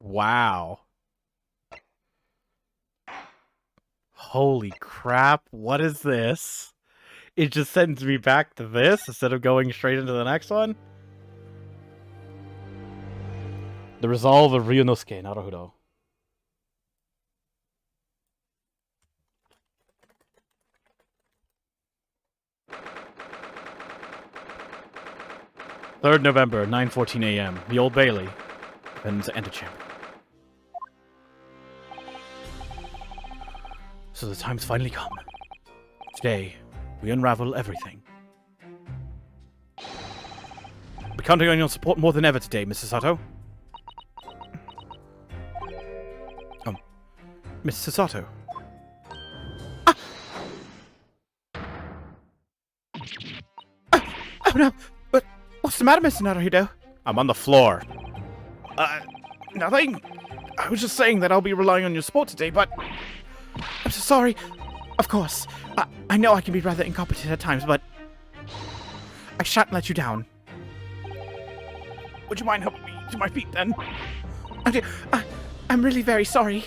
Wow. Holy crap, what is this? It just sends me back to this instead of going straight into the next one? The Resolve of Ryunosuke Naruhodo. "3rd November, 9:14 a.m. The Old Bailey. Defendant's antechamber. So the time's finally come. Today, we unravel everything. We're counting on your support more than ever today, Mr. Sato. Mr. Sato. Oh no! But what's the matter, Mr. Naruhodo? I'm on the floor. Nothing. I was just saying that I'll be relying on your support today, but I'm so sorry. Of course. I know I can be rather incompetent at times, but I shan't let you down. Would you mind helping me to my feet, then? I'm really very sorry.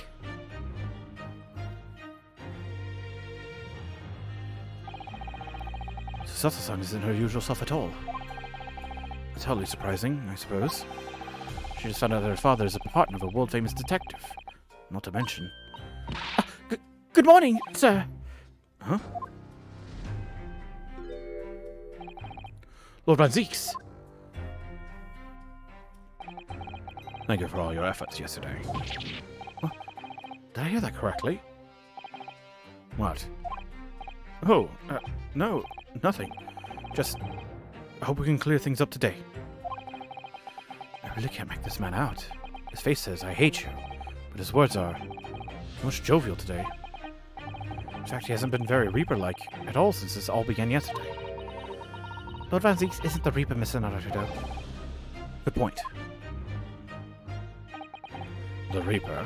Sato-san isn't her usual self at all. It's hardly surprising, I suppose. She just found out that her father is a partner of a world-famous detective. Not to mention... Good morning, sir. Huh? Lord Van Zieks. Thank you for all your efforts yesterday. What? Did I hear that correctly? What? Oh, no, nothing. Just, I hope we can clear things up today. I really can't make this man out. His face says, I hate you, but his words are most jovial today. In fact, he hasn't been very Reaper-like at all since this all began yesterday. Lord Van Zieks isn't the Reaper, Mr. Naruhodo. Good point. The Reaper?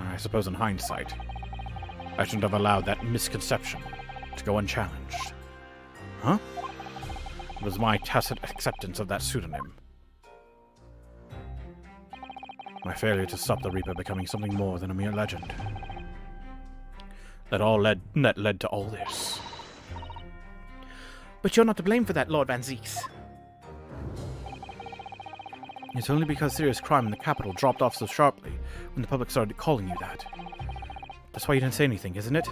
I suppose in hindsight, I shouldn't have allowed that misconception to go unchallenged. Huh? It was my tacit acceptance of that pseudonym. My failure to stop the Reaper becoming something more than a mere legend. That led to all this. But you're not to blame for that, Lord Van Zieks. It's only because serious crime in the capital dropped off so sharply when the public started calling you that. That's why you didn't say anything, isn't it?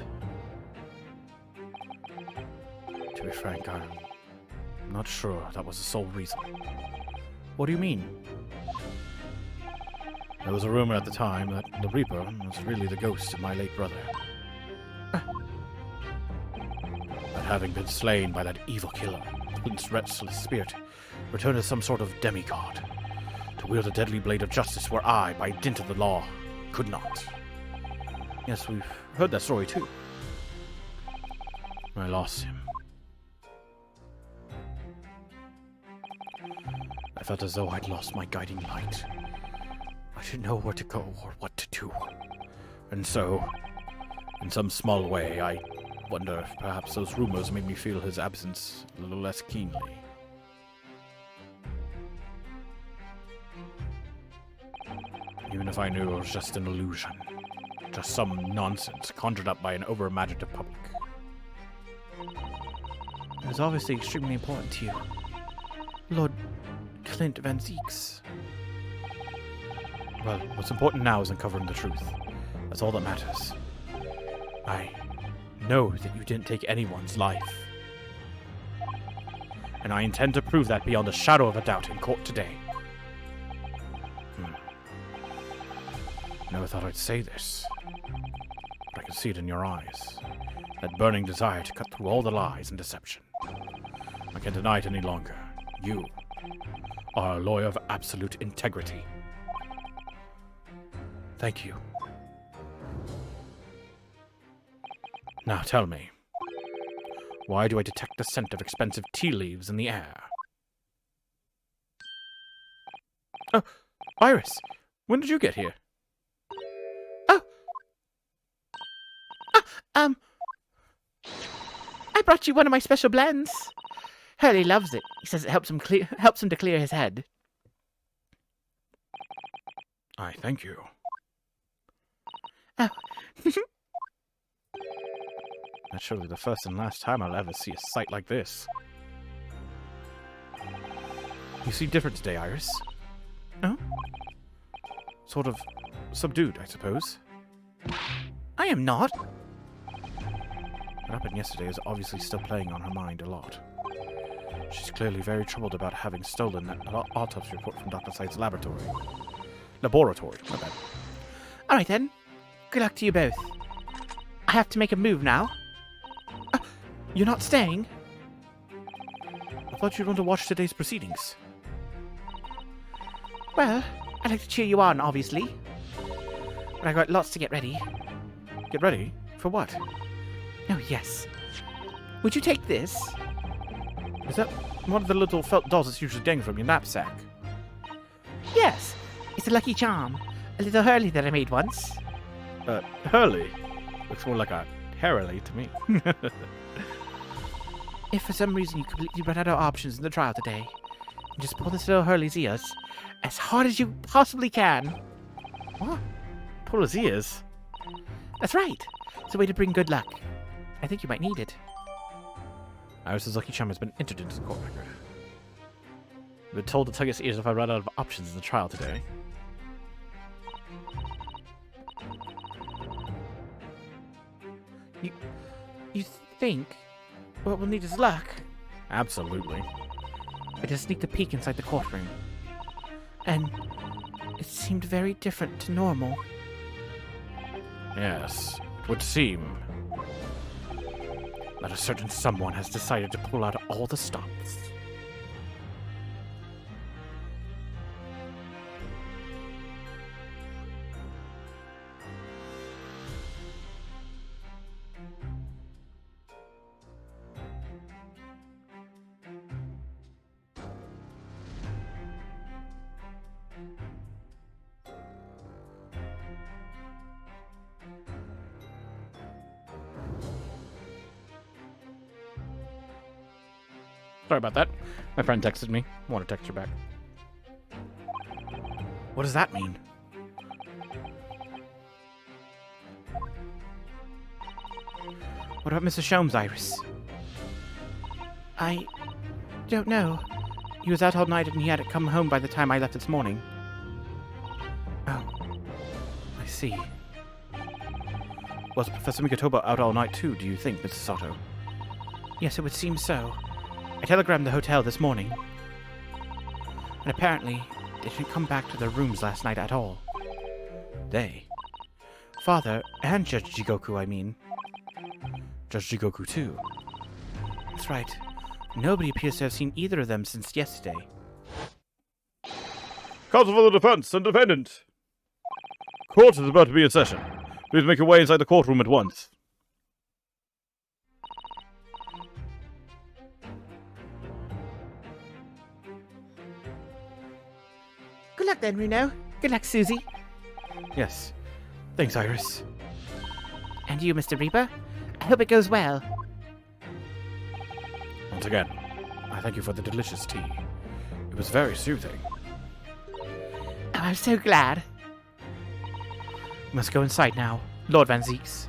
To be frank, I'm not sure that was the sole reason. What do you mean? There was a rumor at the time that the Reaper was really the ghost of my late brother. That having been slain by that evil killer, Prince Restless Spirit returned as some sort of demigod to wield a deadly blade of justice where I, by dint of the law, could not. Yes, we've heard that story too. I lost him. I felt as though I'd lost my guiding light. I didn't know where to go or what to do. And so, in some small way, I wonder if perhaps those rumors made me feel his absence a little less keenly. Even if I knew it was just an illusion. Just some nonsense conjured up by an over-imaginative public. It was obviously extremely important to you. Lord Clint Van Zieks. Well, what's important now is uncovering the truth. That's all that matters. I know that you didn't take anyone's life. And I intend to prove that beyond a shadow of a doubt in court today. Never thought I'd say this, but I can see it in your eyes. That burning desire to cut through all the lies and deception. I can't deny it any longer. You are a lawyer of absolute integrity. Thank you. Now tell me, why do I detect the scent of expensive tea leaves in the air? Oh, Iris, when did you get here? I brought you one of my special blends. Hurley loves it. He says it helps him to clear his head. I thank you. Oh. That's surely the first and last time I'll ever see a sight like this. You seem different today, Iris. Oh? Sort of subdued, I suppose. I am not. What happened yesterday is obviously still playing on her mind a lot. She's clearly very troubled about having stolen that autopsy report from Dr. Syde's laboratory. Laboratory, my bad. All right, then. Good luck to you both. I have to make a move now. You're not staying? I thought you'd want to watch today's proceedings. Well, I'd like to cheer you on, obviously. But I got lots to get ready. Get ready? For what? Oh, yes. Would you take this? Is that one of the little felt dolls that's usually dangling from your knapsack? Yes. It's a lucky charm. A little Hurley that I made once. Hurley? Looks more like a Harley to me. If for some reason you completely run out of options in the trial today, just pull this little Hurley's ears as hard as you possibly can. What? Pull his ears? That's right. It's a way to bring good luck. I think you might need it. Iris's lucky charm has been entered into the court record. I've been told to tug his ears if I run out of options in the trial today. You think what we'll need is luck? Absolutely. I just sneaked a peek inside the courtroom. And it seemed very different to normal. Yes, it would seem that a certain someone has decided to pull out all the stops. Sorry about that. My friend texted me. I want to text her back. What does that mean? What about Mr. Sholmes, Iris? I don't know. He was out all night and he hadn't come home by the time I left this morning. Oh. I see. Was Professor Mikotoba out all night too, do you think, Mrs. Sato? Yes, it would seem so. I telegrammed the hotel this morning. And apparently, they didn't come back to their rooms last night at all. They? Father and Judge Jigoku, I mean. Judge Jigoku too? That's right. Nobody appears to have seen either of them since yesterday. Counsel for the defense and defendant! Court is about to be in session. Please make your way inside the courtroom at once. Good luck then, Runo. Good luck, Susie. Yes. Thanks, Iris. And you, Mr. Reaper. I hope it goes well. Once again, I thank you for the delicious tea. It was very soothing. Oh, I'm so glad. We must go inside now, Lord Van Zieks.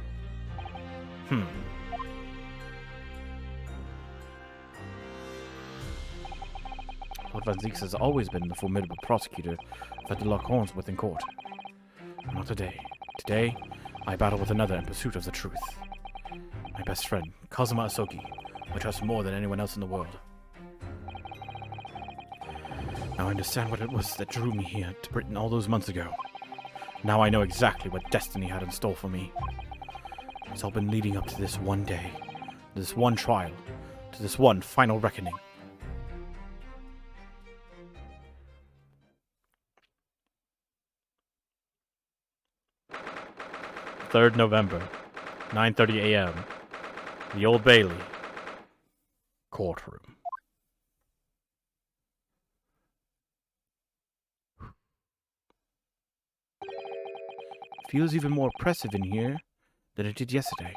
Lord Van Zieks has always been the formidable prosecutor that to lock horns with in court. But not today. Today, I battle with another in pursuit of the truth. My best friend, Kazuma Asogi, I trust more than anyone else in the world. Now I understand what it was that drew me here to Britain all those months ago. Now I know exactly what destiny had in store for me. It's all been leading up to this one day, to this one trial, to this one final reckoning. 3rd November, 9:30 a.m. The Old Bailey courtroom. Feels even more oppressive in here than it did yesterday.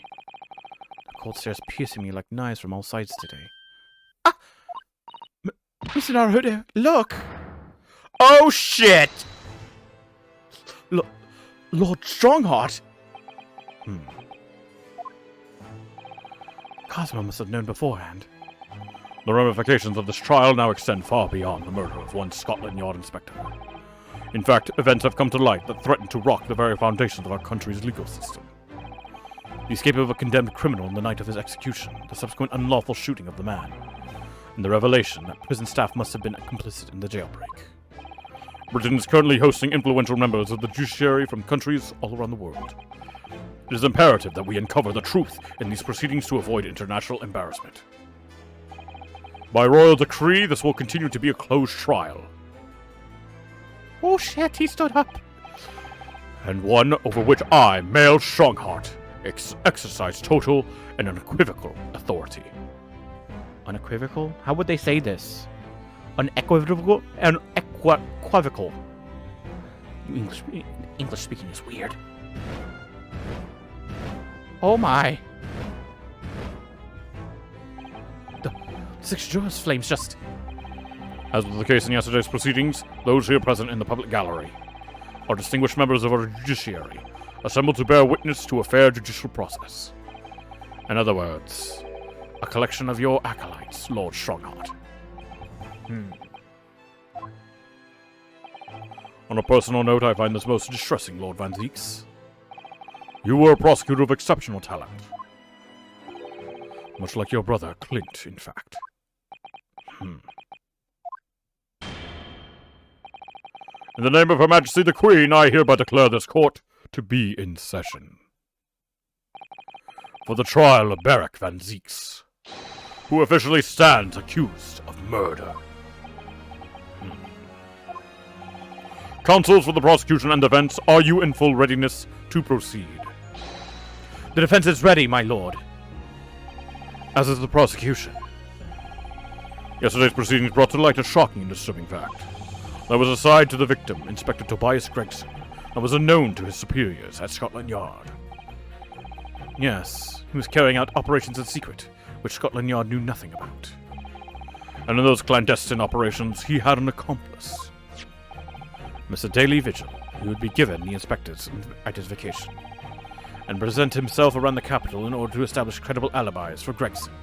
The cold stares piercing me like knives from all sides today. Ah! Mr. Naruto, look! Oh shit! Lord Strongheart? Cosmo must have known beforehand. The ramifications of this trial now extend far beyond the murder of one Scotland Yard inspector. In fact, events have come to light that threaten to rock the very foundations of our country's legal system. The escape of a condemned criminal on the night of his execution, the subsequent unlawful shooting of the man, and the revelation that prison staff must have been complicit in the jailbreak. Britain is currently hosting influential members of the judiciary from countries all around the world. It is imperative that we uncover the truth in these proceedings to avoid international embarrassment. By royal decree, this will continue to be a closed trial. Oh shit, he stood up. And one over which I, Male Strongheart, exercise total and unequivocal authority. Unequivocal? How would they say this? Unequivocal? Unequivocal. English speaking is weird. Oh my. The six jurors' flames just... As was the case in yesterday's proceedings, those here present in the public gallery are distinguished members of our judiciary, assembled to bear witness to a fair judicial process. In other words, a collection of your acolytes, Lord Strongheart. On a personal note, I find this most distressing, Lord Van Zieks. You were a prosecutor of exceptional talent. Much like your brother, Clint, in fact. In the name of Her Majesty the Queen, I hereby declare this court to be in session. For the trial of Beric Van Zieks, who officially stands accused of murder. Counsels for the prosecution and defense, are you in full readiness to proceed? The defense is ready, my lord. As is the prosecution. Yesterday's proceedings brought to light a shocking and disturbing fact. There was aside to the victim, Inspector Tobias Gregson, and was unknown to his superiors at Scotland Yard. Yes, he was carrying out operations in secret, which Scotland Yard knew nothing about. And in those clandestine operations, he had an accomplice. Mr. Daily Vigil, who would be given the inspector's identification, and present himself around the capital in order to establish credible alibis for Gregson.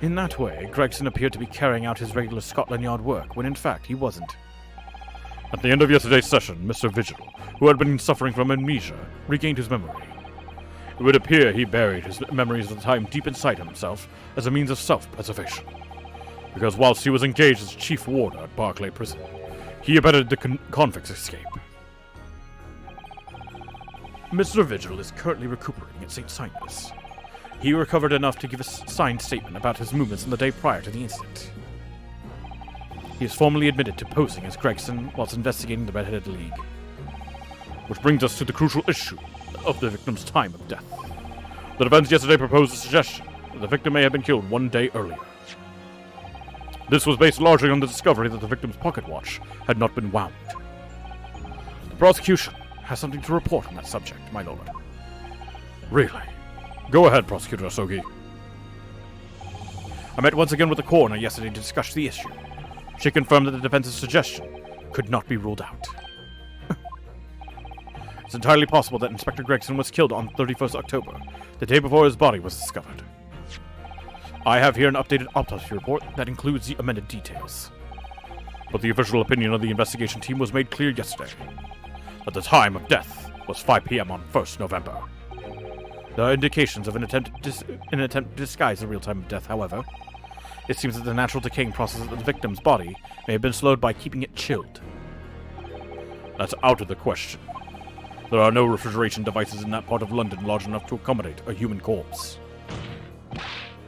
In that way, Gregson appeared to be carrying out his regular Scotland Yard work, when in fact he wasn't. At the end of yesterday's session, Mr. Vigil, who had been suffering from amnesia, regained his memory. It would appear he buried his memories of the time deep inside himself as a means of self-preservation. Because whilst he was engaged as chief warder at Barclay Prison, he abetted the convict's escape. Mr. Vigil is currently recuperating at St. Simon's. He recovered enough to give a signed statement about his movements on the day prior to the incident. He is formally admitted to posing as Gregson whilst investigating the Red-Headed League. Which brings us to the crucial issue of the victim's time of death. The defense yesterday proposed a suggestion that the victim may have been killed 1 day earlier. This was based largely on the discovery that the victim's pocket watch had not been wound. The prosecution has something to report on that subject, my lord. Really? Go ahead, Prosecutor Asogi. I met once again with the coroner yesterday to discuss the issue. She confirmed that the defense's suggestion could not be ruled out. It's entirely possible that Inspector Gregson was killed on 31st October, the day before his body was discovered. I have here an updated autopsy report that includes the amended details. But the official opinion of the investigation team was made clear yesterday, that the time of death was 5 p.m. on 1st November. There are indications of an attempt to disguise the real time of death, however. It seems that the natural decaying process of the victim's body may have been slowed by keeping it chilled. That's out of the question. There are no refrigeration devices in that part of London large enough to accommodate a human corpse.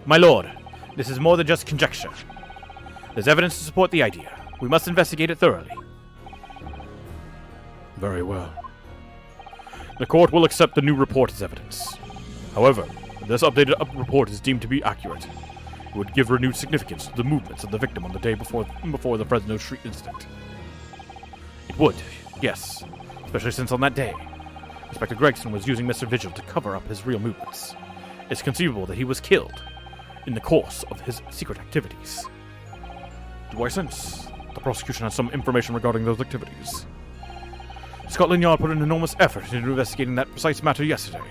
My lord, this is more than just conjecture. There's evidence to support the idea. We must investigate it thoroughly. Very well. The court will accept the new report as evidence. However, if this updated report is deemed to be accurate, it would give renewed significance to the movements of the victim on the day before the Fresno Street incident. It would, yes, especially since on that day, Inspector Gregson was using Mr. Vigil to cover up his real movements. It's conceivable that he was killed in the course of his secret activities. Do I sense the prosecution has some information regarding those activities? Scotland Yard put an enormous effort into investigating that precise matter yesterday.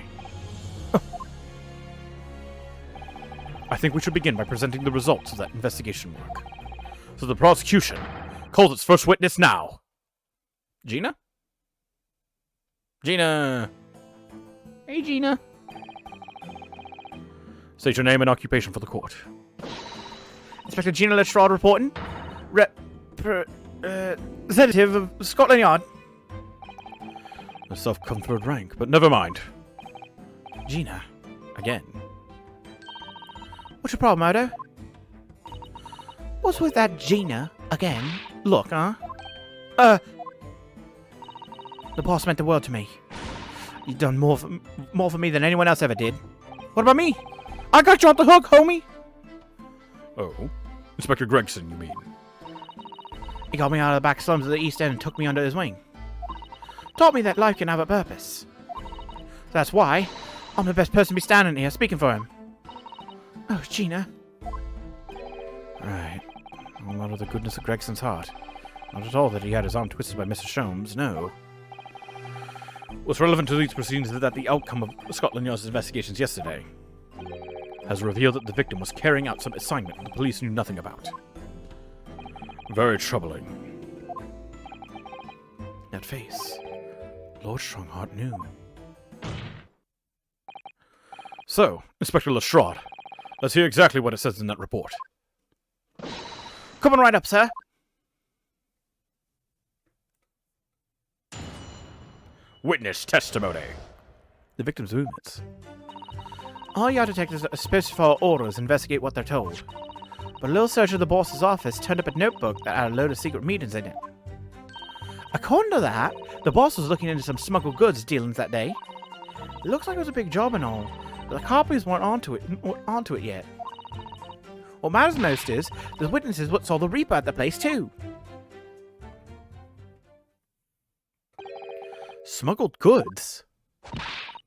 I think we should begin by presenting the results of that investigation work. So the prosecution calls its first witness now. Gina? Gina! Hey, Gina. State your name and occupation for the court. Inspector Gina Lestrade reporting. Representative of Scotland Yard. A self-conferred rank, but never mind. Gina. Again. What's your problem, Odo? What's with that Gina again? Look, huh? The boss meant the world to me. You've done more for me than anyone else ever did. What about me? I got you off the hook, homie! Oh? Inspector Gregson, you mean? He got me out of the back slums of the East End and took me under his wing. Taught me that life can have a purpose. That's why I'm the best person to be standing here speaking for him. Oh, Gina. Right. All out of the goodness of Gregson's heart. Not at all that he had his arm twisted by Mr. Sholmes, no. What's relevant to these proceedings is that the outcome of Scotland Yard's investigations yesterday has revealed that the victim was carrying out some assignment the police knew nothing about. Very troubling. That face. Lord Stronghart knew. So, Inspector Lestrade, let's hear exactly what it says in that report. Coming right up, sir. Witness testimony. The victim's movements. All Yard detectives are supposed to follow orders and investigate what they're told. But a little search of the boss's office turned up a notebook that had a load of secret meetings in it. According to that, the boss was looking into some smuggled goods dealings that day. It looks like it was a big job and all, but the copies weren't onto it yet. What matters most is, the witnesses saw the Reaper at the place too. Smuggled goods?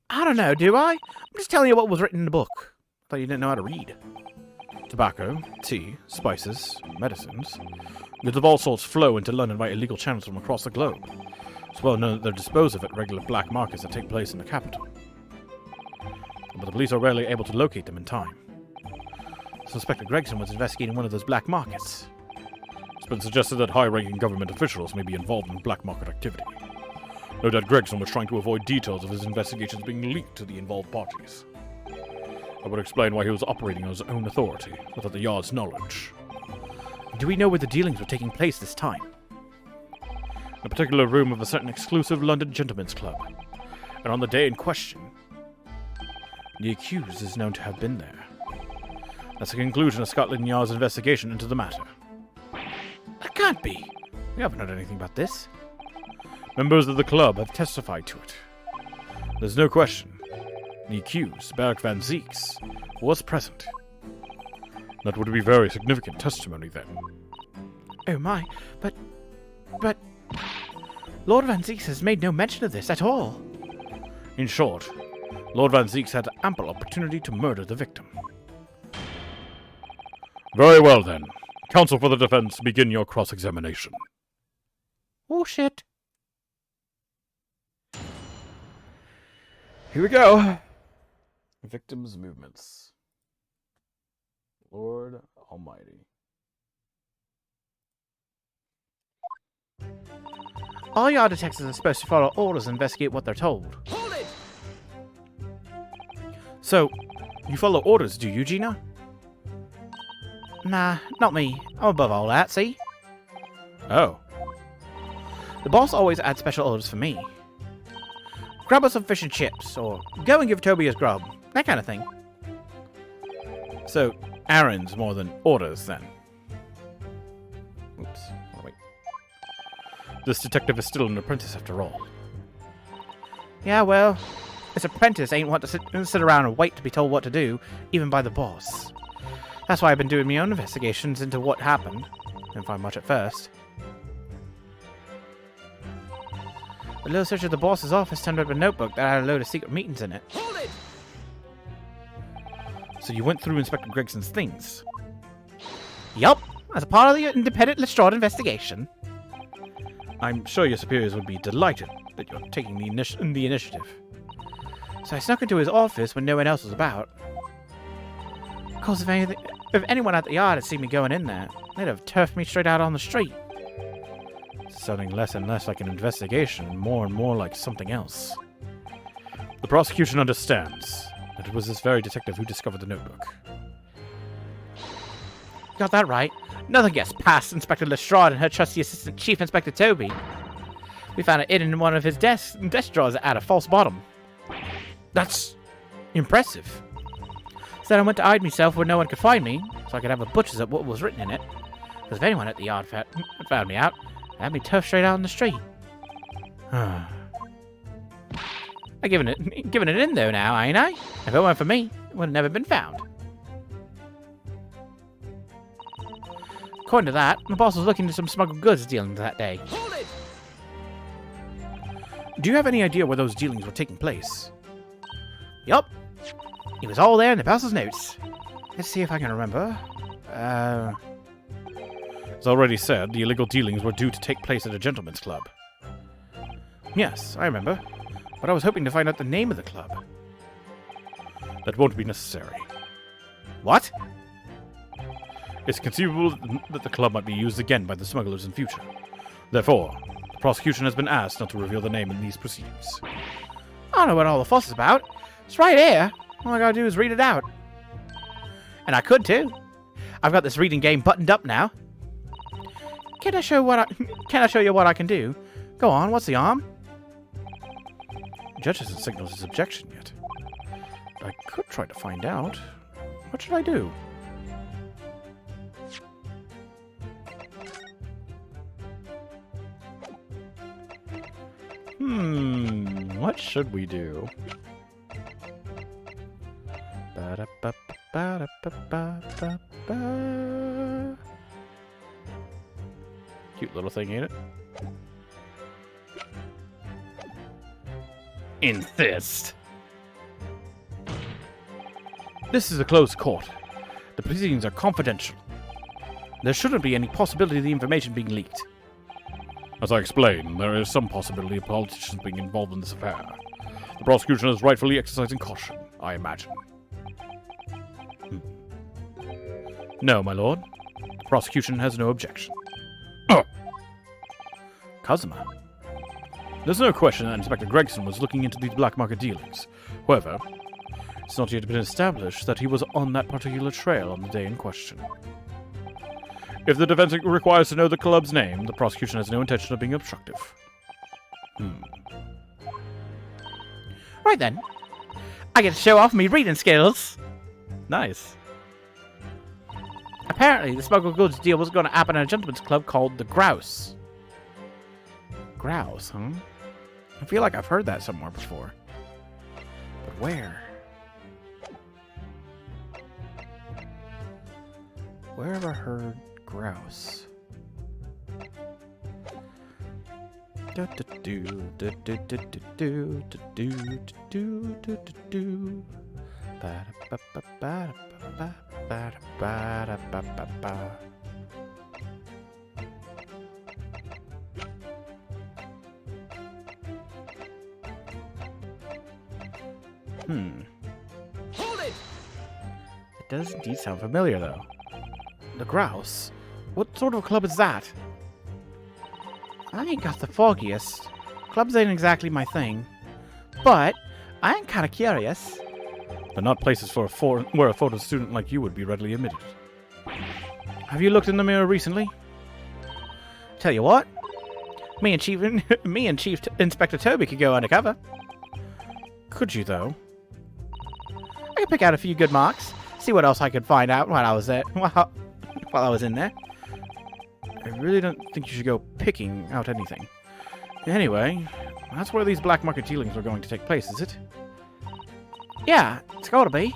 I don't know, do I? I'm just telling you what was written in the book. I thought you didn't know how to read. Tobacco, tea, spices, medicines. Goods of all sorts flow into London by illegal channels from across the globe. It's well known that they're disposed of at regular black markets that take place in the capital. But the police are rarely able to locate them in time. So Inspector Gregson was investigating one of those black markets. It's been suggested that high-ranking government officials may be involved in black market activity. No doubt Gregson was trying to avoid details of his investigations being leaked to the involved parties. That would explain why he was operating on his own authority, without the Yard's knowledge. Do we know where the dealings were taking place this time? In a particular room of a certain exclusive London gentleman's club. And on the day in question, the accused is known to have been there. That's the conclusion of Scotland Yard's investigation into the matter. That can't be! We haven't heard anything about this. Members of the club have testified to it. There's no question. The accused, Beric Van Zieks, was present. That would be very significant testimony then. Oh my, but... Lord Van Zieks has made no mention of this at all. In short, Lord Van Zieks had ample opportunity to murder the victim. Very well then. Counsel for the defense, begin your cross-examination. Oh shit. Here we go. Victim's movements. Lord Almighty. All Yard detectives are supposed to follow orders and investigate what they're told. Hold it! So, you follow orders, do you, Gina? Nah, not me. I'm above all that, see? Oh. The boss always adds special orders for me. Grab us some fish and chips, or go and give Toby his grub. That kind of thing. So, errands more than orders, then. Oops. Oh, wait. This detective is still an apprentice, after all. Yeah, well, this apprentice ain't want to sit around and wait to be told what to do, even by the boss. That's why I've been doing my own investigations into what happened. Didn't find much at first. A little search of the boss's office turned up a notebook that had a load of secret meetings in it. Hold it! So you went through Inspector Gregson's things? Yup, as a part of the independent Lestrade investigation. I'm sure your superiors would be delighted that you're taking the initiative. So I snuck into his office when no one else was about. Of course, if anyone at the yard had seen me going in there, they'd have turfed me straight out on the street. It's sounding less and less like an investigation and more like something else. The prosecution understands that it was this very detective who discovered the notebook. You got that right. Nothing gets past Inspector Lestrade and her trusty assistant, Chief Inspector Toby. We found it hidden in one of his desk drawers at a false bottom. That's impressive. So I went to hide myself where no one could find me, so I could have a butcher's at what was written in it. Because if anyone at the yard found me out, they had me turfed straight out on the street. I given it in though now, ain't I? If it weren't for me, it would have never been found. According to that, my boss was looking into some smuggled goods dealings that day. Hold it! Do you have any idea where those dealings were taking place? Yup. It was all there in the boss's notes. Let's see if I can remember. As already said, the illegal dealings were due to take place at a gentleman's club. Yes, I remember. But I was hoping to find out the name of the club. That won't be necessary. What? It's conceivable that the club might be used again by the smugglers in future. Therefore, the prosecution has been asked not to reveal the name in these proceedings. I don't know what all the fuss is about. It's right here. All I gotta do is read it out. And I could too. I've got this reading game buttoned up now. Can I show you what I can do? Go on, what's the arm? The judge hasn't signaled his objection yet. I could try to find out. What should I do? What should we do? Cute little thing, ain't it? Insist. This is a closed court. The proceedings are confidential. There shouldn't be any possibility of the information being leaked. As I explained, there is some possibility of politicians being involved in this affair. The prosecution is rightfully exercising caution, I imagine. No, my lord. The prosecution has no objection. Kazuma. There's no question that Inspector Gregson was looking into these black market dealings. However, it's not yet been established that he was on that particular trail on the day in question. If the defense requires to know the club's name, the prosecution has no intention of being obstructive. Right then. I get to show off me reading skills. Nice. Apparently, the smuggled goods deal was going to happen at a gentleman's club called the Grouse. Grouse, huh? I feel like I've heard that somewhere before. But where? Where have I heard grouse? Hold it! It does indeed sound familiar, though. The Grouse? What sort of club is that? I ain't got the foggiest. Clubs ain't exactly my thing. But I am kind of curious. They're not places for where a photo student like you would be readily admitted. Have you looked in the mirror recently? Tell you what. Me and Chief Inspector Toby could go undercover. Could you, though? I could pick out a few good marks. See what else I could find out while I was there. While I was in there. I really don't think you should go picking out anything. Anyway, that's where these black market dealings are going to take place, is it? Yeah, it's gotta be.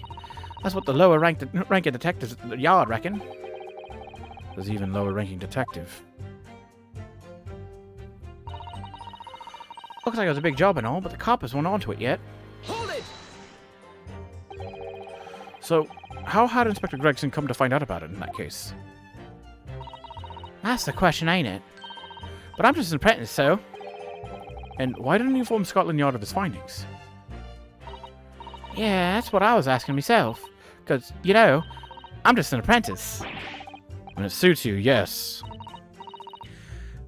That's what the lower ranking detectives at the yard reckon. There's even lower ranking detective. Looks like it was a big job and all, but the coppers weren't onto it yet. Hold it! So, how had Inspector Gregson come to find out about it in that case? That's the question, ain't it? But I'm just an apprentice, so... And why didn't you inform Scotland Yard of his findings? Yeah, that's what I was asking myself. Because, you know, I'm just an apprentice. When it suits you, yes.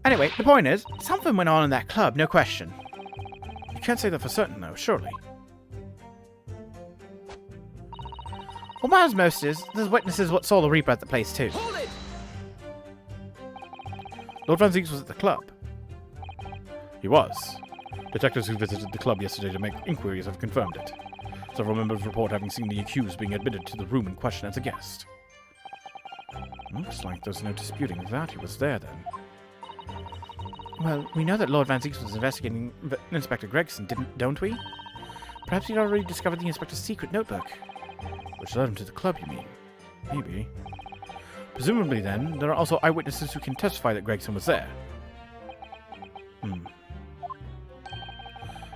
Anyway, the point is, something went on in that club, no question. You can't say that for certain, though, surely. What matters most is, there's witnesses what saw the Reaper at the place, too. Hold it! Lord Van Zieks was at the club. He was. Detectives who visited the club yesterday to make inquiries have confirmed it. Several members report having seen the accused being admitted to the room in question as a guest. Looks like there's no disputing that he was there, then. Well, we know that Lord Van Zieks was investigating Inspector Gregson, don't we? Perhaps he'd already discovered the Inspector's secret notebook. Which led him to the club, you mean? Maybe. Presumably, then, there are also eyewitnesses who can testify that Gregson was there.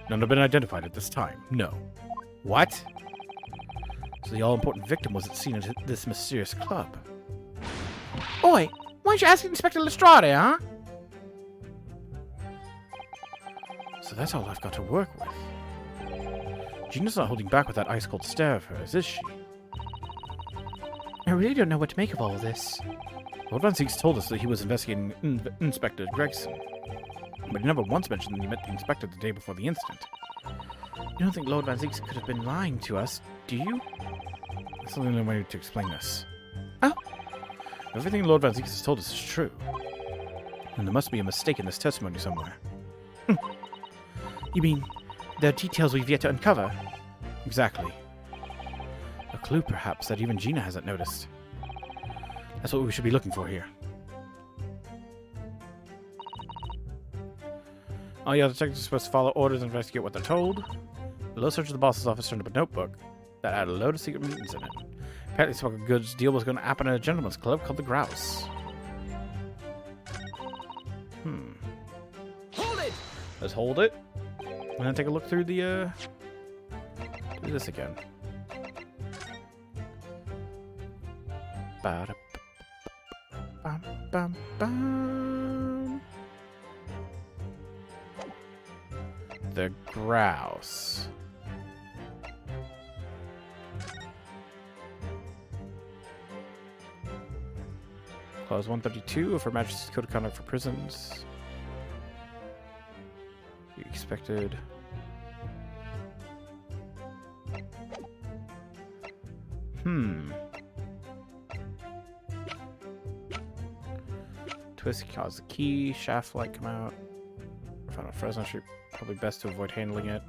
None have been identified at this time, no. What? So the all-important victim was seen at this mysterious club. Oi, why don't you ask Inspector Lestrade, huh? So that's all I've got to work with. Gina's not holding back with that ice-cold stare of hers, is she? I really don't know what to make of all of this. Lord Van Zieks told us that he was investigating Inspector Gregson, but he never once mentioned that he met the inspector the day before the incident. You don't think Lord Van Zieks could have been lying to us, do you? There's only no way to explain this. Oh? Everything Lord Van Zieks has told us is true. And there must be a mistake in this testimony somewhere. You mean, there are details we've yet to uncover? Exactly. A clue, perhaps, that even Gina hasn't noticed. That's what we should be looking for here. All the other detectives are supposed to follow orders and investigate what they're told. The low search of the boss's office turned up a notebook that had a load of secret meetings in it. Apparently, smuggled goods deal was going to happen at a gentleman's club called the Grouse. Hold it! Let's hold it. And then take a look through the, do this again. Ba-da-ba-ba-bam. The Grouse. Clause 132 of Her Majesty's Code of Conduct for Prisons. You expected. Twist cause the key, shaft light come out. Found a Fresno Street, probably best to avoid handling it.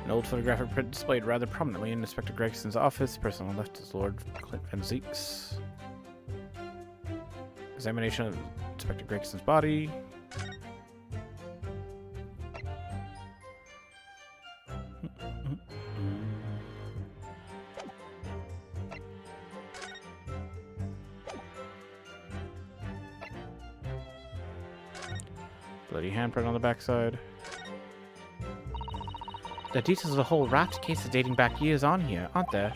An old photographic print displayed rather prominently in Inspector Gregson's office. The person on the left is Lord Clint Van Zieks. Examination of Inspector Gregson's body. Bloody handprint on the backside. The details of the whole raft case are dating back years on here, aren't there?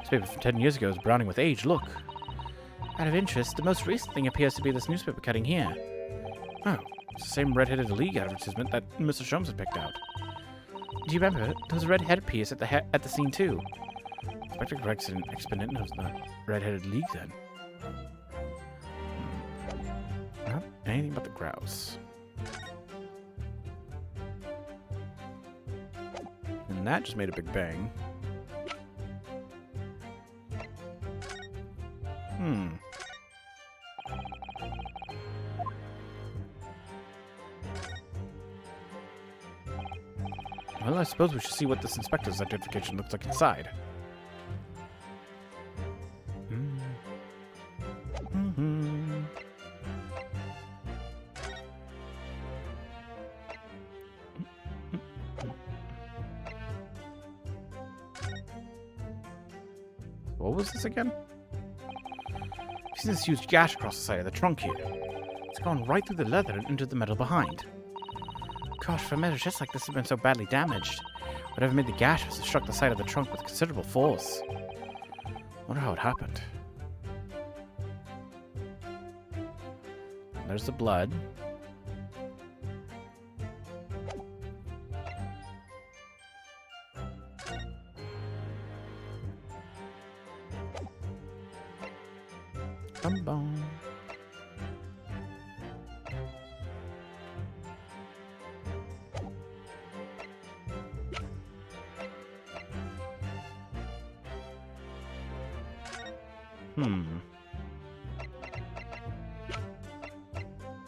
This paper from 10 years ago is browning with age, look. Out of interest, the most recent thing appears to be this newspaper cutting here. Oh, it's the same red-headed league advertisement that Mr. Sholmes had picked out. Do you remember? There was a red-headed piece at the scene too. Inspector Gregson exponent of the red-headed league then. Not anything but the Grouse. And that just made a big bang. Well, I suppose we should see what this inspector's identification looks like inside. What was this again? See this huge gash across the side of the trunk here. It's gone right through the leather and into the metal behind. Gosh, for a metal just like this has been so badly damaged, whatever made the gash must have struck the side of the trunk with considerable force. Wonder how it happened. There's the blood. Hmm.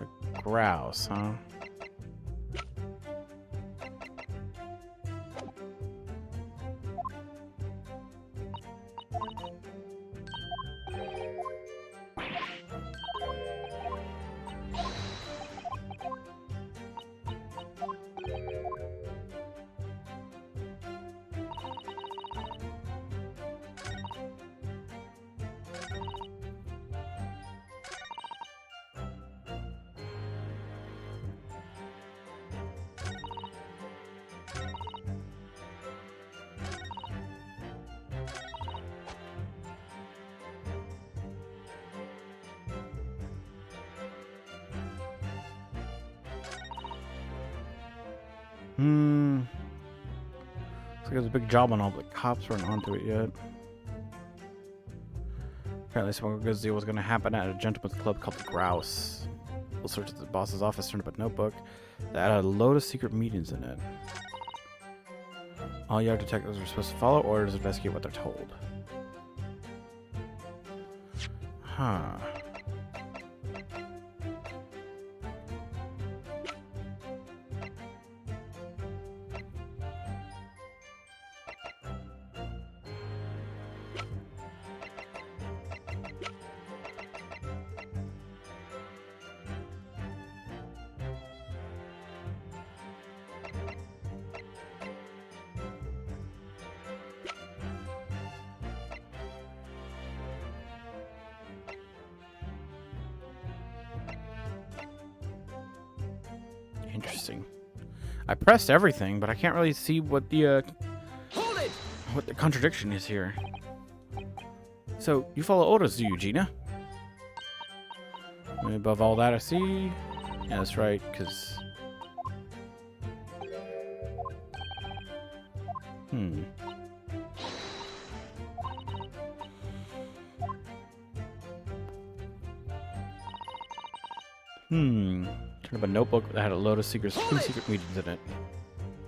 A grouse, huh? Hmm. Looks like there's a big job on all, but the cops weren't onto it yet. Apparently, some good deal was going to happen at a gentleman's club called the Grouse. We'll search at the boss's office, turned up a notebook that had a load of secret meetings in it. All yard detectives are supposed to follow orders and investigate what they're told. Huh. Interesting. I pressed everything, but I can't really see what the what the contradiction is here. So you follow orders, do you, Gina? And above all that, I see. Yeah, that's right, because. Turned up a notebook that had a load of secret meetings in it.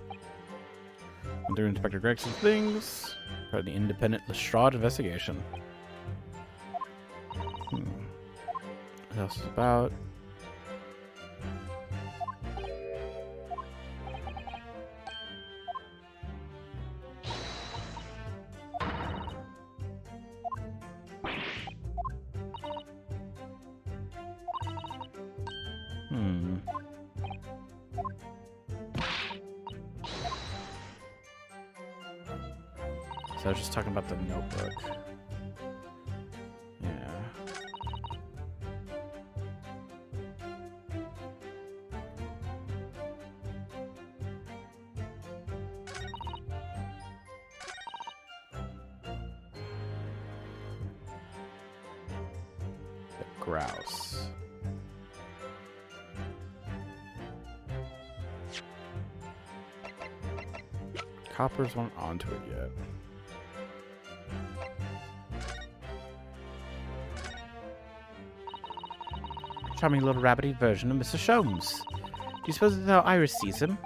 Went through Inspector Gregson's things. Part of the independent Lestrade investigation. What else is about? So I was just talking about the notebook. Yeah. The grouse. Coppers weren't onto it yet. Charming little rabbity version of Mr. Sholmes. Do you suppose that's how Iris sees him?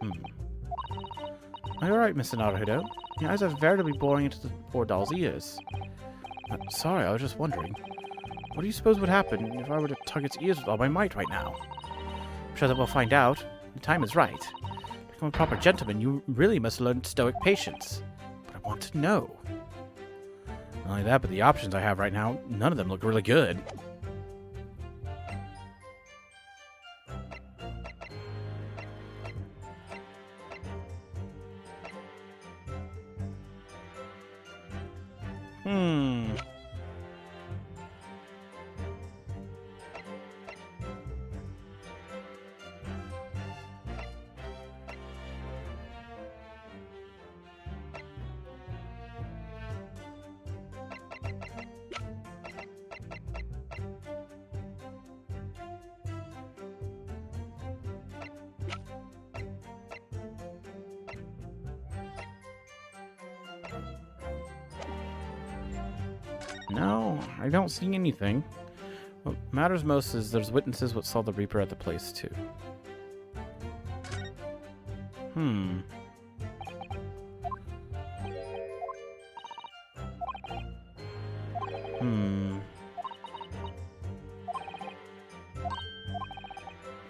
Are you alright, Mr. Naruto? Your eyes are veritably boring into the poor doll's ears. Sorry, I was just wondering. What do you suppose would happen if I were to tug its ears with all my might right now? I'm sure that we'll find out. The time is right. To become a proper gentleman, you really must learn stoic patience. But I want to know. Not only that, but the options I have right now, none of them look really good. No, I don't see anything. What matters most is there's witnesses what saw the Reaper at the place, too.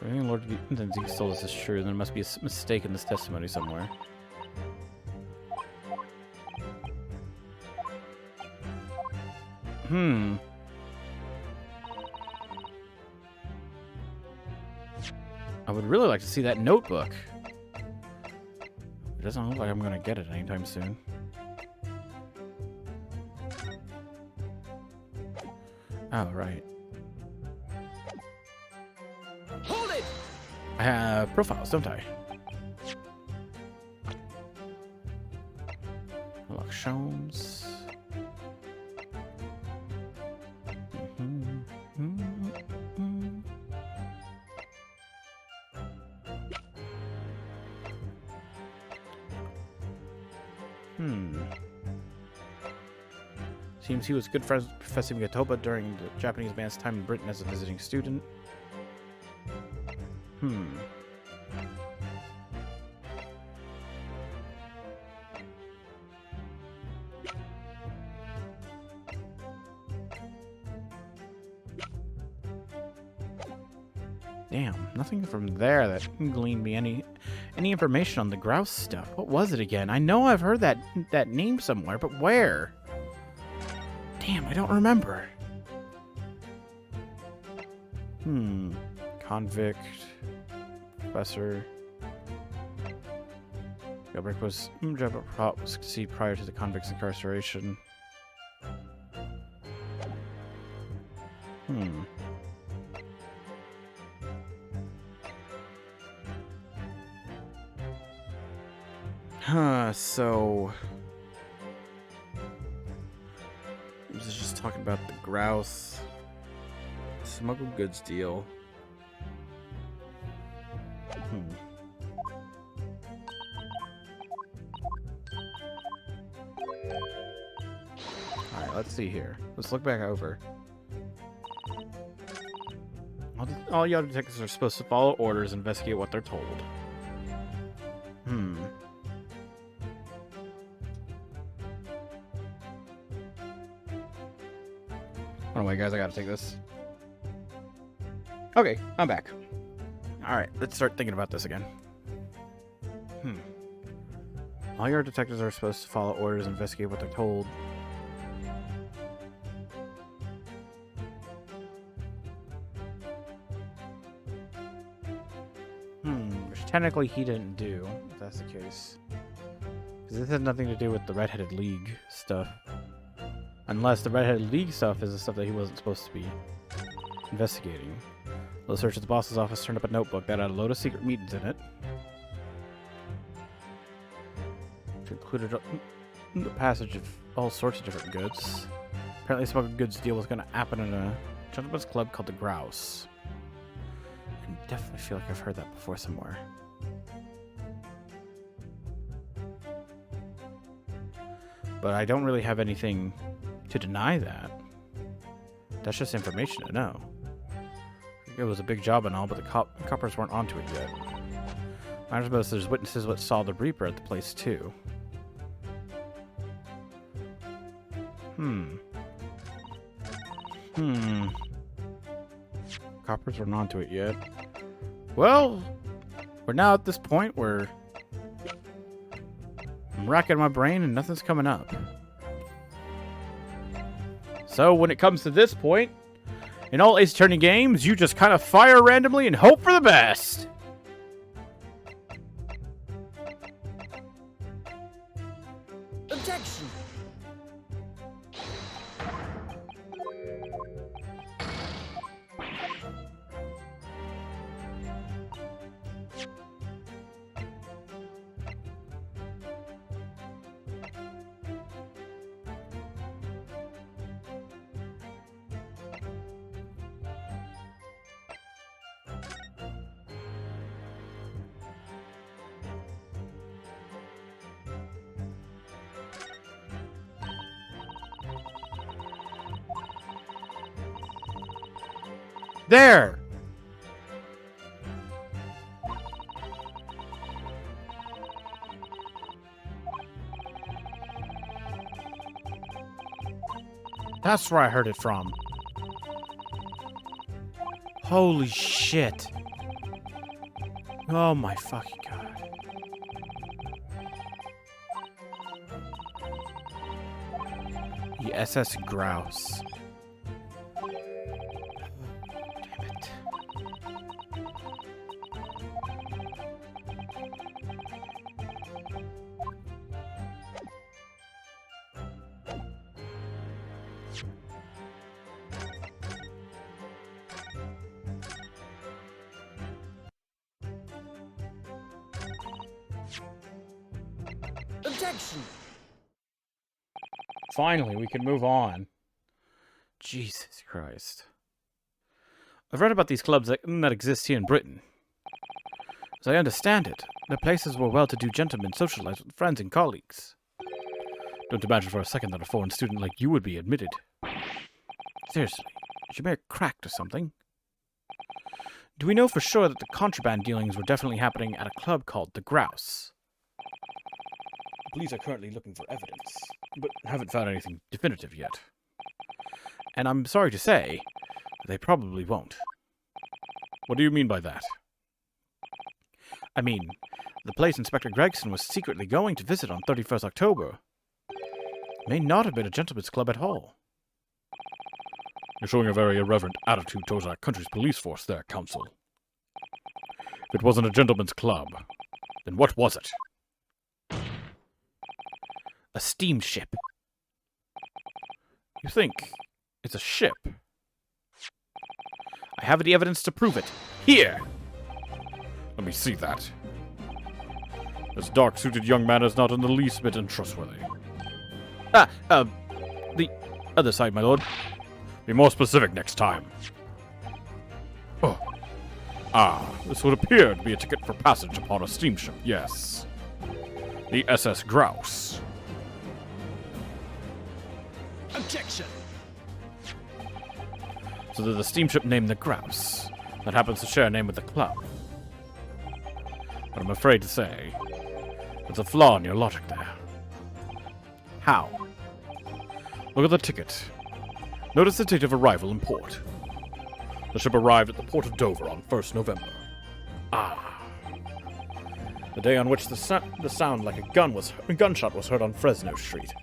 Everything Lord Zeke told us is true. There must be a mistake in this testimony somewhere. I would really like to see that notebook. It doesn't look like I'm gonna get it anytime soon. Oh, right. Hold it! I have profiles, don't I? Unlock Sholmes. Seems he was good friends with Professor Miyatoba during the Japanese man's time in Britain as a visiting student. Damn, nothing from there that gleaned me any information on the grouse stuff. What was it again? I know I've heard that name somewhere, but where? Damn, I don't remember. Convict. Professor. Gilbert was conceived prior to the convict's incarceration. So... This is just talking about the grouse smuggled goods deal. Alright, let's see here. Let's look back over. All Yato detectives are supposed to follow orders and investigate what they're told. Oh wait, guys, I gotta take this. Okay, I'm back. Alright, let's start thinking about this again. All your detectives are supposed to follow orders and investigate what they're told. Which technically he didn't do, if that's the case. Because this has nothing to do with the Red-Headed League stuff. Unless the Red-Headed League stuff is the stuff that he wasn't supposed to be investigating. The search at the boss's office turned up a notebook that had a load of secret meetings in it. Which included the passage of all sorts of different goods. Apparently, a smuggled goods deal was going to happen in a gentleman's club called the Grouse. I definitely feel like I've heard that before somewhere. But I don't really have anything to deny that. That's just information to know. It was a big job and all, but the coppers weren't onto it yet. I suppose there's witnesses what saw the Reaper at the place too. Coppers weren't onto it yet. Well, we're now at this point where I'm racking my brain and nothing's coming up. So when it comes to this point, in all Ace Attorney games, you just kind of fire randomly and hope for the best. Objection! There! That's where I heard it from. Holy shit. Oh my fucking god. The SS Grouse. Damn it. Objection! Finally, we can move on. Jesus Christ. I've read about these clubs that exist here in Britain. As I understand it, they're places where well-to-do gentlemen socialize with friends and colleagues. Don't imagine for a second that a foreign student like you would be admitted. Seriously, is your bear cracked or something? Do we know for sure that the contraband dealings were definitely happening at a club called the Grouse? The police are currently looking for evidence, but haven't found anything definitive yet. And I'm sorry to say, they probably won't. What do you mean by that? I mean, the place Inspector Gregson was secretly going to visit on 31st October may not have been a gentleman's club at all. You're showing a very irreverent attitude towards our country's police force there, Counsel. If it wasn't a gentleman's club, then what was it? A steamship. You think it's a ship? I have the evidence to prove it. Here! Let me see that. This dark-suited young man is not in the least bit untrustworthy. The other side, my lord. Be more specific next time. Oh. Ah, this would appear to be a ticket for passage upon a steamship, yes. The SS Grouse. Objection! So there's a steamship named the Grouse that happens to share a name with the club. But I'm afraid to say, there's a flaw in your logic there. How? Look at the ticket. Notice the date of arrival in port. The ship arrived at the port of Dover on 1st November. Ah. The day on which the sound like a gunshot was heard on Fresno Street.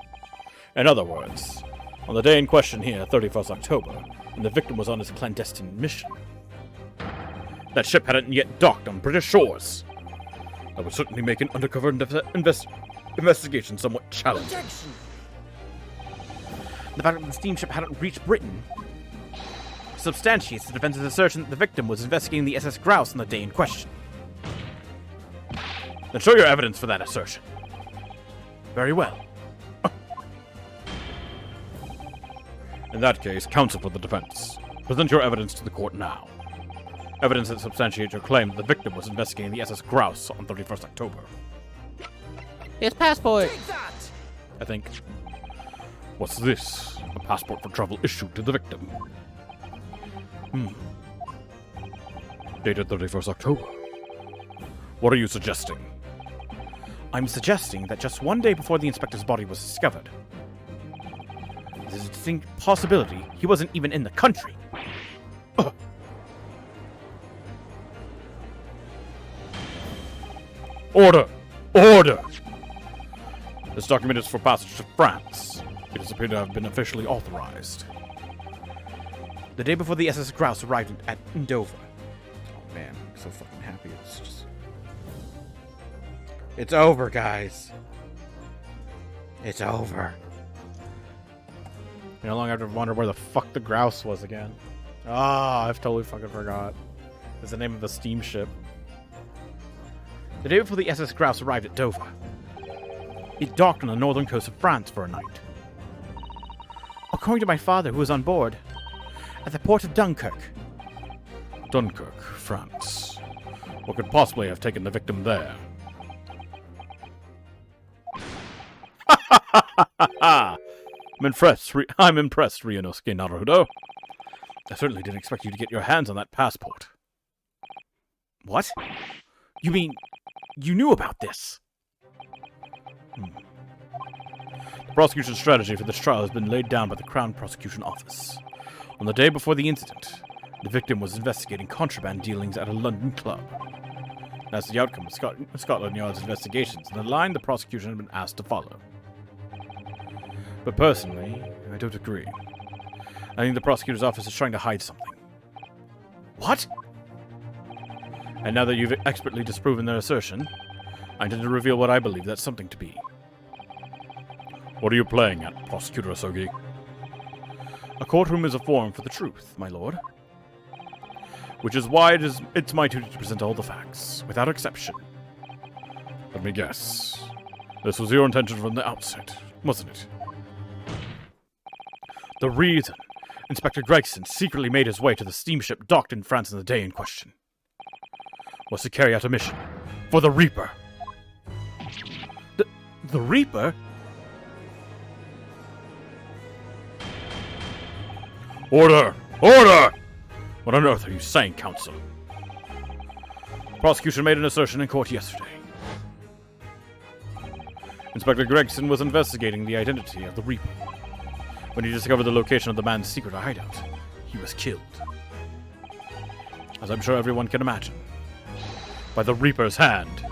In other words, on the day in question here, 31st October, when the victim was on his clandestine mission. That ship hadn't yet docked on British shores. That would certainly make an undercover investigation somewhat challenging. Objection! The fact that the steamship hadn't reached Britain substantiates the defense's assertion that the victim was investigating the SS Grouse on the day in question. Then show your evidence for that assertion. Very well. In that case, counsel for the defense. Present your evidence to the court now. Evidence that substantiates your claim that the victim was investigating the SS Grouse on 31st October. His passport! Take that! I think. What's this? A passport for travel issued to the victim. Dated 31st October. What are you suggesting? I'm suggesting that just one day before the inspector's body was discovered, there's a distinct possibility he wasn't even in the country. Ugh. Order! Order! This document is for passage to France. It has appeared to have been officially authorized. The day before the SS Grouse arrived at Dover. Oh man, I'm so fucking happy. It's over, guys. It's over. You no longer have to wonder where the fuck the Grouse was again. Ah, I've totally fucking forgot. It's the name of the steamship. The day before the SS Grouse arrived at Dover, it docked on the northern coast of France for a night. According to my father, who was on board, at the port of Dunkirk. Dunkirk, France. What could possibly have taken the victim there? I'm impressed, Ryunosuke Naruto. I certainly didn't expect you to get your hands on that passport. What? You mean, you knew about this? The prosecution strategy for this trial has been laid down by the Crown Prosecution Office. On the day before the incident, the victim was investigating contraband dealings at a London club. That's the outcome of Scotland Yard's investigations, and the line the prosecution had been asked to follow. But personally, I don't agree. I think the prosecutor's office is trying to hide something. What? And now that you've expertly disproven their assertion, I intend to reveal what I believe that something to be. What are you playing at, Prosecutor Asogi? A courtroom is a forum for the truth, my lord. Which is why it's my duty to present all the facts, without exception. Let me guess. This was your intention from the outset, wasn't it? The reason Inspector Gregson secretly made his way to the steamship docked in France in the day in question was to carry out a mission for the Reaper. The Reaper? Order! Order! What on earth are you saying, counsel? Prosecution made an assertion in court yesterday. Inspector Gregson was investigating the identity of the Reaper. When he discovered the location of the man's secret hideout, he was killed. As I'm sure everyone can imagine. By the Reaper's hand.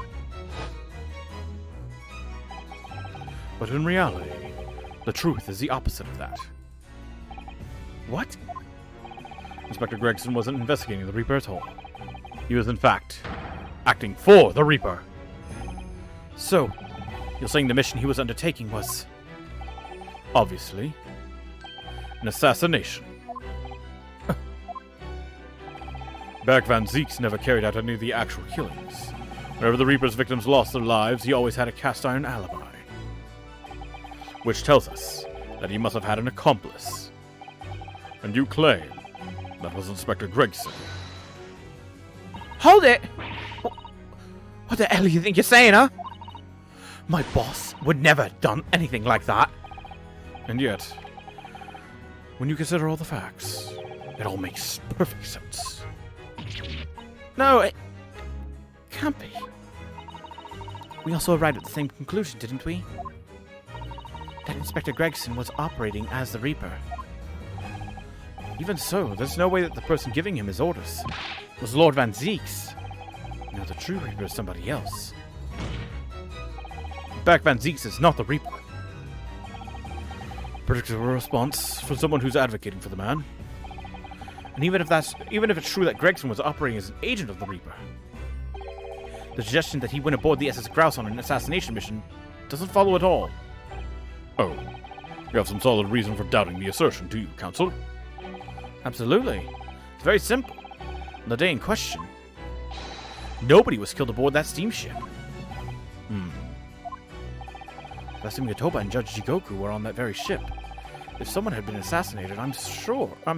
But in reality, the truth is the opposite of that. What? Inspector Gregson wasn't investigating the Reaper at all. He was, in fact, acting for the Reaper. So, you're saying the mission he was undertaking was, obviously, an assassination. Bert Van Zieks never carried out any of the actual killings. Whenever the Reaper's victims lost their lives, he always had a cast-iron alibi. Which tells us that he must have had an accomplice. And you claim that was Inspector Gregson. Hold it! What the hell do you think you're saying, huh? My boss would never have done anything like that. And yet, when you consider all the facts, it all makes perfect sense. No, it can't be. We also arrived at the same conclusion, didn't we? That Inspector Gregson was operating as the Reaper. Even so, there's no way that the person giving him his orders was Lord Van Zieks. No, the true Reaper is somebody else. Back Van Zieks is not the Reaper. Predictable response for someone who's advocating for the man. And even if it's true that Gregson was operating as an agent of the Reaper, the suggestion that he went aboard the SS Grouse on an assassination mission doesn't follow at all. Oh, you have some solid reason for doubting the assertion, do you, counsel? Absolutely. It's very simple. On the day in question, nobody was killed aboard that steamship. Vasim Gatoba and Judge Jigoku were on that very ship. If someone had been assassinated, I'm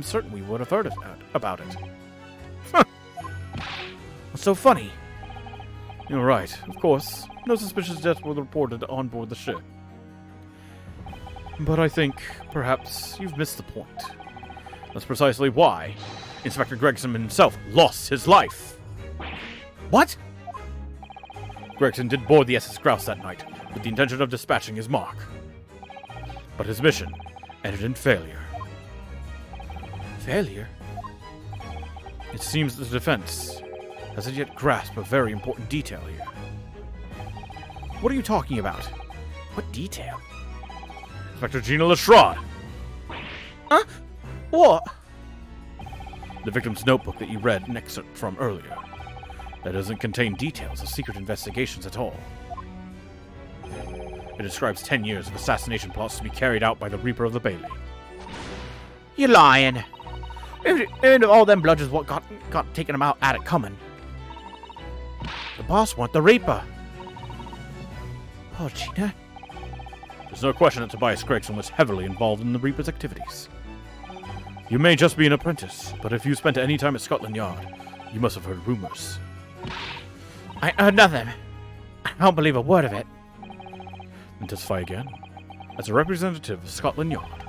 certain we would have heard about it. Huh. What's so funny? You're right, of course. No suspicious deaths were reported on board the ship. But I think, perhaps, you've missed the point. That's precisely why Inspector Gregson himself lost his life. What? Gregson did board the SS Grouse that night with the intention of dispatching his mark. But his mission ended in failure. Failure? It seems the defense hasn't yet grasped a very important detail here. What are you talking about? What detail? Inspector Gina Lestrade! Huh? What? The victim's notebook that you read an excerpt from earlier. That doesn't contain details of secret investigations at all. It describes 10 years of assassination plots to be carried out by the Reaper of the Bailey. You're lying. Even if all them bludgers what got taken them out at it coming. The boss want the Reaper. Oh, Gina. There's no question that Tobias Gregson was heavily involved in the Reaper's activities. You may just be an apprentice, but if you spent any time at Scotland Yard, you must have heard rumors. I heard nothing. I don't believe a word of it. Then testify again. As a representative of Scotland Yard,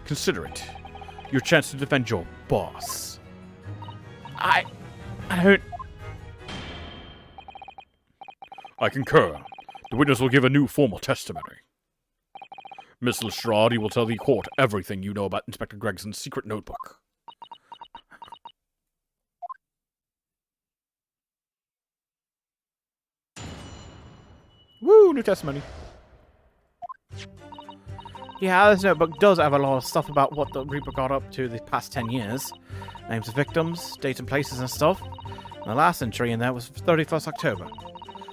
consider it your chance to defend your boss. I don't... I concur. The witness will give a new formal testimony. Miss Lestrade, you will tell the court everything you know about Inspector Gregson's secret notebook. Woo, new testimony. Yeah, this notebook does have a lot of stuff about what the Reaper got up to the past 10 years. Names of victims, dates and places and stuff. And the last entry in there was 31st October.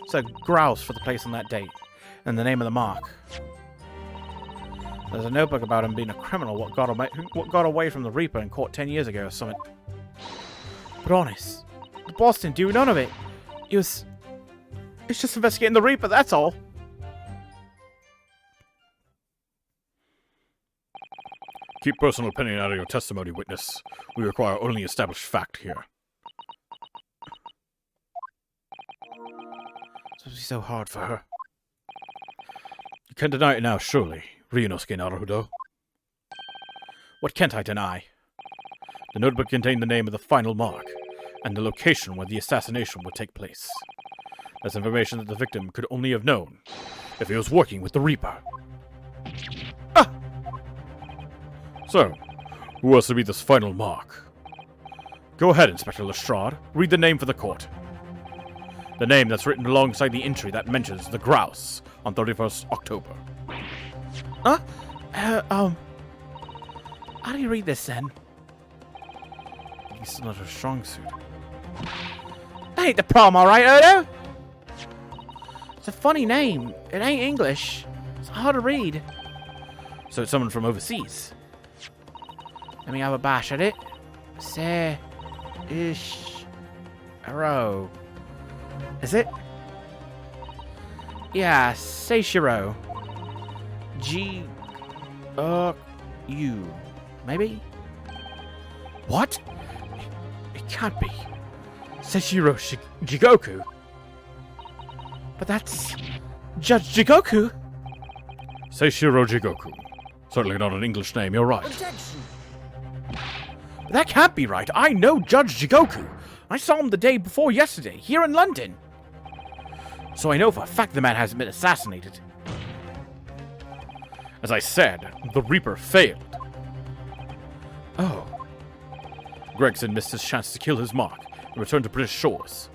So grouse for the place on that date. And the name of the mark. There's a notebook about him being a criminal what got away from the Reaper in court 10 years ago or something. But honest, the boss didn't do none of it. It's just investigating the Reaper, that's all. Keep personal opinion out of your testimony, witness. We require only established fact here. It's supposed to be so hard for her. You can deny it now, surely, Ryunosuke Naruhodo. What can't I deny? The notebook contained the name of the final mark, and the location where the assassination would take place. That's information that the victim could only have known if he was working with the Reaper. Ah! So, who was to be this final mark? Go ahead, Inspector Lestrade. Read the name for the court. The name that's written alongside the entry that mentions the grouse on 31st October. Huh? How do you read this, then? It's not a strong suit. That ain't the problem, alright, Odo? It's a funny name. It ain't English. It's hard to read. So it's someone from overseas. Let me have a bash at it. Say, ish, arrow. Is it? Yeah, Seishiro. U. Maybe? What? It can't be. Seishiro Jigoku. But that's Judge Jigoku. Seishiro Jigoku. Certainly not an English name, you're right. Objection. But that can't be right. I know Judge Jigoku. I saw him the day before yesterday, here in London. So I know for a fact the man hasn't been assassinated. As I said, the Reaper failed. Oh. Gregson missed his chance to kill his mark and return to British shores.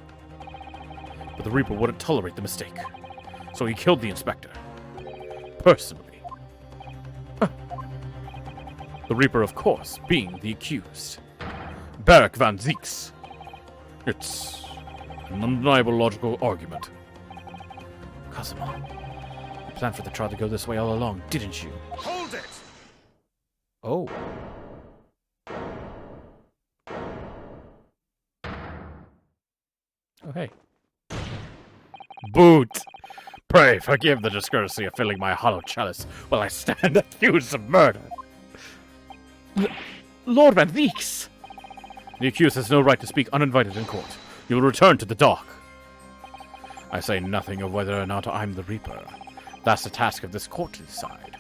But the Reaper wouldn't tolerate the mistake, so he killed the inspector. Personally. The Reaper, of course, being the accused. Barak van Zieks. It's an undeniable logical argument. Cosimo, you planned for the trial to go this way all along, didn't you? Hold it! Oh. Oh, hey. Boot! Pray forgive the discourtesy of filling my hollow chalice while I stand accused of murder. Lord Van Veeks! The accused has no right to speak uninvited in court. You will return to the dock. I say nothing of whether or not I'm the Reaper. That's the task of this court to decide.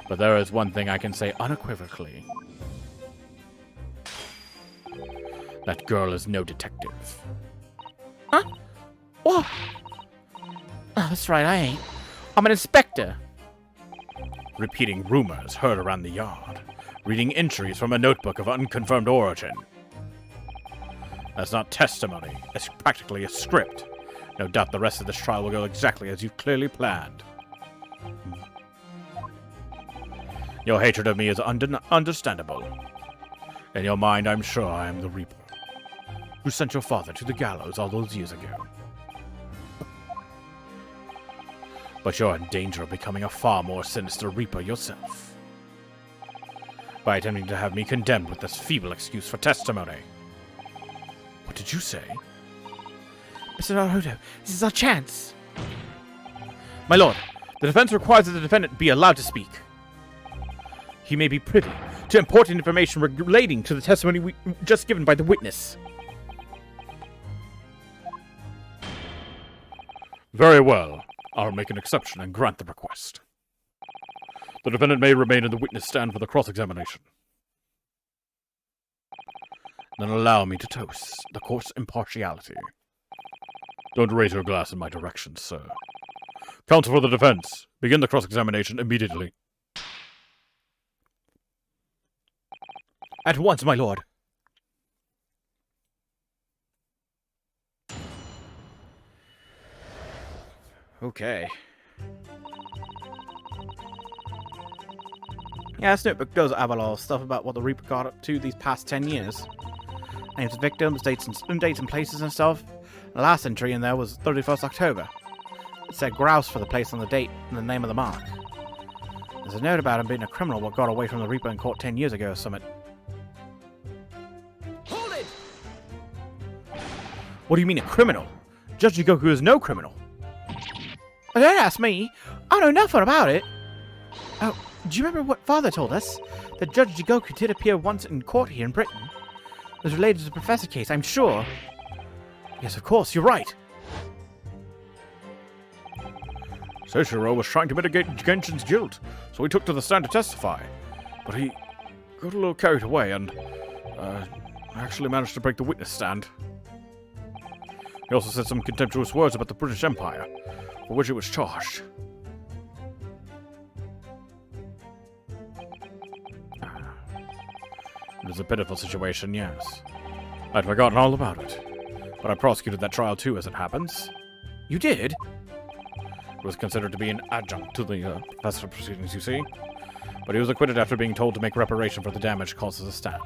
But there is one thing I can say unequivocally. That girl is no detective. Huh? What? Oh, that's right, I ain't. I'm an inspector. Repeating rumors heard around the yard. Reading entries from a notebook of unconfirmed origin. That's not testimony. It's practically a script. No doubt the rest of this trial will go exactly as you've clearly planned. Your hatred of me is understandable. In your mind, I'm sure I am the Reaper, who sent your father to the gallows all those years ago. But you're in danger of becoming a far more sinister Reaper yourself, by attempting to have me condemned with this feeble excuse for testimony. What did you say? Mr. Naruto, this is our chance. My lord, the defense requires that the defendant be allowed to speak. He may be privy to important information relating to the testimony just given by the witness. Very well. I'll make an exception and grant the request. The defendant may remain in the witness stand for the cross-examination. Then allow me to toast the court's impartiality. Don't raise your glass in my direction, sir. Counsel for the defense, begin the cross-examination immediately. At once, my lord. Okay. Yeah, this notebook does have a lot of stuff about what the Reaper got up to these past 10 years. Names of victims, dates and places and stuff. The last entry in there was 31st October. It said grouse for the place on the date and the name of the mark. There's a note about him being a criminal what got away from the Reaper in court 10 years ago or something. Hold it! What do you mean a criminal? Judge Jigoku is no criminal. Don't ask me. I know nothing about it. Oh, do you remember what Father told us? That Judge Jigoku did appear once in court here in Britain. It was related to the Professor case, I'm sure. Yes, of course, you're right. Seiichiro was trying to mitigate Genshin's guilt, so he took to the stand to testify. But he got a little carried away and actually managed to break the witness stand. He also said some contemptuous words about the British Empire, for which he was charged. It was a pitiful situation, yes. I'd forgotten all about it. But I prosecuted that trial too, as it happens. You did? It was considered to be an adjunct to the professor proceedings, you see. But he was acquitted after being told to make reparation for the damage caused as a stand.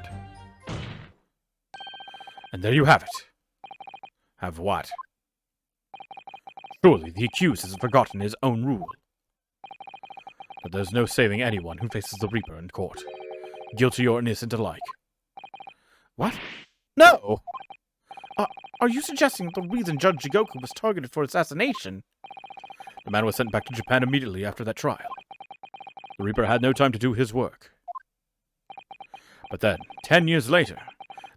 And there you have it. Have what? Surely the accused hasn't forgotten his own rule. But there's no saving anyone who faces the Reaper in court. Guilty or innocent alike. What? No! Are you suggesting the reason Judge Jigoku was targeted for assassination? The man was sent back to Japan immediately after that trial. The Reaper had no time to do his work. But then, 10 years later,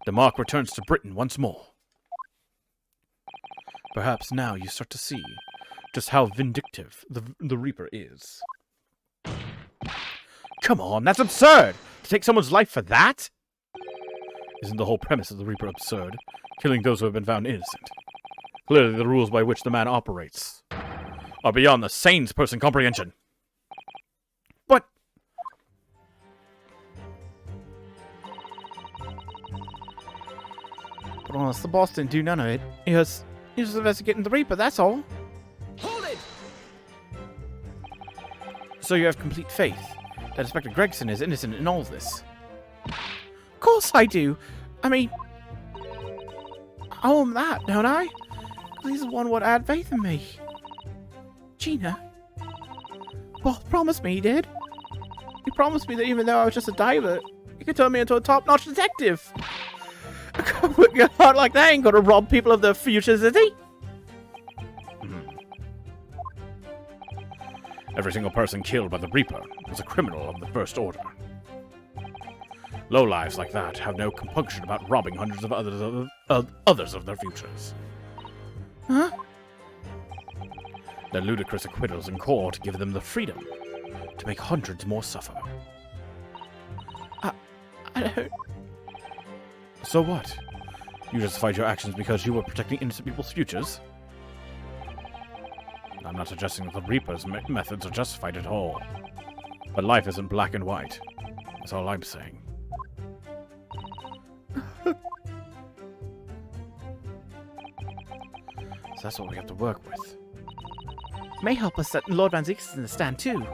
the mark returns to Britain once more. Perhaps now you start to see just how vindictive the Reaper is. Come on, that's absurd! To take someone's life for that? Isn't the whole premise of the Reaper absurd? Killing those who have been found innocent. Clearly the rules by which the man operates are beyond the sane person's comprehension. But... But honest, the boss didn't do none of it. He was investigating the Reaper, that's all. Hold it! So you have complete faith that Inspector Gregson is innocent in all of this? Of course I do. I mean... I owe him that, don't I? 'Cause he's the one what had faith in me. Gina. Well, promised me he did. He promised me that even though I was just a diver, he could turn me into a top-notch detective. A heart like that ain't gonna rob people of their futures, is he? Every single person killed by the Reaper was a criminal of the First Order. Lowlives like that have no compunction about robbing hundreds of others of their futures. Huh? Their ludicrous acquittals in court give them the freedom to make hundreds more suffer. I don't... So what? You justified your actions because you were protecting innocent people's futures? I'm not suggesting that the Reaper's methods are justified at all. But life isn't black and white. That's all I'm saying. So that's what we have to work with. May help us set Lord Van Zeeks in the stand too.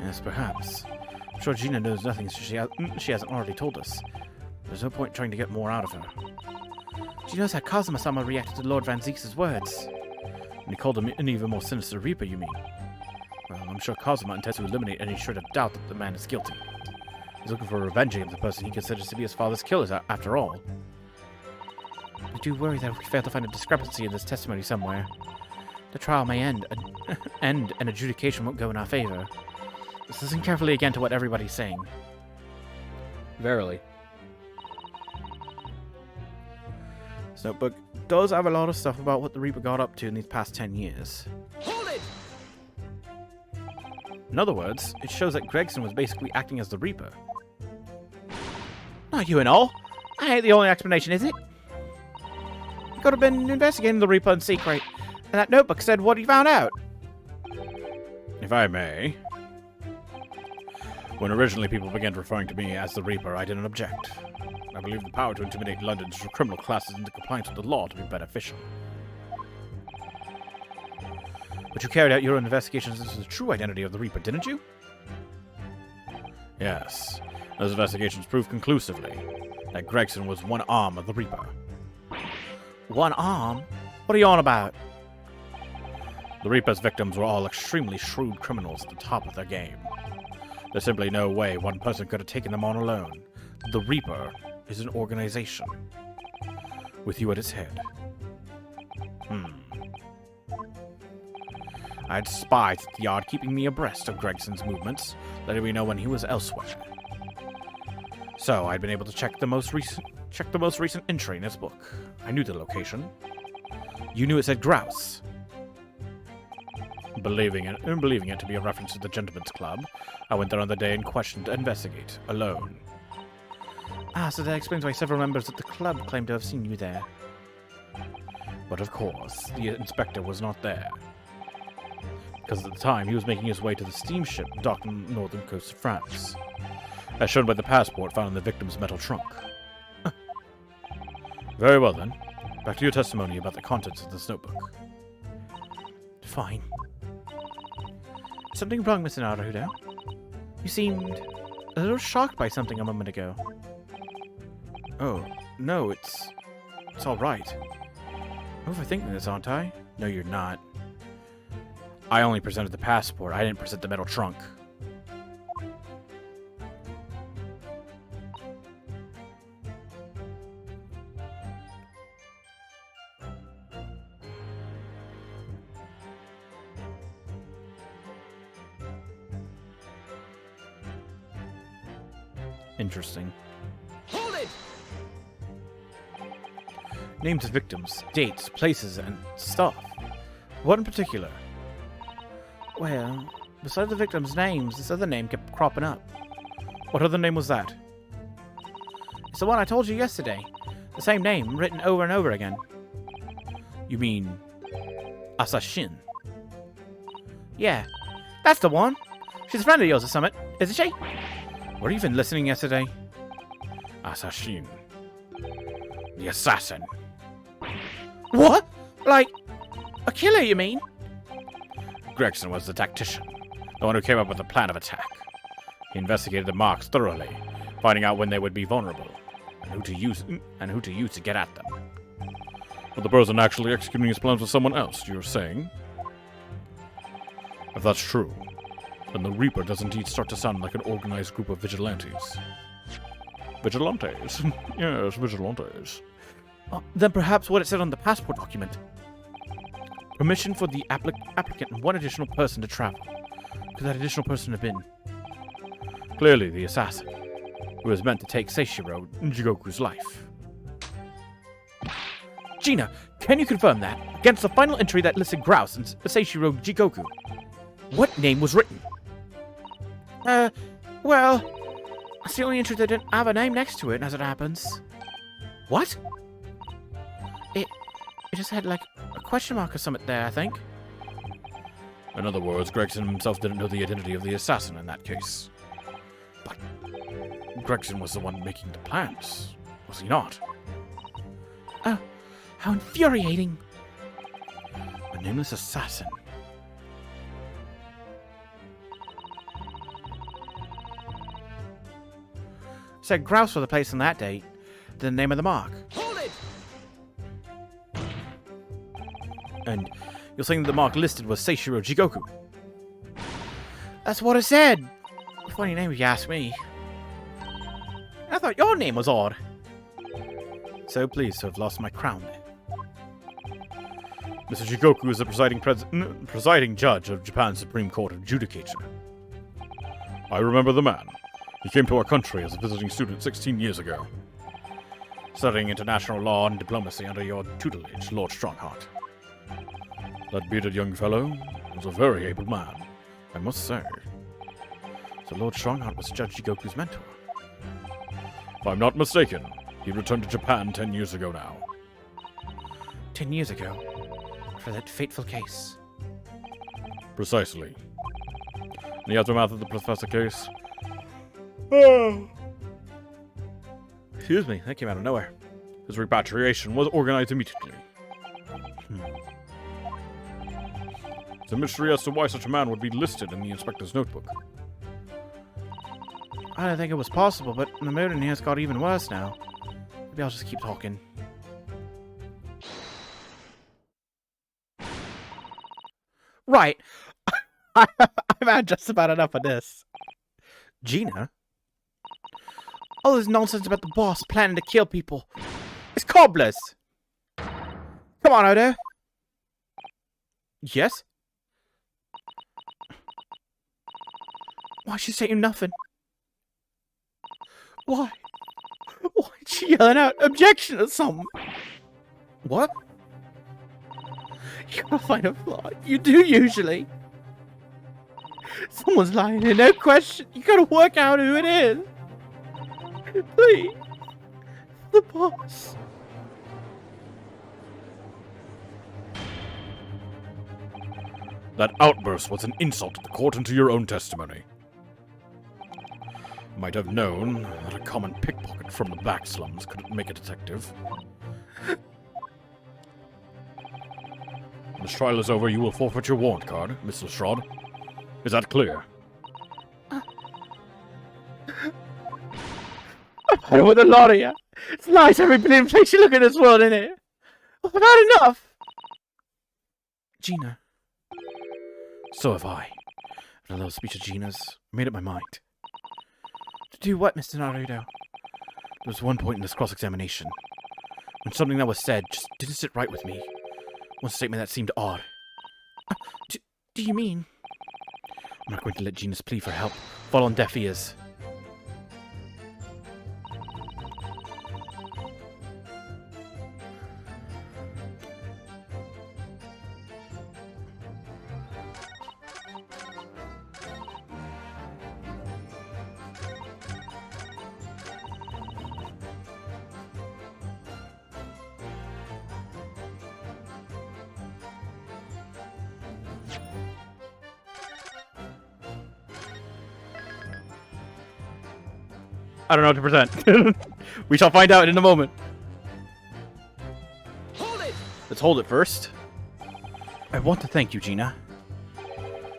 Yes, perhaps. I'm sure Gina knows nothing she hasn't already told us. There's no point trying to get more out of her. She knows how Kazuma-sama reacted to Lord Van Zeeks' words. And he called him an even more sinister Reaper, you mean? Well, I'm sure Kazuma intends to eliminate any shred of doubt that the man is guilty. He's looking for revenge against the person he considers to be his father's killer, after all. I do worry that if we fail to find a discrepancy in this testimony somewhere, the trial may end and adjudication won't go in our favor. Let's listen carefully again to what everybody's saying. Verily. This notebook does have a lot of stuff about what the Reaper got up to in these past 10 years. Hold it! In other words, it shows that Gregson was basically acting as the Reaper. Not you and all. I ain't the only explanation, is it? He could have been investigating the Reaper in secret, and that notebook said what he found out. If I may. When originally people began referring to me as the Reaper, I didn't object. I believe the power to intimidate London's criminal classes into compliance with the law to be beneficial. But you carried out your own investigations into the true identity of the Reaper, didn't you? Yes, those investigations proved conclusively that Gregson was one arm of the Reaper. One arm? What are you on about? The Reaper's victims were all extremely shrewd criminals at the top of their game. There's simply no way one person could have taken them on alone. The Reaper is an organization, with you at its head. I had spies at the yard keeping me abreast of Gregson's movements, letting me know when he was elsewhere. So I'd been able to check the most recent entry in his book. I knew the location. You knew it said Grouse. Believing it to be a reference to the Gentleman's Club, I went there on the day in question to investigate, alone. Ah, so that explains why several members of the club claim to have seen you there. But of course, the inspector was not there. Because at the time, he was making his way to the steamship docked on the northern coast of France, as shown by the passport found in the victim's metal trunk. Very well then, back to your testimony about the contents of this notebook. Fine. Something wrong, Mr. Naruto? You seemed a little shocked by something a moment ago. Oh, no, it's all right. Overthinking this, aren't I? No, you're not. I only presented the passport. I didn't present the metal trunk. Interesting. Hold it! Names of victims, dates, places, and stuff. What in particular? Well, besides the victims' names, this other name kept cropping up. What other name was that? It's the one I told you yesterday. The same name, written over and over again. You mean Assassin? Yeah, that's the one. She's a friend of yours or something, isn't she? Were you even listening yesterday? Assassin. The assassin. What? Like, a killer, you mean? Gregson was the tactician, the one who came up with the plan of attack. He investigated the marks thoroughly, finding out when they would be vulnerable, and who to use to get at them. But the person actually executing his plans with someone else, you're saying? If that's true, then the Reaper does indeed start to sound like an organized group of vigilantes. Vigilantes? Yes, vigilantes. Then perhaps what it said on the passport document. Permission for the applicant and one additional person to travel. Could that additional person have been? Clearly the assassin, who was meant to take Seishiro Jigoku's life. Gina, can you confirm that? Against the final entry that listed Grouse and Seishiro Jigoku, what name was written? Well, that's the only entry that didn't have a name next to it, as it happens. What? It just had, like, a question mark or something there, I think. In other words, Gregson himself didn't know the identity of the assassin in that case. But Gregson was the one making the plans, was he not? Oh, how infuriating. A nameless assassin. Said Grouse for the place on that date, the name of the mark. Hold it! And you're saying the mark listed was Seishiro Jigoku? That's what it said. Funny name if you ask me. I thought your name was odd. So pleased to have lost my crown. Mr. Jigoku is the presiding judge of Japan's Supreme Court of Judicature. I remember the man. He came to our country as a visiting student 16 years ago, studying international law and diplomacy under your tutelage, Lord Strongheart. That bearded young fellow was a very able man, I must say. So Lord Strongheart was Judge Jigoku's mentor. If I'm not mistaken, he returned to Japan 10 years ago now. 10 years ago? For that fateful case? Precisely. In the aftermath of the Professor case... Excuse me, that came out of nowhere. His repatriation was organized immediately. It's a mystery as to why such a man would be listed in the inspector's notebook. I don't think it was possible, but the mood in here's got even worse now. Maybe I'll just keep talking. Right. I've had just about enough of this. Gina? All this nonsense about the boss planning to kill people. It's cobblers! Come on, Odo. Yes? Why is she saying nothing? Why? Why is she yelling out objection or something? What? You gotta find a flaw. You do usually. Someone's lying here, no question. You gotta work out who it is. Please. The boss. That outburst was an insult to the court and to your own testimony. Might have known that a common pickpocket from the back slums couldn't make a detective. When this trial is over, you will forfeit your warrant card, Miss Lestrade. Is that clear? I don't want the lot of you. It's nice every bleeding place you look in this world, isn't it? I've had enough. Gina. So have I. After a little speech of Gina's, I made up my mind. To do what, Mr. Naruto? There was one point in this cross-examination when something that was said just didn't sit right with me. One statement that seemed odd. Do you mean? I'm not going to let Gina's plea for help fall on deaf ears. I don't know what to present. We shall find out in a moment. Hold it! Let's hold it first. I want to thank you, Gina.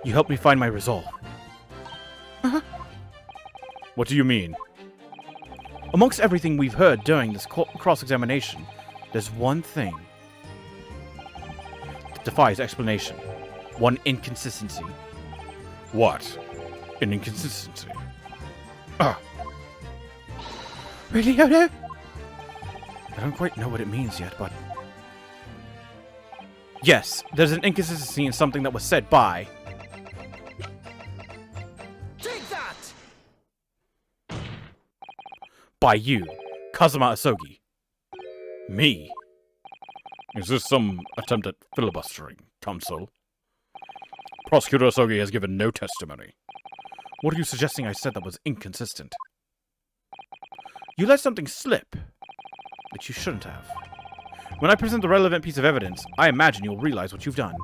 You helped me find my resolve. What do you mean? Amongst everything we've heard during this cross-examination, there's one thing that defies explanation. One inconsistency. What? An inconsistency? Really, Odo? I don't quite know what it means yet, but... Yes, there's an inconsistency in something that was said by... Take that! By you, Kazuma Asogi. Me? Is this some attempt at filibustering, counsel? Prosecutor Asogi has given no testimony. What are you suggesting I said that was inconsistent? You let something slip, which you shouldn't have. When I present the relevant piece of evidence, I imagine you'll realize what you've done.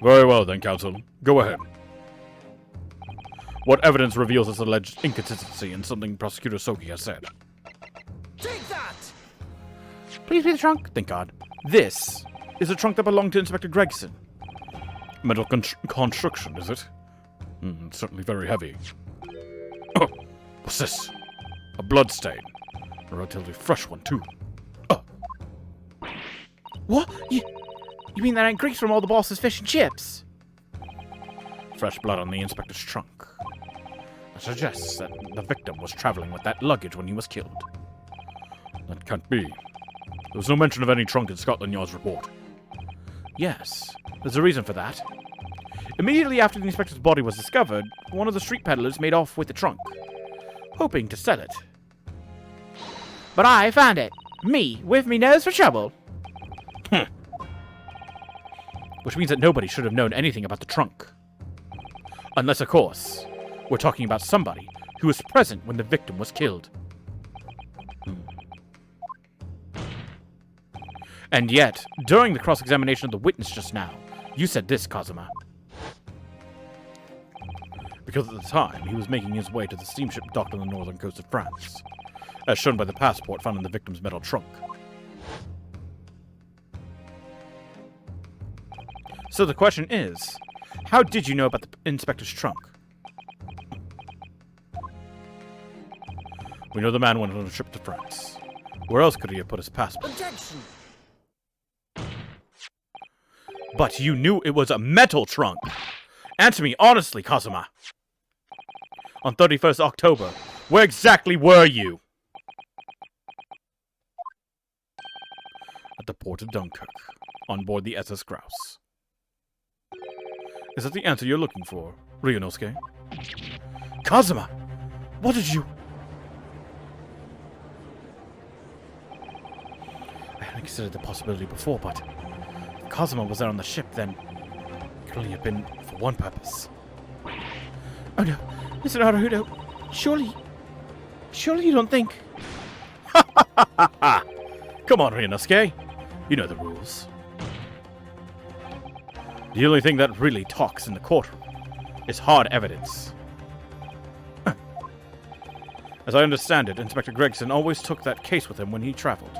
Very well then, counsel. Go ahead. What evidence reveals this alleged inconsistency in something Prosecutor Asogi has said? Take that! Please be the trunk. Thank God. This is a trunk that belonged to Inspector Gregson. Metal construction, is it? It's certainly very heavy. Oh, what's this? A bloodstain. A relatively fresh one, too. What? You mean that ain't grease from all the boss's fish and chips? Fresh blood on the inspector's trunk. That suggests that the victim was traveling with that luggage when he was killed. That can't be. There was no mention of any trunk in Scotland Yard's report. Yes, there's a reason for that. Immediately after the inspector's body was discovered, one of the street peddlers made off with the trunk, hoping to sell it. But I found it. Me, with me nose for trouble. Which means that nobody should have known anything about the trunk. Unless, of course, we're talking about somebody who was present when the victim was killed. And yet, during the cross-examination of the witness just now, you said this, Kazuma. Because at the time, he was making his way to the steamship docked on the northern coast of France, as shown by the passport found in the victim's metal trunk. So the question is, how did you know about the inspector's trunk? We know the man went on a trip to France. Where else could he have put his passport? Objection! But you knew it was a metal trunk! Answer me honestly, Kazuma! On 31st October, where exactly were you? At the port of Dunkirk, on board the SS Grouse. Is that the answer you're looking for, Ryunosuke? Kazuma! What did you... I hadn't considered the possibility before, but if Kazuma was there on the ship, then it could only have been for one purpose. Oh no, Mr. Naruto, surely you don't think... Come on, Ryunosuke. You know the rules. The only thing that really talks in the courtroom is hard evidence. As I understand it, Inspector Gregson always took that case with him when he traveled.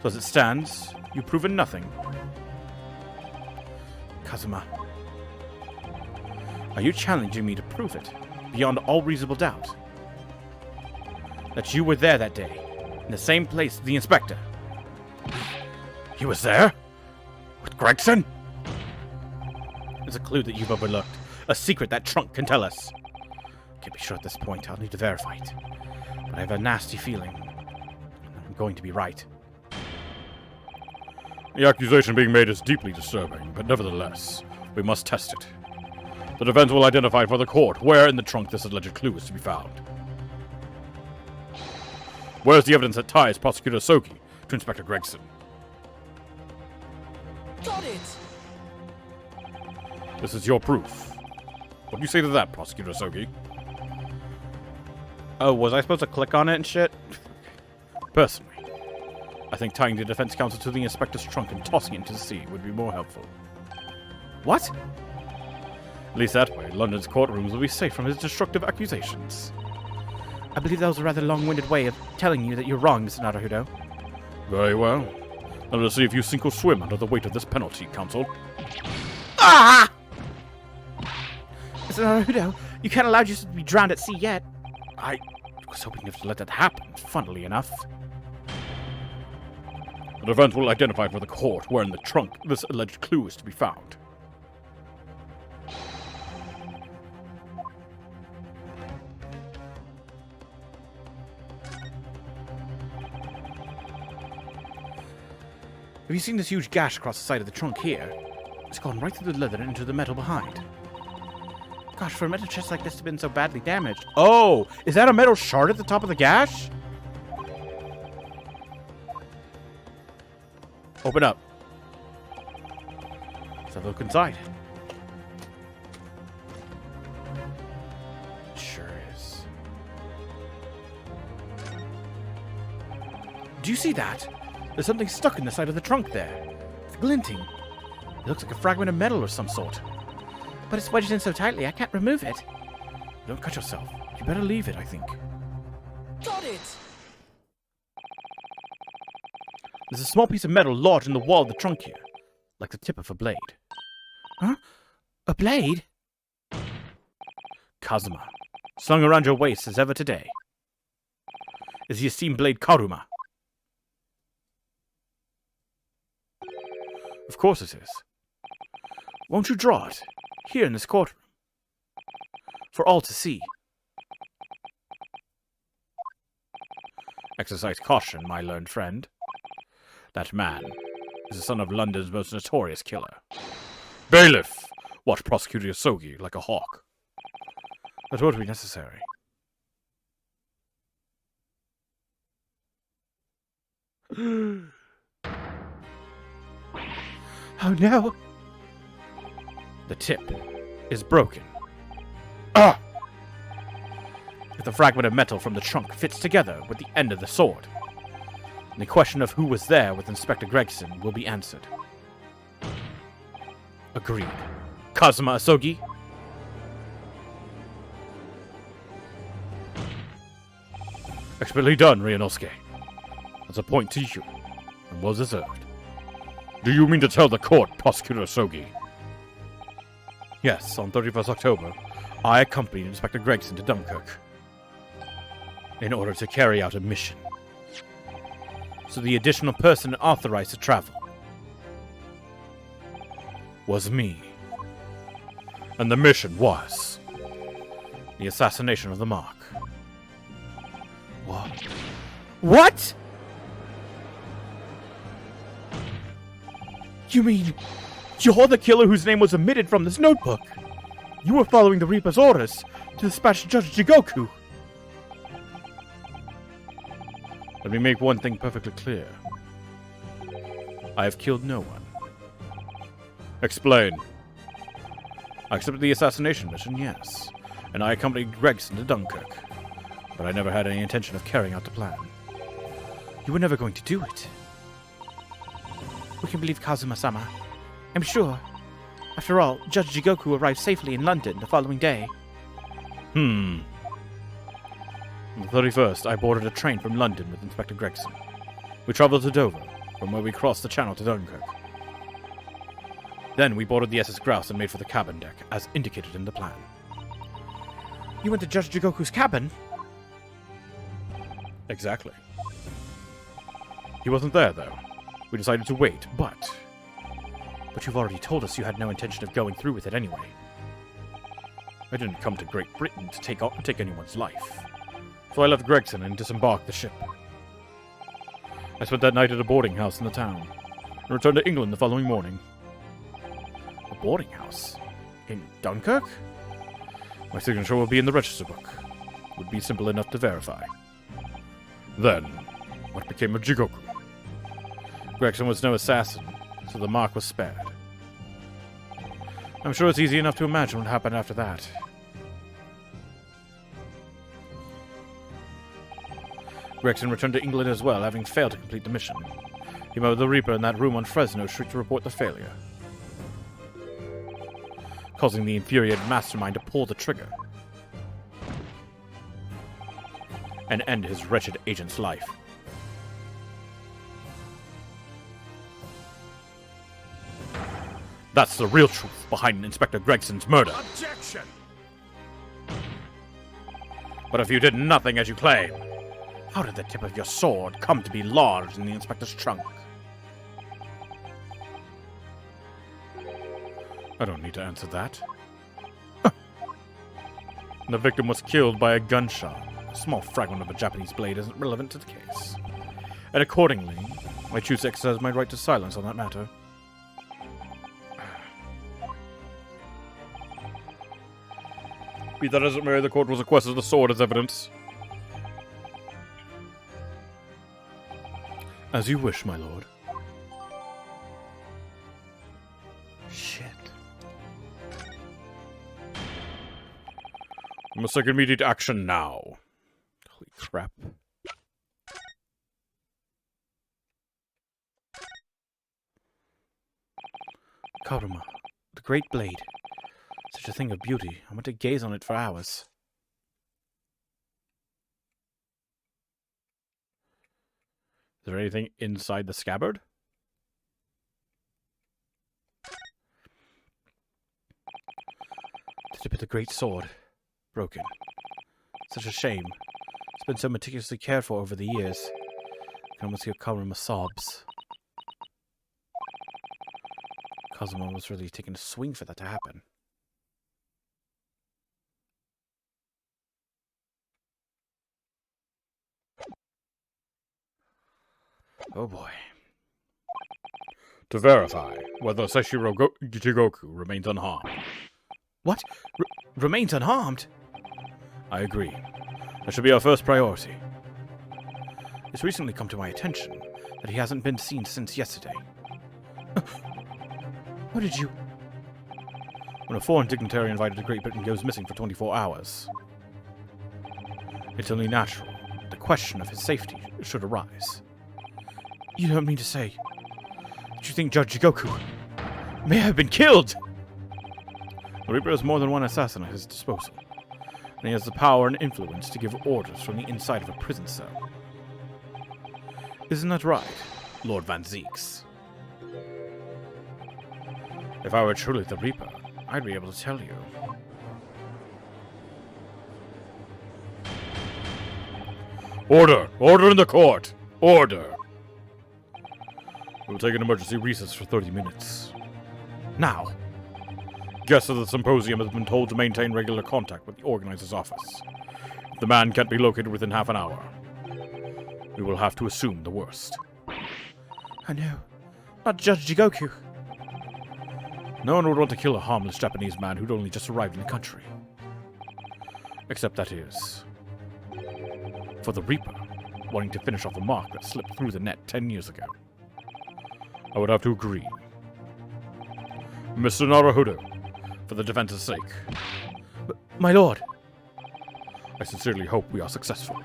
So as it stands, you've proven nothing. Kazuma, are you challenging me to prove it, beyond all reasonable doubt? That you were there that day, in the same place as the inspector? He was there? With Gregson? There's a clue that you've overlooked. A secret that trunk can tell us. Can't be sure at this point. I'll need to verify it. But I have a nasty feeling I'm going to be right. The accusation being made is deeply disturbing, but nevertheless, we must test it. The defense will identify for the court where in the trunk this alleged clue is to be found. Where's the evidence that ties Prosecutor Sogi to Inspector Gregson? Got it! This is your proof. What do you say to that, Prosecutor Sogi? Oh, was I supposed to click on it and shit? Personally, I think tying the defense counsel to the inspector's trunk and tossing it into the sea would be more helpful. What? At least that way, London's courtrooms will be safe from his destructive accusations. I believe that was a rather long-winded way of telling you that you're wrong, Mr. Naruto. Very well. Now let's see if you sink or swim under the weight of this penalty, counsel. Ah! Mr. Naruto, you can't allow yourself to be drowned at sea yet. I was hoping to let that happen, funnily enough. The defense will identify for the court where in the trunk this alleged clue is to be found. Have you seen this huge gash across the side of the trunk here? It's gone right through the leather and into the metal behind. Gosh, for a metal chest like this to have been so badly damaged. Oh, is that a metal shard at the top of the gash? Open up. Let's have a look inside. Sure is. Do you see that? There's something stuck in the side of the trunk there. It's glinting. It looks like a fragment of metal or some sort. But it's wedged in so tightly, I can't remove it. Don't cut yourself. You better leave it, I think. Got it! There's a small piece of metal lodged in the wall of the trunk here, like the tip of a blade. Huh? A blade? Kazuma, slung around your waist as ever today, is the esteemed blade Karuma. Of course it is. Won't you draw it, here in this courtroom, for all to see? Exercise caution, my learned friend. That man is the son of London's most notorious killer. Bailiff! Watch Prosecutor Yosogi like a hawk. That won't be necessary. Oh no! The tip is broken. Ah! If the fragment of metal from the trunk fits together with the end of the sword, the question of who was there with Inspector Gregson will be answered. Agreed. Kazuma Asogi? Expertly done, Ryunosuke. That's a point to you, and well deserved. Do you mean to tell the court, Prosecutor Asogi? Yes, on 31st October, I accompanied Inspector Gregson to Dunkirk. in order to carry out a mission. So the additional person authorized to travel was me. And the mission was the assassination of the Mark. What? What? You mean you're the killer whose name was omitted from this notebook? You were following the Reaper's orders to dispatch Judge Jigoku. Let me make one thing perfectly clear. I have killed no one. Explain. I accepted the assassination mission, yes, and I accompanied Gregson to Dunkirk, but I never had any intention of carrying out the plan. You were never going to do it. We can believe Kazuma-sama. I'm sure. After all, Judge Jigoku arrived safely in London the following day. On the 31st, I boarded a train from London with Inspector Gregson. We traveled to Dover, from where we crossed the channel to Dunkirk. Then we boarded the SS Grouse and made for the cabin deck, as indicated in the plan. You went to Judge Jigoku's cabin? Exactly. He wasn't there, though. We decided to wait, but you've already told us you had no intention of going through with it anyway. I didn't come to Great Britain to take anyone's life. So I left Gregson and disembarked the ship. I spent that night at a boarding house in the town, and returned to England the following morning. A boarding house? In Dunkirk? My signature will be in the register book. It would be simple enough to verify. Then, what became of Jigoku? Gregson was no assassin, so the Mark was spared. I'm sure it's easy enough to imagine what happened after that. Gregson returned to England as well, having failed to complete the mission. He met with the Reaper in that room on Fresno Street to report the failure, causing the infuriated mastermind to pull the trigger and end his wretched agent's life. That's the real truth behind Inspector Gregson's murder. Objection! But if you did nothing as you claim, how did the tip of your sword come to be lodged in the inspector's trunk? I don't need to answer that. The victim was killed by a gunshot. A small fragment of a Japanese blade isn't relevant to the case. And accordingly, I choose to exercise my right to silence on that matter. Be that as it may, the court was requested the sword as evidence. As you wish, my lord. Shit. We must take immediate action now. Holy crap. Karuma, the great blade. Such a thing of beauty. I want to gaze on it for hours. Is there anything inside the scabbard? The tip of the great sword. Broken. Such a shame. It's been so meticulously cared for over the years. I can almost hear Karuma sobs. Kazuma was really taking a swing for that to happen. Oh boy. To verify whether Seshiro Jigoku remains unharmed. What? Remains unharmed? I agree. That should be our first priority. It's recently come to my attention that he hasn't been seen since yesterday. What did you... When a foreign dignitary invited to Great Britain goes missing for 24 hours, it's only natural the question of his safety should arise. You don't mean to say that you think Judge Jigoku may have been killed? The Reaper has more than one assassin at his disposal, and he has the power and influence to give orders from the inside of a prison cell. Isn't that right, Lord Van Zeeks? If I were truly the Reaper, I'd be able to tell you. Order! Order in the court! Order! We'll take an emergency recess for 30 minutes. Now, guests of the symposium have been told to maintain regular contact with the organizer's office. If the man can't be located within half an hour, we will have to assume the worst. Oh no, not Judge Jigoku. No one would want to kill a harmless Japanese man who'd only just arrived in the country. Except that is for the Reaper, wanting to finish off a mark that slipped through the net 10 years ago. I would have to agree. Mr. Naruhodo, for the defense's sake. My lord. I sincerely hope we are successful.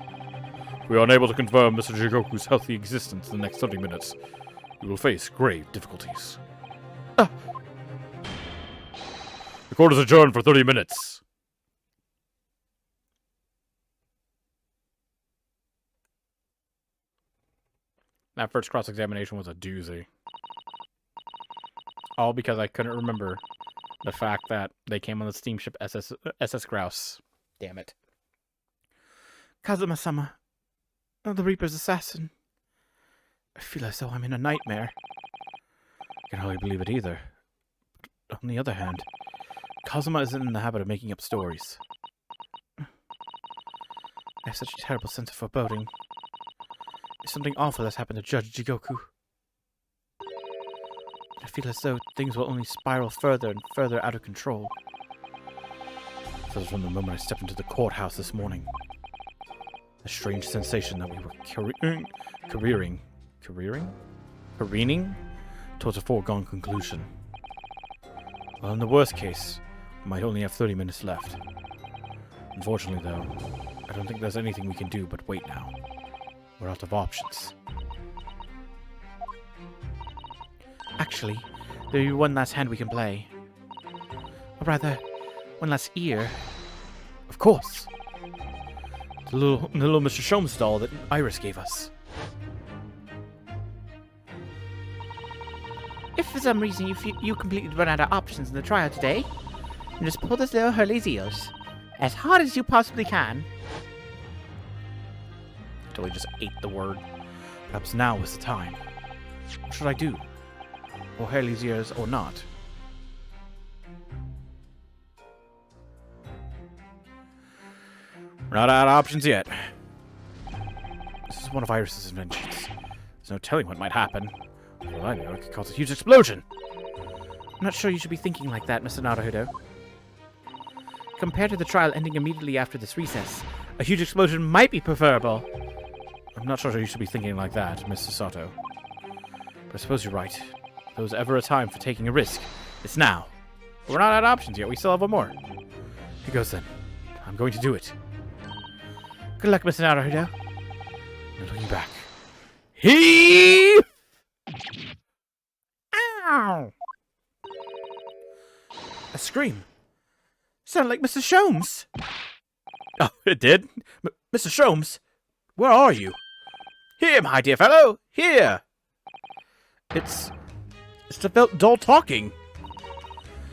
If we are unable to confirm Mr. Jigoku's healthy existence in the next 30 minutes, we will face grave difficulties. The court is adjourned for 30 minutes. That first cross-examination was a doozy. All because I couldn't remember the fact that they came on the steamship SS Grouse. Damn it. Kazuma-sama, the Reaper's assassin. I feel as though I'm in a nightmare. I can hardly believe it either. But on the other hand, Kazuma isn't in the habit of making up stories. I have such a terrible sense of foreboding. Something awful has happened to Judge Jigoku. I feel as though things will only spiral further and further out of control. This was from the moment I stepped into the courthouse this morning. A strange sensation that we were careening towards a foregone conclusion. Well, in the worst case, we might only have 30 minutes left. Unfortunately, though, I don't think there's anything we can do but wait now. We're out of options. Actually, there's one last hand we can play. Or rather, one last ear. Of course! The little Mr. Sholmes doll that Iris gave us. If for some reason you completely run out of options in the trial today, then just pull this little Hurley's ears as hard as you possibly can. Until he just ate the word. Perhaps now is the time. What should I do? Or Hurley's ears or not? We're not out of options yet. This is one of Iris's inventions. There's no telling what might happen. For all I know, it could cause a huge explosion. I'm not sure you should be thinking like that, Mr. Naruhodo. Compared to the trial ending immediately after this recess, a huge explosion might be preferable. I'm not sure you should be thinking like that, Mr. Sato. But I suppose you're right. If there was ever a time for taking a risk, it's now. But we're not out of options yet. We still have one more. Here goes then. I'm going to do it. Good luck, Mr. Naruhodo. No looking back. Heave! Ow! A scream. Sounded like Mr. Sholmes. Oh, it did? Mr. Sholmes, where are you? Here, my dear fellow, here! It's the felt doll talking.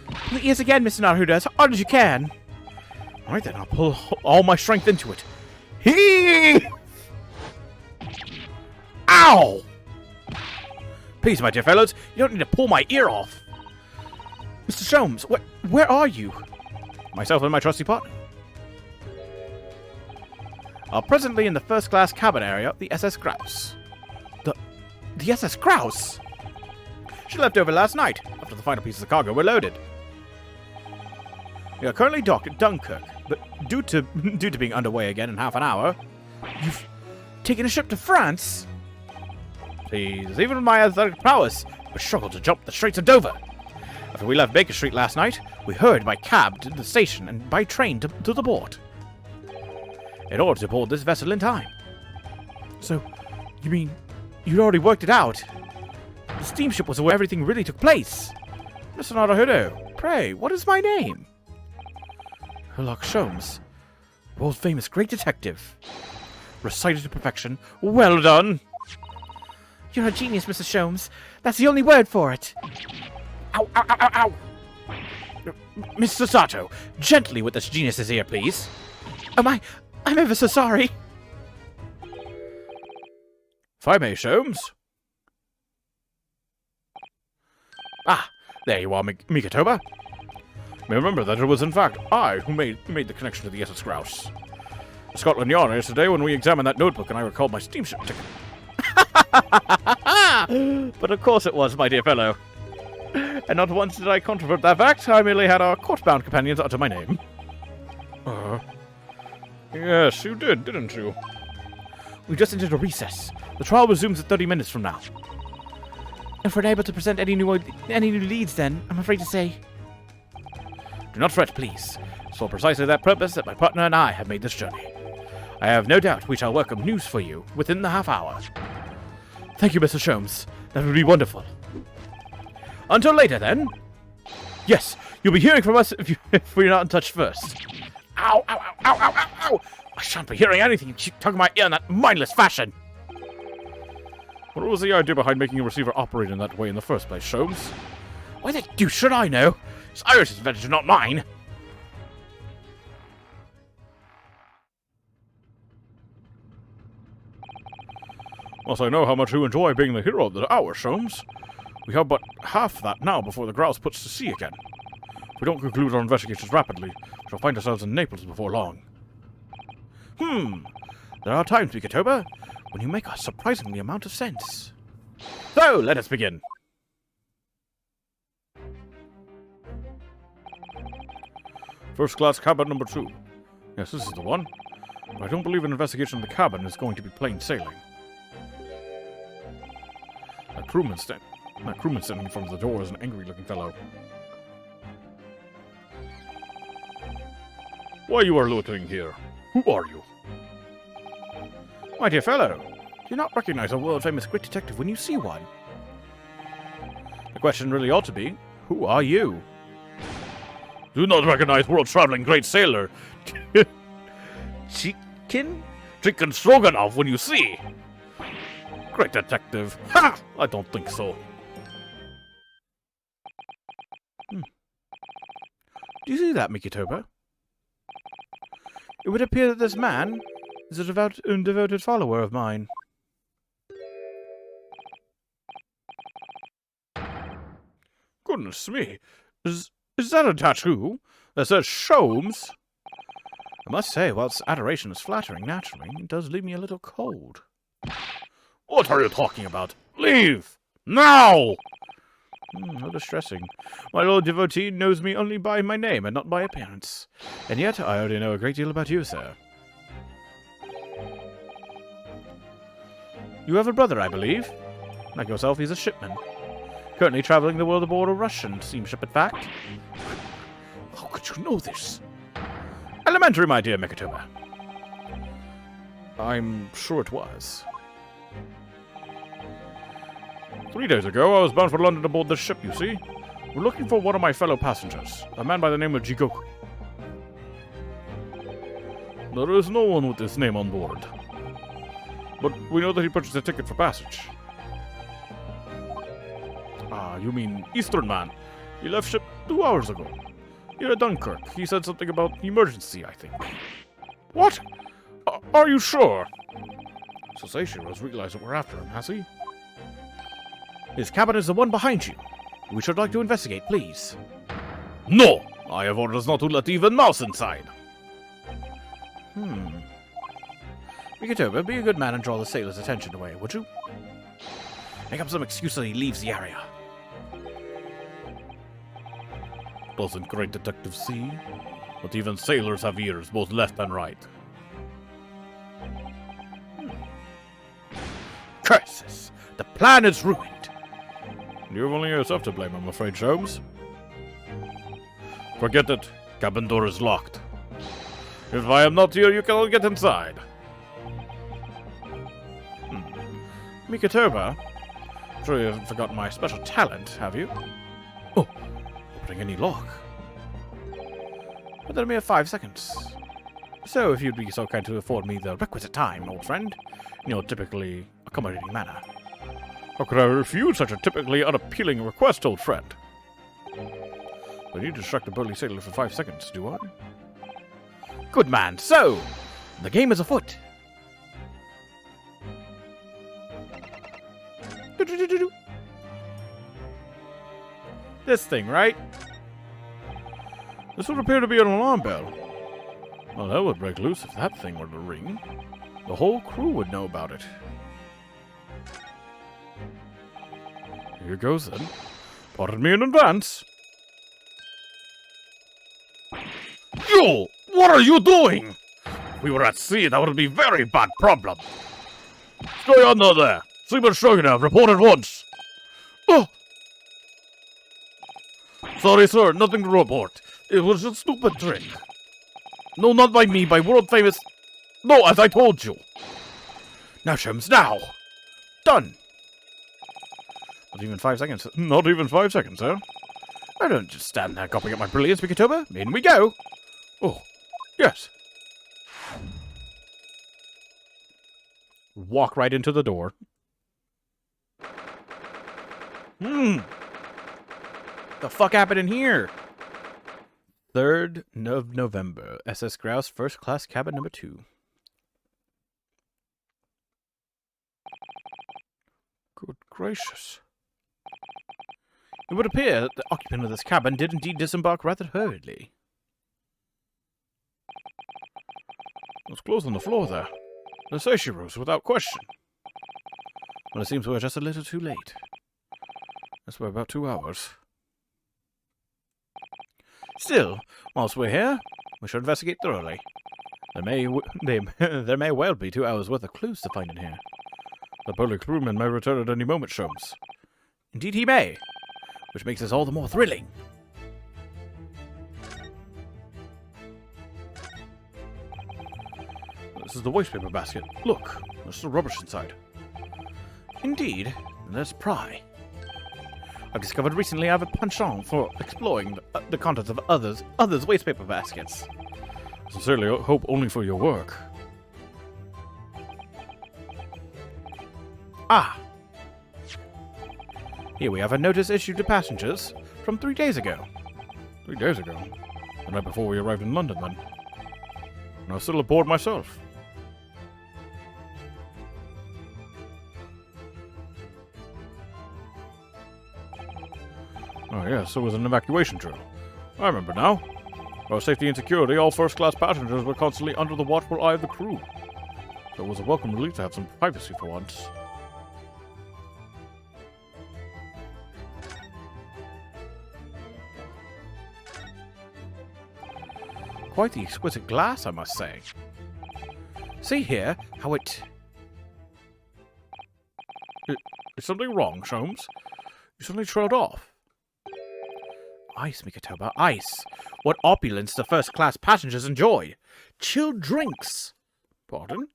Pull the ears again, Mr. Naruhodo, as hard as you can. Alright then, I'll pull all my strength into it. Heave! Ow! Please, my dear fellows, you don't need to pull my ear off. Mr. Sholmes, where are you? Myself and my trusty partner are presently in the first-class cabin area of the SS Grouse. The SS Grouse? She left over last night, after the final pieces of cargo were loaded. We are currently docked at Dunkirk, but due to being underway again in half an hour... You've taken a ship to France? Please, even with my athletic prowess, we struggled to jump the Straits of Dover. After we left Baker Street last night, we hurried by cab to the station and by train to the port. In order to board this vessel in time. So, you mean you'd already worked it out? The steamship was where everything really took place. Mr. Naruhodo, pray, what is my name? Herlock Sholmes, world-famous great detective. Recited to perfection. Well done! You're a genius, Mr. Sholmes. That's the only word for it. Ow, ow, ow, ow, ow! Mr. Sato, gently with this genius's ear, please. I'm ever so sorry. If I may, Sholmes. Ah, there you are, Mikitoba. May remember that it was in fact I who made the connection to the SS Grouse. Scotland Yard yesterday when we examined that notebook and I recalled my steamship ticket. But of course it was, my dear fellow. And not once did I controvert that fact. I merely had our court-bound companions utter my name. Yes, you did, didn't you? We just entered a recess. The trial resumes in 30 minutes from now. If we're unable to present any new leads, then I'm afraid to say. Do not fret, please. It's for precisely that purpose that my partner and I have made this journey. I have no doubt we shall welcome news for you within the half hour. Thank you, Mr. Sholmes. That would be wonderful. Until later, then. Yes, you'll be hearing from us if we're not in touch first. Ow, ow, ow, ow, ow, ow, ow! I shan't be hearing anything you keep tugging my ear in that mindless fashion. What was the idea behind making a receiver operate in that way in the first place, Sholmes? Why the deuce should I know? It's Irish's invention, not mine. Must I know how much you enjoy being the hero of the hour, Sholmes? We have but half that now before the grouse puts to sea again. If we don't conclude our investigations rapidly, we shall find ourselves in Naples before long. There are times, Mikitoba, when you make a surprisingly amount of sense. So, let us begin. First class cabin number 2. Yes, this is the one. But I don't believe an investigation of the cabin is going to be plain sailing. That crewman standing in front of the door is an angry-looking fellow. Why you are loitering here? Who are you? My dear fellow, do you not recognize a world-famous great detective when you see one? The question really ought to be, who are you? Do not recognize world-traveling great sailor Chicken Stroganoff when you see. Great detective. Ha! I don't think so. Do you see that, Mikitoba? It would appear that this man is a devoted follower of mine. Goodness me. Is that a tattoo that says Sholmes? I must say, whilst adoration is flattering, naturally, it does leave me a little cold. What are you talking about? Leave! Now! How distressing. My lord devotee knows me only by my name and not by appearance. And yet, I already know a great deal about you, sir. You have a brother, I believe. Like yourself, he's a shipman. Currently traveling the world aboard a Russian steamship, in fact. How could you know this? Elementary, my dear Mikitoba. I'm sure it was. 3 days ago, I was bound for London aboard this ship, you see. We're looking for one of my fellow passengers, a man by the name of Jigoku. There is no one with this name on board. But we know that he purchased a ticket for passage. Ah, you mean Eastern man. He left ship 2 hours ago. Here at Dunkirk. He said something about emergency, I think. What? Are you sure? Sasashiro has realized that we're after him, has he? His cabin is the one behind you. We should like to investigate, please. No! I have orders not to let even mouse inside. Mikitoba, be a good man and draw the sailor's attention away, would you? Make up some excuse that he leaves the area. Doesn't great detective see? But even sailors have ears, both left and right. Curses! The plan is ruined. You've only yourself to blame, I'm afraid, Sholmes. Forget it. Cabin door is locked. If I am not here, you cannot get inside. Mikitoba, I'm sure you haven't forgotten my special talent, have you? Oh, opening any lock. Within a mere 5 seconds. So, if you'd be so kind to afford me the requisite time, old friend, in your typically accommodating manner. How could I refuse such a typically unappealing request, old friend? I need to distract the burly sailor for 5 seconds, do I? Good man, so, the game is afoot. This thing, right? This would appear to be an alarm bell. Well, that would break loose if that thing were to ring. The whole crew would know about it. Here goes then. Pardon me in advance. You! What are you doing? If we were at sea, that would be a very bad problem. Stay under there. Seaman Stroganoff, report at once. Oh! Sorry, sir, nothing to report. It was a stupid trick. No, not by me, by world famous... No, as I told you. Now, Shums, now! Done! Not even 5 seconds. Not even 5 seconds, sir. I don't just stand there copying up my brilliance, Mikitoba. In we go. Oh, yes. Walk right into the door. The fuck happened in here? 3rd of November. SS Grouse, first class cabin number 2. Good gracious. It would appear that the occupant of this cabin did indeed disembark rather hurriedly. There's clothes on the floor there. They say she rose without question. Well, it seems we're just a little too late. That's by about 2 hours. Still, whilst we're here, we should investigate thoroughly. There may well be 2 hours worth of clues to find in here. The burly crewman may return at any moment, Shums. Indeed he may, which makes this all the more thrilling. This is the wastepaper basket. Look, there's still rubbish inside. Indeed, and there's pry. I've discovered recently I have a penchant for exploring the contents of others' wastepaper baskets. Sincerely hope only for your work. Ah! Here we have a notice issued to passengers from 3 days ago. 3 days ago? The night before we arrived in London, then. And I was still aboard myself. Oh yes, it was an evacuation drill. I remember now. For our safety and security, all first-class passengers were constantly under the watchful eye of the crew. So it was a welcome relief to have some privacy for once. Quite the exquisite glass, I must say. See here how it... Is something wrong, Sholmes? You suddenly trailed off. Ice, Mikitoba, ice. What opulence the first-class passengers enjoy. Chilled drinks. Pardon?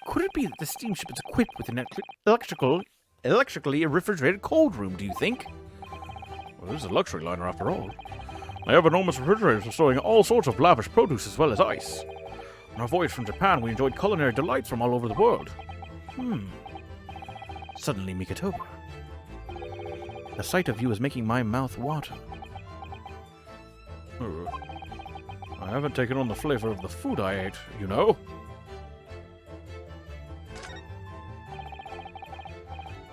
Could it be that the steamship is equipped with an electrically refrigerated cold room, do you think? Well, this is a luxury liner after all. They have enormous refrigerators for storing all sorts of lavish produce as well as ice. On our voyage from Japan, we enjoyed culinary delights from all over the world. Suddenly, Mikitoba, the sight of you is making my mouth water. I haven't taken on the flavor of the food I ate, you know.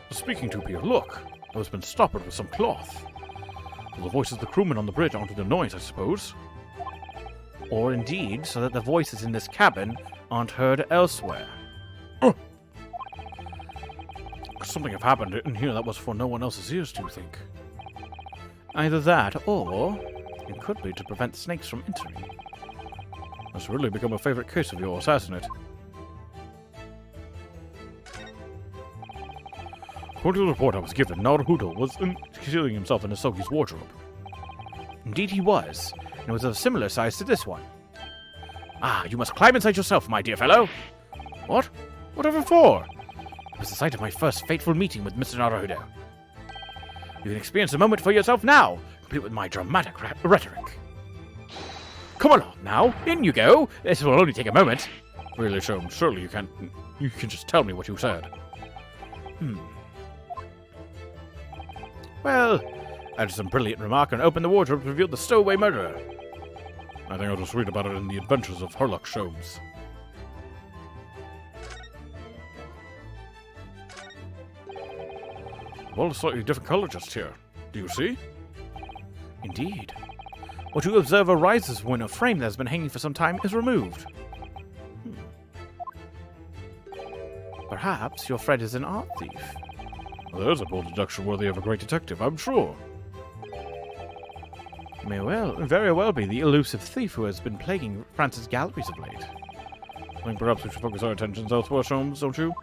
The speaking tube here, look. It has been stoppered with some cloth. The voices of the crewmen on the bridge aren't the noise, I suppose. Or indeed, so that the voices in this cabin aren't heard elsewhere. Something have happened in here that was for no one else's ears, do you think? Either that, or it could be to prevent snakes from entering. That's really become a favorite case of yours, hasn't it? According to the report I was given, Naruto was concealing himself in Asogi's wardrobe. Indeed he was, and it was of a similar size to this one. Ah, you must climb inside yourself, my dear fellow. What? Whatever for? It was the site of my first fateful meeting with Mr. Naruto. You can experience the moment for yourself now, complete with my dramatic rhetoric. Come along now, in you go. This will only take a moment. Really, Sholmes, surely you can just tell me what you said. Well, I did some brilliant remark and opened the wardrobe to reveal the stowaway murderer. I think I'll just read about it in the Adventures of Herlock Sholmes. Well, a slightly different color just here. Do you see? Indeed. What you observe arises when a frame that has been hanging for some time is removed. Perhaps your friend is an art thief. Well, there's a bold deduction worthy of a great detective, I'm sure. May very well be the elusive thief who has been plaguing France's galleries of late. I think perhaps we should focus our attentions elsewhere, Sholmes, don't you?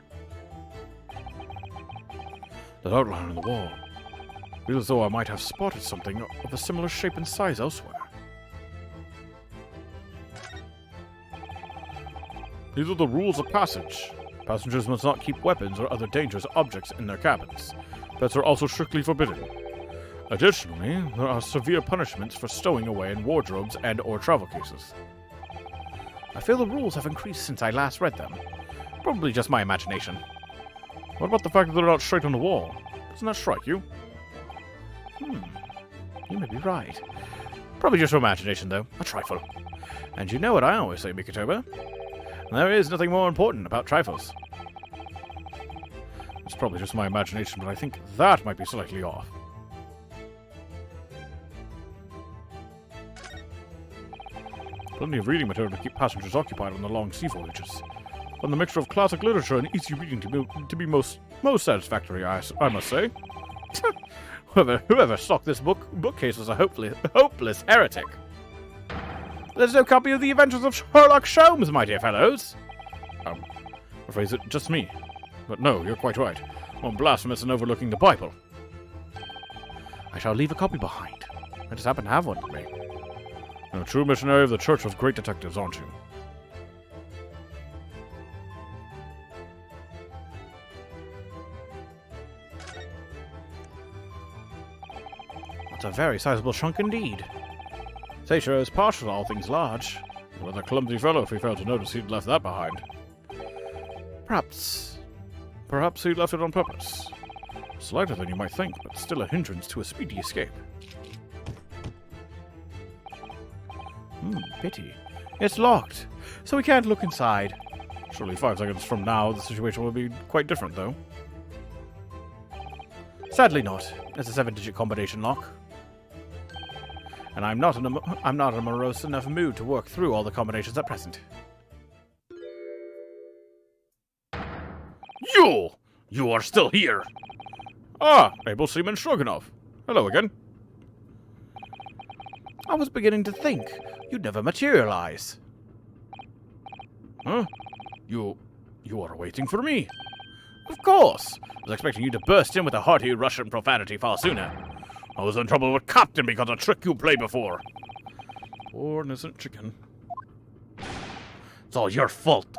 That outline on the wall. Feels as though I might have spotted something of a similar shape and size elsewhere. These are the rules of passage. Passengers must not keep weapons or other dangerous objects in their cabins. Pets are also strictly forbidden. Additionally, there are severe punishments for stowing away in wardrobes and or travel cases. I feel the rules have increased since I last read them. Probably just my imagination. What about the fact that they're not straight on the wall? Doesn't that strike you? You may be right. Probably just your imagination, though. A trifle. And you know what I always say, Mikotoba? There is nothing more important about trifles. It's probably just my imagination, but I think that might be slightly off. Plenty of reading material to keep passengers occupied on the long sea voyages. And the mixture of classic literature and easy reading to be most satisfactory, I must say. Whoever stocked this bookcase was a hopeless heretic. There's no copy of the Adventures of Sherlock Sholmes, my dear fellows. I'm afraid it's just me. But no, you're quite right. I'm blasphemous in overlooking the Bible. I shall leave a copy behind. I just happen to have one with me. You're a true missionary of the Church of Great Detectives, aren't you? That's a very sizable chunk indeed. Seishiro is partial to all things large. What a clumsy fellow if he failed to notice he'd left that behind. Perhaps he left it on purpose. Slighter than you might think, but still a hindrance to a speedy escape. Pity. It's locked, so we can't look inside. Surely 5 seconds from now, the situation will be quite different, though. Sadly not. It's a 7-digit combination lock. And I'm not in a morose enough mood to work through all the combinations at present. You are still here! Ah, Able Seaman Stroganoff. Hello again. I was beginning to think you'd never materialize. Huh? You are waiting for me? Of course! I was expecting you to burst in with a hearty Russian profanity far sooner. I was in trouble with Captain because of a trick you played before. Poor innocent chicken. It's all your fault.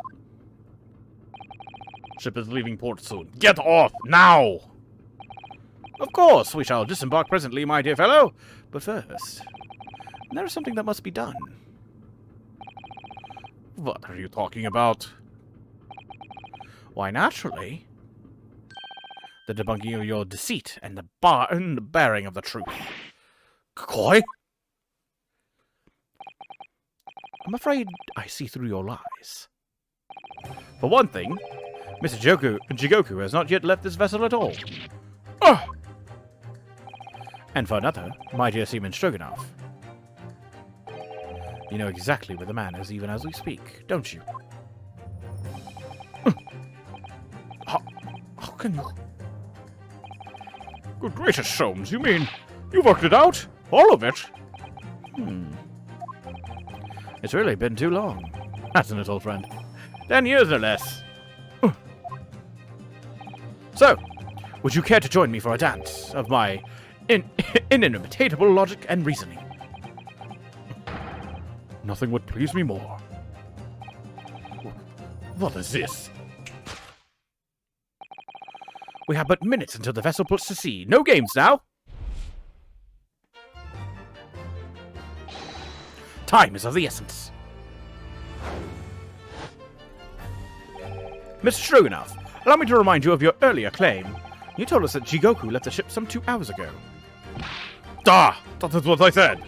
Ship is leaving port soon. Get off, now! Of course, we shall disembark presently, my dear fellow. But first, there is something that must be done. What are you talking about? Why, naturally, the debunking of your deceit and the bearing of the truth. Coy? I'm afraid I see through your lies. For one thing, Mr. Jigoku has not yet left this vessel at all. Ah! And for another, my dear Seaman Stroganoff. You know exactly where the man is even as we speak, don't you? How can you... Good gracious, Sholmes, you mean you worked it out? All of it? It's really been too long, hasn't it, old friend? 10 years or less. So, would you care to join me for a dance of my inimitable logic and reasoning? Nothing would please me more. What is this? We have but minutes until the vessel puts to sea. No games now. Time is of the essence. Mr. Stroganoff, allow me to remind you of your earlier claim. You told us that Jigoku left the ship some 2 hours ago. Ah! That is what I said!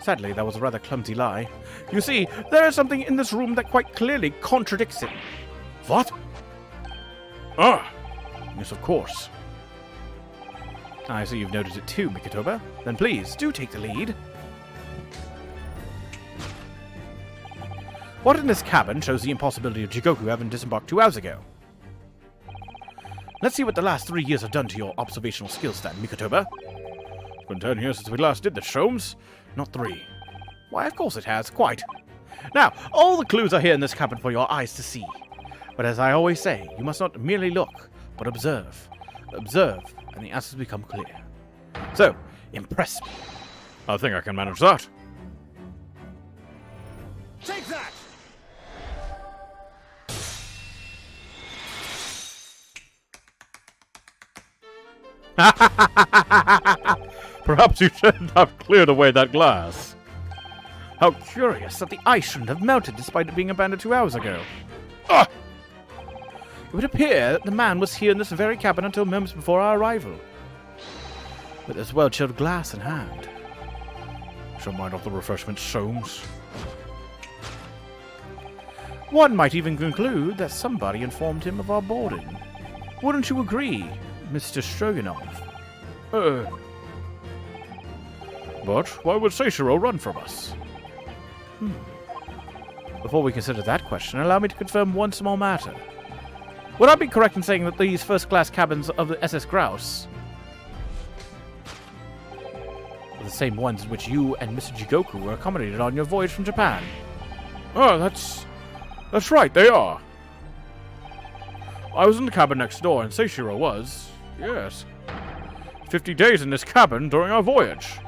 Sadly, that was a rather clumsy lie. You see, there is something in this room that quite clearly contradicts it. What? Ah! Yes, of course. I see you've noted it too, Mikotoba. Then please, do take the lead. What in this cabin shows the impossibility of Jigoku having disembarked 2 hours ago? Let's see what the last 3 years have done to your observational skills then, Mikotoba. It's been 10 years since we last did this, Sholmes. Not 3. Why, of course it has, quite. Now, all the clues are here in this cabin for your eyes to see. But as I always say, you must not merely look, but observe. Observe, and the answers become clear. So, impress me. I think I can manage that. Take that! Perhaps you shouldn't have cleared away that glass. How curious that the ice shouldn't have melted despite it being abandoned 2 hours ago. Ah! It would appear that the man was here in this very cabin until moments before our arrival. With this well-chilled glass in hand. Shall mind off the refreshments, Sholmes. One might even conclude that somebody informed him of our boarding. Wouldn't you agree, Mr. Stroganov? But why would Seishiro run from us? Before we consider that question, allow me to confirm one small matter. Would I be correct in saying that these first-class cabins of the SS Grouse are the same ones in which you and Mr. Jigoku were accommodated on your voyage from Japan? Oh, that's right, they are. I was in the cabin next door, and Seishiro was, yes, 50 days in this cabin during our voyage.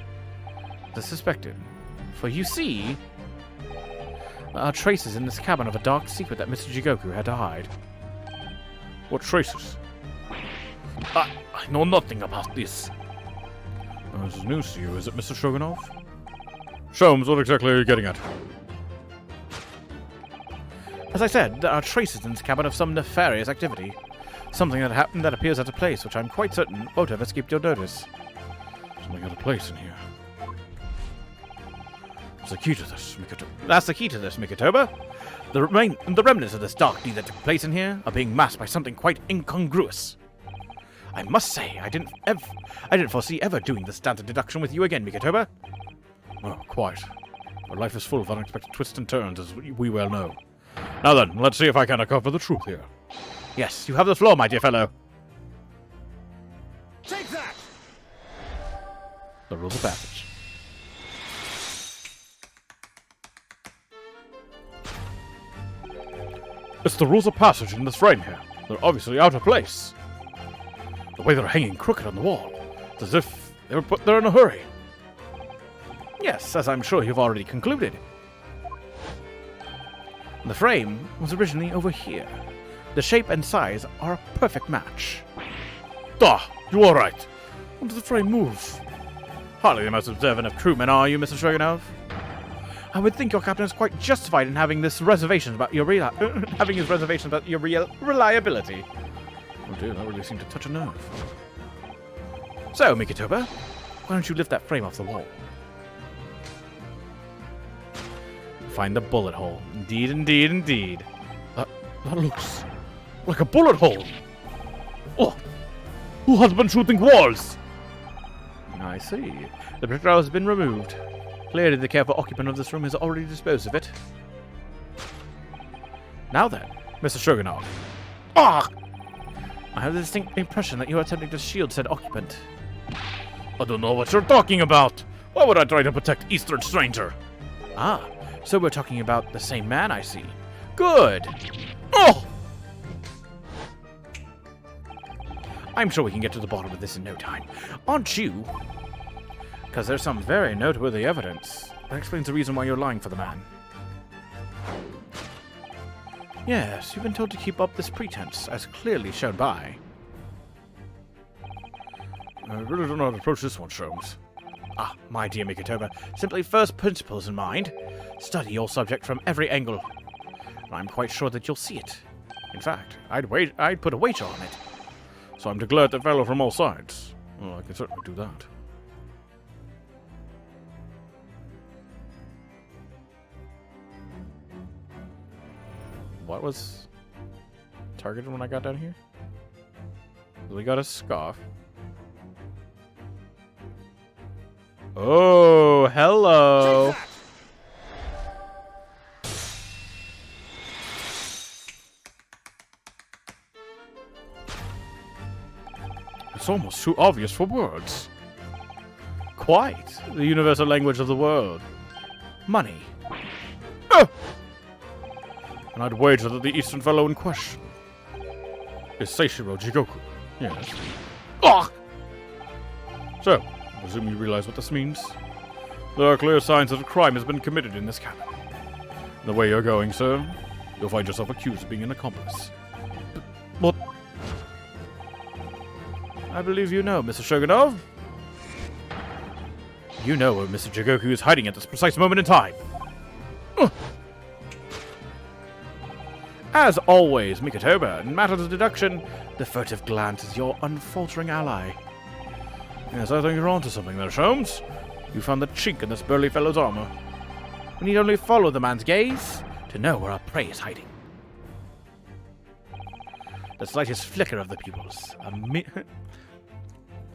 As suspected. For you see, there are traces in this cabin of a dark secret that Mr. Jigoku had to hide. What traces? I know nothing about this. This is news to you, is it, Mr. Stroganov? Sholmes, what exactly are you getting at? As I said, there are traces in this cabin of some nefarious activity. Something that happened that appears out of place, which I'm quite certain won't have escaped your notice. Something out of place in here. That's the key to this, Mikotoba. That's the key to this, Mikotoba. The remnants of this dark deed that took place in here are being masked by something quite incongruous. I must say, I didn't foresee ever doing this standard deduction with you again, Mikotoba. Oh, quite. But life is full of unexpected twists and turns, as we well know. Now then, let's see if I can uncover the truth here. Yes, you have the floor, my dear fellow. Take that! The rules of passage. It's the rules of passage in this frame here. They're obviously out of place. The way they're hanging crooked on the wall. It's as if they were put there in a hurry. Yes, as I'm sure you've already concluded. The frame was originally over here. The shape and size are a perfect match. Ah, you are right. When did the frame move? Hardly the most observant of crewmen, are you, Mr. Stroganov? I would think your captain is quite justified in having this reservation about your reliability. Oh dear, that really seemed to touch a nerve. So, Mikotoba, why don't you lift that frame off the wall? Find the bullet hole. Indeed, indeed, indeed. That looks like a bullet hole. Oh, who has been shooting walls? I see. The projectile has been removed. Clearly the careful occupant of this room has already disposed of it. Now then, Mr. Stroganov. Ah! I have the distinct impression that you are attempting to shield said occupant. I don't know what you're talking about. Why would I try to protect Eastern Stranger? Ah, so we're talking about the same man, I see. Good. Oh! I'm sure we can get to the bottom of this in no time. Aren't you? Because there's some very noteworthy evidence. That explains the reason why you're lying for the man. Yes, you've been told to keep up this pretense, as clearly shown by... I really don't know how to approach this one, Sholmes. Ah, my dear Mikotoba, simply first principles in mind. Study your subject from every angle. And I'm quite sure that you'll see it. In fact, I'd put a wager on it. So I'm to glare at the fellow from all sides. Well, I can certainly do that. What was targeted when I got down here? We got a scarf. Oh, hello. Take that! It's almost too obvious for words. Quite. The universal language of the world. Money. Ah! And I'd wager that the Eastern fellow in question is Seishiro Jigoku. Yes. Ah! So, I presume you realize what this means? There are clear signs that a crime has been committed in this cabin. The way you're going, sir, you'll find yourself accused of being an accomplice. But I believe you know, Mr. Shogunov. You know where Mr. Jigoku is hiding at this precise moment in time. As always, Mikotoba, in matters of deduction, the furtive glance is your unfaltering ally. Yes, I think you're onto something there, Sholmes. You found the chink in this burly fellow's armor. We need only follow the man's gaze to know where our prey is hiding. The slightest flicker of the pupils, a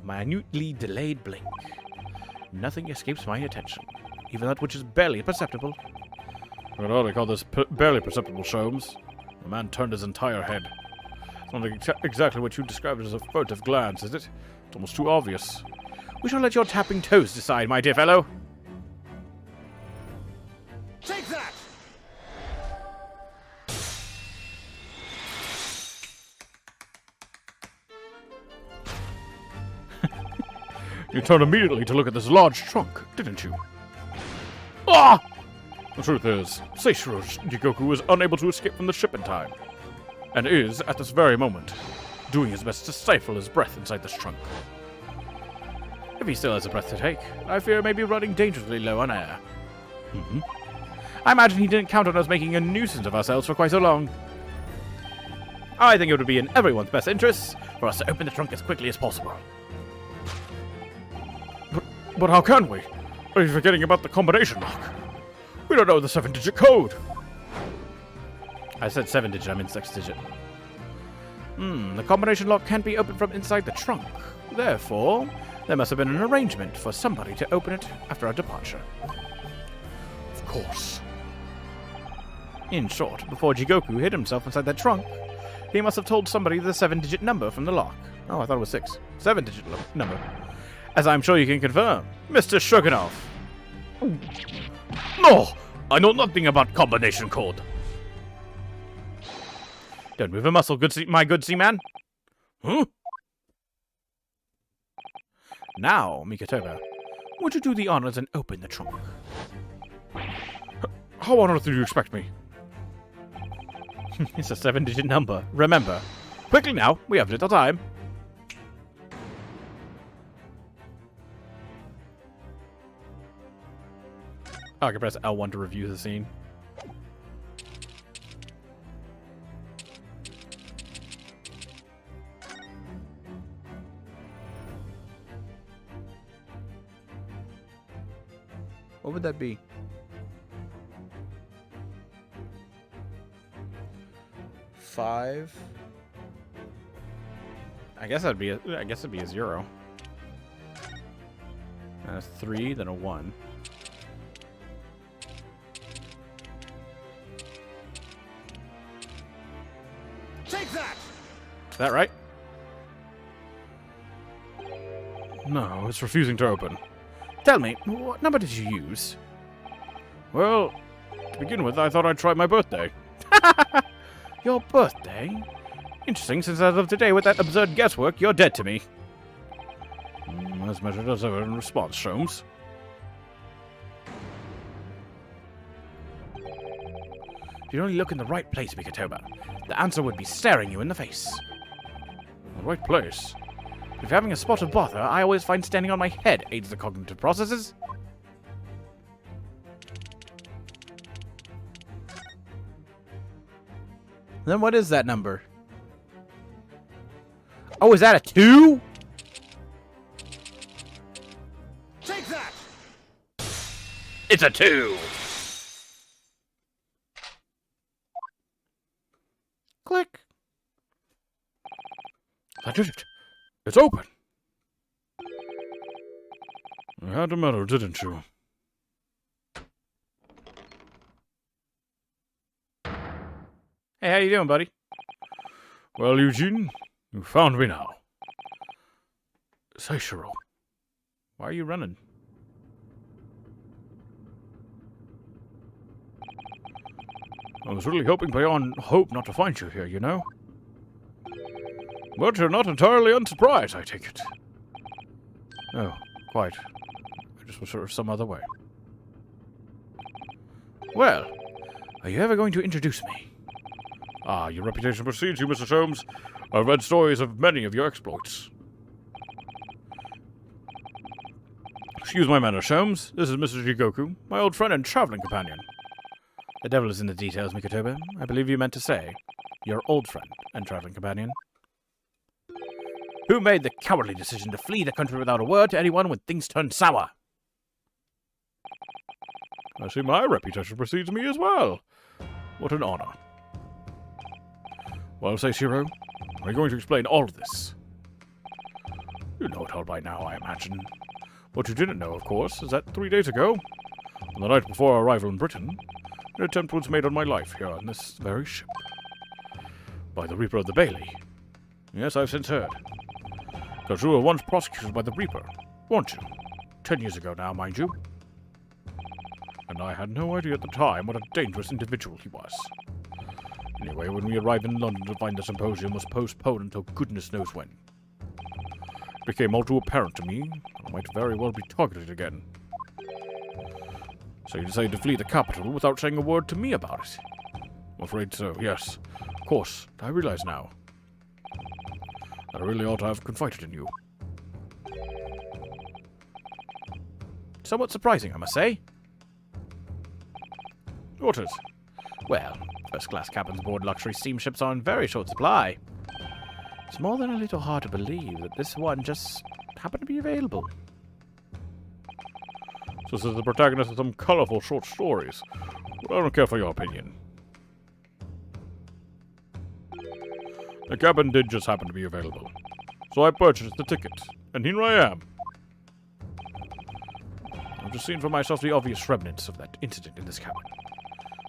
minutely delayed blink. Nothing escapes my attention, even that which is barely perceptible. I'd hardly call this barely perceptible, Sholmes. The man turned his entire head. It's not exactly what you described as a furtive glance, is it? It's almost too obvious. We shall let your tapping toes decide, my dear fellow. Take that! You turned immediately to look at this large trunk, didn't you? Ah! The truth is, Seishiro Jigoku was unable to escape from the ship in time, and is, at this very moment, doing his best to stifle his breath inside this trunk. If he still has a breath to take, I fear he may be running dangerously low on air. I imagine he didn't count on us making a nuisance of ourselves for quite so long. I think it would be in everyone's best interests for us to open the trunk as quickly as possible. But how can we? Are you forgetting about the combination lock? We don't know the 7-digit code. I said 7-digit, I meant 6-digit. The combination lock can't be opened from inside the trunk. Therefore, there must have been an arrangement for somebody to open it after our departure. Of course. In short, before Jigoku hid himself inside that trunk, he must have told somebody the 7-digit number from the lock. Oh, I thought it was 6. 7-digit number. As I'm sure you can confirm, Mr. Shogunov. No! I know nothing about combination code. Don't move a muscle, my good seaman. Huh? Now, Mikotoba, would you do the honors and open the trunk? How on earth do you expect me? It's a 7-digit number, remember. Quickly now, we have little time. I can press L1 to review the scene. What would that be? Five. I guess it'd be a 0. And a 3, then a 1. Take that! Is that right? No, it's refusing to open. Tell me, what number did you use? Well, to begin with, I thought I'd try my birthday. Your birthday? Interesting, since as of today, with that absurd guesswork, you're dead to me. As measured as ever in response, Sholmes. If you'd only look in the right place, Mikotoba, the answer would be staring you in the face. The right place? If having a spot of bother, I always find standing on my head aids the cognitive processes. Then what is that number? Oh, is that a 2? Take that! It's a 2! Click. That did it. It's open. You had a medal, didn't you? Hey, how you doing, buddy? Well, Eugene, you found me now. Seishiro. Why are you running? I was really hoping beyond hope not to find you here, you know? But you're not entirely unsurprised, I take it. Oh, quite. I just was sort of some other way. Well, are you ever going to introduce me? Ah, your reputation precedes you, Mr. Sholmes. I've read stories of many of your exploits. Excuse my manner, Sholmes. This is Mr. Jigoku, my old friend and traveling companion. The devil is in the details, Mikotoba. I believe you meant to say your old friend and traveling companion. Who made the cowardly decision to flee the country without a word to anyone when things turned sour? I see my reputation precedes me as well. What an honor. Well, Seishiro, are you going to explain all of this? You know it all by now, I imagine. What you didn't know, of course, is that 3 days ago, on the night before our arrival in Britain, an attempt was made on my life here on this very ship. By the Reaper of the Bailey. Yes, I've since heard. Because you were once prosecuted by the Reaper, weren't you? 10 years ago now, mind you. And I had no idea at the time what a dangerous individual he was. Anyway, when we arrived in London to find the symposium was postponed until goodness knows when. It became all too apparent to me that I might very well be targeted again. So you decided to flee the capital without saying a word to me about it? I'm afraid so, yes. Of course, I realize now. I really ought to have confided in you. Somewhat surprising, I must say. What is? Well, first-class cabins aboard luxury steamships are in very short supply. It's more than a little hard to believe that this one just happened to be available. So this is the protagonist of some colorful short stories. Well, I don't care for your opinion. The cabin did just happen to be available. So I purchased the ticket, and here I am. I've just seen for myself the obvious remnants of that incident in this cabin.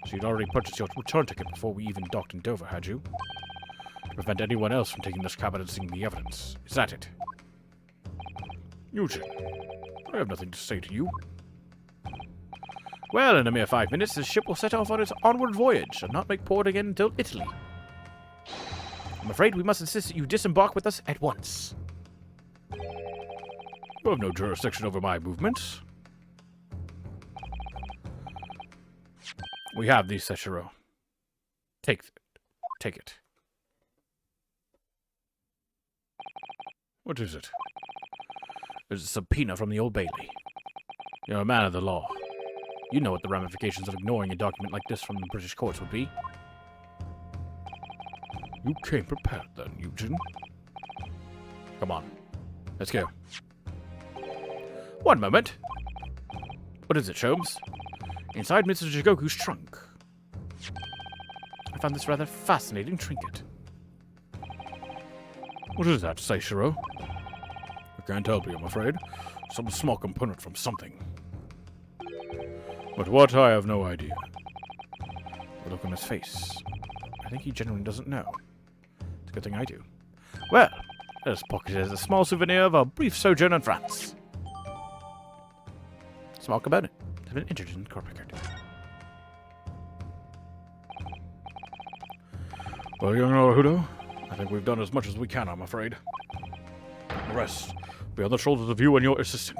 So you'd already purchased your return ticket before we even docked in Dover, had you? To prevent anyone else from taking this cabin and seeing the evidence. Is that it? Eugene, I have nothing to say to you. Well, in a mere 5 minutes, the ship will set off on its onward voyage and not make port again until Italy. I'm afraid we must insist that you disembark with us at once. You have no jurisdiction over my movements. We have these, Seishiro. Take it. What is it? There's a subpoena from the Old Bailey. You're a man of the law. You know what the ramifications of ignoring a document like this from the British courts would be. You came prepared then, Eugene. Come on. Let's go. One moment. What is it, Sholmes? Inside Mr. Jigoku's trunk, I found this rather fascinating trinket. What is that, Seishiro? I can't help you, I'm afraid. Some small component from something. But what, I have no idea. The look on his face. I think he genuinely doesn't know. It's a good thing I do. Well, let us pocket it as a small souvenir of our brief sojourn in France. Small component has been entered in the court record. Well, young Naruto, I think we've done as much as we can, I'm afraid. The rest will be on the shoulders of you and your assistant.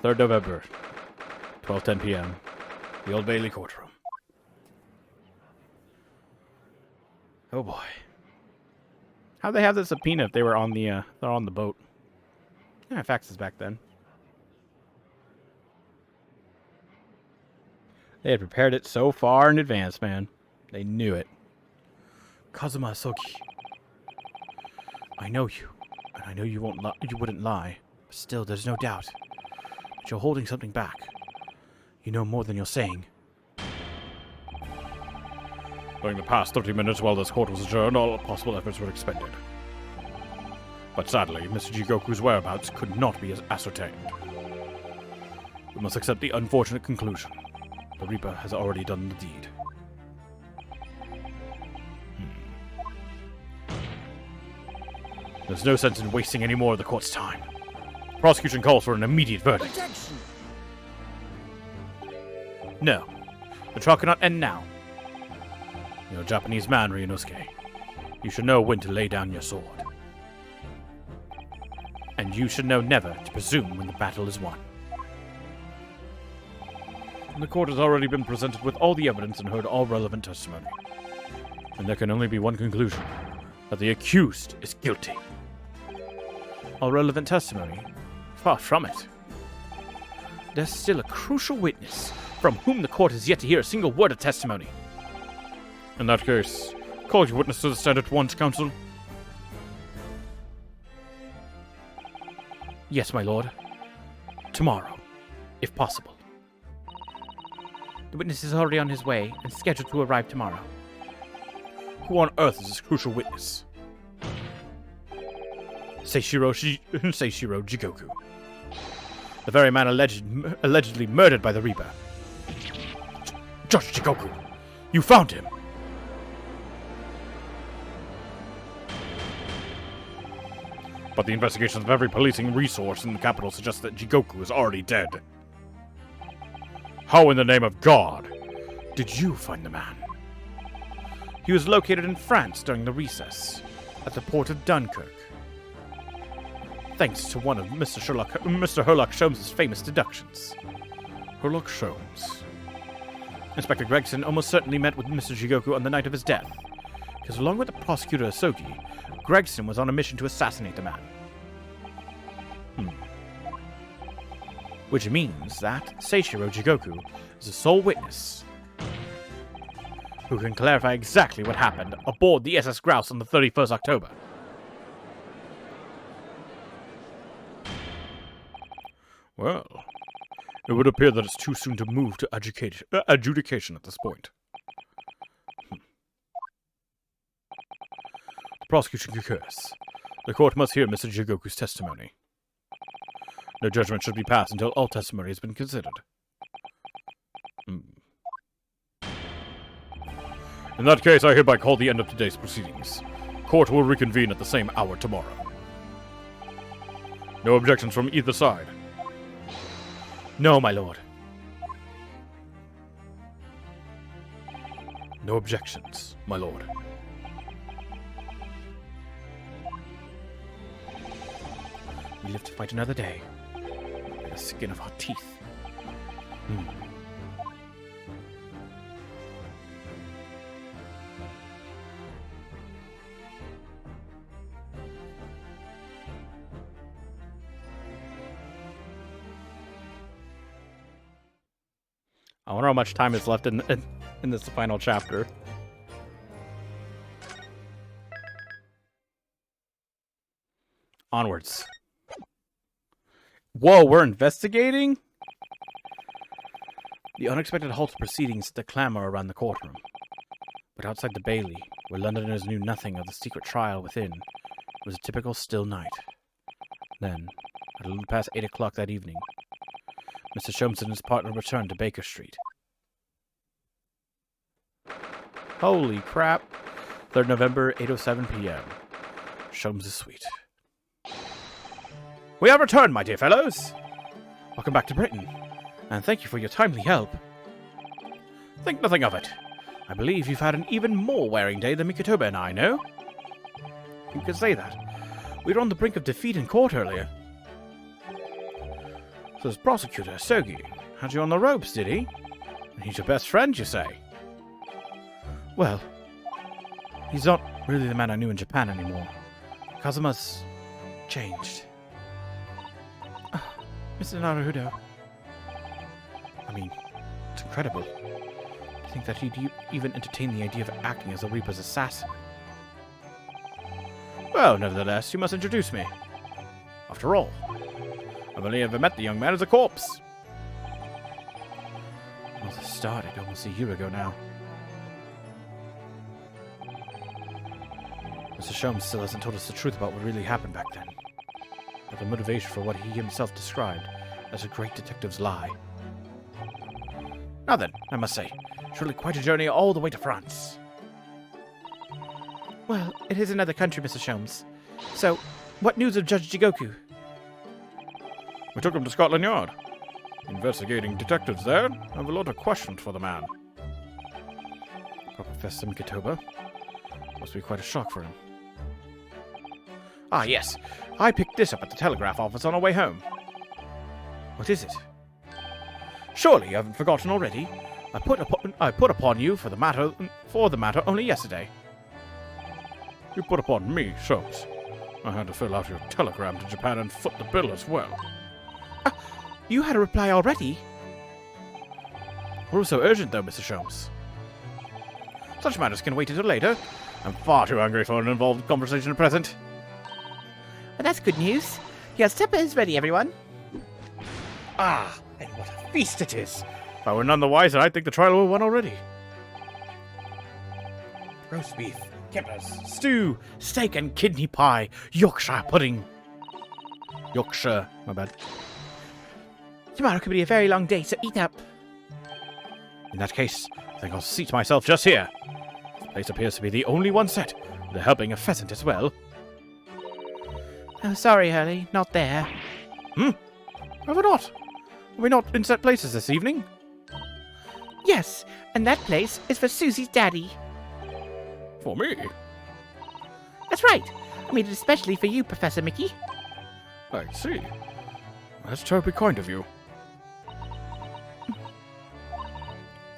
"3rd November, 12:10 p.m. The Old Bailey courtroom." Oh boy. How'd they have the subpoena if they were on the they're on the boat? Yeah, faxes back then. They had prepared it so far in advance, man. They knew it. Kazuma Soki, I know you, and I know you wouldn't lie. But still, there's no doubt that you're holding something back. You know more than you're saying. During the past 30 minutes while this court was adjourned, all possible efforts were expended. But sadly, Mr. Jigoku's whereabouts could not be ascertained. We must accept the unfortunate conclusion. The Reaper has already done the deed. There's no sense in wasting any more of the court's time. The prosecution calls for an immediate verdict. Objection! No. The trial cannot end now. You're a Japanese man, Ryunosuke. You should know when to lay down your sword. And you should know never to presume when the battle is won. The court has already been presented with all the evidence and heard all relevant testimony. And there can only be one conclusion, that the accused is guilty. All relevant testimony? Far from it. There's still a crucial witness from whom the court has yet to hear a single word of testimony. In that case, call your witness to the stand at once, counsel. Yes, my lord. Tomorrow, if possible. The witness is already on his way and scheduled to arrive tomorrow. Who on earth is this crucial witness? Seishiro Jigoku. The very man allegedly murdered by the Reaper. Judge Jigoku, you found him! But the investigations of every policing resource in the capital suggest that Jigoku is already dead. How in the name of God did you find the man? He was located in France during the recess, at the port of Dunkirk. Thanks to one of Mr. Herlock Sholmes' famous deductions. Herlock Sholmes. Inspector Gregson almost certainly met with Mr. Jigoku on the night of his death, because along with the prosecutor Asogi, Gregson was on a mission to assassinate the man. Which means that Seishiro Jigoku is the sole witness who can clarify exactly what happened aboard the SS Grouse on the 31st October. Well, it would appear that it's too soon to move to adjudication at this point. The prosecution concurs. The court must hear Mr. Jigoku's testimony. No judgment should be passed until all testimony has been considered. In that case, I hereby call the end of today's proceedings. Court will reconvene at the same hour tomorrow. No objections from either side. No, my lord. No objections, my lord. We live to fight another day. By the skin of our teeth. I wonder how much time is left in this final chapter. Onwards. Whoa, we're investigating? The unexpected halt of proceedings set the clamor around the courtroom. But outside the Bailey, where Londoners knew nothing of the secret trial within, it was a typical still night. Then, at a little past 8 o'clock that evening, Mr. Sholmes and his partner returned to Baker Street. Holy crap. 3rd November, 8:07 p.m. Sholmes' suite. We have returned, my dear fellows! Welcome back to Britain, and thank you for your timely help. Think nothing of it. I believe you've had an even more wearing day than Mikotoba and I, no? You could say that. We were on the brink of defeat in court earlier. So this prosecutor, Sogi, had you on the ropes, did he? And he's your best friend, you say? Well, he's not really the man I knew in Japan anymore. Kazuma's changed. Mr. Naruhodo. I mean, it's incredible. To think that he'd even entertain the idea of acting as the Reaper's assassin. Well, nevertheless, you must introduce me. After all, I've only ever met the young man as a corpse. Well, this started almost a year ago now. Mr. Sholmes still hasn't told us the truth about what really happened back then. Or the motivation for what he himself described as a great detective's lie. Now then, I must say, surely quite a journey all the way to France. Well, it is another country, Mr. Sholmes. So, what news of Judge Jigoku? We took him to Scotland Yard. Investigating detectives there have a lot of questions for the man. Professor Mikotoba. Must be quite a shock for him. Ah, yes. I picked this up at the telegraph office on our way home. What is it? Surely you haven't forgotten already. I put upon you for the matter only yesterday. You put upon me, Sholmes. I had to fill out your telegram to Japan and foot the bill as well. You had a reply already? What was so urgent, though, Mr. Sholmes? Such matters can wait until later. I'm far too hungry for an involved conversation at present. Well, that's good news. Your supper is ready, everyone. Ah, and what a feast it is. If I were none the wiser, I'd think the trial were won already. Roast beef, kippers, stew, steak and kidney pie, Yorkshire pudding. Yorkshire, my bad. Tomorrow could be a very long day, so eat up. In that case, I think I'll seat myself just here. This place appears to be the only one set, with a helping of pheasant as well. Oh, sorry, Hurley, not there. Are we not? Are we not in set places this evening? Yes, and that place is for Susie's daddy. For me? That's right. I made it especially for you, Professor Mickey. I see. That's terribly kind of you.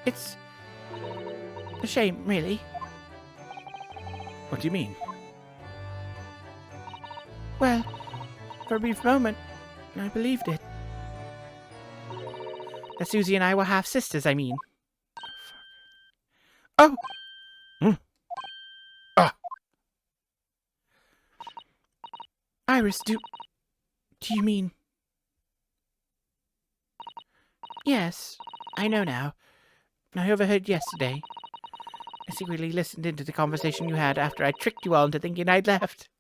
It's a shame, really. What do you mean? Well, for a brief moment, I believed it. That Susie and I were half-sisters, I mean. Oh! Iris, do you mean... Yes, I know now. I overheard yesterday. I secretly listened into the conversation you had after I tricked you all into thinking I'd left.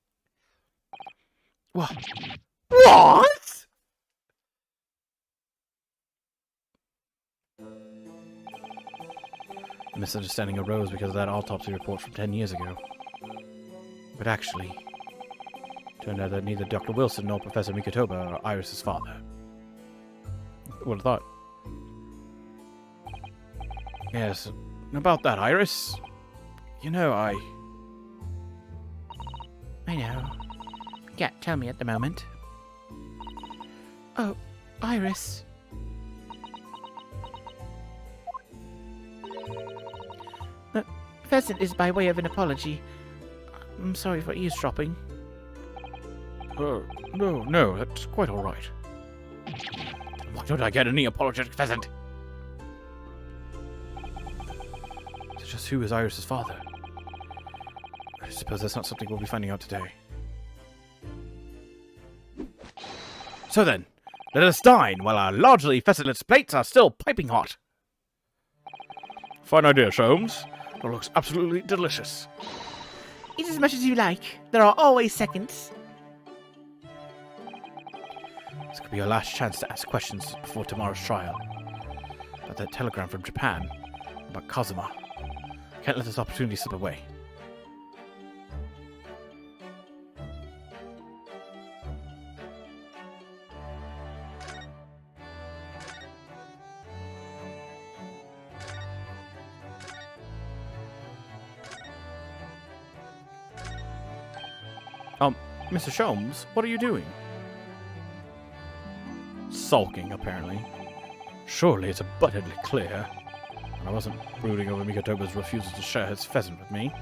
What? What? A misunderstanding arose because of that autopsy report from 10 years ago. But actually, turned out that neither Dr. Wilson nor Professor Mikotoba are Iris's father. Who would have thought? Yes, about that, Iris. You know, I know. Can't tell me at the moment. Oh, Iris. The pheasant is by way of an apology. I'm sorry for eavesdropping. No, that's quite all right. Why don't I get any apologetic pheasant? So just who is Iris's father? I suppose that's not something we'll be finding out today. So then, let us dine while our largely pheasantless plates are still piping hot. Fine idea, Sholmes. That looks absolutely delicious. Eat as much as you like. There are always seconds. This could be your last chance to ask questions before tomorrow's trial. About that telegram from Japan. About Kazuma. Can't let this opportunity slip away. Mr. Sholmes, what are you doing? Sulking, apparently. Surely it's abundantly clear. And I wasn't brooding over Mikotoba's refusal to share his pheasant with me.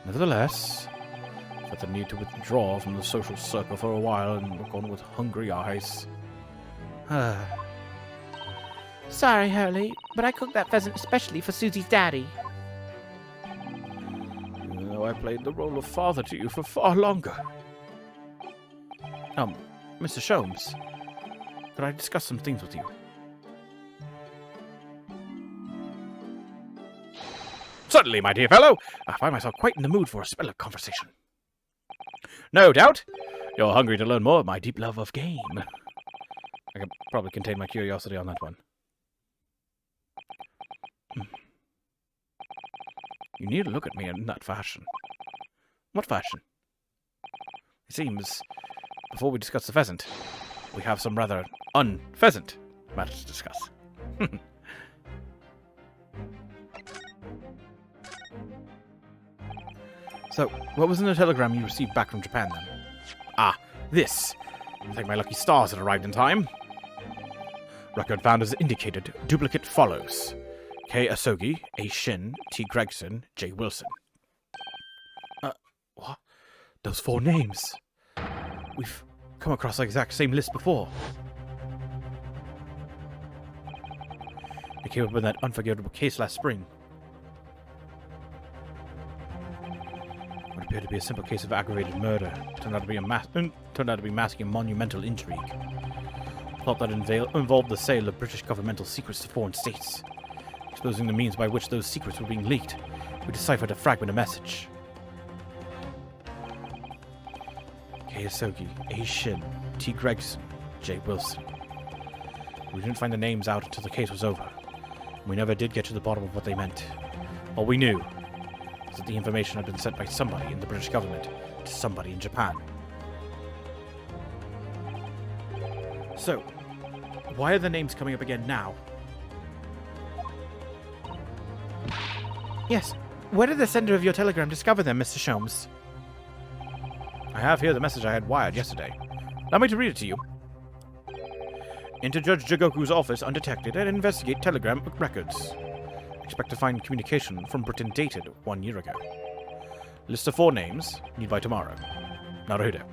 Nevertheless, I felt the need to withdraw from the social circle for a while and look on with hungry eyes. Sorry, Hurley, but I cooked that pheasant especially for Susie's daddy. Even though I played the role of father to you for far longer. Mr. Sholmes, could I discuss some things with you? Certainly, my dear fellow. I find myself quite in the mood for a spell of conversation. No doubt you're hungry to learn more of my deep love of game. I could probably contain my curiosity on that one. You need to look at me in that fashion. What fashion? It seems, before we discuss the pheasant, we have some rather unpheasant matters to discuss. So, what was in the telegram you received back from Japan, then? Ah, this. Thank my lucky stars it arrived in time. Record found as indicated. Duplicate follows. K. Asogi, A. Shin, T. Gregson, J. Wilson. What? Those 4 names. We've come across the exact same list before. They came up in that unforgettable case last spring. What appeared to be a simple case of aggravated murder turned out to be masking a monumental intrigue. A plot that involved the sale of British governmental secrets to foreign states. Exposing the means by which those secrets were being leaked, we deciphered a fragment of message. K. Asogi, A. Shin, T. Gregson, J. Wilson. We didn't find the names out until the case was over. We never did get to the bottom of what they meant. All we knew was that the information had been sent by somebody in the British government to somebody in Japan. So, why are the names coming up again now? Yes. Where did the sender of your telegram discover them, Mr. Sholmes? I have here the message I had wired yesterday. Allow me to read it to you. Enter Judge Jigoku's office undetected and investigate telegram records. Expect to find communication from Britain dated 1 year ago. List of 4 names, need by tomorrow. Naruhito.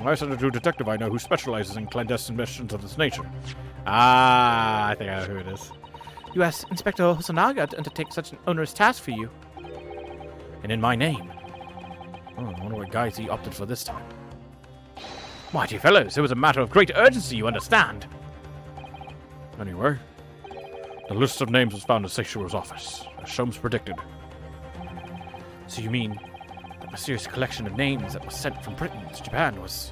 I sent it to a detective I know who specializes in clandestine missions of this nature. Ah, I think I know who it is. You asked Inspector Hosonaga to undertake such an onerous task for you. And in my name. Oh, I wonder what guise he opted for this time. My dear fellows, it was a matter of great urgency, you understand. Anyway, the list of names was found in Seishiro's office, as Sholmes predicted. So you mean that mysterious collection of names that was sent from Britain to Japan was...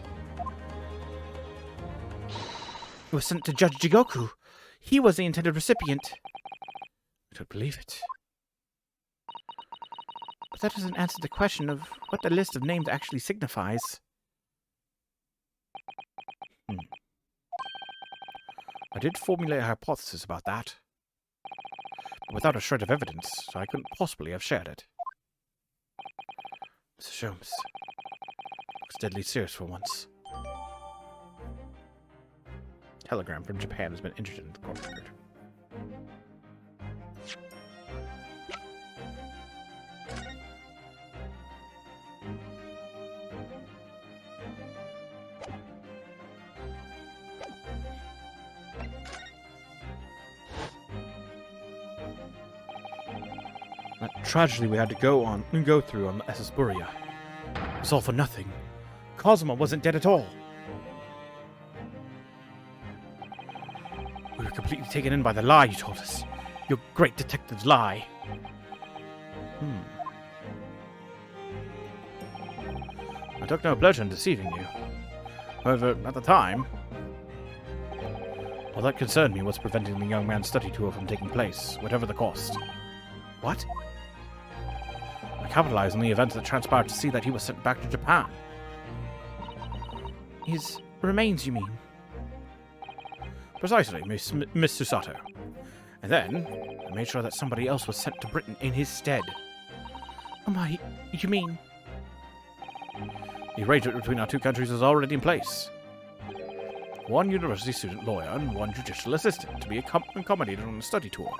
It was sent to Judge Jigoku. He was the intended recipient. I don't believe it. But that doesn't answer the question of what the list of names actually signifies. I did formulate a hypothesis about that. But without a shred of evidence, I couldn't possibly have shared it. Mr. Sholmes looks deadly serious for once. Telegram from Japan has been entered in the court record. That tragedy we had to go through on the SS Buria. It was all for nothing. Kazuma wasn't dead at all. We were completely taken in by the lie you told us. Your great detective's lie. I took no pleasure in deceiving you. However, at the time, all that concerned me was preventing the young man's study tour from taking place, whatever the cost. What? I capitalized on the events that transpired to see that he was sent back to Japan. His remains, you mean? Precisely, Miss Susato. And then, I made sure that somebody else was sent to Britain in his stead. Oh my, you mean? The arrangement between our 2 countries is already in place. 1 university student lawyer and 1 judicial assistant to be accommodated on a study tour.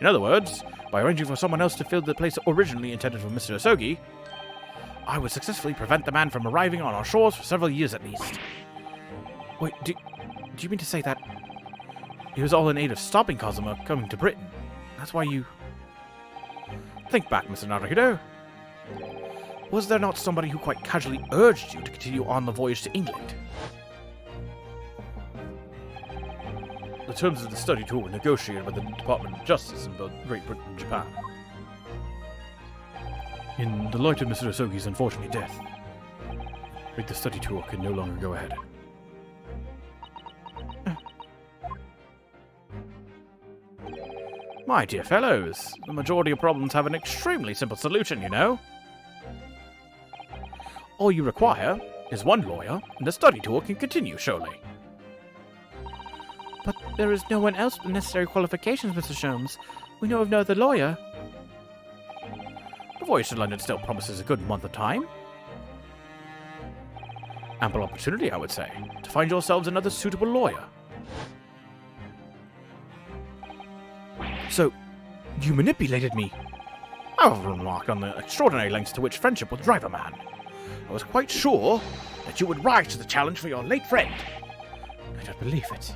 In other words, by arranging for someone else to fill the place originally intended for Mr. Asogi, I would successfully prevent the man from arriving on our shores for several years at least. Wait, do you mean to say that it was all in aid of stopping Kazuma coming to Britain? That's why you... Think back, Mr. Naruhito. Was there not somebody who quite casually urged you to continue on the voyage to England? The terms of the study tour were negotiated by the Department of Justice in both Great Britain and Japan. In the light of Mr. Asogi's unfortunate death, the study tour can no longer go ahead. My dear fellows, the majority of problems have an extremely simple solution, you know. All you require is one lawyer, and the study tour can continue, surely. But there is no one else with necessary qualifications, Mr. Sholmes. We know of no other lawyer. The voyage to London still promises a good month of time. Ample opportunity, I would say, to find yourselves another suitable lawyer. So, you manipulated me. I have remarked on the extraordinary lengths to which friendship will drive a man. I was quite sure that you would rise to the challenge for your late friend. I don't believe it.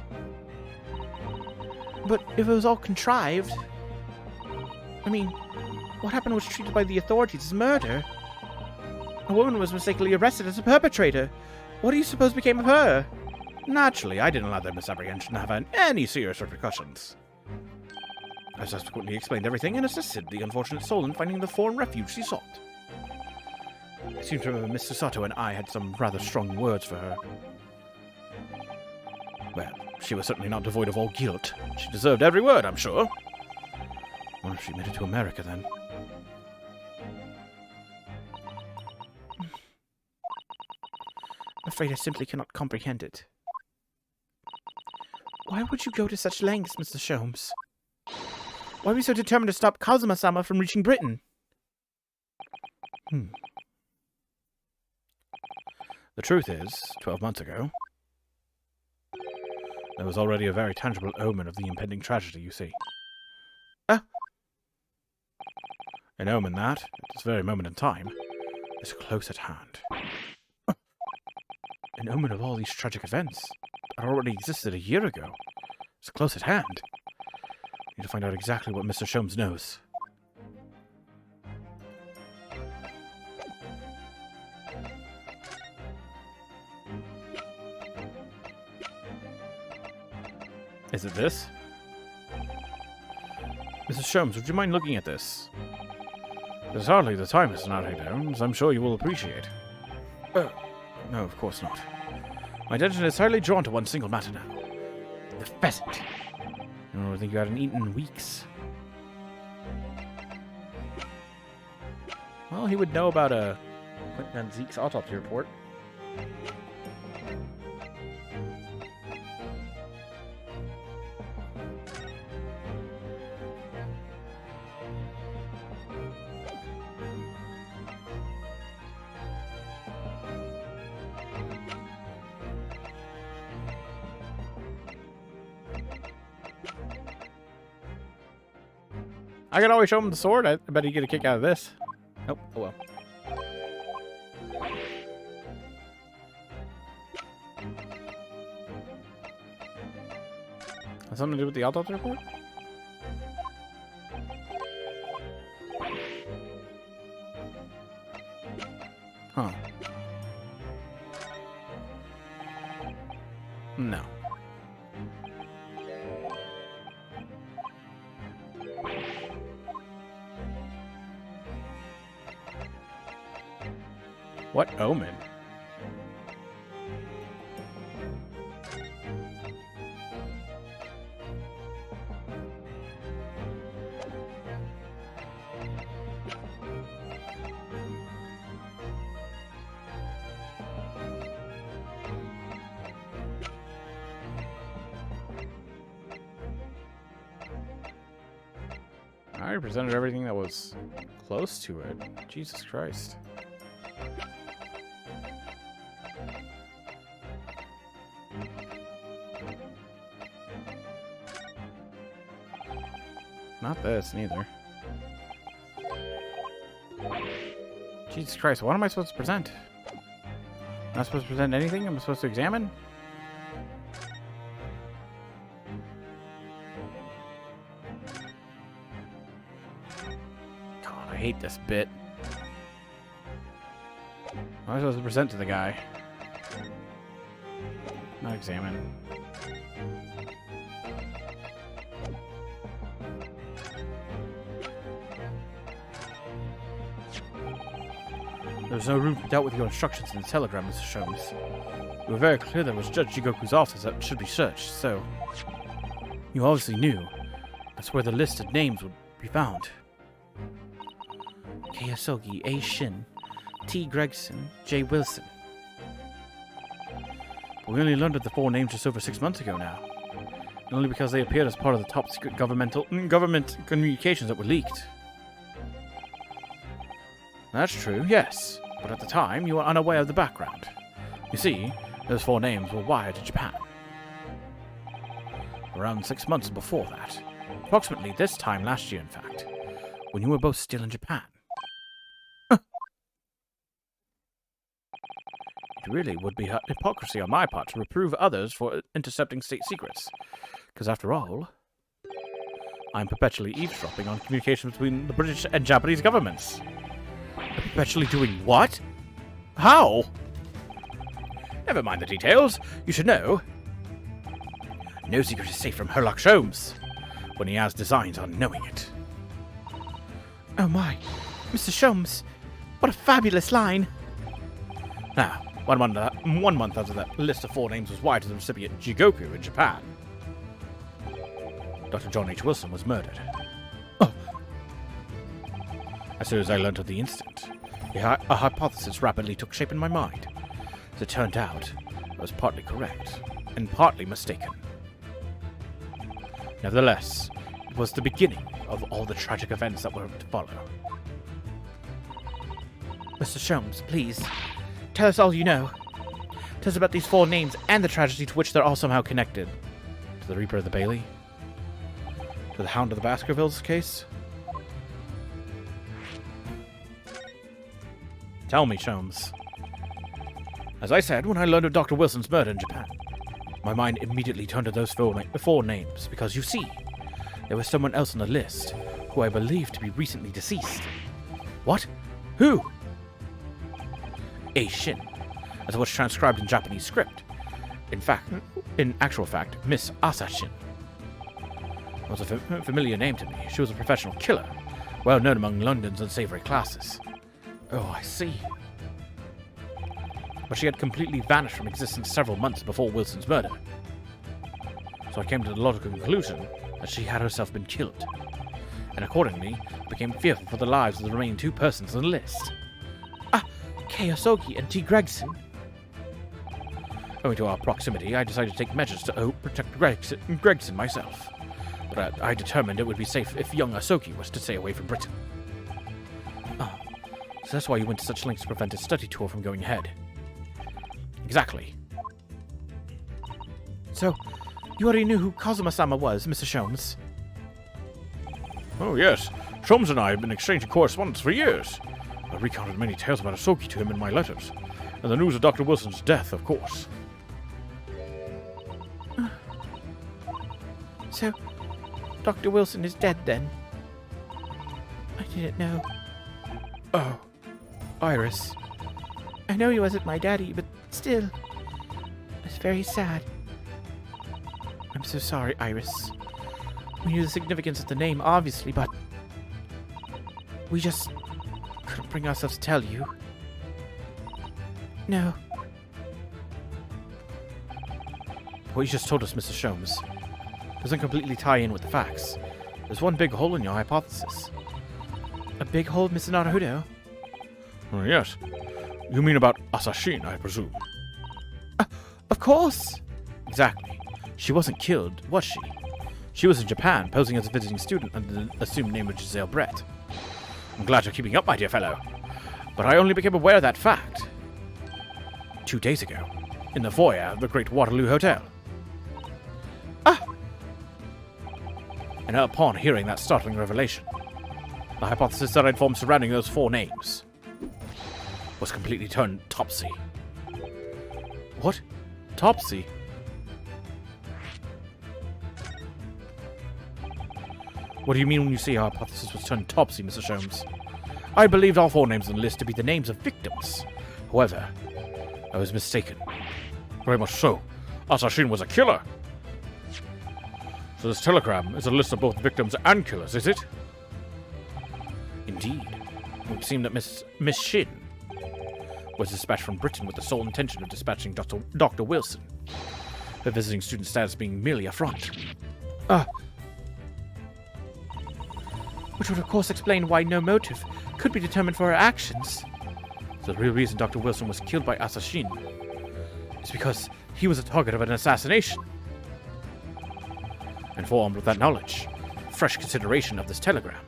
But if it was all contrived... I mean, what happened was treated by the authorities as murder. A woman was mistakenly arrested as a perpetrator. What do you suppose became of her? Naturally, I didn't allow their misapprehension to have any serious repercussions. I subsequently explained everything and assisted the unfortunate soul in finding the foreign refuge she sought. I seem to remember Miss Susato and I had some rather strong words for her. Well, she was certainly not devoid of all guilt. She deserved every word, I'm sure. Wonder if she made it to America, then. I'm afraid I simply cannot comprehend it. Why would you go to such lengths, Mr. Sholmes? Why were you so determined to stop Kazuma-sama from reaching Britain? The truth is, 12 months ago, there was already a very tangible omen of the impending tragedy, you see. An omen that, at this very moment in time, is close at hand. An omen of all these tragic events that already existed a year ago. It's close at hand. I need to find out exactly what Mr. Sholmes knows. Is it this? Mrs. Sholmes, would you mind looking at this? There's hardly the time, Mr. Narhado, as I'm sure you will appreciate. No, of course not. My attention is hardly drawn to one single matter now. The pheasant. I don't think you hadn't eaten in weeks. Well, he would know about Quentin and Zeke's autopsy report. I could always show him the sword. I bet he'd get a kick out of this. Oh well. Has something to do with the autopsy report? Huh. No. What omen? I presented everything that was close to it. Jesus Christ. Not this, neither. Jesus Christ, what am I supposed to present? Am I supposed to present anything? Am I supposed to examine? God, I hate this bit. What am I supposed to present to the guy? Not examine. There was no room for doubt with your instructions in the telegram, Mr. Sholmes. You were very clear that it was Judge Jigoku's office that should be searched, so... You obviously knew. That's where the listed names would be found. Kei Asogi, A. Shin, T. Gregson, J. Wilson. But we only learned of the 4 names just over 6 months ago now. And only because they appeared as part of the top secret government communications that were leaked. That's true, yes. But at the time, you were unaware of the background. You see, those 4 names were wired to Japan. Around 6 months before that. Approximately this time last year, in fact. When you were both still in Japan. It really would be hypocrisy on my part to reprove others for intercepting state secrets. Because after all, I'm perpetually eavesdropping on communications between the British and Japanese governments. Perpetually doing what? How? Never mind the details. You should know. No secret is safe from Herlock Sholmes when he has designs on knowing it. Oh my, Mr. Sholmes, what a fabulous line. Now, 1 month after that list of 4 names was wired to the recipient Jigoku in Japan, Dr. John H. Wilson was murdered. Oh. As soon as I learned of the incident, a hypothesis rapidly took shape in my mind. As it turned out, I was partly correct, and partly mistaken. Nevertheless, it was the beginning of all the tragic events that were to follow. Mr. Sholmes, please, tell us all you know. Tell us about these 4 names and the tragedy to which they're all somehow connected. To the Reaper of the Bailey? To the Hound of the Baskervilles case? Tell me, Sholmes. As I said, when I learned of Dr. Wilson's murder in Japan, my mind immediately turned to those 4 names, because you see, there was someone else on the list who I believed to be recently deceased. What? Who? A. Shin, as was transcribed in Japanese script. In actual fact, Miss Asa Shin. It was a familiar name to me. She was a professional killer, well known among London's unsavory classes. Oh, I see. But she had completely vanished from existence several months before Wilson's murder. So I came to the logical conclusion that she had herself been killed, and accordingly became fearful for the lives of the remaining 2 persons on the list. Kei Asogi and T. Gregson. Owing to our proximity, I decided to take measures to protect Gregson myself. But I determined it would be safe if young Asogi was to stay away from Britain. Oh, so that's why you went to such lengths to prevent his study tour from going ahead. Exactly. So, you already knew who Kazuma-sama was, Mr. Sholmes? Oh, yes. Sholmes and I have been exchanging correspondence for years. I recounted many tales about Asogi to him in my letters, and the news of Dr. Wilson's death, of course. So, Dr. Wilson is dead then? I didn't know. Oh, Iris. I know he wasn't my daddy, but still, it's very sad. I'm so sorry, Iris. We knew the significance of the name, obviously, but we just couldn't bring ourselves to tell you. No. What you just told us, Mr. Sholmes, doesn't completely tie in with the facts. There's one big hole in your hypothesis. A big hole, Mr. Naruto? Oh, yes. You mean about Asashin, I presume. Of course! Exactly. She wasn't killed, was she? She was in Japan, posing as a visiting student under the assumed name of Giselle Brett. I'm glad you're keeping up, my dear fellow. But I only became aware of that fact 2 days ago, in the foyer of the Great Waterloo Hotel. And upon hearing that startling revelation, the hypothesis that I'd formed surrounding those 4 names was completely turned topsy. What? Topsy? What do you mean when you say our hypothesis was turned topsy, Mr. Sholmes? I believed all 4 names on the list to be the names of victims. However, I was mistaken. Very much so. Asashin was a killer. So this telegram is a list of both victims and killers, is it? Indeed. It would seem that Miss Shin was dispatched from Britain with the sole intention of dispatching Dr. Wilson, her visiting student status being merely a front. Which would of course explain why no motive could be determined for her actions. The real reason Dr. Wilson was killed by Assassin is because he was a target of an assassination. Informed with that knowledge, fresh consideration of this telegram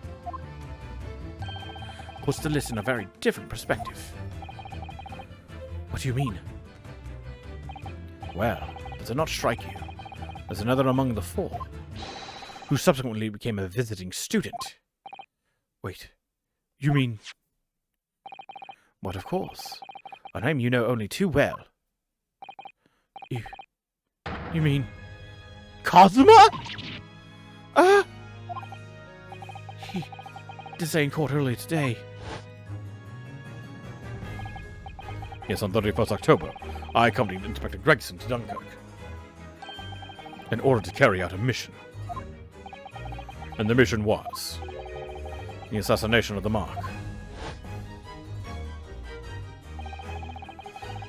puts the list in a very different perspective. What do you mean? Well, does it not strike you as another among the four, who subsequently became a visiting student? Wait, you mean... What, of course. A name you know only too well. You mean... Kazuma? He detained court earlier today. Yes, on 31st October, I accompanied Inspector Gregson to Dunkirk in order to carry out a mission. And the mission was the assassination of the Mark.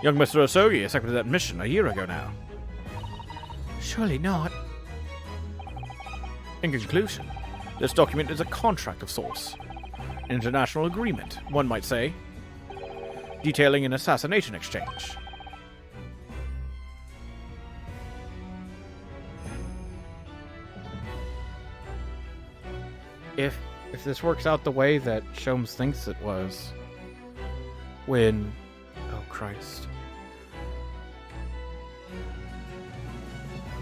Young Mr. Osogi accepted that mission a year ago now. Surely not. In conclusion, this document is a contract of sorts. An international agreement, one might say, detailing an assassination exchange. If this works out the way that Sholmes thinks it was, when... Oh, Christ.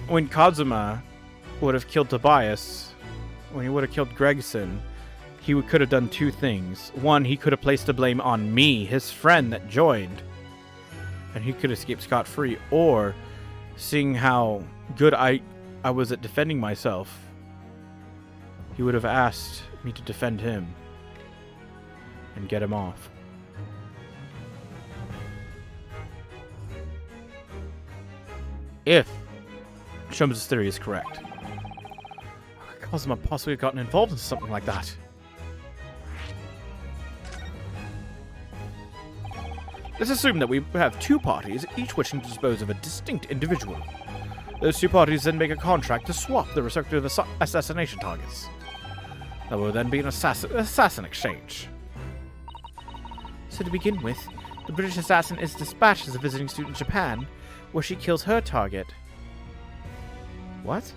When Kazuma would have killed Tobias, when he would have killed Gregson, he could have done two things. One, he could have placed the blame on me, his friend that joined, and he could escape scot-free. Or, seeing how good I was at defending myself, he would have asked me to defend him and get him off. If Sholmes' theory is correct. Kazuma possibly gotten involved in something like that. Let's assume that we have two parties, each wishing to dispose of a distinct individual. Those two parties then make a contract to swap the respective assassination targets. There will then be an assassin exchange. So to begin with, the British assassin is dispatched as a visiting student in Japan, where she kills her target. What?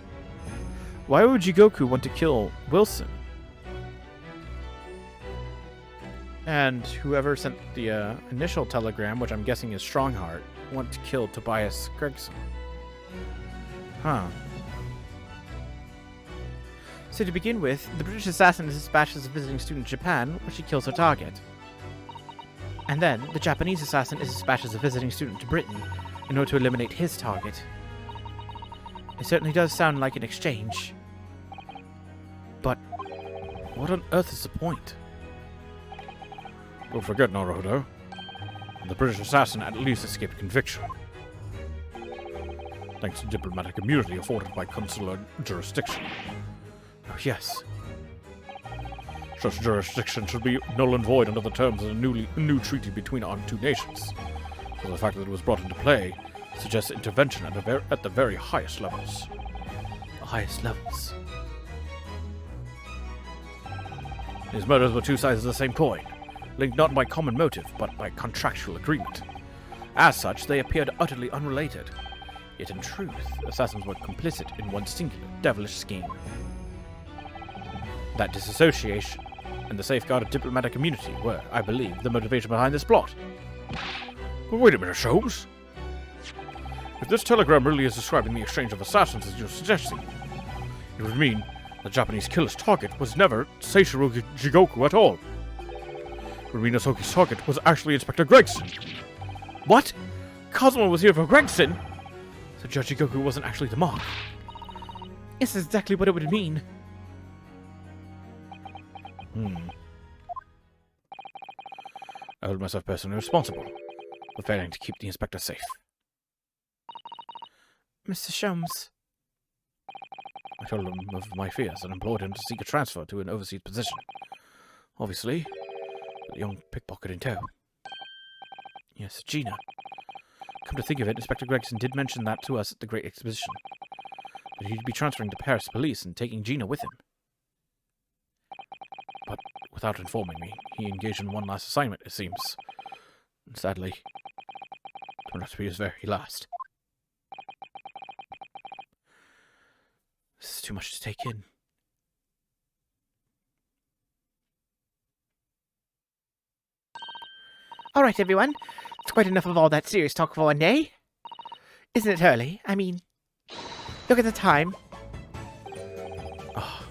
Why would Jigoku want to kill Wilson? And whoever sent the initial telegram, which I'm guessing is Strongheart, want to kill Tobias Gregson. Huh. So to begin with, the British assassin is dispatched as a visiting student in Japan, where she kills her target. And then, the Japanese assassin is dispatched as a visiting student to Britain, in order to eliminate his target. It certainly does sound like an exchange. But what on earth is the point? Don't forget, Naruto, the British assassin at least escaped conviction, thanks to diplomatic immunity afforded by consular jurisdiction. Oh, yes. Such jurisdiction should be null and void under the terms of a new treaty between our two nations. So the fact that it was brought into play suggests intervention at the very highest levels. The highest levels. These murders were two sides of the same coin, linked not by common motive, but by contractual agreement. As such, they appeared utterly unrelated. Yet in truth, assassins were complicit in one singular, devilish scheme. That disassociation and the safeguard of diplomatic immunity were, I believe, the motivation behind this plot. But wait a minute, Sholmes. If this telegram really is describing the exchange of assassins as you're suggesting, it would mean the Japanese killer's target was never Seishiro Jigoku at all. It would mean Osogi's target was actually Inspector Gregson. What? Kazuma was here for Gregson? So Judge Jigoku wasn't actually the Mark. This is exactly what it would mean. I hold myself personally responsible for failing to keep the inspector safe. Mr. Sholmes. I told him of my fears and implored him to seek a transfer to an overseas position. Obviously, with a young pickpocket in tow. Yes, Gina. Come to think of it, Inspector Gregson did mention that to us at the Great Exposition. That he'd be transferring to Paris police and taking Gina with him. But without informing me, he engaged in one last assignment, it seems. And sadly, turned out to be his very last. This is too much to take in. All right, everyone. It's quite enough of all that serious talk for one day. Isn't it early? I mean, look at the time. Oh.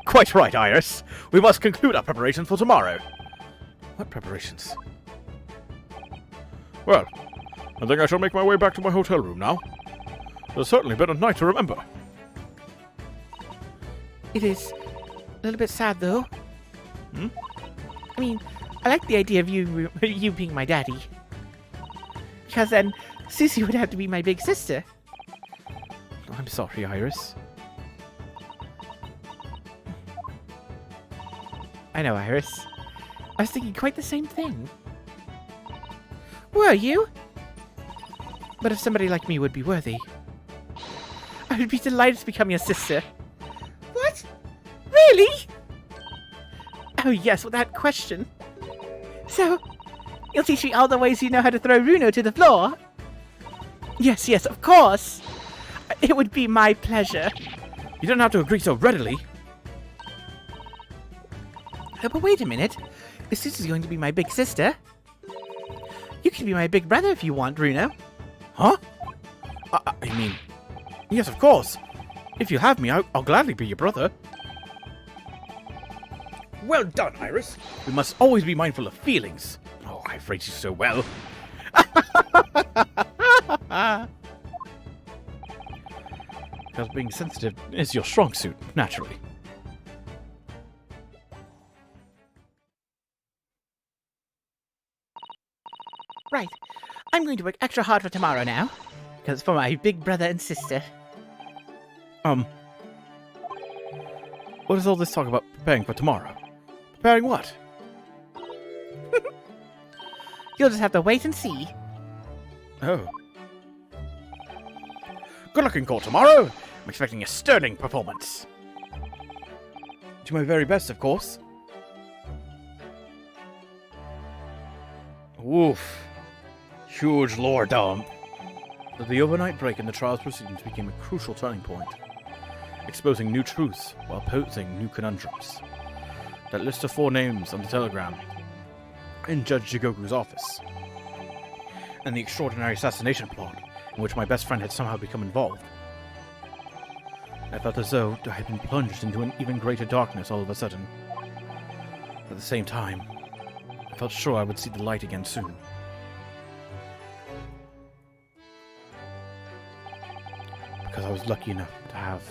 Quite right, Iris. We must conclude our preparations for tomorrow. What preparations? Well, I think I shall make my way back to my hotel room now. There's certainly been a night to remember. It is a little bit sad, though. I mean, I like the idea of you being my daddy. Because then Susie would have to be my big sister. I'm sorry, Iris. I know, Iris. I was thinking quite the same thing. Were you? But if somebody like me would be worthy, I would be delighted to become your sister. What? Really? Oh yes, without question. So, you'll teach me all the ways you know how to throw Runo to the floor? Yes, yes, of course. It would be my pleasure. You don't have to agree so readily. But wait a minute. If Susie's going to be my big sister, you can be my big brother if you want, Runo. Huh? I mean, yes, of course. If you have me, I'll gladly be your brother. Well done, Iris. We must always be mindful of feelings. Oh, I've raised you so well. Because being sensitive is your strong suit, naturally. Right. I'm going to work extra hard for tomorrow now. Because it's for my big brother and sister. What is all this talk about preparing for tomorrow? Preparing what? You'll just have to wait and see. Oh. Good luck in court tomorrow. I'm expecting a sterling performance. Do my very best, of course. Woof. Huge lore dump. The overnight break in the trial's proceedings became a crucial turning point, exposing new truths while posing new conundrums. That list of 4 names on the telegram in Judge Jigoku's office, and the extraordinary assassination plot in which my best friend had somehow become involved. I felt as though I had been plunged into an even greater darkness all of a sudden. At the same time, I felt sure I would see the light again soon. Because I was lucky enough to have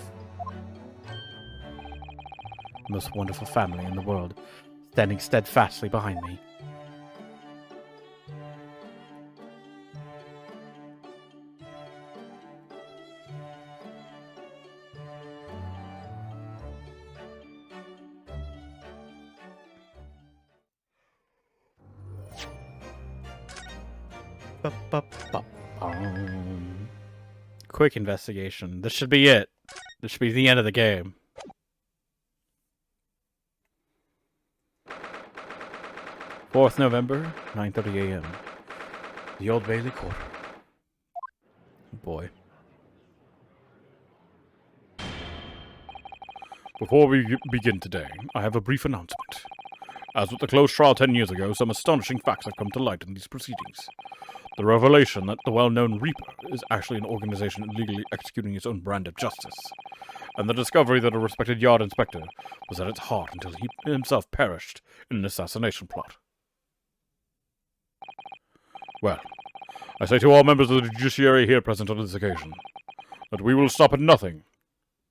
the most wonderful family in the world standing steadfastly behind me. Quick investigation. This should be it. This should be the end of the game. "4th November, 9:30 a.m. The Old Bailey Court." Boy. Before we begin today, I have a brief announcement. As with the closed trial 10 years ago, some astonishing facts have come to light in these proceedings. The revelation that the well-known Reaper is actually an organization illegally executing its own brand of justice, and the discovery that a respected yard inspector was at its heart until he himself perished in an assassination plot. Well, I say to all members of the judiciary here present on this occasion, that we will stop at nothing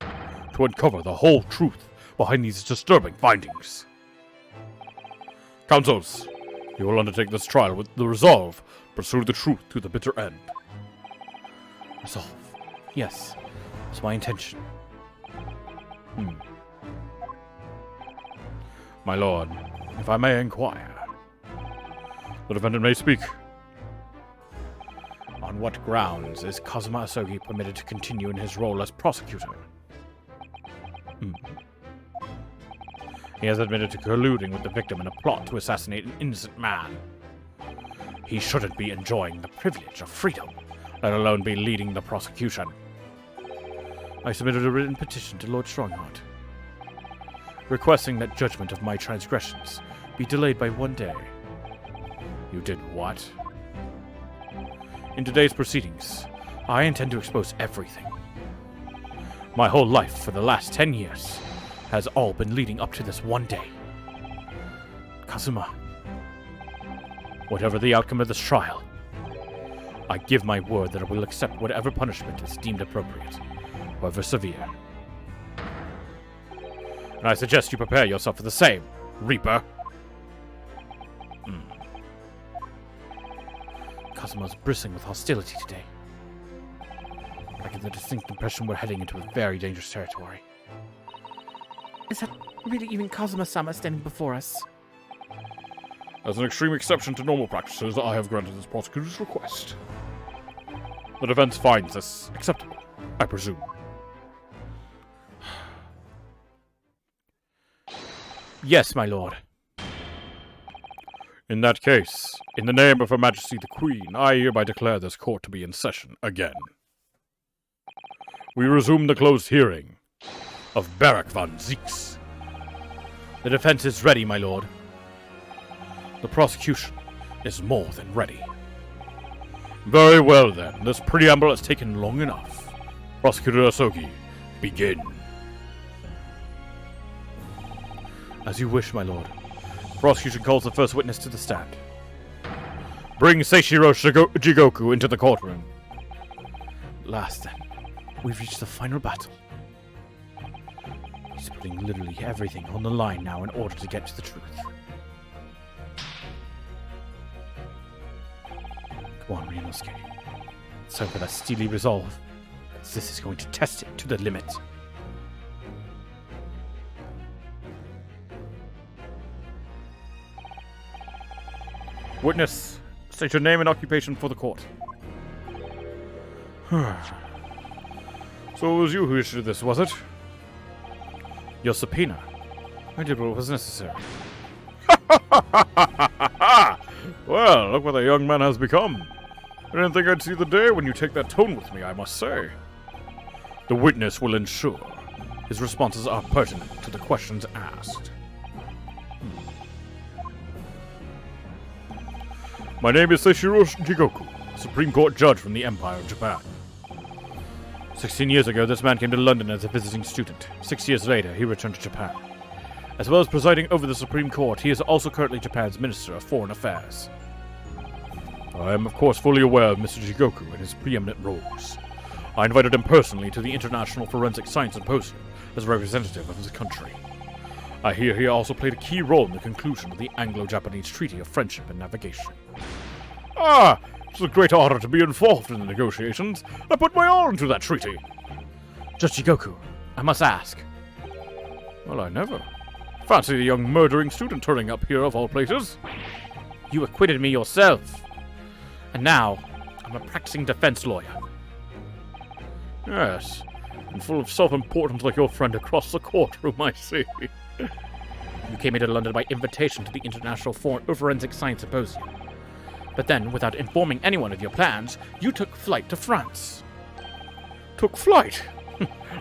to uncover the whole truth behind these disturbing findings. Counsels, you will undertake this trial with the resolve to pursue the truth to the bitter end. Resolve. Yes, it's my intention. My lord, if I may inquire, The defendant may speak. On what grounds is Kazuma Asogi permitted to continue in his role as prosecutor? He has admitted to colluding with the victim in a plot to assassinate an innocent man. He shouldn't be enjoying the privilege of freedom, let alone be leading the prosecution. I submitted a written petition to Lord Strongheart, requesting that judgment of my transgressions be delayed by 1 day. You did what? In today's proceedings, I intend to expose everything. My whole life for the last 10 years has all been leading up to this 1 day. Kazuma, whatever the outcome of this trial, I give my word that I will accept whatever punishment is deemed appropriate, however severe. And I suggest you prepare yourself for the same, Reaper. Kazuma's bristling with hostility today. I get the distinct impression we're heading into a very dangerous territory. Is that really even Kazuma-sama standing before us? As an extreme exception to normal practices, I have granted this prosecutor's request. The defense finds this acceptable, I presume. Yes, my lord. In that case, in the name of Her Majesty the Queen, I hereby declare this court to be in session again. We resume the closed hearing of Barak von Zieks. The defense is ready, my lord. The prosecution is more than ready. Very well then, this preamble has taken long enough. Prosecutor Asogi, begin. As you wish, my lord. Prosecution calls the first witness to the stand. Bring Seishiro Jigoku into the courtroom. Last then, we've reached the final battle. He's putting literally everything on the line now in order to get to the truth. Come on, Ryunosuke. It's time for that steely resolve, as this is going to test it to the limit. Witness, state your name and occupation for the court. So it was you who issued this, was it? Your subpoena. I did what was necessary. Well, look what the young man has become. I didn't think I'd see the day when you take that tone with me, I must say. The witness will ensure his responses are pertinent to the questions asked. My name is Seishiro Jigoku, Supreme Court Judge from the Empire of Japan. 16 years ago, this man came to London as a visiting student. 6 years later, he returned to Japan. As well as presiding over the Supreme Court, he is also currently Japan's Minister of Foreign Affairs. I am, of course, fully aware of Mr. Jigoku and his preeminent roles. I invited him personally to the International Forensic Science Symposium as a representative of his country. I hear he also played a key role in the conclusion of the Anglo-Japanese Treaty of Friendship and Navigation. Ah! It's a great honor to be involved in the negotiations. I put my all into that treaty. Judge Jigoku, I must ask. Well, I never. Fancy a young murdering student turning up here of all places. You acquitted me yourself. And now, I'm a practicing defense lawyer. Yes, and full of self-importance like your friend across the courtroom, I see. You came into London by invitation to the International Forensic Science Symposium. But then, without informing anyone of your plans, you took flight to France. Took flight?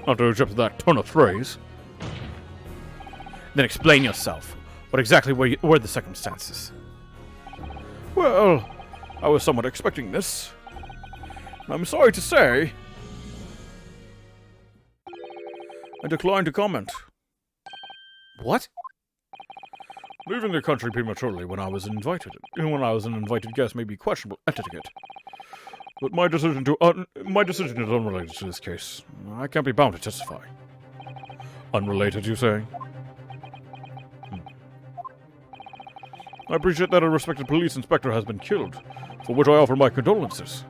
Not to eject that turn of phrase. Then explain yourself. What exactly were the circumstances? Well, I was somewhat expecting this. I'm sorry to say, I decline to comment. What? Leaving the country prematurely when I was an invited guest may be questionable etiquette. But my decision is unrelated to this case. I can't be bound to testify. Unrelated, you say? I appreciate that a respected police inspector has been killed, for which I offer my condolences.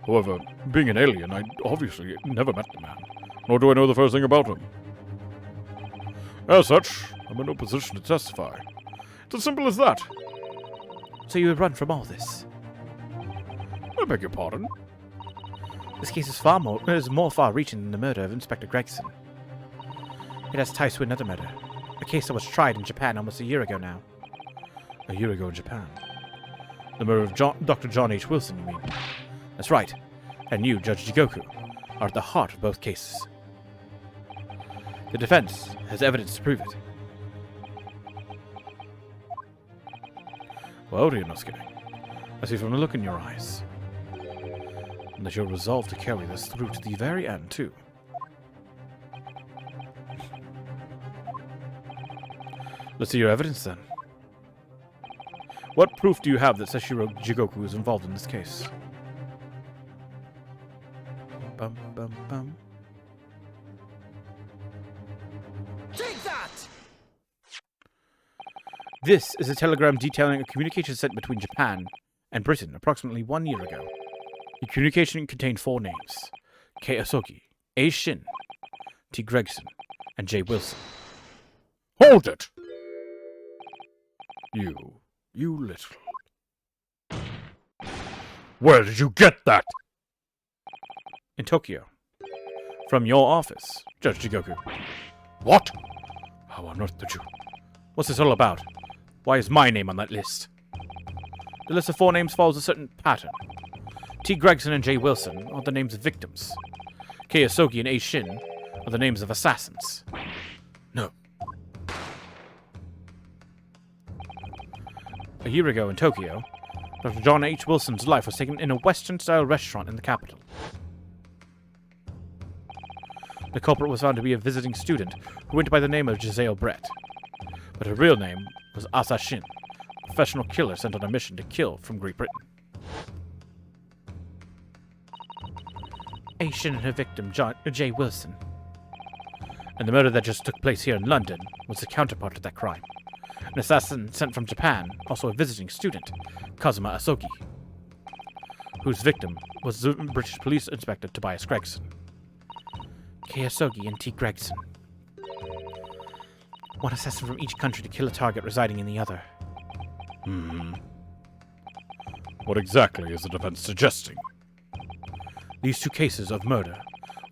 However, being an alien, I obviously never met the man, nor do I know the first thing about him. As such, I'm in no position to testify. It's as simple as that. So you would run from all this? I beg your pardon? This case is more far-reaching than the murder of Inspector Gregson. It has ties to another murder, a case that was tried in Japan almost a year ago now. A year ago in Japan? The murder of Dr. John H. Wilson, you mean? That's right. And you, Judge Jigoku, are at the heart of both cases. The defense has evidence to prove it. Well, Ryunosuke, I see from the look in your eyes that you're resolved to carry this through to the very end, too. Let's see your evidence, then. What proof do you have that Seshiro Jigoku is involved in this case? Bum, bum, bum. Take that! This is a telegram detailing a communication sent between Japan and Britain approximately 1 year ago. The communication contained 4 names: Kei Asogi, A. Shin, T. Gregson, and J. Wilson. Hold it! You little... Where did you get that? In Tokyo. From your office, Judge Jigoku. What? How on earth did you... What's this all about? Why is my name on that list? The list of 4 names follows a certain pattern. T. Gregson and J. Wilson are the names of victims. Kei Asogi and A. Shin are the names of assassins. No. A year ago in Tokyo, Dr. John H. Wilson's life was taken in a Western-style restaurant in the capital. The culprit was found to be a visiting student who went by the name of Giselle Brett. But her real name was Asa Shin, a professional killer sent on a mission to kill from Great Britain. A. Shin and her victim, J. Wilson. And the murder that just took place here in London was the counterpart of that crime. An assassin sent from Japan, also a visiting student, Kazuma Asogi, whose victim was the British police inspector Tobias Gregson. Kei Asogi and T. Gregson. One assassin from each country to kill a target residing in the other. What exactly is the defense suggesting? These 2 cases of murder,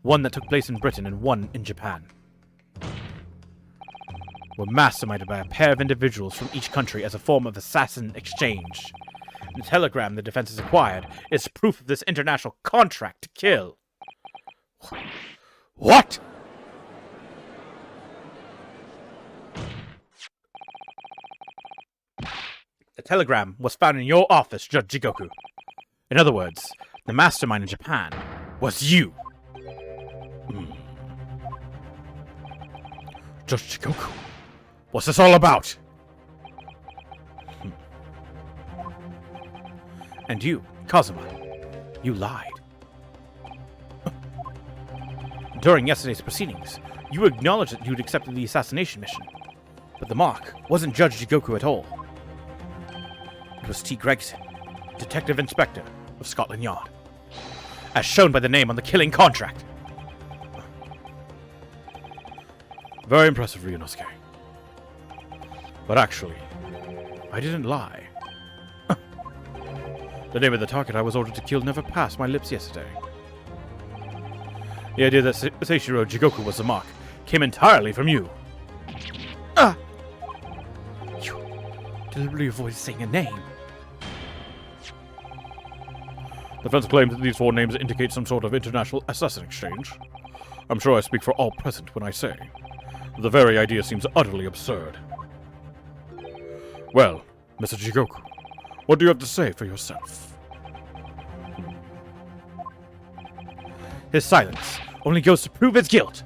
one that took place in Britain and one in Japan, were masterminded by a pair of individuals from each country as a form of assassin exchange. The telegram the defense has acquired is proof of this international contract to kill. What? The telegram was found in your office, Judge Jigoku. In other words, the mastermind in Japan was you. Judge Jigoku, what's this all about? And you, Kazuma, you lied. During yesterday's proceedings, you acknowledged that you'd accepted the assassination mission. But the mark wasn't Judge Jigoku at all. It was T. Gregson, Detective Inspector of Scotland Yard, as shown by the name on the killing contract. Very impressive, Ryunosuke. But actually, I didn't lie. The name of the target I was ordered to kill never passed my lips yesterday. The idea that Seishiro Jigoku was the mark came entirely from you. You deliberately avoided saying a name. The defense claims that these 4 names indicate some sort of international assassin exchange. I'm sure I speak for all present when I say the very idea seems utterly absurd. Well, Mr. Jigoku, what do you have to say for yourself? His silence only goes to prove his guilt.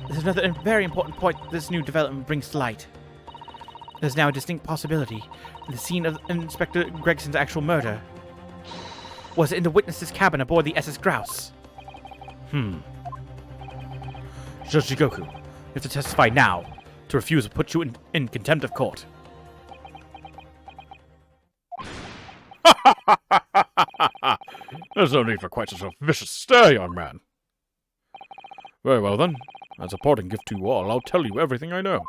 There's another very important point that this new development brings to light. There's now a distinct possibility that the scene of Inspector Gregson's actual murder was in the witness's cabin aboard the SS Grouse. Judge Jigoku, you have to testify now. To refuse will put you in contempt of court. There's no need for quite such a vicious stare, young man. Very well, then. As a parting gift to you all, I'll tell you everything I know.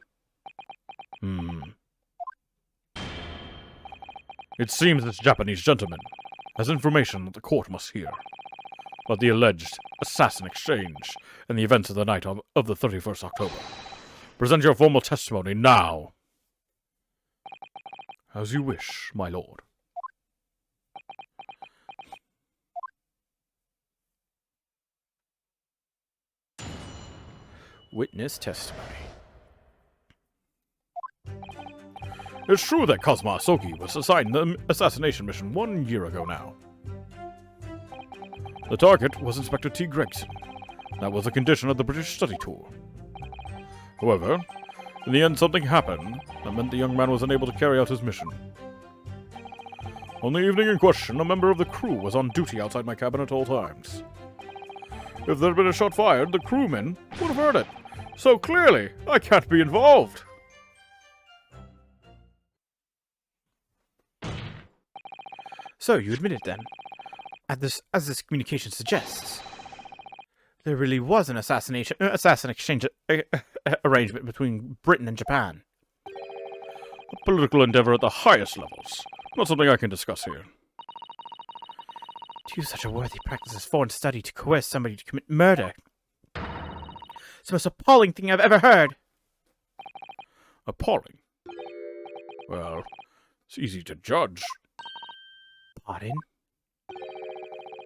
It seems this Japanese gentleman has information that the court must hear about the alleged assassin exchange and the events of the night of the 31st October. Present your formal testimony now. As you wish, my lord. Witness testimony. It's true that Kazuma Asogi was assigned the assassination mission 1 year ago now. The target was Inspector T. Gregson. That was a condition of the British study tour. However, in the end something happened that meant the young man was unable to carry out his mission. On the evening in question, a member of the crew was on duty outside my cabin at all times. If there had been a shot fired, the crewmen would have heard it. So clearly, I can't be involved. So, you admit it then? As this communication suggests, there really was an assassin exchange arrangement between Britain and Japan. A political endeavor at the highest levels. Not something I can discuss here. To use such a worthy practice as foreign study to coerce somebody to commit murder. It's the most appalling thing I've ever heard. Appalling? Well, it's easy to judge. Pardon?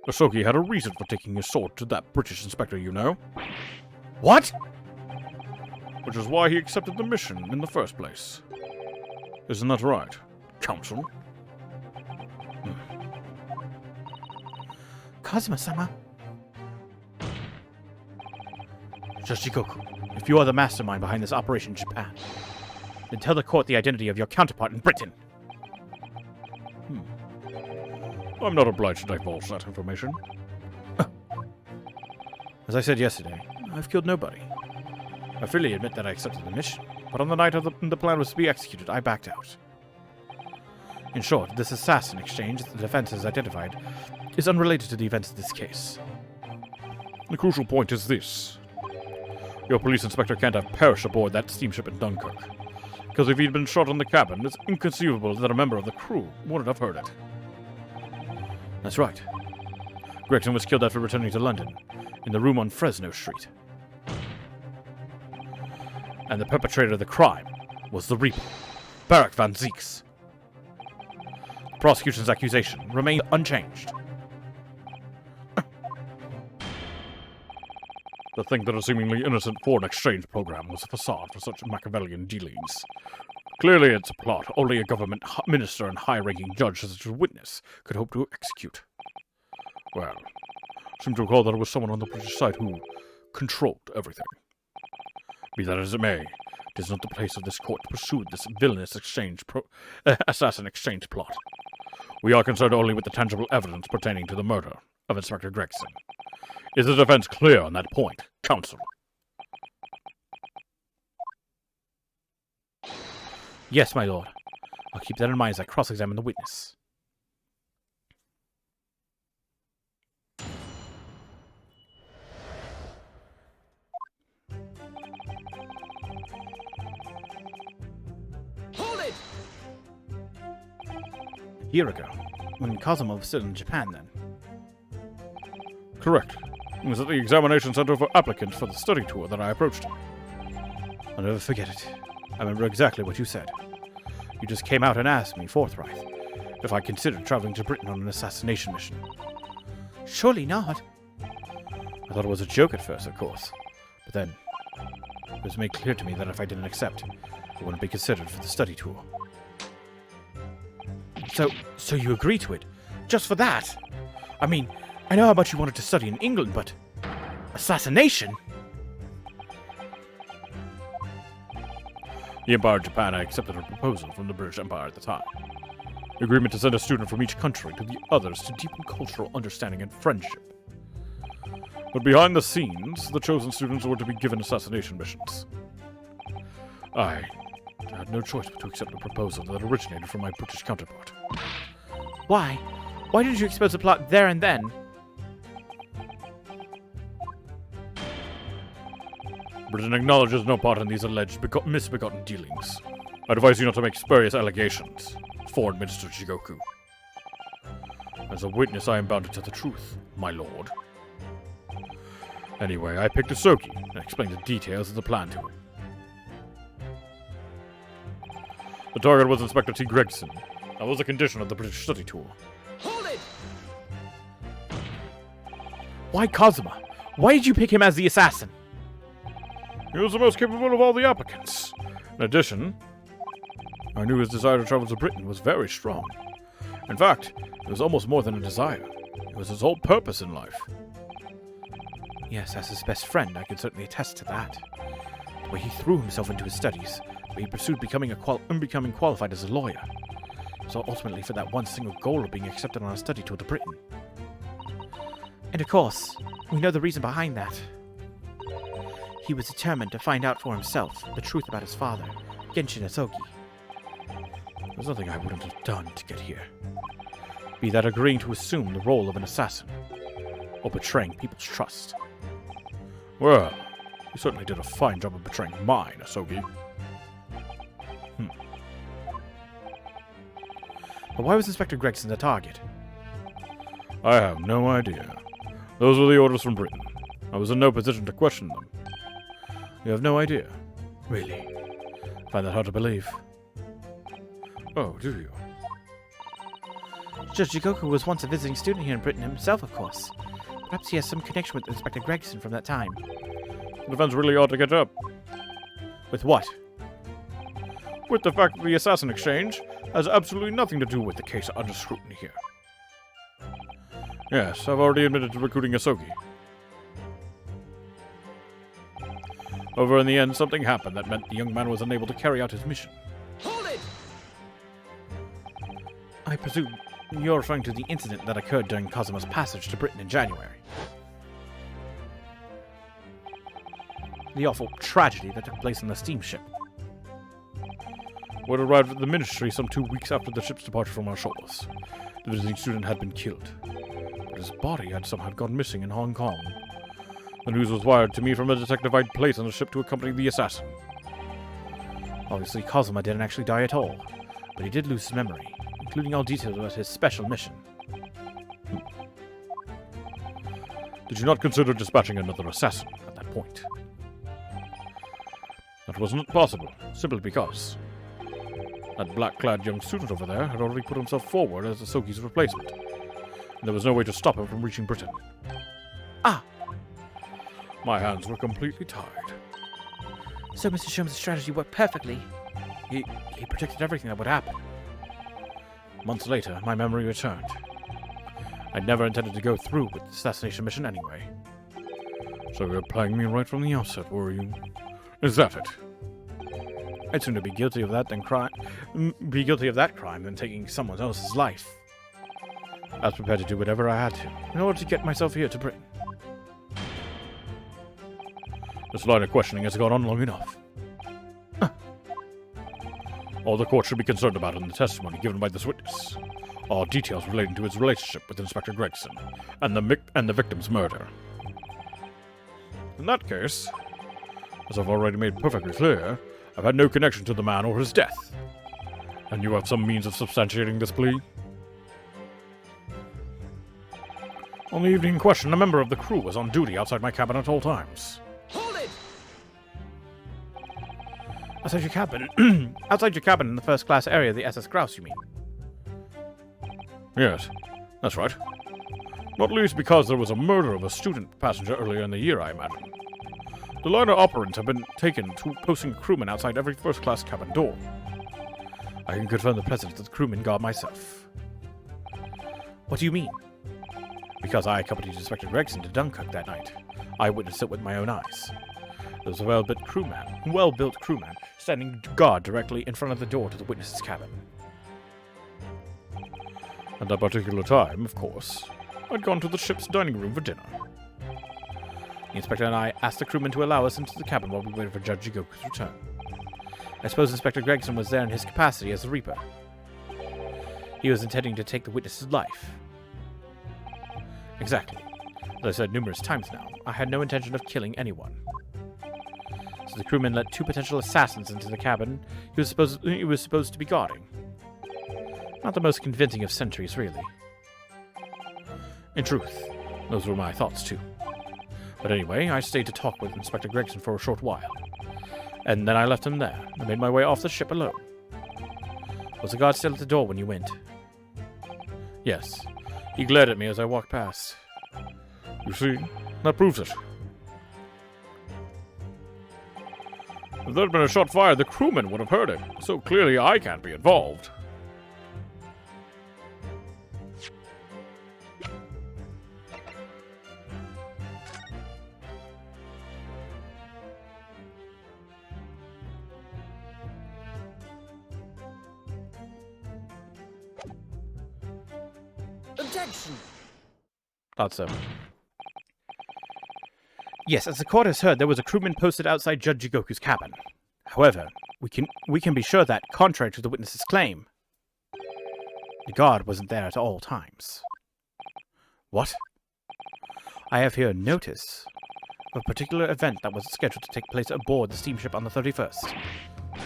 Asogi had a reason for taking his sword to that British inspector, you know. What? Which is why he accepted the mission in the first place. Isn't that right, Counsel? Kazuma-sama. Shoshikoku, if you are the mastermind behind this operation in Japan, then tell the court the identity of your counterpart in Britain. I'm not obliged to divulge that information. As I said yesterday, I've killed nobody. I freely admit that I accepted the mission, but on the night the plan was to be executed, I backed out. In short, this assassin exchange that the defense has identified is unrelated to the events of this case. The crucial point is this. Your police inspector can't have perished aboard that steamship in Dunkirk. Because if he'd been shot in the cabin, it's inconceivable that a member of the crew wouldn't have heard it. That's right. Gregson was killed after returning to London, in the room on Fresno Street. And the perpetrator of the crime was the Reaper, Barak van Zieks. The prosecution's accusation remained unchanged. To think that a seemingly innocent foreign exchange program was a facade for such Machiavellian dealings. Clearly it's a plot only a government minister and high-ranking judge such as a witness could hope to execute. Well, I seem to recall that it was someone on the British side who controlled everything. Be that as it may, it is not the place of this court to pursue this villainous assassin exchange plot. We are concerned only with the tangible evidence pertaining to the murder of Inspector Gregson. Is the defense clear on that point, Counsel? Yes, my lord. I'll keep that in mind as I cross-examine the witness. Hold it! A year ago, when Kazuma was still in Japan then. Correct. It was at the examination center for applicants for the study tour that I approached him. I'll never forget it. I remember exactly what you said. You just came out and asked me, forthright, if I considered traveling to Britain on an assassination mission. Surely not. I thought it was a joke at first, of course. But then, it was made clear to me that if I didn't accept, it wouldn't be considered for the study tour. So you agreed to it? Just for that? I mean, I know how much you wanted to study in England, but... assassination? The Empire of Japan had accepted a proposal from the British Empire at the time. The agreement to send a student from each country to the others to deepen cultural understanding and friendship. But behind the scenes, the chosen students were to be given assassination missions. I had no choice but to accept a proposal that originated from my British counterpart. Why? Why did you expose the plot there and then? Britain acknowledges no part in these alleged misbegotten dealings. I advise you not to make spurious allegations. for Minister Jigoku. As a witness, I am bound to tell the truth, my lord. Anyway, I picked Asogi and explained the details of the plan to him. The target was Inspector T. Gregson. That was a condition of the British study tour. Hold it! Why Kazuma? Why did you pick him as the assassin? He was the most capable of all the applicants. In addition, I knew his desire to travel to Britain was very strong. In fact, it was almost more than a desire. It was his whole purpose in life. Yes, as his best friend, I can certainly attest to that. The way he threw himself into his studies, the way he pursued becoming qualified as a lawyer. So ultimately for that one single goal of being accepted on a study tour to Britain. And of course, we know the reason behind that. He was determined to find out for himself the truth about his father, Genshin Asogi. There's nothing I wouldn't have done to get here. Be that agreeing to assume the role of an assassin, or betraying people's trust. Well, you certainly did a fine job of betraying mine, Asogi. But why was Inspector Gregson the target? I have no idea. Those were the orders from Britain. I was in no position to question them. You have no idea? Really? Find that hard to believe. Oh, do you? Judge Jigoku was once a visiting student here in Britain himself, of course. Perhaps he has some connection with Inspector Gregson from that time. The defense really ought to get up. With what? With the fact that the assassin exchange has absolutely nothing to do with the case under scrutiny here. Yes, I've already admitted to recruiting Asogi. However, in the end, something happened that meant the young man was unable to carry out his mission. Hold it! I presume you're referring to the incident that occurred during Kazuma's passage to Britain in January. The awful tragedy that took place on the steamship. Word arrived at the ministry some 2 weeks after the ship's departure from our shores. The visiting student had been killed, but his body had somehow gone missing in Hong Kong. The news was wired to me from a detective I'd placed on the ship to accompany the assassin. Obviously, Kazuma didn't actually die at all, but he did lose his memory, including all details about his special mission. Did you not consider dispatching another assassin at that point? That wasn't possible, simply because that black-clad young student over there had already put himself forward as Asogi's replacement, and there was no way to stop him from reaching Britain. Ah! My hands were completely tied. So Mr. Sherman's strategy worked perfectly. He predicted everything that would happen. Months later, my memory returned. I'd never intended to go through with the assassination mission anyway. So you were playing me right from the outset, were you? Is that it? I'd sooner be guilty of that crime than taking someone else's life. I was prepared to do whatever I had to in order to get myself here to Britain. This line of questioning has gone on long enough. All the court should be concerned about in the testimony given by this witness are details relating to his relationship with Inspector Gregson and the victim's murder. In that case, as I've already made perfectly clear, I've had no connection to the man or his death. And you have some means of substantiating this plea? On the evening in question, a member of the crew was on duty outside my cabin at all times. Hold it! Outside your cabin? Outside your cabin in the first-class area of the SS Grouse, you mean? Yes, that's right. Not least because there was a murder of a student passenger earlier in the year, I imagine. The liner operants have been taken to posting crewmen outside every first-class cabin door. I can confirm the presence of the crewman guard myself. What do you mean? Because I accompanied Inspector Gregson to Dunkirk that night. I witnessed it with my own eyes. There was a well-built crewman standing guard directly in front of the door to the witness's cabin. At that particular time, of course, I'd gone to the ship's dining room for dinner. The inspector and I asked the crewman to allow us into the cabin while we waited for Judge Jigoku's return. I suppose Inspector Gregson was there in his capacity as the Reaper. He was intending to take the witness's life. Exactly. As I said numerous times now, I had no intention of killing anyone. So the crewman let two potential assassins into the cabin he was supposed to be guarding. Not the most convincing of sentries, really. In truth, those were my thoughts too. But anyway, I stayed to talk with Inspector Gregson for a short while. And then I left him there, and made my way off the ship alone. Was the guard still at the door when you went? Yes. He glared at me as I walked past. You see, that proves it. If there had been a shot fired, the crewman would have heard it. So clearly I can't be involved. Objection! Thought so. Yes, as the court has heard, there was a crewman posted outside Judge Jigoku's cabin. However, we can be sure that, contrary to the witness's claim, the guard wasn't there at all times. What? I have here a notice of a particular event that was scheduled to take place aboard the steamship on the 31st.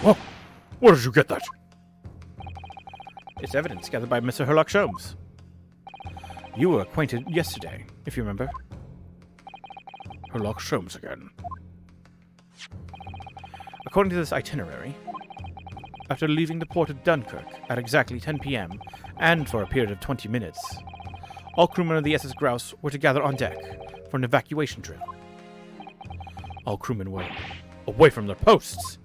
Well, where did you get that? It's evidence gathered by Mr. Herlock Sholmes. You were acquainted yesterday, if you remember. Herlock Sholmes again. According to this itinerary, after leaving the port of Dunkirk at exactly 10 p.m., and for a period of 20 minutes, all crewmen of the SS Grouse were to gather on deck for an evacuation drill. All crewmen were away from their posts.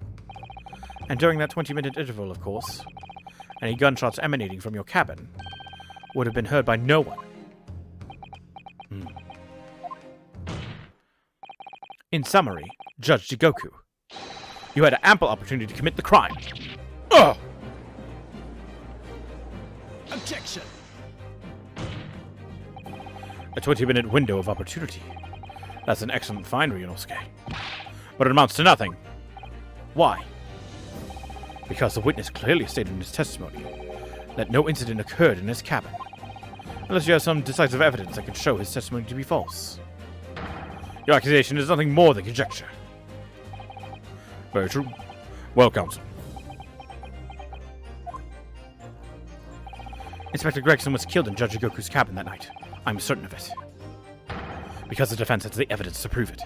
And during that 20-minute interval, of course, any gunshots emanating from your cabin would have been heard by no one. In summary, Judge Jigoku, you had ample opportunity to commit the crime. Oh! Objection! A 20-minute window of opportunity. That's an excellent find, Ryunosuke. But it amounts to nothing. Why? Because the witness clearly stated in his testimony that no incident occurred in his cabin, unless you have some decisive evidence that could show his testimony to be false. Your accusation is nothing more than conjecture. Very true. Well, counsel. Inspector Gregson was killed in Judge Jigoku's cabin that night. I'm certain of it. Because the defense has the evidence to prove it.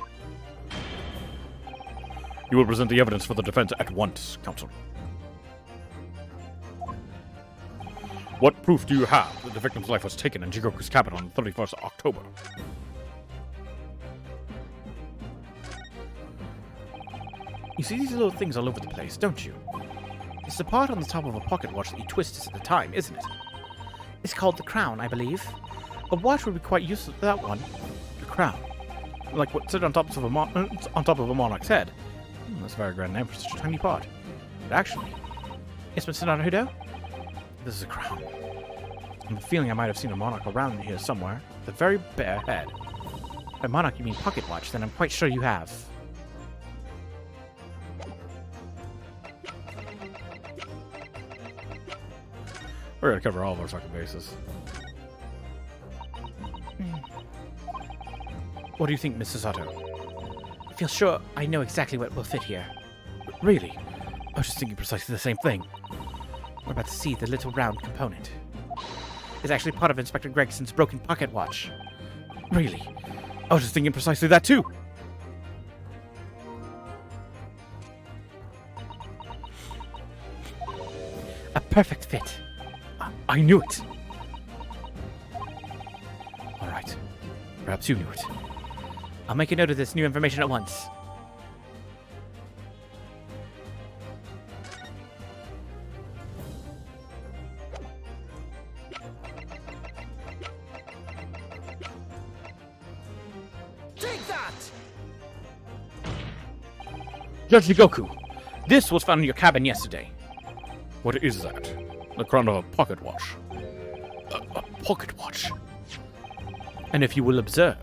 You will present the evidence for the defense at once, counsel. What proof do you have that the victim's life was taken in Jigoku's cabin on the 31st of October? You see these little things all over the place, don't you? It's the part on the top of a pocket watch that you twisted at the time, isn't it? It's called the crown, I believe. A watch would be quite useful for that one. The crown. Like what sit on top of a monarch's head. That's a very grand name for such a tiny part. But actually, yes, Mr. Naruto, this is a crown. I'm feeling I might have seen a monarch around here somewhere, with a very bare head. By monarch you mean pocket watch, then I'm quite sure you have. We're gonna cover all of our fucking bases. What do you think, Mrs. Sato? I feel sure I know exactly what will fit here. Really? I was just thinking precisely the same thing. We're about to see the little round component. It's actually part of Inspector Gregson's broken pocket watch. Really? I was just thinking precisely that too. A perfect fit. I knew it. All right. Perhaps you knew it. I'll make a note of this new information at once. Take that! Judge Jigoku, this was found in your cabin yesterday. What is that? The crown of a pocket watch. A pocket watch. And if you will observe,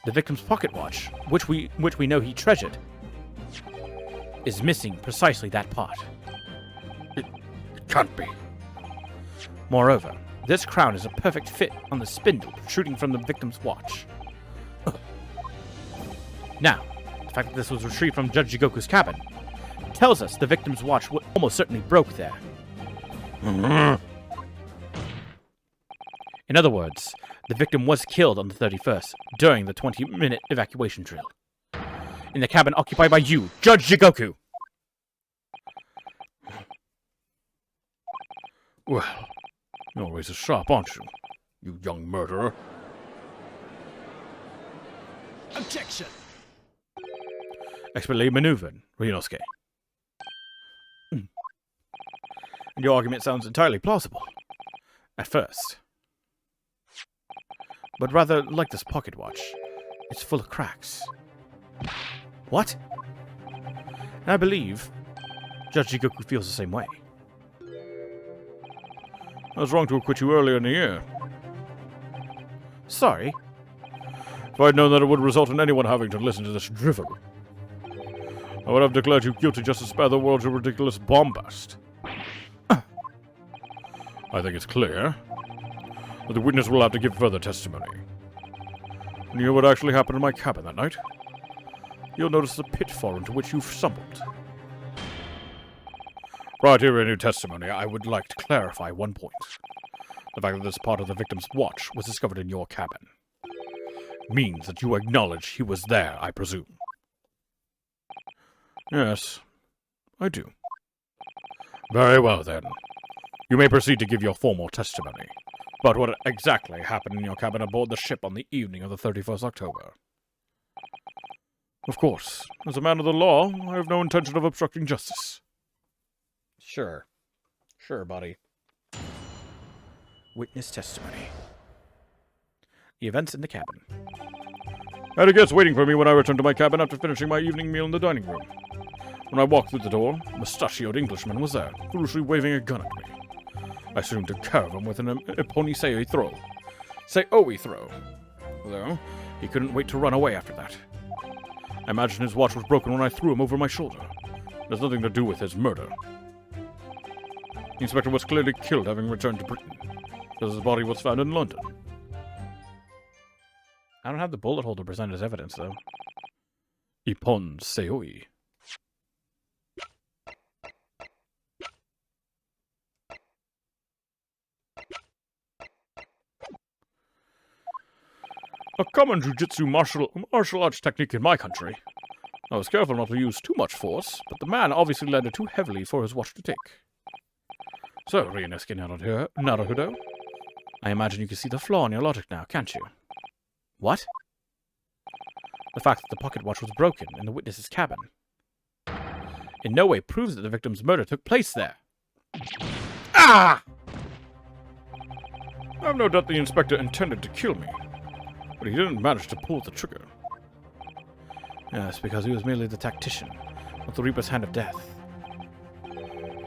the victim's pocket watch, which we know he treasured, is missing precisely that part. It can't be. Moreover, this crown is a perfect fit on the spindle protruding from the victim's watch. Now, the fact that this was retrieved from Judge Jigoku's cabin tells us the victim's watch almost certainly broke there. In other words, the victim was killed on the 31st during the 20-minute evacuation drill. In the cabin occupied by you, Judge Jigoku! Well, you're always as sharp, aren't you, you young murderer? Objection! Expertly maneuvered, Ryunosuke. And your argument sounds entirely plausible. At first. But rather like this pocket watch, it's full of cracks. What? And I believe Judge Jigoku feels the same way. I was wrong to acquit you earlier in the year. Sorry. If I'd known that it would result in anyone having to listen to this drivel, I would have declared you guilty just to spare the world your ridiculous bombast. I think it's clear that the witness will have to give further testimony. When you hear what actually happened in my cabin that night, you'll notice the pitfall into which you've stumbled. Prior to hearing your testimony, I would like to clarify one point. The fact that this part of the victim's watch was discovered in your cabin means that you acknowledge he was there, I presume. Yes, I do. Very well, then. You may proceed to give your formal testimony about what exactly happened in your cabin aboard the ship on the evening of the 31st October. Of course, as a man of the law, I have no intention of obstructing justice. Sure. Sure, buddy. Witness testimony. The events in the cabin. I had a guest waiting for me when I returned to my cabin after finishing my evening meal in the dining room. When I walked through the door, a mustachioed Englishman was there, foolishly waving a gun at me. I assumed to carve him with an Epponisei throw. Say-oe throw. Though, he couldn't wait to run away after that. I imagine his watch was broken when I threw him over my shoulder. It has nothing to do with his murder. The inspector was clearly killed having returned to Britain, because his body was found in London. I don't have the bullet hole to present as evidence, though. Ippon Seoi. A common jujitsu martial arts technique in my country. I was careful not to use too much force, but the man obviously landed too heavily for his watch to take. So, Ryunosuke Naruhodo, I imagine you can see the flaw in your logic now, can't you? What? The fact that the pocket watch was broken in the witness's cabin in no way proves that the victim's murder took place there. Ah! I have no doubt the inspector intended to kill me, but he didn't manage to pull the trigger. Yes, because he was merely the tactician, not the Reaper's hand of death.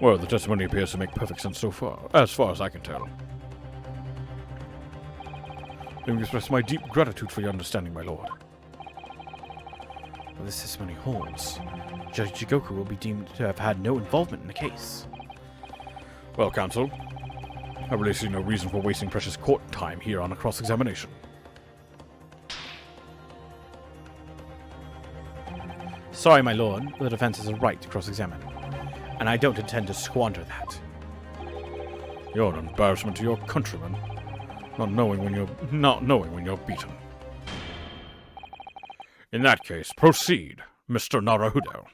Well, the testimony appears to make perfect sense so far, as I can tell. Let me express my deep gratitude for your understanding, my lord. With this testimony holds, Judge Jigoku will be deemed to have had no involvement in the case. Well, counsel, I really see no reason for wasting precious court time here on a cross-examination. Sorry, my lord, the defense has a right to cross-examine, and I don't intend to squander that. You're an embarrassment to your countrymen, not knowing when you're beaten. In that case, proceed, Mr. Naruhodo.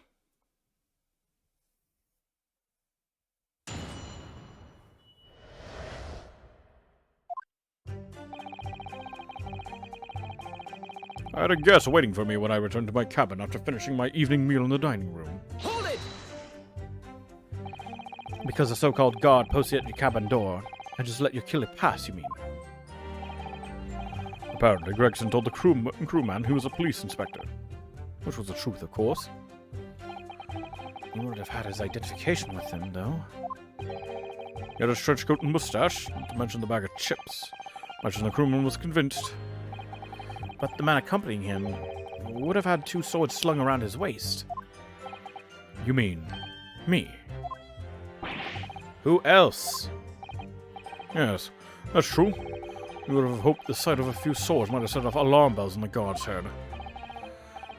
I had a guest waiting for me when I returned to my cabin after finishing my evening meal in the dining room. Hold it! Because the so-called guard posted at your cabin door and just let your killer pass, you mean? Apparently, Gregson told the crewman he was a police inspector. Which was the truth, of course. You would have had his identification with him, though. He had his trench coat and mustache, not to mention the bag of chips. Imagine the crewman was convinced. But the man accompanying him would have had two swords slung around his waist. You mean me? Who else? Yes, that's true. You would have hoped the sight of a few swords might have set off alarm bells in the guard's head.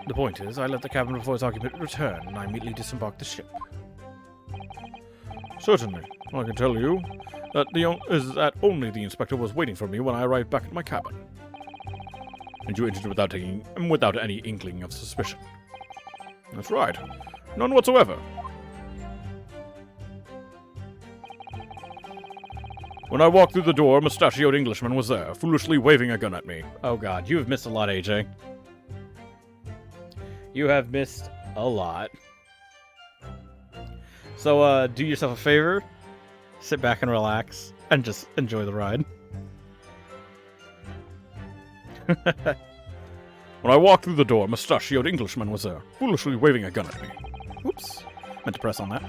The point is, I left the cabin before his occupant returned, and I immediately disembarked the ship. Certainly. I can tell you, is that only the inspector was waiting for me when I arrived back at my cabin. And you entered without any inkling of suspicion. That's right. None whatsoever. When I walked through the door, a mustachioed Englishman was there, foolishly waving a gun at me. Oh god, you have missed a lot, AJ. You have missed a lot. So, do yourself a favor, sit back and relax, and just enjoy the ride. When I walked through the door, a mustachioed Englishman was there, foolishly waving a gun at me. Oops. Meant to press on that.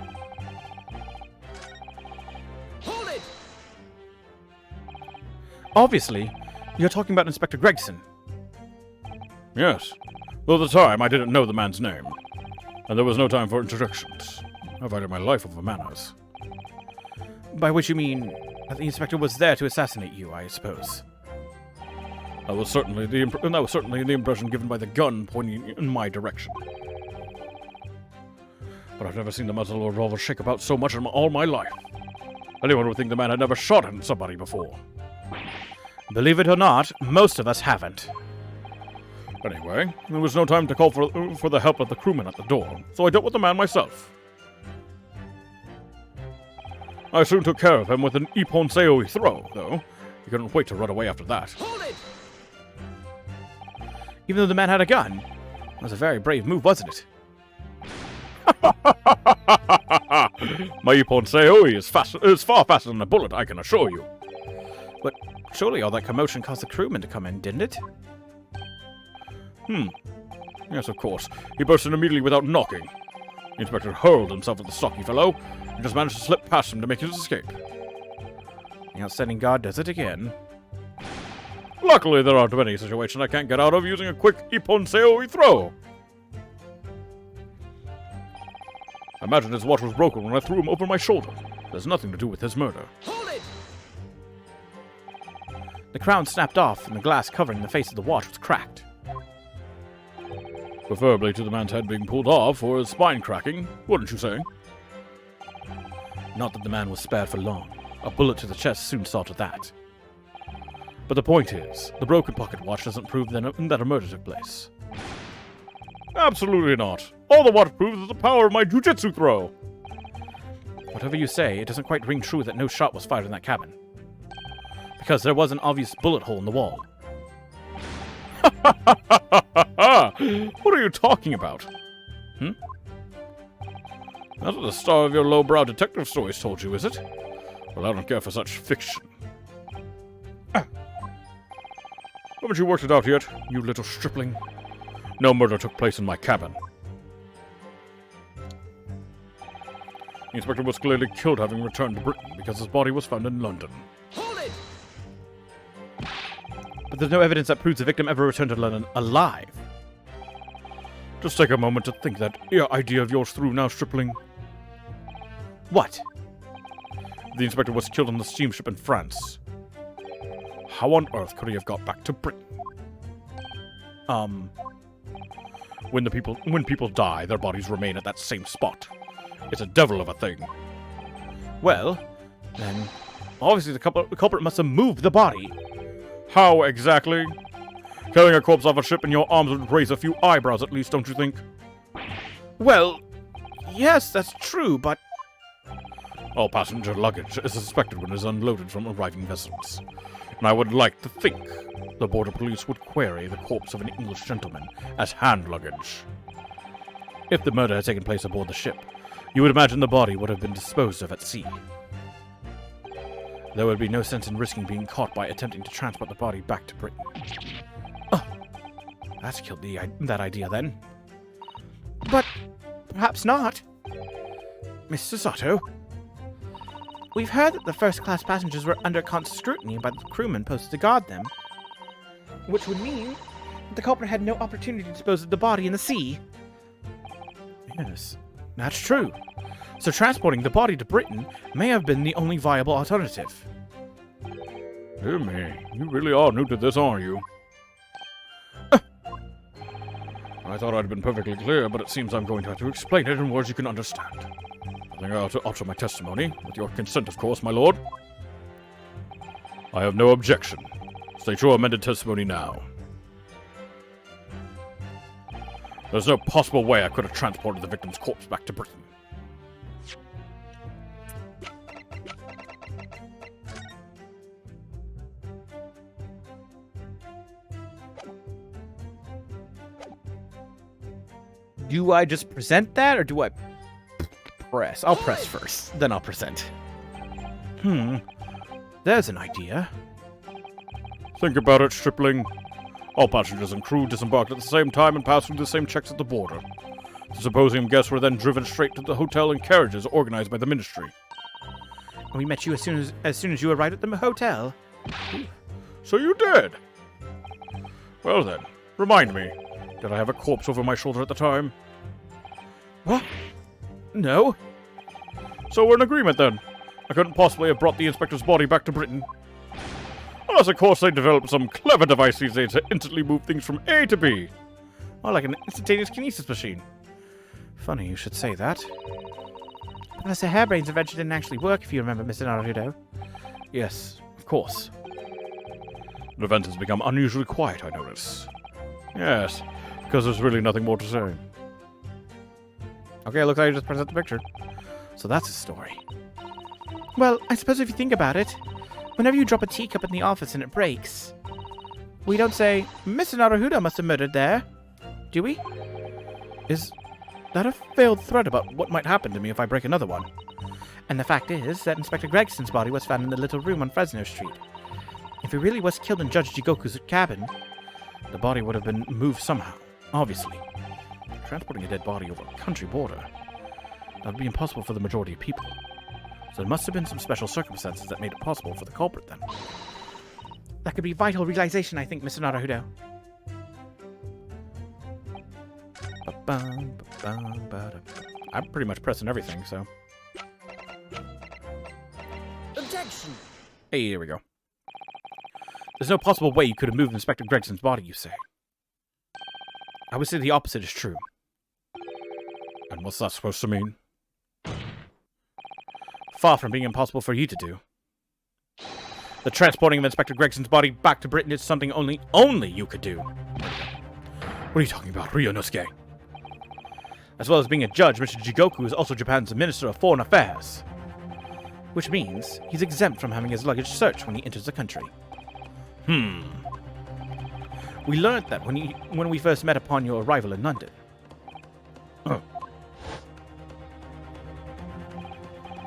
Hold it! Obviously, you're talking about Inspector Gregson. Yes, though at the time I didn't know the man's name, and there was no time for introductions. I valued my life over manners. By which you mean that the inspector was there to assassinate you, I suppose. That was certainly the impression given by the gun pointing in my direction. But I've never seen the muzzle of a revolver shake about so much in all my life. Anyone would think the man had never shot at somebody before. Believe it or not, most of us haven't. Anyway, there was no time to call for the help of the crewman at the door, so I dealt with the man myself. I soon took care of him with an Ippon-seoi throw, though. He couldn't wait to run away after that. Hold it! Even though the man had a gun. It was a very brave move, wasn't it? My Ippon-seoi is far faster than a bullet, I can assure you. But surely all that commotion caused the crewman to come in, didn't it? Yes, of course. He burst in immediately without knocking. The inspector hurled himself at the stocky fellow, and just managed to slip past him to make his escape. The outstanding guard does it again. Luckily, there aren't many situations I can't get out of using a quick Ippon-seoi throw. I imagine his watch was broken when I threw him over my shoulder. There's nothing to do with his murder. Hold it! The crown snapped off, and the glass covering the face of the watch was cracked. Preferably to the man's head being pulled off or his spine cracking, wouldn't you say? Not that the man was spared for long. A bullet to the chest soon saw to that. But the point is, the broken pocket watch doesn't prove that a murder took place. Absolutely not. All the watch proves is the power of my jujitsu throw. Whatever you say, it doesn't quite ring true that no shot was fired in that cabin. Because there was an obvious bullet hole in the wall. What are you talking about? That's what the star of your lowbrow detective stories told you, is it? Well, I don't care for such fiction. Haven't you worked it out yet, you little stripling? No murder took place in my cabin. The inspector was clearly killed having returned to Britain because his body was found in London. Hold it! But there's no evidence that proves the victim ever returned to London alive. Just take a moment to think that idea of yours through now, stripling. What? The inspector was killed on the steamship in France. How on earth could he have got back to Britain? When people die, their bodies remain at that same spot. It's a devil of a thing. Well, then, obviously the culprit must have moved the body. How exactly? Carrying a corpse off a ship in your arms would raise a few eyebrows at least, don't you think? Well, yes, that's true, but... All passenger luggage is suspected when it is unloaded from arriving vessels. And I would like to think the border police would query the corpse of an English gentleman as hand luggage. If the murder had taken place aboard the ship, you would imagine the body would have been disposed of at sea. There would be no sense in risking being caught by attempting to transport the body back to Britain. Oh, that's killed that idea then. But perhaps not. Mr. Sato, we've heard that the first-class passengers were under constant scrutiny by the crewmen posted to guard them, which would mean that the culprit had no opportunity to dispose of the body in the sea. Yes, that's true. So transporting the body to Britain may have been the only viable alternative. Dear me, you really are new to this, aren't you? I thought I'd been perfectly clear, but it seems I'm going to have to explain it in words you can understand. I think I ought to alter my testimony, with your consent, of course, my lord. I have no objection. State your amended testimony now. There's no possible way I could have transported the victim's corpse back to Britain. Do I just present that, or do I press? I'll press first, then I'll present. There's an idea. Think about it, stripling. All passengers and crew disembarked at the same time and passed through the same checks at the border. The symposium guests were then driven straight to the hotel in carriages organized by the ministry. We met you as soon as you arrived at the hotel. So you did? Well then, remind me, did I have a corpse over my shoulder at the time? What? No. So we're in agreement then. I couldn't possibly have brought the inspector's body back to Britain. Unless, of course, they developed some clever device these days to instantly move things from A to B. Or like an instantaneous kinesis machine. Funny you should say that. Unless the harebrain's invention didn't actually work, if you remember, Mr. Naruto. Yes, of course. The event has become unusually quiet, I notice. Yes, because there's really nothing more to say. Okay, looks like you just present the picture. So that's a story. Well, I suppose if you think about it, whenever you drop a teacup in the office and it breaks, we don't say, Mr. Naruto must have murdered there, do we? Is that a failed threat about what might happen to me if I break another one? And the fact is that Inspector Gregson's body was found in the little room on Fresno Street. If he really was killed in Judge Jigoku's cabin, the body would have been moved somehow, obviously. Transporting a dead body over a country border, that would be impossible for the majority of people. So there must have been some special circumstances that made it possible for the culprit then. That could be vital realization, I think, Mr. Naruto. I'm pretty much pressing everything, so... Objection! Hey, here we go. There's no possible way you could have moved Inspector Gregson's body, you say. I would say the opposite is true. And what's that supposed to mean? Far from being impossible for you to do. The transporting of Inspector Gregson's body back to Britain is something only you could do. What are you talking about, Ryunosuke? As well as being a judge, Mr. Jigoku is also Japan's Minister of Foreign Affairs. Which means he's exempt from having his luggage searched when he enters the country. We learned that when we first met upon your arrival in London.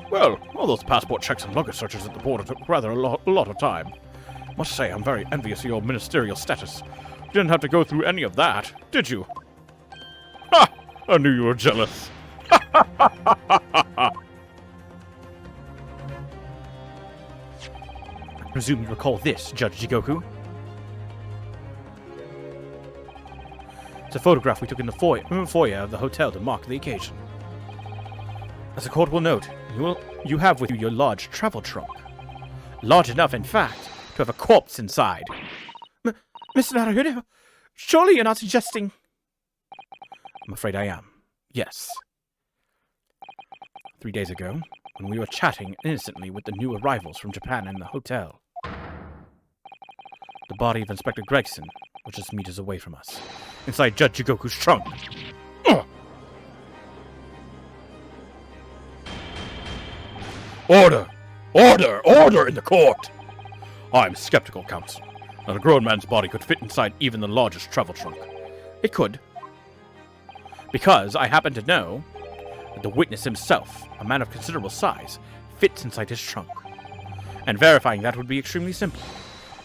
Well, all those passport checks and luggage searches at the border took rather a lot of time. Must say, I'm very envious of your ministerial status. You didn't have to go through any of that, did you? Ha! I knew you were jealous. I presume you recall this, Judge Jigoku. It's a photograph we took in the foyer of the hotel to mark the occasion. As the court will note, you have with you your large travel trunk. Large enough, in fact, to have a corpse inside. Mr. Naruto, surely you're not suggesting... I'm afraid I am. Yes. 3 days ago, when we were chatting innocently with the new arrivals from Japan in the hotel, the body of Inspector Gregson was just meters away from us, inside Judge Jigoku's trunk. Order! Order! Order in the court! I'm skeptical, counsel, that a grown man's body could fit inside even the largest travel trunk. It could. Because I happen to know that the witness himself, a man of considerable size, fits inside his trunk. And verifying that would be extremely simple.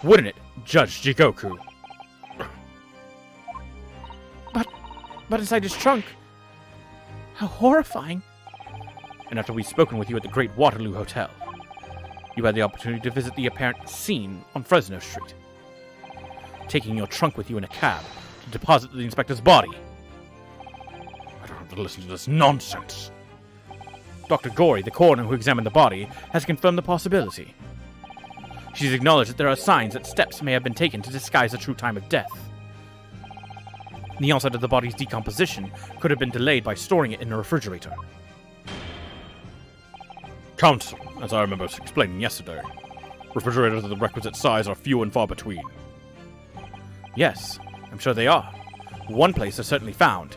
Wouldn't it, Judge Jigoku? But inside his trunk? How horrifying. And after we'd spoken with you at the Great Waterloo Hotel, you had the opportunity to visit the apparent scene on Fresno Street, taking your trunk with you in a cab to deposit the inspector's body. I don't have to listen to this nonsense. Dr. Gory, the coroner who examined the body, has confirmed the possibility. She's acknowledged that there are signs that steps may have been taken to disguise the true time of death. The onset of the body's decomposition could have been delayed by storing it in a refrigerator. Counsel, as I remember explaining yesterday, Refrigerators of the requisite size are few and far between. Yes, I'm sure they are. One place they're certainly found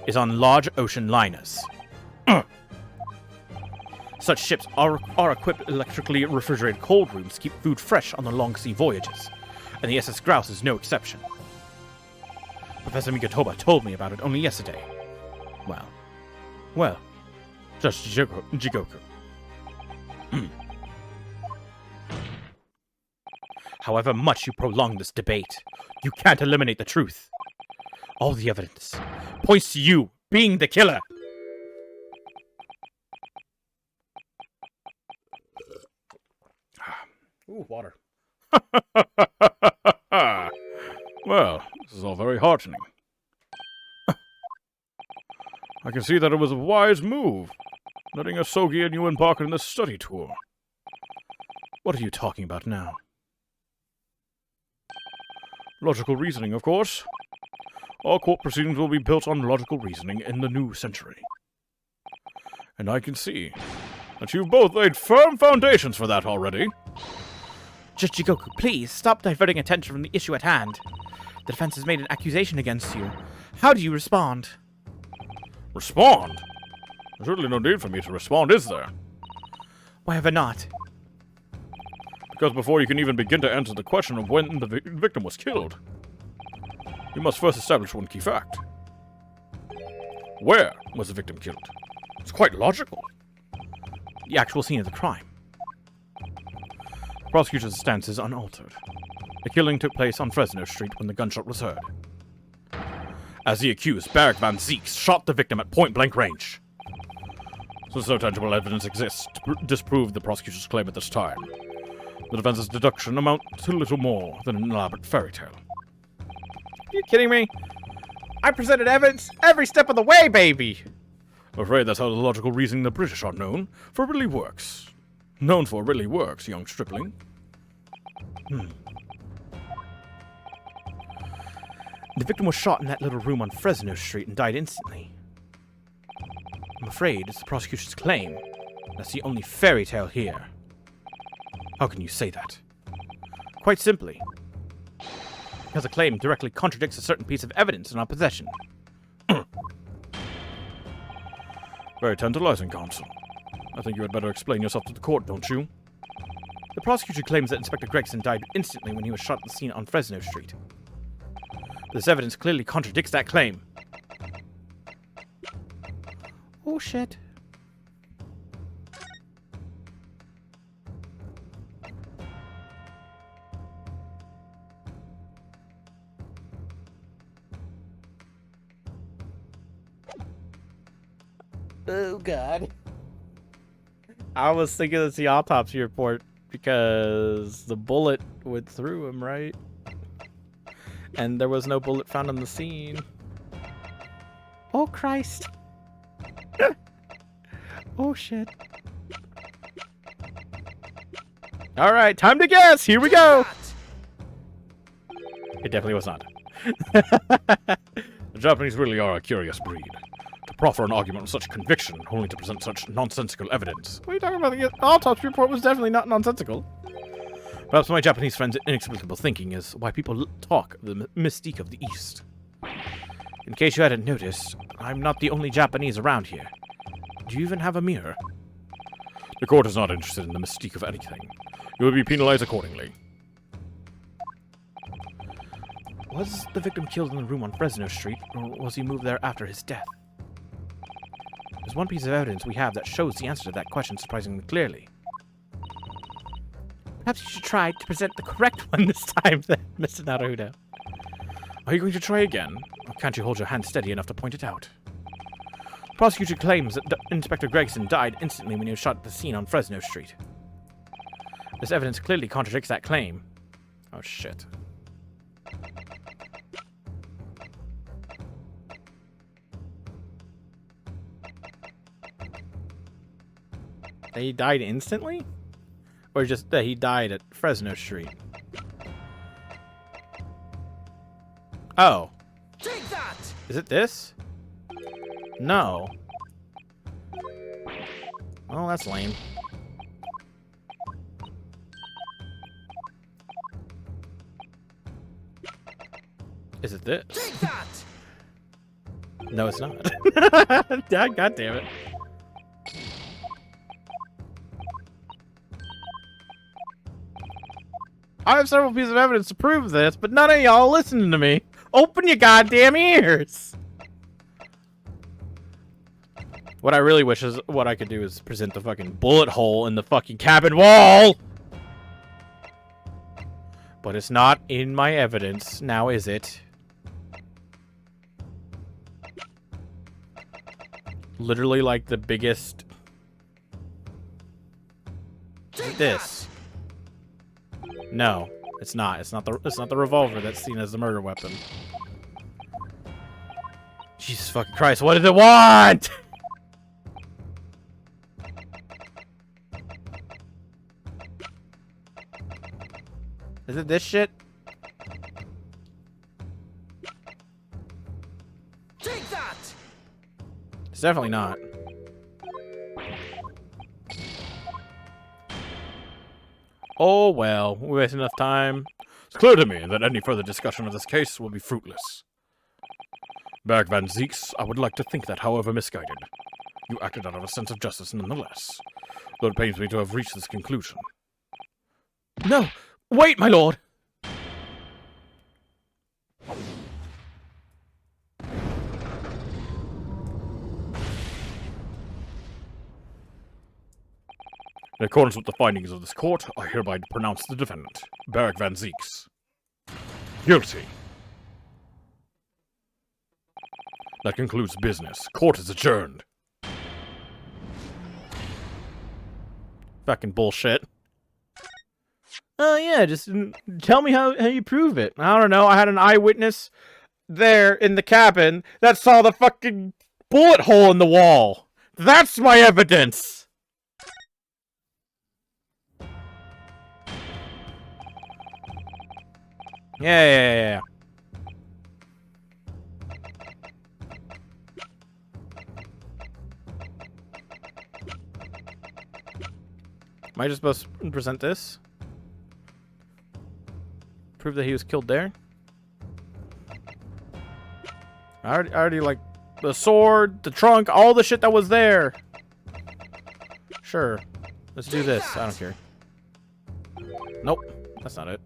is on large ocean liners. Such ships are equipped with electrically refrigerated cold rooms to keep food fresh on the long sea voyages, and the SS Grouse is no exception. Professor Mikotoba told me about it only yesterday. Well, Judge Jigoku. However much you prolong this debate, you can't eliminate the truth. All the evidence points to you being the killer. Ooh, water. Well, this is all very heartening. I can see that it was a wise move, letting Asogi and you embark on this study tour. What are you talking about now? Logical reasoning, of course. All court proceedings will be built on logical reasoning in the new century. And I can see that you've both laid firm foundations for that already. Judge Jigoku, please stop diverting attention from the issue at hand. The defense has made an accusation against you. How do you respond? Respond? There's certainly no need for me to respond, is there? Why have I not? Because before you can even begin to answer the question of when the victim was killed, you must first establish one key fact. Where was the victim killed? It's quite logical. The actual scene of the crime. The prosecutor's stance is unaltered. The killing took place on Fresno Street when the gunshot was heard. As the accused, Barrick Van Zeeks shot the victim at point-blank range. Since no tangible evidence exists to disprove the prosecutor's claim at this time, the defense's deduction amounts to little more than an elaborate fairy tale. Are you kidding me? I presented evidence every step of the way, baby! I'm afraid that's how the logical reasoning the British are known for really works. Known for really works, young stripling. The victim was shot in that little room on Fresno Street and died instantly. I'm afraid it's the prosecution's claim. That's the only fairy tale here. How can you say that? Quite simply, because the claim directly contradicts a certain piece of evidence in our possession. Very tantalizing, counsel. I think you had better explain yourself to the court, don't you? The prosecution claims that Inspector Gregson died instantly when he was shot at the scene on Fresno Street. This evidence clearly contradicts that claim. Oh, shit. Oh, God. I was thinking it's the autopsy report because the bullet went through him, right? And there was no bullet found on the scene. Oh, Christ. Oh, shit. All right, time to guess. Here we go. It definitely was not. The Japanese really are a curious breed. To proffer an argument with such conviction, only to present such nonsensical evidence. What are you talking about? The autopsy report was definitely not nonsensical. Perhaps my Japanese friend's inexplicable thinking is why people talk of the mystique of the East. In case you hadn't noticed, I'm not the only Japanese around here. Do you even have a mirror? The court is not interested in the mystique of anything. You will be penalized accordingly. Was the victim killed in the room on Fresno Street, or was he moved there after his death? There's one piece of evidence we have that shows the answer to that question surprisingly clearly. Perhaps you should try to present the correct one this time, then, Mr. Naruto. Are you going to try again? Or can't you hold your hand steady enough to point it out? The prosecutor claims that Inspector Gregson died instantly when he was shot at the scene on Fresno Street. This evidence clearly contradicts that claim. Oh, shit. That he died instantly? Or just that he died at Fresno Street? Oh. Take that! Is it this? No. Oh, that's lame. Is it this? Take that! No, it's not. God damn it. I have several pieces of evidence to prove this, but none of y'all listening to me. Open your goddamn ears! What I really wish is what I could do is present the fucking bullet hole in the fucking cabin wall! But it's not in my evidence, now is it? Literally like the biggest... This. No, it's not. It's not the revolver that's seen as the murder weapon. Jesus fucking Christ, what does it want? Is it this shit? Take that! It's definitely not. Oh well, we wasted enough time. It's clear to me that any further discussion of this case will be fruitless. Berg van Zieks, I would like to think that, however misguided, you acted out of a sense of justice nonetheless, though it pains me to have reached this conclusion. No! Wait, my lord! In accordance with the findings of this court, I hereby pronounce the defendant, Berg van Zieks, guilty. That concludes business. Court is adjourned. Fucking bullshit. Oh yeah, just tell me how you prove it. I don't know, I had an eyewitness there in the cabin that saw the fucking bullet hole in the wall. That's my evidence! Yeah. Am I just supposed to present this? Prove that he was killed there? I already like the sword, the trunk, all the shit that was there. Sure. Let's do this. I don't care. Nope. That's not it.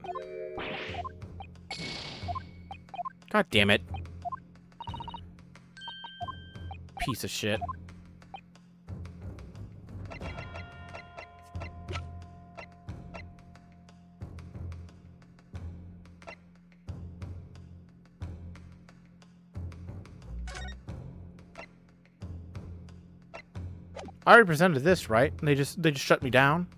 God damn it. Piece of shit. I already presented this, right? And they just shut me down.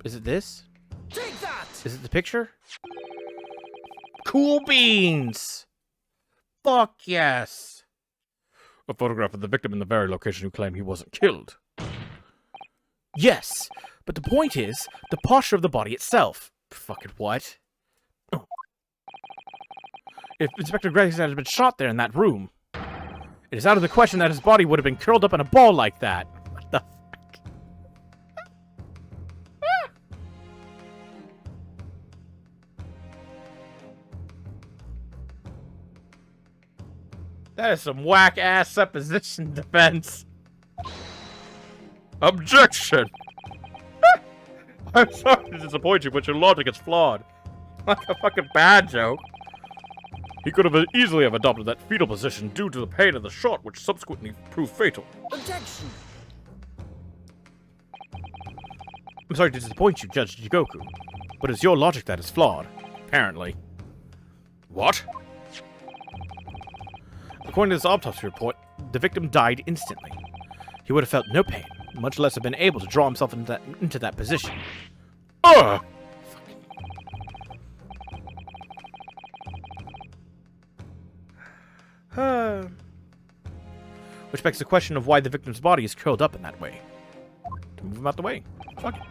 Is it this? Take that! Is it the picture? Cool beans! Fuck yes! A photograph of the victim in the very location you claim he wasn't killed. Yes, but the point is, the posture of the body itself. Fucking what? Oh. If Inspector Gregson had been shot there in that room, it is out of the question that his body would have been curled up in a ball like that. What the fuck? That is some whack-ass supposition defense. Objection! I'm sorry to disappoint you, but your logic is flawed. Like a fucking bad joke. He could have easily have adopted that fetal position due to the pain of the shot, which subsequently proved fatal. Objection! I'm sorry to disappoint you, Judge Jigoku, but it's your logic that is flawed, apparently. What? According to this autopsy report, the victim died instantly. He would have felt no pain, much less have been able to draw himself into that position. Ugh! Which begs the question of why the victim's body is curled up in that way. To move him out the way. Fuck it.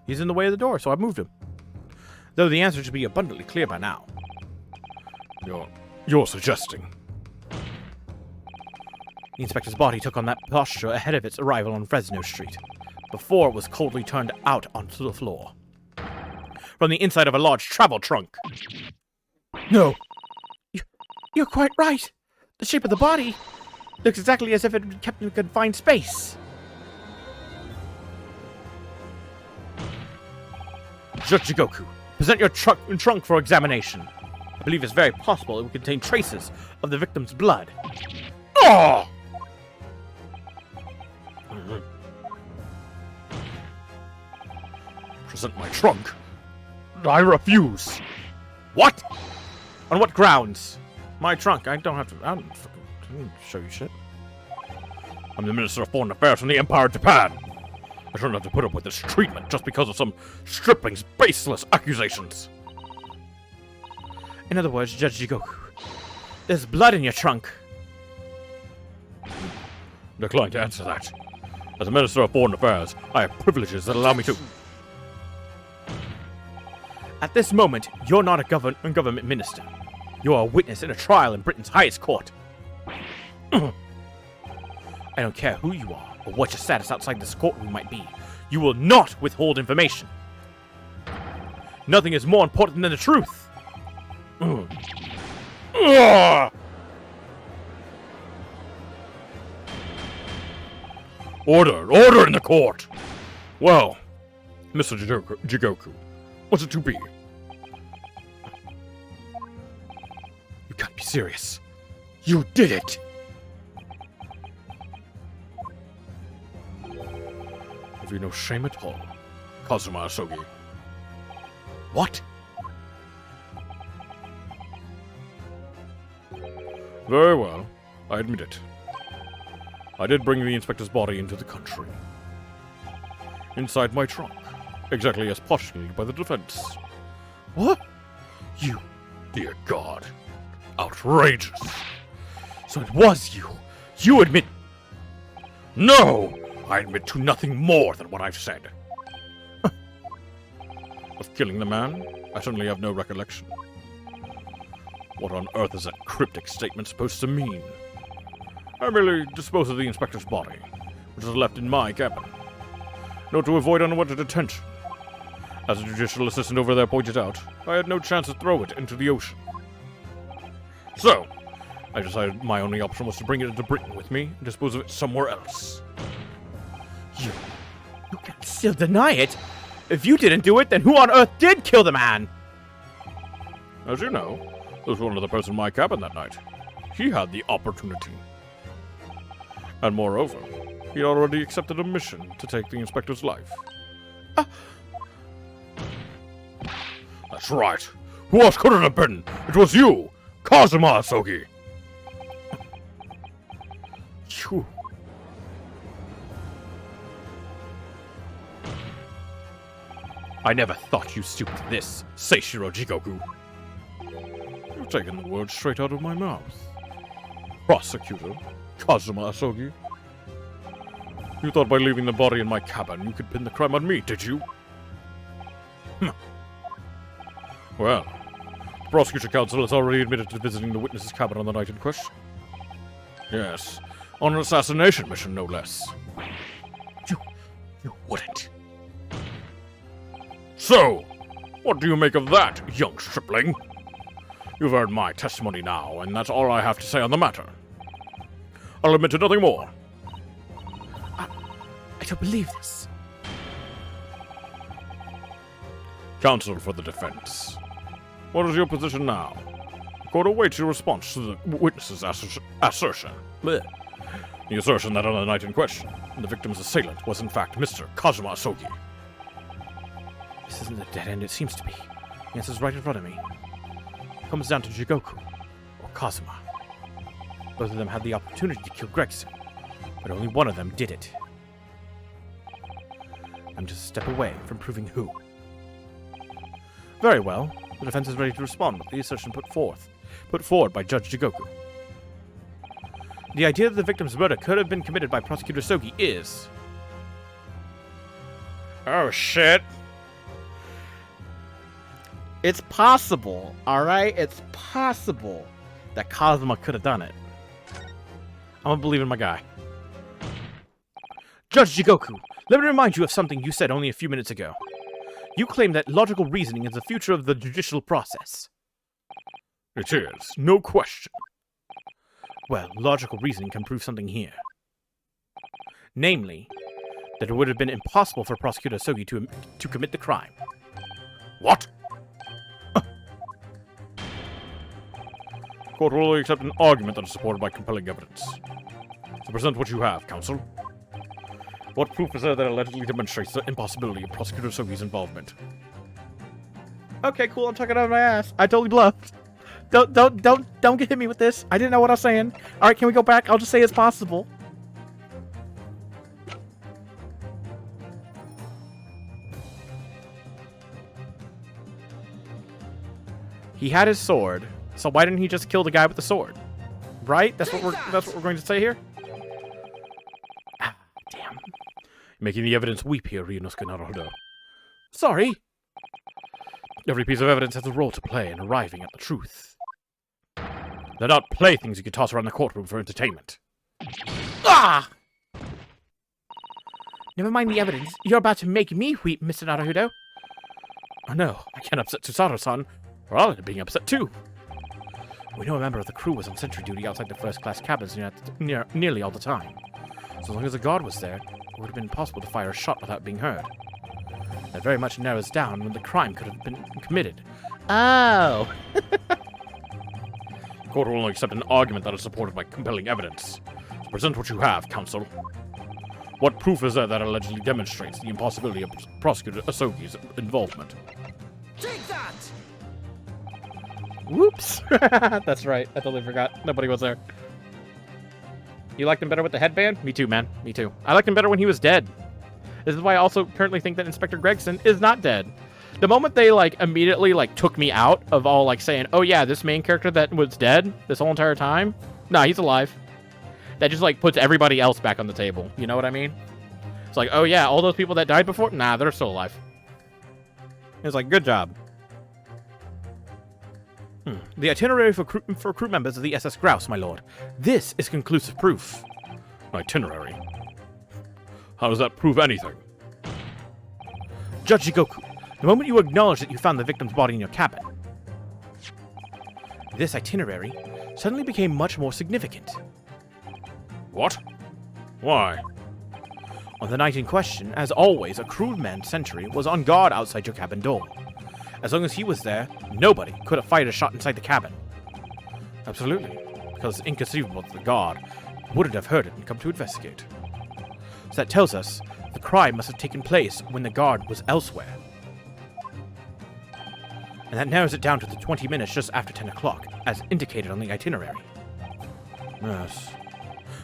He's in the way of the door, so I moved him. Though the answer should be abundantly clear by now. You're suggesting. The inspector's body took on that posture ahead of its arrival on Fresno Street, before it was coldly turned out onto the floor. From the inside of a large travel trunk. No. You're quite right. The shape of the body looks exactly as if it had been kept in a confined space. Judge Jigoku, present your trunk for examination. I believe it's very possible it will contain traces of the victim's blood. Oh! Present my trunk? I refuse. What? On what grounds? My trunk. I don't fucking show you shit. I'm the Minister of Foreign Affairs from the Empire of Japan. I shouldn't have to put up with this treatment just because of some stripling's baseless accusations. In other words, Judge Jigoku, there's blood in your trunk. Decline to answer that. As a Minister of Foreign Affairs, I have privileges that allow me to... At this moment, you're not a government minister. You're a witness in a trial in Britain's highest court. I don't care who you are or what your status outside this courtroom might be. You will not withhold information. Nothing is more important than the truth. Order in the court! Well, Mr. Jigoku, what's it to be? You can't be serious. You did it! Have you no shame at all, Kazuma Asogi? What? Very well, I admit it. I did bring the inspector's body into the country. Inside my trunk, exactly as postulated by the defense. What? You, dear God, outrageous. So it was you. You admit... No! I admit to nothing more than what I've said. Of killing the man, I certainly have no recollection. What on earth is that cryptic statement supposed to mean? I merely disposed of the inspector's body, which was left in my cabin. Not to avoid unwanted attention. As a judicial assistant over there pointed out, I had no chance to throw it into the ocean. So, I decided my only option was to bring it into Britain with me and dispose of it somewhere else. You can still deny it? If you didn't do it, then who on earth did kill the man? As you know, there was one other person in my cabin that night. He had the opportunity. And moreover, he already accepted a mission to take the inspector's life. That's right. Who else could it have been? It was you, Kazuma Asogi. You... I never thought you stooped to this, Seishiro Jigoku. You've taken the words straight out of my mouth. Prosecutor Kazuma Asogi. You thought by leaving the body in my cabin you could pin the crime on me, did you? Well, the Prosecution Council has already admitted to visiting the witness's cabin on the night in question. Yes, on an assassination mission, no less. You wouldn't. So, what do you make of that, young stripling? You've heard my testimony now, and that's all I have to say on the matter. I'll admit to nothing more. I don't believe this. Counsel for the defense. What is your position now? The court awaits your response to the witness's assertion. Blech. The assertion that on the night in question, the victim's assailant was in fact Mr. Kazuma Asogi. This isn't a dead end, it seems to be. The answer's right in front of me. It comes down to Jigoku, or Kazuma. Both of them had the opportunity to kill Gregson, but only one of them did it. I'm just a step away from proving who. Very well. The defense is ready to respond with the assertion put forward by Judge Jigoku. The idea that the victim's murder could have been committed by Prosecutor Sogi is... Oh shit. It's possible, alright? It's possible that Kazuma could have done it. gonna believe in my guy. Judge Jigoku, let me remind you of something you said only a few minutes ago. You claim that logical reasoning is the future of the judicial process. It is, no question. Well, logical reasoning can prove something here. Namely, that it would have been impossible for Prosecutor Sogi to commit the crime. What? Court will only accept an argument that is supported by compelling evidence. So present what you have, counsel. What proof is there that allegedly demonstrates the impossibility of Prosecutor Sogi's involvement? Okay, cool. I'm talking out of my ass. I totally bluffed. Don't hit me with this. I didn't know what I was saying. All right, can we go back? I'll just say it's possible. He had his sword, so why didn't he just kill the guy with the sword? Right? That's what we're going to say here. Ah, damn. Making the evidence weep here, Ryunosuke Naruhodo. Sorry. Every piece of evidence has a role to play in arriving at the truth. They're not playthings you can toss around the courtroom for entertainment. Ah! Never mind the evidence. You're about to make me weep, Mr. Naruhodo. Oh no, I can't upset Susato-san, or I'll end up being upset too. We know a member of the crew was on sentry duty outside the first-class cabins nearly all the time. So long as a guard was there, it would have been impossible to fire a shot without being heard. That very much narrows down when the crime could have been committed. Oh! The court will only accept an argument that is supported by compelling evidence. So present what you have, counsel. What proof is there that allegedly demonstrates the impossibility of Prosecutor Asogi's involvement? Take that! Whoops! That's right. I totally forgot. Nobody was there. You liked him better with the headband? Me too, man. Me too. I liked him better when he was dead. This is why I also currently think that Inspector Gregson is not dead. The moment they, immediately, took me out of all, saying, oh, yeah, this main character that was dead this whole entire time? Nah, he's alive. That just, puts everybody else back on the table. You know what I mean? It's like, oh, yeah, all those people that died before? Nah, they're still alive. It's like, good job. The itinerary for crew members of the SS Grouse, my lord. This is conclusive proof. Itinerary? How does that prove anything? Judge Jigoku, the moment you acknowledge that you found the victim's body in your cabin, this itinerary suddenly became much more significant. What? Why? On the night in question, as always, a crewman sentry was on guard outside your cabin door. As long as he was there, nobody could have fired a shot inside the cabin. Absolutely, because it's inconceivable that the guard wouldn't have heard it and come to investigate. So that tells us the crime must have taken place when the guard was elsewhere. And that narrows it down to the 20 minutes just after 10 o'clock, as indicated on the itinerary. Yes.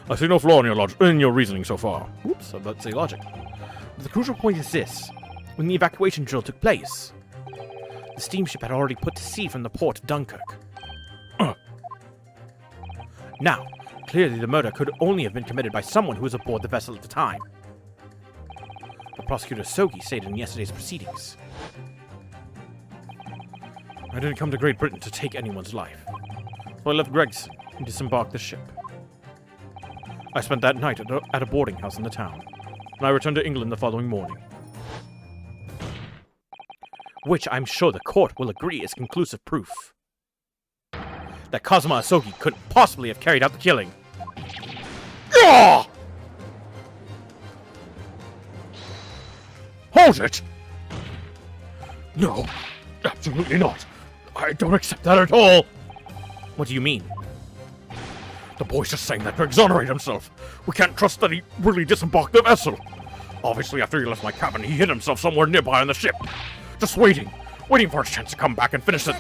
I see no flaw in your reasoning so far. Oops, I'm about to say logic. But the crucial point is this. When the evacuation drill took place, the steamship had already put to sea from the port of Dunkirk. Now, clearly the murder could only have been committed by someone who was aboard the vessel at the time. The prosecutor Sogi stated in yesterday's proceedings. I didn't come to Great Britain to take anyone's life. So I left Gregson and disembarked the ship. I spent that night at a boarding house in the town, and I returned to England the following morning. Which I'm sure the court will agree is conclusive proof that Kazuma Asogi couldn't possibly have carried out the killing. Ah! Hold it! No, absolutely not. I don't accept that at all. What do you mean? The boy's just saying that to exonerate himself. We can't trust that he really disembarked the vessel. Obviously, after he left my cabin, he hid himself somewhere nearby on the ship. Just waiting for his chance to come back and finish it.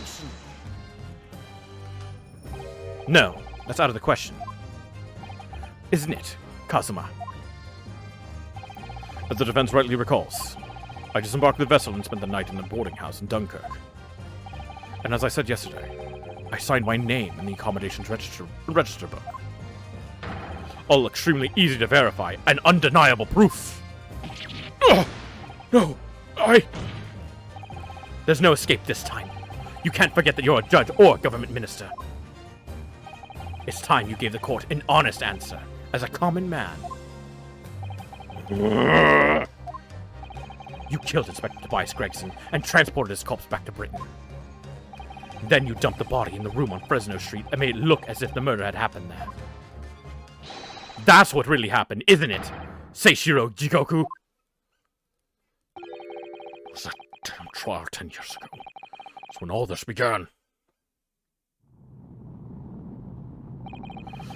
No, that's out of the question. Isn't it, Kazuma? As the defense rightly recalls, I disembarked the vessel and spent the night in the boarding house in Dunkirk. And as I said yesterday, I signed my name in the accommodations register book. All extremely easy to verify and undeniable proof. No, There's no escape this time. You can't forget that you're a judge or a government minister. It's time you gave the court an honest answer. as a common man. You killed Inspector Tobias Gregson and transported his corpse back to Britain. Then you dumped the body in the room on Fresno Street and made it look as if the murder had happened there. That's what really happened, isn't it? Seishiro Jigoku? It was that damn trial 10 years ago. That's when all this began.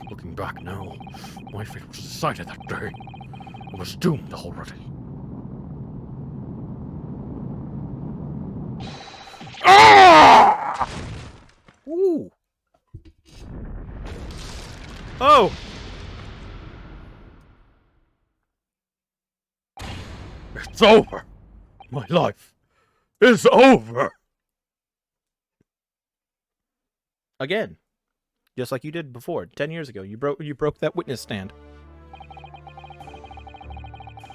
Looking back now, my fate was decided that day. I was doomed already. Ah! Ooh. Oh! It's over. My life is over. Again. Just like you did before, 10 years ago. You broke that witness stand.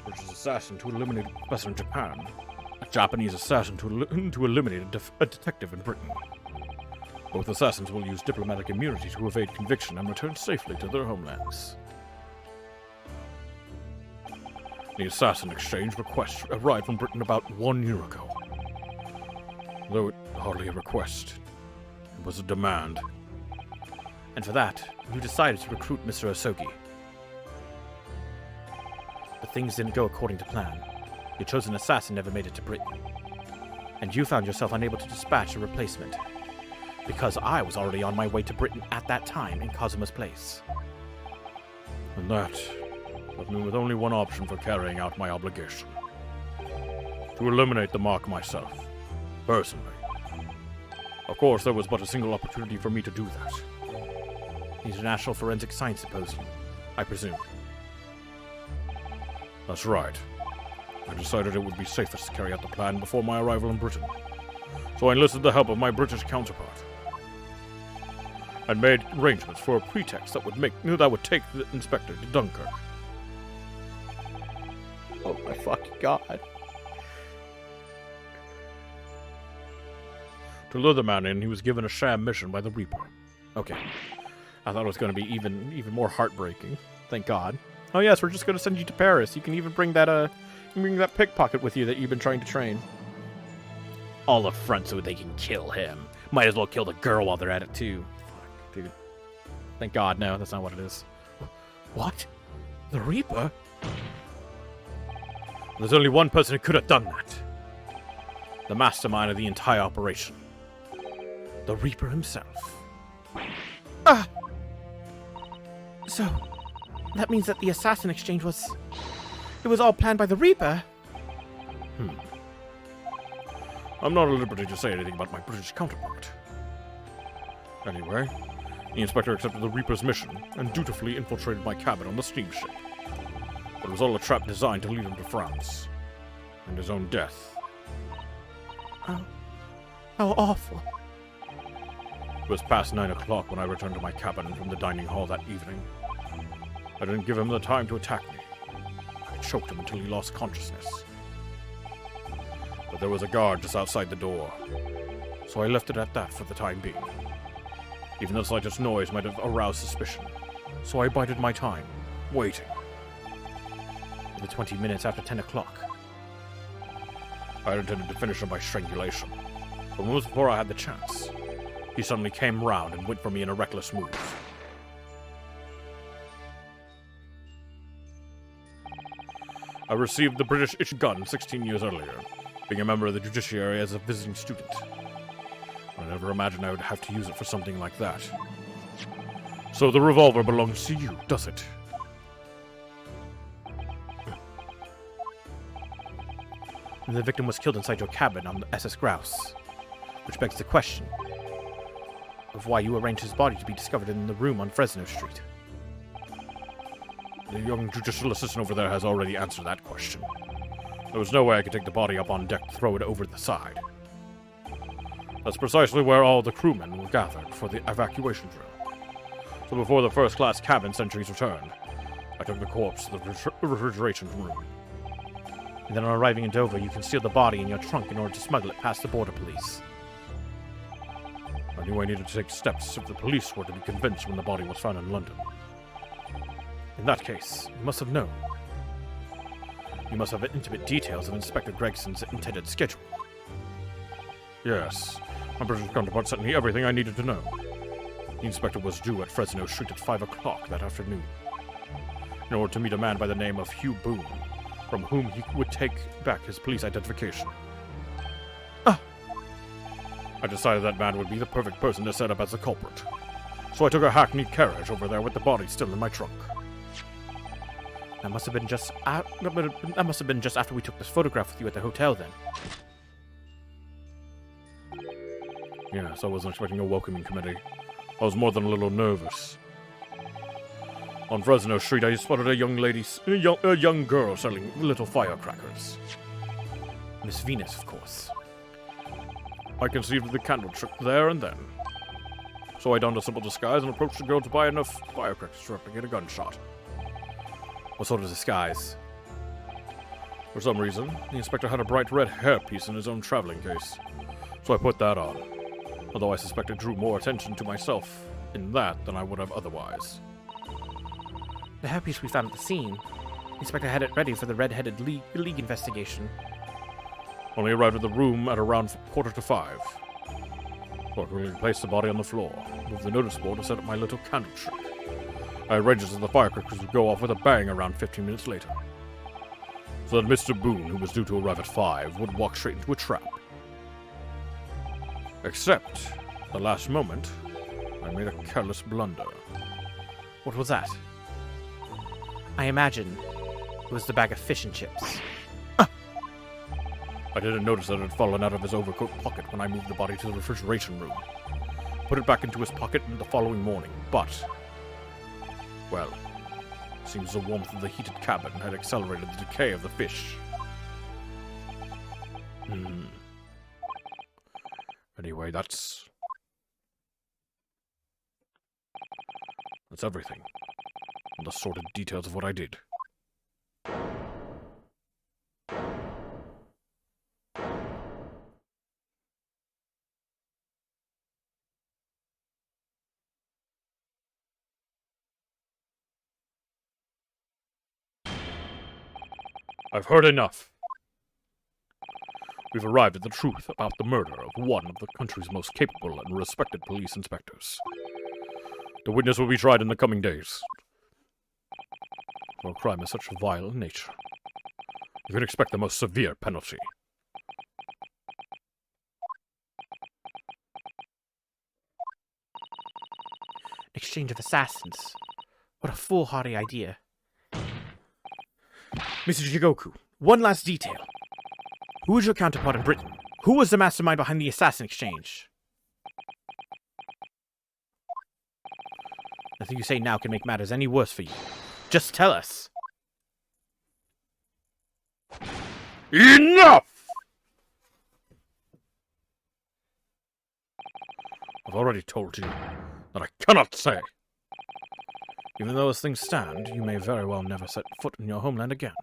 British assassin to eliminate a professor in Japan. A Japanese assassin to eliminate a detective in Britain. Both assassins will use diplomatic immunity to evade conviction and return safely to their homelands. The assassin exchange request arrived from Britain about 1 year ago. Though it hardly a request, it was a demand. And for that, you decided to recruit Mr. Osogi. But things didn't go according to plan. Your chosen assassin never made it to Britain. And you found yourself unable to dispatch a replacement. Because I was already on my way to Britain at that time in Kazuma's place. And that left me with only one option for carrying out my obligation. To eliminate the mark myself, personally. Of course, there was but a single opportunity for me to do that. The International Forensic Science Symposium, I presume. That's right. I decided it would be safest to carry out the plan before my arrival in Britain. So I enlisted the help of my British counterpart. And made arrangements for a pretext that would take the inspector to Dunkirk. Oh my fucking god. To lure the man in, he was given a sham mission by the Reaper. Okay. I thought it was going to be even more heartbreaking. Thank God. Oh yes, we're just going to send you to Paris. You can even bring that pickpocket with you that you've been trying to train. All up front so they can kill him. Might as well kill the girl while they're at it too. Fuck, dude. Thank God, no, that's not what it is. What? The Reaper? There's only one person who could have done that. The mastermind of the entire operation. The Reaper himself. Ah! So, that means that the assassin exchange was... It was all planned by the Reaper? I'm not at liberty to say anything about my British counterpart. Anyway, the inspector accepted the Reaper's mission and dutifully infiltrated my cabin on the steamship. But it was all a trap designed to lead him to France. And his own death. How awful. It was past 9 o'clock when I returned to my cabin from the dining hall that evening. I didn't give him the time to attack me. I choked him until he lost consciousness. But there was a guard just outside the door, so I left it at that for the time being. Even the slightest noise might have aroused suspicion, so I bided my time, waiting. The 20 minutes after 10 o'clock. I had intended to finish him by strangulation, but moments before I had the chance, he suddenly came round and went for me in a reckless move. I received the British Itch gun 16 years earlier, being a member of the judiciary as a visiting student. I never imagined I would have to use it for something like that. So the revolver belongs to you, does it? The victim was killed inside your cabin on the SS Grouse, which begs the question of why you arranged his body to be discovered in the room on Fresno Street. The young judicial assistant over there has already answered that question. There was no way I could take the body up on deck to throw it over the side. That's precisely where all the crewmen were gathered for the evacuation drill. So before the first-class cabin sentries returned, I took the corpse to the refrigeration room. And then on arriving in Dover, you concealed the body in your trunk in order to smuggle it past the border police. I knew I needed to take steps if the police were to be convinced when the body was found in London. In that case, you must have known. You must have intimate details of Inspector Gregson's intended schedule. Yes, my British counterpart sent me everything I needed to know. The inspector was due at Fresno Street at 5 o'clock that afternoon, in order to meet a man by the name of Hugh Boone, from whom he would take back his police identification. I decided that man would be the perfect person to set up as the culprit, so I took a hackneyed carriage over there with the body still in my trunk. That must have been just after we took this photograph with you at the hotel, then. Yes, I wasn't expecting a welcoming committee. I was more than a little nervous. On Fresno Street, I spotted a young girl selling little firecrackers. Miss Venus, of course. I conceived of the candle trick there and then. So I donned a simple disguise and approached the girl to buy enough firecrackers to replicate a gunshot. What sort of disguise? For some reason, the inspector had a bright red hairpiece in his own traveling case, so I put that on, although I suspect it drew more attention to myself in that than I would have otherwise. The hairpiece we found at the scene. The inspector had it ready for the red-headed league investigation. Only arrived at the room at around 4:45. So I quickly placed the body on the floor, moved the notice board to set up my little candle trick. I arranged it so the firecrackers would go off with a bang around 15 minutes later, so that Mr. Boone, who was due to arrive at 5, would walk straight into a trap. Except, at the last moment, I made a careless blunder. What was that? I imagine it was the bag of fish and chips. I didn't notice that it had fallen out of his overcoat pocket when I moved the body to the refrigeration room. Put it back into his pocket the following morning, but... well, it seems the warmth of the heated cabin had accelerated the decay of the fish. Anyway, that's everything. And the sordid details of what I did. I've heard enough. We've arrived at the truth about the murder of one of the country's most capable and respected police inspectors. The witness will be tried in the coming days. For a crime of such a vile nature, you can expect the most severe penalty. Exchange of assassins. What a foolhardy idea. Mr. Jigoku, one last detail. Who is your counterpart in Britain? Who was the mastermind behind the assassin exchange? Nothing you say now can make matters any worse for you. Just tell us. Enough! I've already told you that I cannot say. Even though as things stand, you may very well never set foot in your homeland again.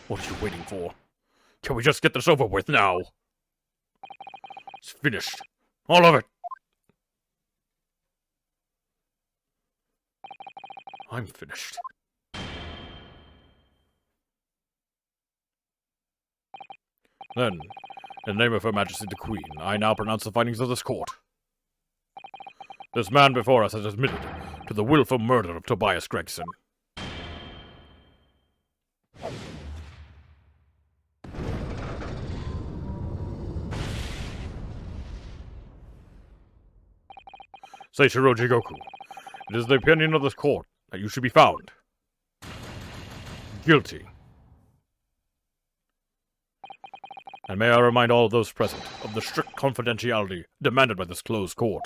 What are you waiting for? Can we just get this over with now? It's finished. All of it. I'm finished. Then, in the name of Her Majesty the Queen, I now pronounce the findings of this court. This man before us has admitted to the willful murder of Tobias Gregson. Seishiro Jigoku, it is the opinion of this court that you should be found guilty. And may I remind all those present of the strict confidentiality demanded by this closed court.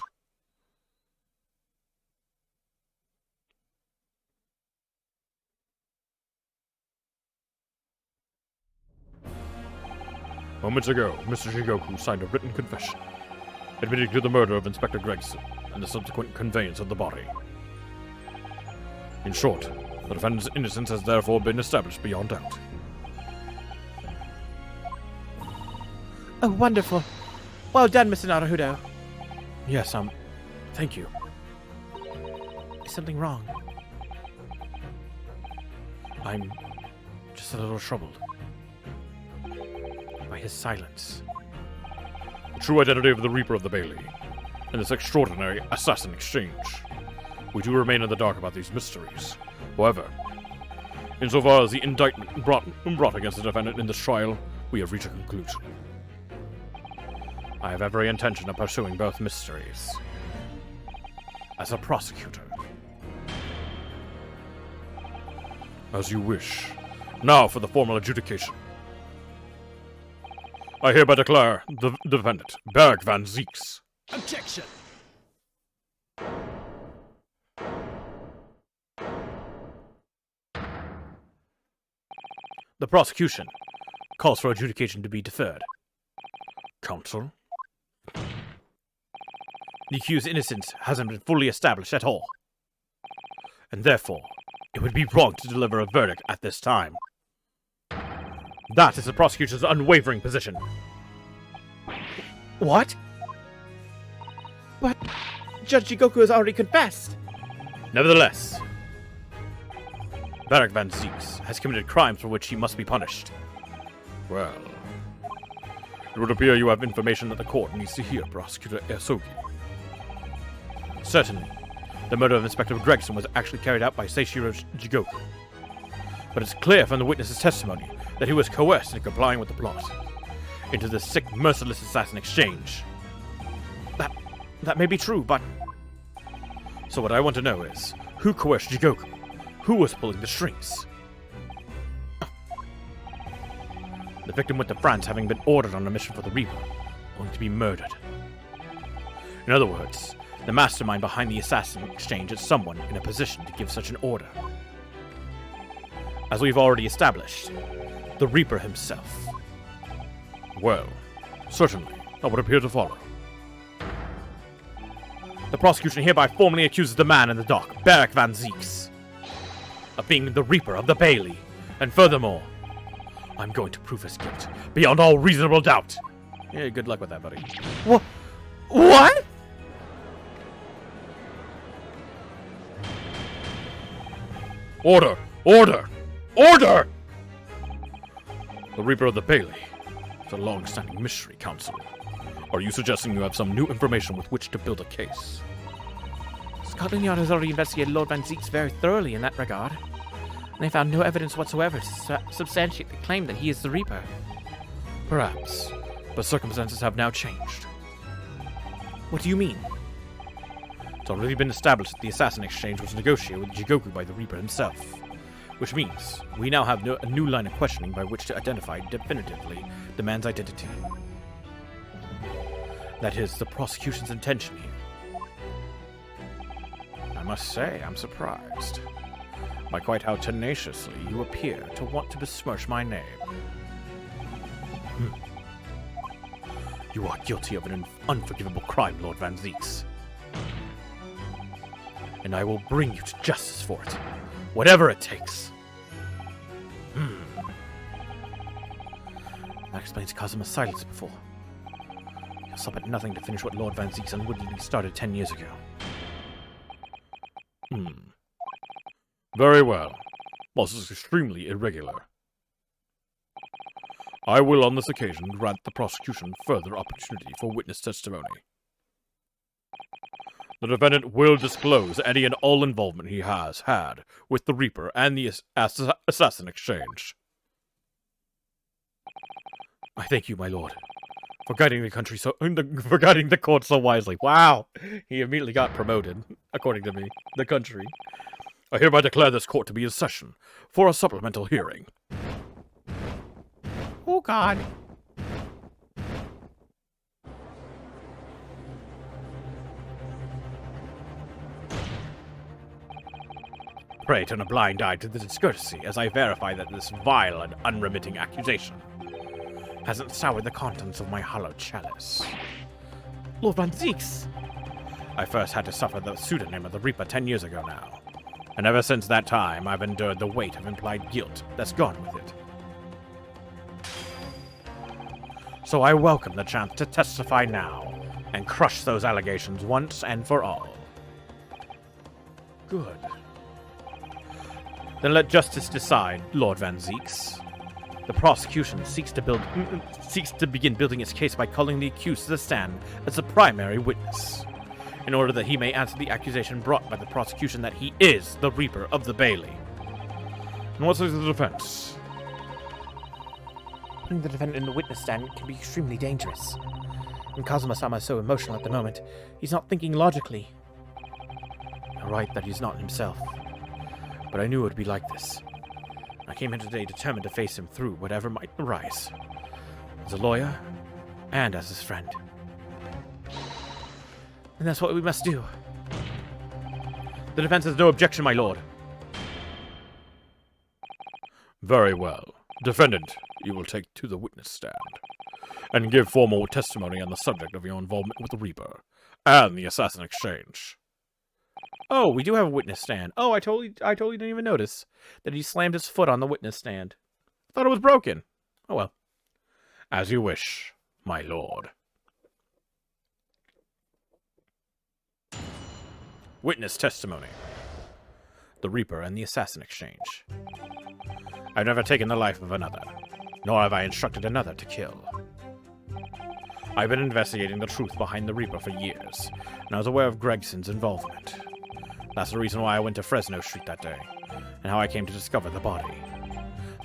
Moments ago, Mr. Jigoku signed a written confession, admitting to the murder of Inspector Gregson and the subsequent conveyance of the body. In short, the defendant's innocence has therefore been established beyond doubt. Oh, wonderful. Well done, Mr. Naruhodo. Yes, thank you. Is something wrong? I'm just a little troubled By his silence. the true identity of the Reaper of the Bailey, and this extraordinary assassin exchange. We do remain in the dark about these mysteries. However, insofar as the indictment brought against the defendant in this trial, we have reached a conclusion. I have every intention of pursuing both mysteries. As a prosecutor. As you wish. Now for the formal adjudication. I hereby declare the defendant, Berg van Zieks. Objection! The prosecution calls for adjudication to be deferred. Counsel? The accused's innocence hasn't been fully established at all. And therefore, it would be wrong to deliver a verdict at this time. That is the prosecution's unwavering position. What? But Judge Jigoku has already confessed. Nevertheless, Berg van Zieks has committed crimes for which he must be punished. Well, it would appear you have information that the court needs to hear, Prosecutor Esogi. Certainly, the murder of Inspector Gregson was actually carried out by Seishiro Jigoku. But it's clear from the witness's testimony that he was coerced into complying with the plot, into this sick, merciless assassin exchange. That may be true, but... So what I want to know is, who coerced Jigoku? Who was pulling the strings? The victim went to France having been ordered on a mission for the Reaper, only to be murdered. In other words, the mastermind behind the assassin exchange is someone in a position to give such an order. As we've already established, the Reaper himself. Well, certainly, that would appear to follow. The prosecution hereby formally accuses the man in the dock, Berg van Zieks, of being the Reaper of the Bailey, and furthermore, I'm going to prove his guilt beyond all reasonable doubt. Yeah, good luck with that, buddy. What? Order! Order! Order! The Reaper of the Bailey is a long-standing mystery, Counsel. Are you suggesting you have some new information with which to build a case? Scotland Yard has already investigated Lord Van Zieks very thoroughly in that regard, and they found no evidence whatsoever to substantiate the claim that he is the Reaper. Perhaps, but circumstances have now changed. What do you mean? It's already been established that the assassin exchange was negotiated with Jigoku by the Reaper himself, which means we now have a new line of questioning by which to identify definitively the man's identity. That is the prosecution's intention here. I must say, I'm surprised by quite how tenaciously you appear to want to besmirch my name. You are guilty of an unforgivable crime, Lord Van Zieks. And I will bring you to justice for it, whatever it takes. That explains Kazuma's silence before. He'll stop at nothing to finish what Lord Van Zieks unwittingly started 10 years ago. Very well. This is extremely irregular. I will on this occasion grant the prosecution further opportunity for witness testimony. The defendant will disclose any and all involvement he has had with the Reaper and the assassin exchange. I thank you, my lord, for guiding the country for guiding the court so wisely. Wow, he immediately got promoted, according to me. The country. I hereby declare this court to be in session for a supplemental hearing. Oh, God. Pray turn a blind eye to the discourtesy as I verify that this vile and unremitting accusation hasn't soured the contents of my hollow chalice. Lord Van Zieks! I first had to suffer the pseudonym of the Reaper 10 years ago now, and ever since that time I've endured the weight of implied guilt that's gone with it. So I welcome the chance to testify now and crush those allegations once and for all. Good. Then let justice decide, Lord Van Zeeks. The prosecution seeks to begin building its case by calling the accused to the stand as the primary witness, in order that he may answer the accusation brought by the prosecution that he is the Reaper of the Bailey. And what says the defense? Putting the defendant in the witness stand can be extremely dangerous. And Kazuma-sama is so emotional at the moment, he's not thinking logically. You're right that he's not himself. But I knew it would be like this. I came here today determined to face him through whatever might arise. As a lawyer, and as his friend. And that's what we must do. The defense has no objection, my lord. Very well. Defendant, you will take to the witness stand and give formal testimony on the subject of your involvement with the Reaper and the Assassin Exchange. Oh, we do have a witness stand. Oh, I totally didn't even notice that he slammed his foot on the witness stand. I thought it was broken. Oh well. As you wish, my lord. Witness testimony. The Reaper and the Assassin Exchange. I've never taken the life of another, nor have I instructed another to kill. I've been investigating the truth behind the Reaper for years, and I was aware of Gregson's involvement. That's the reason why I went to Fresno Street that day, and how I came to discover the body.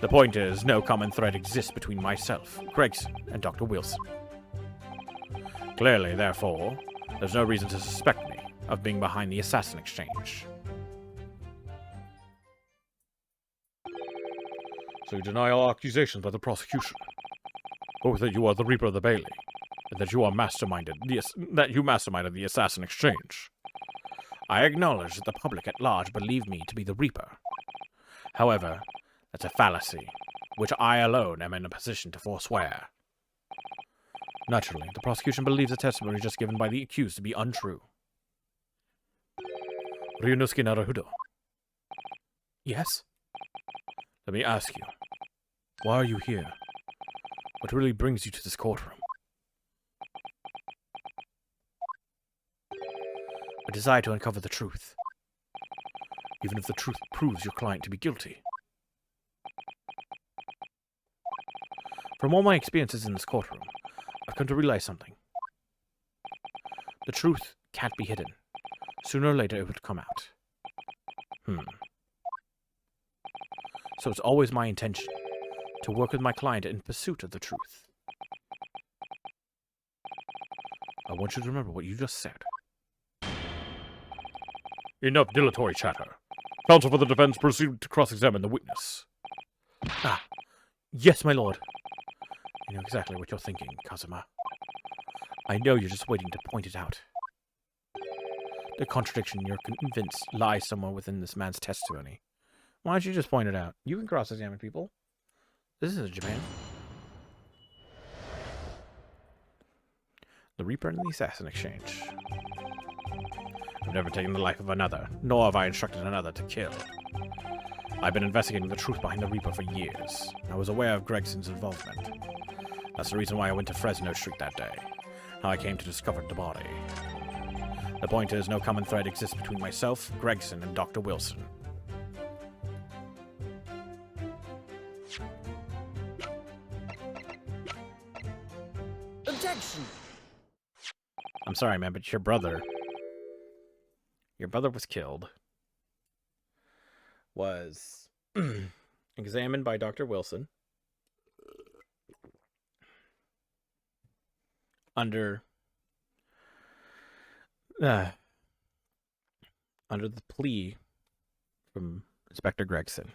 The point is, no common thread exists between myself, Gregson, and Dr. Wilson. Clearly, therefore, there's no reason to suspect me of being behind the Assassin Exchange. So you deny all accusations by the prosecution, both that you are the Reaper of the Bailey, and that you masterminded the Assassin Exchange. I acknowledge that the public at large believe me to be the Reaper. However, that's a fallacy, which I alone am in a position to forswear. Naturally, the prosecution believes the testimony just given by the accused to be untrue. Ryunosuke Naruhodo. Yes? Let me ask you, why are you here? What really brings you to this courtroom? A desire to uncover the truth. Even if the truth proves your client to be guilty. From all my experiences in this courtroom, I've come to realize something. The truth can't be hidden. Sooner or later it would come out. So it's always my intention to work with my client in pursuit of the truth. I want you to remember what you just said. Enough dilatory chatter. Counsel for the defense, proceed to cross-examine the witness. Ah, yes, my lord. I know exactly what you're thinking, Kazuma. I know you're just waiting to point it out. The contradiction you're convinced lies somewhere within this man's testimony. Why don't you just point it out? You can cross-examine people. This isn't Japan. The Reaper and the Assassin Exchange. I've never taken the life of another, nor have I instructed another to kill. I've been investigating the truth behind the Reaper for years. I was aware of Gregson's involvement. That's the reason why I went to Fresno Street that day, how I came to discover the body. The point is, no common thread exists between myself, Gregson, and Dr. Wilson. Objection! I'm sorry, man, but your brother was killed. Was examined by Dr. Wilson. Under the plea from Inspector Gregson.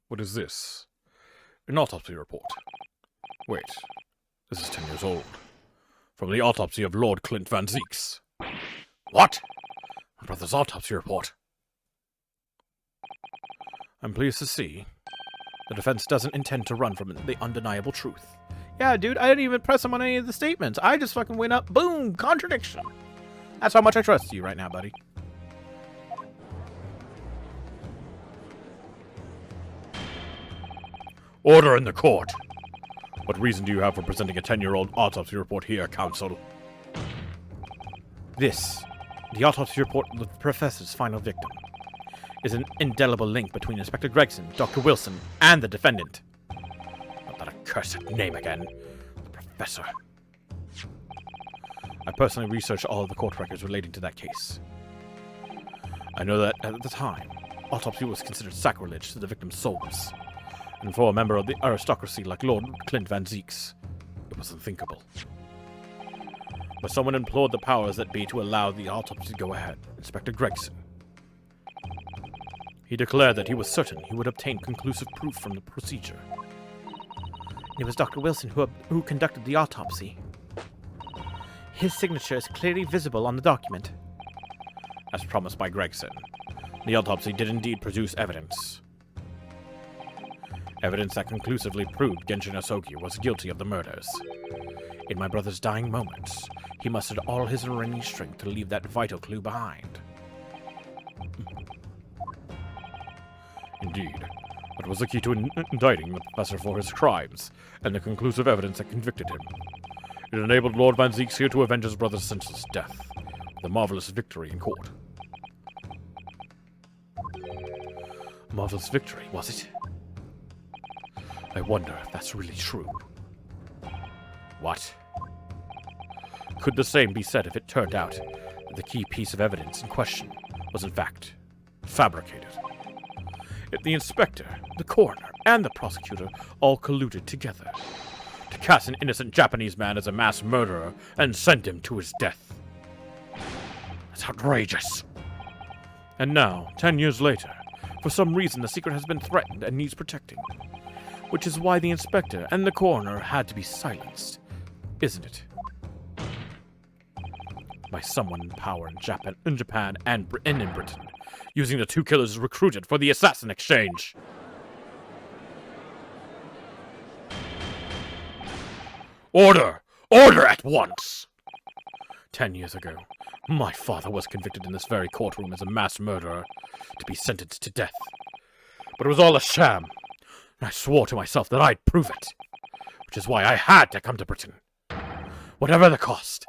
What is this? An autopsy report. Wait, this is 10 years old. From the autopsy of Lord Clint Van Zeeks. What? My brother's autopsy report. I'm pleased to see the defense doesn't intend to run from the undeniable truth. Yeah, dude, I didn't even press him on any of the statements. I just fucking went up, boom, contradiction. That's how much I trust you right now, buddy. Order in the court. What reason do you have for presenting a 10-year-old autopsy report here, counsel? The autopsy report of the professor's final victim, is an indelible link between Inspector Gregson, Dr. Wilson, and the defendant. Not that accursed name again. The Professor. I personally researched all of the court records relating to that case. I know that at the time, autopsy was considered sacrilege to the victim's souls. And for a member of the aristocracy like Lord Clint Van Zeeks, it was unthinkable. But someone implored the powers that be to allow the autopsy to go ahead. Inspector Gregson. He declared that he was certain he would obtain conclusive proof from the procedure. It was Dr. Wilson who conducted the autopsy. His signature is clearly visible on the document. As promised by Gregson, the autopsy did indeed produce evidence. Evidence that conclusively proved Genshin Asogi was guilty of the murders. In my brother's dying moments, he mustered all his remaining strength to leave that vital clue behind. Indeed, that was the key to indicting the professor for his crimes, and the conclusive evidence that convicted him. It enabled Lord Van Zeeks here to avenge his brother's senseless death, with a marvelous victory in court. A marvelous victory, was it? I wonder if that's really true. What? Could the same be said if it turned out that the key piece of evidence in question was in fact fabricated? If the inspector, the coroner, and the prosecutor all colluded together to cast an innocent Japanese man as a mass murderer and send him to his death. That's outrageous. And now, 10 years later, for some reason the secret has been threatened and needs protecting. Which is why the inspector and the coroner had to be silenced, isn't it? By someone in power in Japan and in Britain, using the two killers recruited for the assassin exchange. Order! Order at once! 10 years ago, my father was convicted in this very courtroom as a mass murderer to be sentenced to death. But it was all a sham, and I swore to myself that I'd prove it, which is why I had to come to Britain, whatever the cost.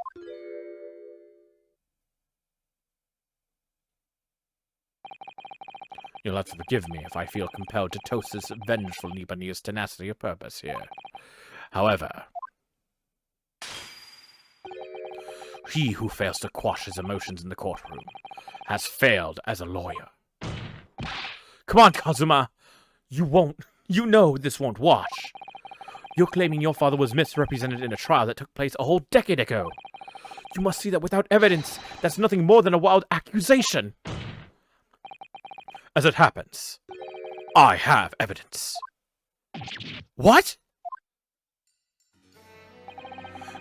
You'll have to forgive me if I feel compelled to toast this vengeful Nipponese tenacity of purpose here. However, he who fails to quash his emotions in the courtroom has failed as a lawyer. Come on, Kazuma! You know this won't wash. You're claiming your father was misrepresented in a trial that took place a whole decade ago. You must see that without evidence, that's nothing more than a wild accusation. As it happens, I have evidence. What?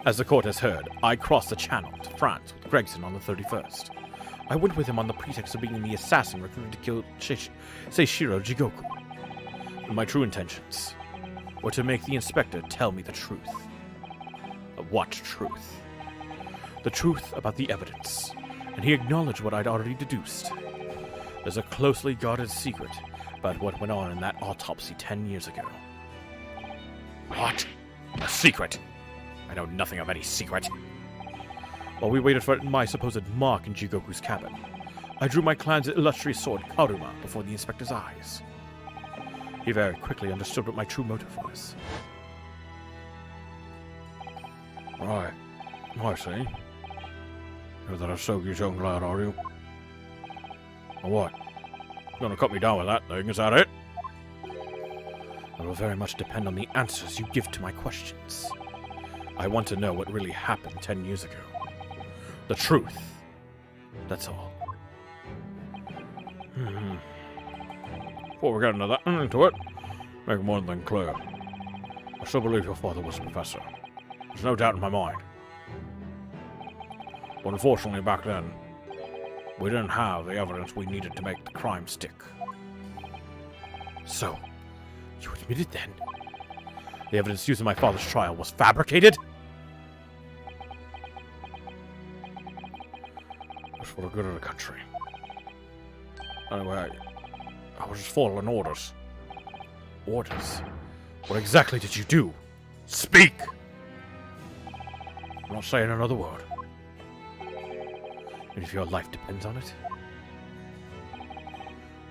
As the court has heard, I crossed the channel to France with Gregson on the 31st. I went with him on the pretext of being the assassin recruited to kill Seishiro Jigoku. And my true intentions were to make the inspector tell me the truth. What truth? The truth about the evidence, and he acknowledged what I'd already deduced. There's a closely guarded secret about what went on in that autopsy 10 years ago. What? A secret? I know nothing of any secret. While we waited for my supposed mark in Jigoku's cabin, I drew my clan's illustrious sword, Karuma, before the inspector's eyes. He very quickly understood what my true motive was. Right. I see. You're that Asogi's young lad, are you? Or what? You're gonna cut me down with that thing, is that it? It will very much depend on the answers you give to my questions. I want to know what really happened 10 years ago. The truth. That's all. Before we get into it, make one thing clear. I still believe your father was a professor. There's no doubt in my mind. But unfortunately back then, we didn't have the evidence we needed to make the crime stick. So, you admitted then? The evidence used in my father's trial was fabricated? It's for the good of the country. Anyway, I was just following orders. Orders? What exactly did you do? Speak! I'm not saying another word. And if your life depends on it,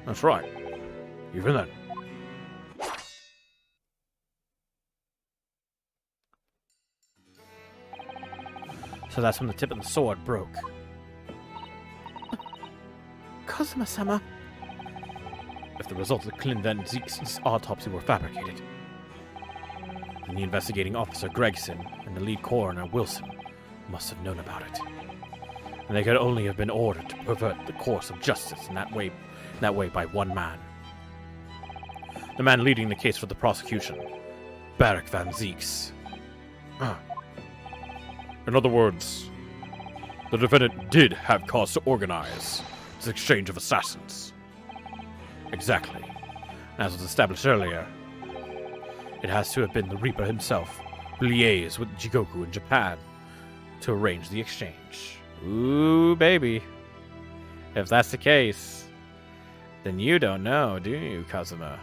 That's right. Even then. So that's when the tip of the sword broke. Kazuma-sama. If the results of Clint Van Zeek's autopsy were fabricated, then the investigating officer Gregson and the lead coroner Wilson must have known about it. And they could only have been ordered to pervert the course of justice in that way by one man. The man leading the case for the prosecution, Barak Van Zeeks. In other words, the defendant did have cause to organize this exchange of assassins. Exactly. As was established earlier, it has to have been the Reaper himself who liaised with Jigoku in Japan to arrange the exchange. Ooh, baby. If that's the case, then you don't know, do you, Kazuma?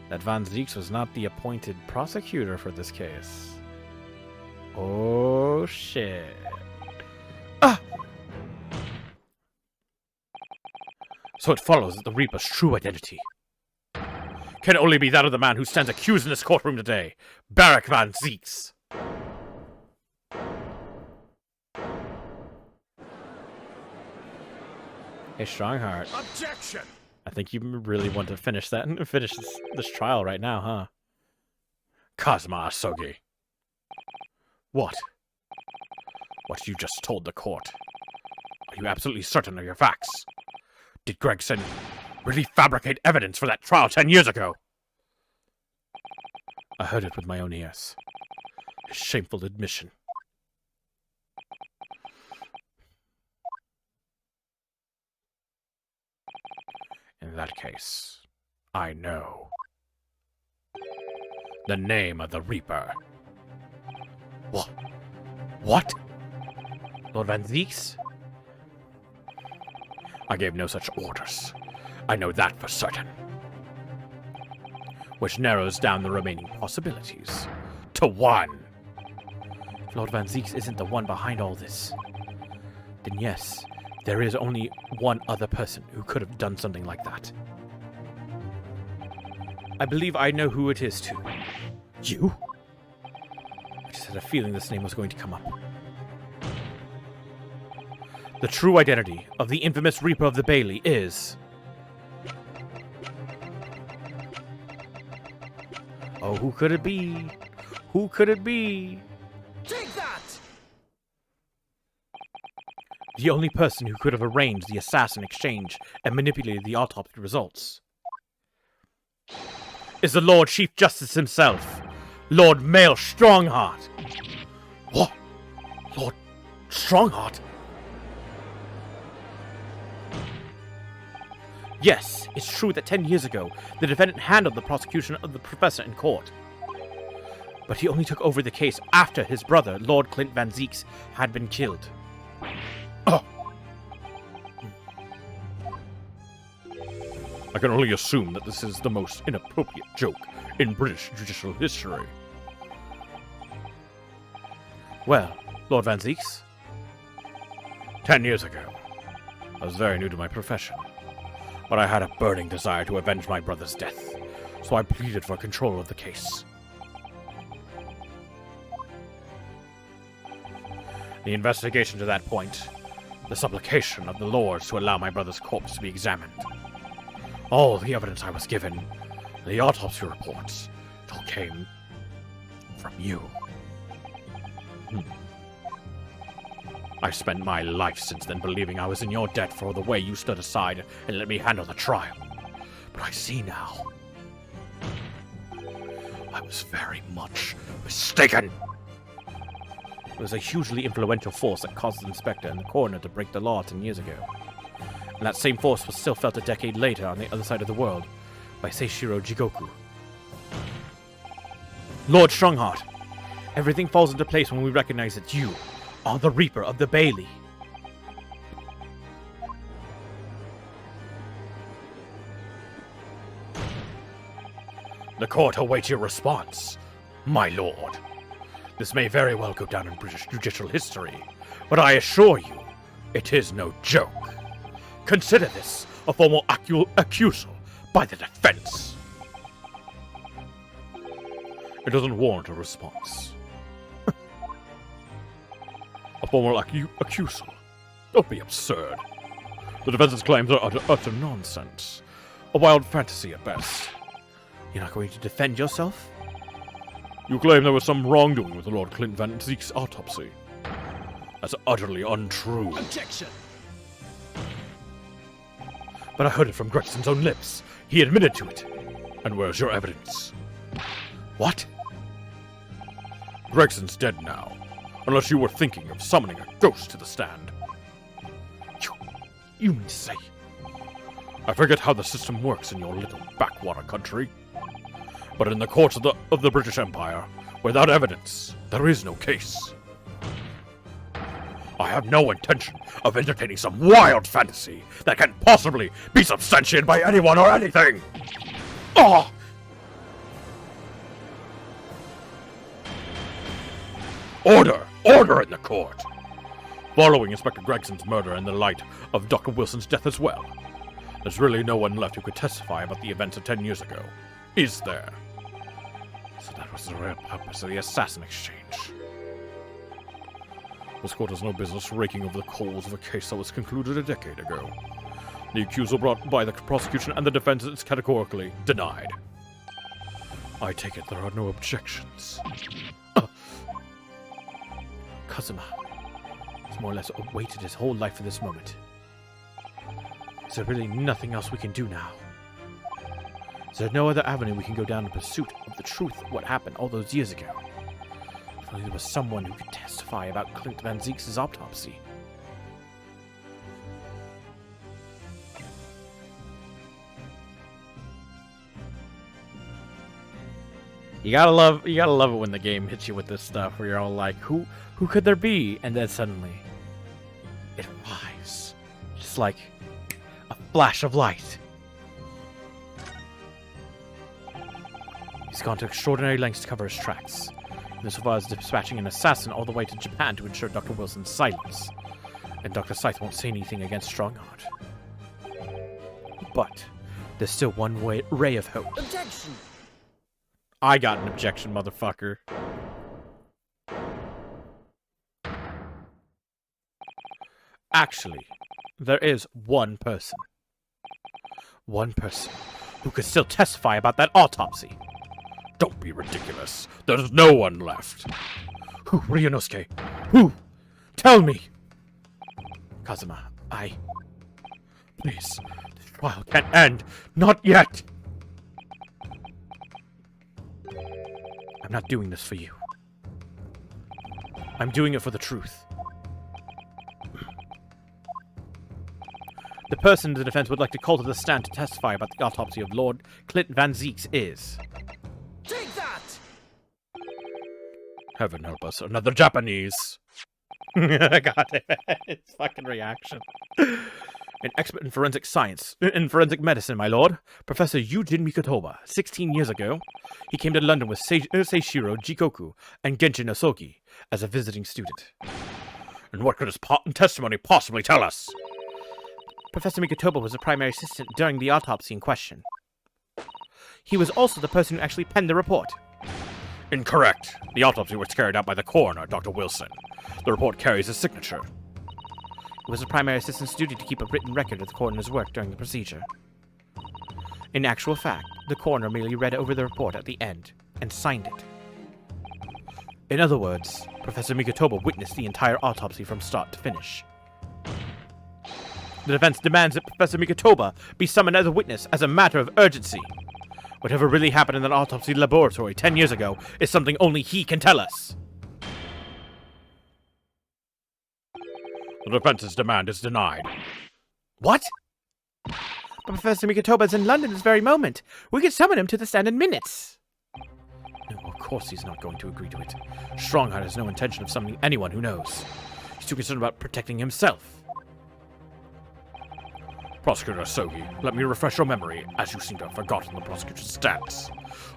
That Van Zeeks was not the appointed prosecutor for this case. Oh, shit. Ah! So it follows that the Reaper's true identity can only be that of the man who stands accused in this courtroom today, Barak Van Zeeks. Hey, Strongheart. Objection! I think you really want to finish this trial right now, huh? Kazuma Asogi. What? What you just told the court. Are you absolutely certain of your facts? Did Gregson really fabricate evidence for that trial 10 years ago? I heard it with my own ears. A shameful admission. In that case, I know. The name of the Reaper. What? What? Lord Van Zeeks? I gave no such orders. I know that for certain. Which narrows down the remaining possibilities to one. If Lord Van Zeeks isn't the one behind all this, then yes, there is only one other person who could have done something like that. I believe I know who it is, too. You? I just had a feeling this name was going to come up. The true identity of the infamous Reaper of the Bailey is... Oh, who could it be? Who could it be? Take that! The only person who could have arranged the assassin exchange and manipulated the autopsy results is the Lord Chief Justice himself, Lord Mail Strongheart. What? Lord Strongheart? Yes, it's true that 10 years ago, the defendant handled the prosecution of the professor in court. But he only took over the case after his brother, Lord Clint Van Zeeks, had been killed. Oh. I can only assume that this is the most inappropriate joke in British judicial history. Well, Lord Van Zeeks? 10 years ago, I was very new to my profession, but I had a burning desire to avenge my brother's death, so I pleaded for control of the case. The investigation to that point, the supplication of the lords to allow my brother's corpse to be examined, all the evidence I was given, the autopsy reports, it all came from you. I spent my life since then believing I was in your debt for the way you stood aside and let me handle the trial. But I see now. I was very much mistaken. It was a hugely influential force that caused the inspector and the coroner to break the law 10 years ago. And that same force was still felt a decade later on the other side of the world by Seishiro Jigoku. Lord Strongheart, everything falls into place when we recognize that you are the Reaper of the Bailey. The court awaits your response, my lord. This may very well go down in British judicial history, but I assure you, it is no joke. Consider this a formal accusal by the defense. It doesn't warrant a response. A formal accusal? Don't be absurd. The defense's claims are utter nonsense. A wild fantasy at best. You're not going to defend yourself? You claim there was some wrongdoing with Lord Clint Van Zeke's autopsy. That's utterly untrue. Objection! But I heard it from Gregson's own lips. He admitted to it. And where's your evidence? What? Gregson's dead now. Unless you were thinking of summoning a ghost to the stand. You mean to say? I forget how the system works in your little backwater country. But in the courts of the British Empire, without evidence, there is no case. I have no intention of entertaining some wild fantasy that can't possibly be substantiated by anyone or anything. Oh! Order! Order in the court! Following Inspector Gregson's murder in the light of Dr. Wilson's death as well, there's really no one left who could testify about the events of 10 years ago. Is there? So that was the real purpose of the assassin exchange. This court has no business raking over the coals of a case that was concluded a decade ago. The accusal brought by the prosecution and the defense is categorically denied. I take it there are no objections. Kazuma has more or less waited his whole life for this moment. Is there really nothing else we can do now? Is there no other avenue we can go down in pursuit of the truth of what happened all those years ago? If only there was someone who could testify about Clint Van Zeke's autopsy. You gotta love it when the game hits you with this stuff where you're all like, who could there be? And then suddenly it arrives. Just like a flash of light. He's gone to extraordinary lengths to cover his tracks. Insofar as dispatching an assassin all the way to Japan to ensure Dr. Wilson's silence. And Dr. Scythe won't say anything against Strongheart. But there's still one ray of hope. Objection! I got an objection, motherfucker. Actually, there is one person. One person who could still testify about that autopsy. Don't be ridiculous. There's no one left. Who, Ryunosuke? Who? Tell me! Kazuma, Please, this trial can't end. Not yet! I'm not doing this for you. I'm doing it for the truth. The person the defense would like to call to the stand to testify about the autopsy of Lord Clint Van Zeeks is... Take that! Heaven help us, another Japanese. God damn it. It's fucking reaction. An expert in forensic science, in forensic medicine, my lord, Professor Yujin Mikotoba. 16 years ago, he came to London with Seishiro Jikoku and Genshin Osoki as a visiting student. And what could his testimony possibly tell us? Professor Mikotoba was the primary assistant during the autopsy in question. He was also the person who actually penned the report. Incorrect. The autopsy was carried out by the coroner, Dr. Wilson. The report carries his signature. It was the primary assistant's duty to keep a written record of the coroner's work during the procedure. In actual fact, the coroner merely read over the report at the end and signed it. In other words, Professor Mikotoba witnessed the entire autopsy from start to finish. The defense demands that Professor Mikotoba be summoned as a witness as a matter of urgency. Whatever really happened in that autopsy laboratory 10 years ago is something only he can tell us. The defense's demand is denied. What? But Professor Mikotoba is in London this very moment. We can summon him to the stand in minutes. No, of course he's not going to agree to it. Strongheart has no intention of summoning anyone who knows. He's too concerned about protecting himself. Prosecutor Sogi, let me refresh your memory, as you seem to have forgotten the prosecutor's stance.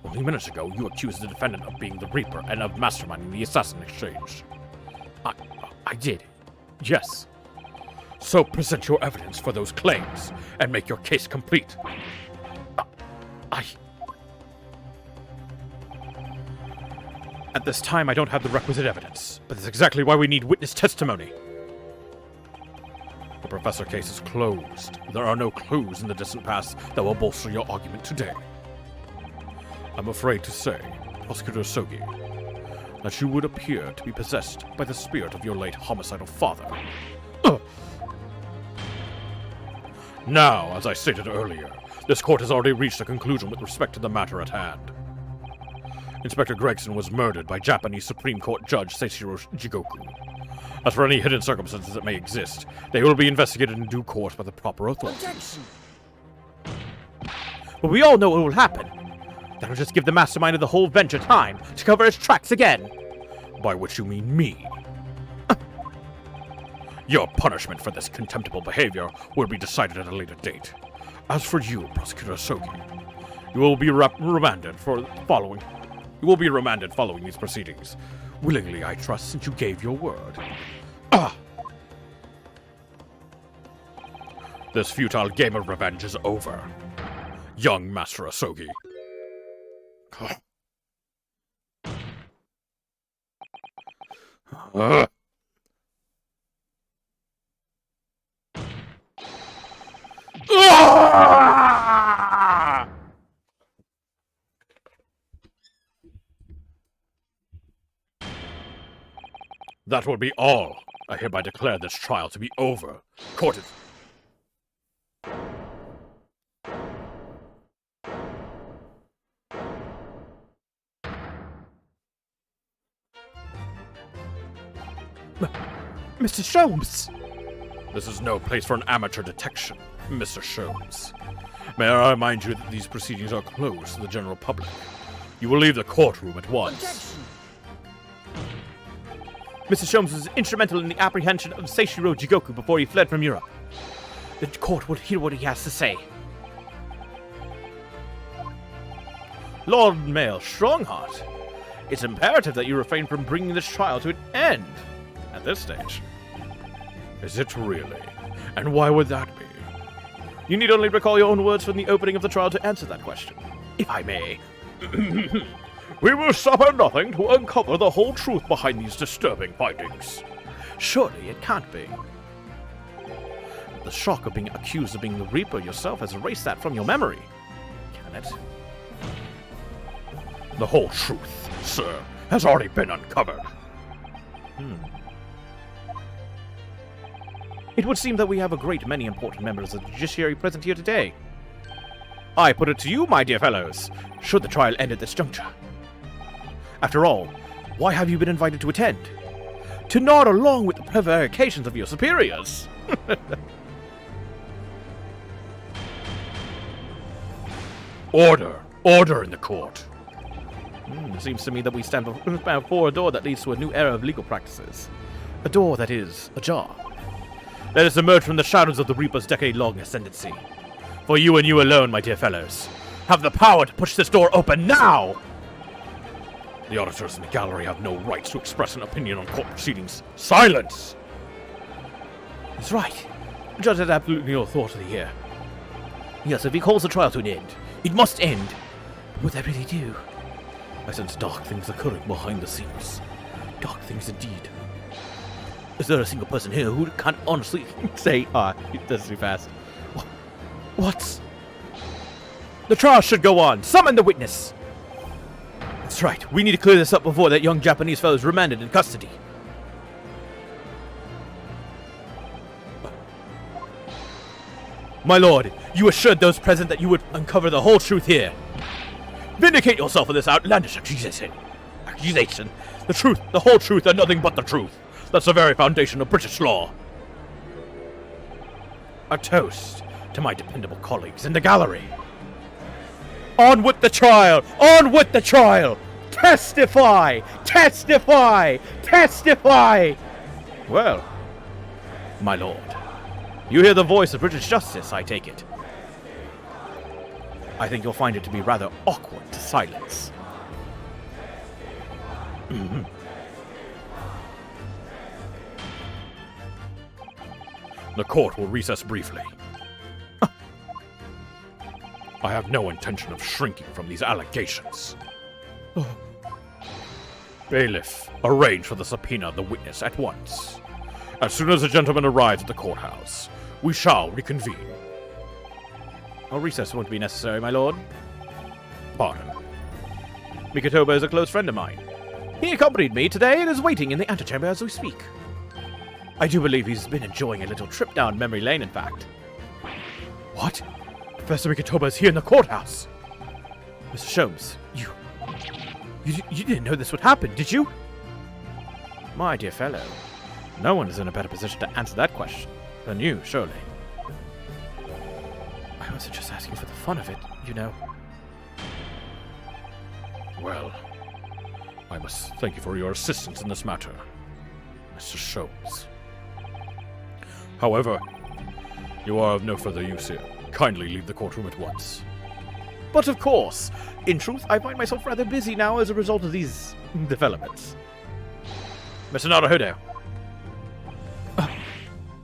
Only minutes ago, you accused the defendant of being the Reaper and of masterminding the assassin exchange. I did. Yes. So present your evidence for those claims and make your case complete. At this time, I don't have the requisite evidence, but that's exactly why we need witness testimony. The professor case is closed. There are no clues in the distant past that will bolster your argument today. I'm afraid to say, Prosecutor Sogi, that you would appear to be possessed by the spirit of your late homicidal father. Now, as I stated earlier, this court has already reached a conclusion with respect to the matter at hand. Inspector Gregson was murdered by Japanese Supreme Court Judge Seishiro Jigoku. As for any hidden circumstances that may exist, they will be investigated in due course by the proper authorities. Objection! But we all know what will happen. That'll just give the mastermind of the whole venture time to cover his tracks again. By which you mean me. Your punishment for this contemptible behavior will be decided at a later date. As for you, Prosecutor Sogi, you will be remanded following these proceedings. Willingly, I trust, since you gave your word. This futile game of revenge is over. Young Master Asogi. That will be all. I hereby declare this trial to be over. Court is... Mr. Sholmes! This is no place for an amateur detection, Mr. Sholmes. May I remind you that these proceedings are closed to the general public. You will leave the courtroom at once. Objection! Mr. Sholmes was instrumental in the apprehension of Seishiro Jigoku before he fled from Europe. The court will hear what he has to say. Lord Mayor Strongheart, it's imperative that you refrain from bringing this trial to an end at this stage. Is it really? And why would that be? You need only recall your own words from the opening of the trial to answer that question, if I may. We will stop at nothing to uncover the whole truth behind these disturbing findings. Surely it can't be. The shock of being accused of being the Reaper yourself has erased that from your memory. Can it? The whole truth, sir, has already been uncovered. It would seem that we have a great many important members of the judiciary present here today. I put it to you, my dear fellows, should the trial end at this juncture? After all, why have you been invited to attend? To nod along with the prevarications of your superiors. Order! Order in the court! It seems to me that we stand before a door that leads to a new era of legal practices. A door that is ajar. Let us emerge from the shadows of the Reaper's decade-long ascendancy. For you and you alone, my dear fellows, have the power to push this door open now! The auditors in the gallery have no right to express an opinion on court proceedings. Silence! That's right. The judge has absolutely no authority here. Yes, if he calls the trial to an end, it must end. But would that really do? I sense dark things occurring behind the scenes. Dark things indeed. Is there a single person here who can't honestly say, that's too fast. What? The trial should go on. Summon the witness. That's right. We need to clear this up before that young Japanese fellow is remanded in custody. My lord, you assured those present that you would uncover the whole truth here. Vindicate yourself of this outlandish accusation. The truth, the whole truth, and nothing but the truth. That's the very foundation of British law. A toast to my dependable colleagues in the gallery. On with the trial! On with the trial! Testify! Testify! Testify! Well, my lord, you hear the voice of British justice, I take it. I think you'll find it to be rather awkward to silence. The court will recess briefly. I have no intention of shrinking from these allegations. Bailiff, arrange for the subpoena of the witness at once. As soon as the gentleman arrives at the courthouse, we shall reconvene. A recess won't be necessary, my lord. Pardon. Mikotoba is a close friend of mine. He accompanied me today and is waiting in the antechamber as we speak. I do believe he's been enjoying a little trip down memory lane, in fact. What? Professor Mikotoba is here in the courthouse! Mr. Sholmes, you didn't know this would happen, did you? My dear fellow, no one is in a better position to answer that question than you, surely. I wasn't just asking for the fun of it, you know. Well, I must thank you for your assistance in this matter, Mr. Sholmes. However, you are of no further use here. Kindly leave the courtroom at once. But of course, in truth, I find myself rather busy now as a result of these developments. Mr. Naruhodo.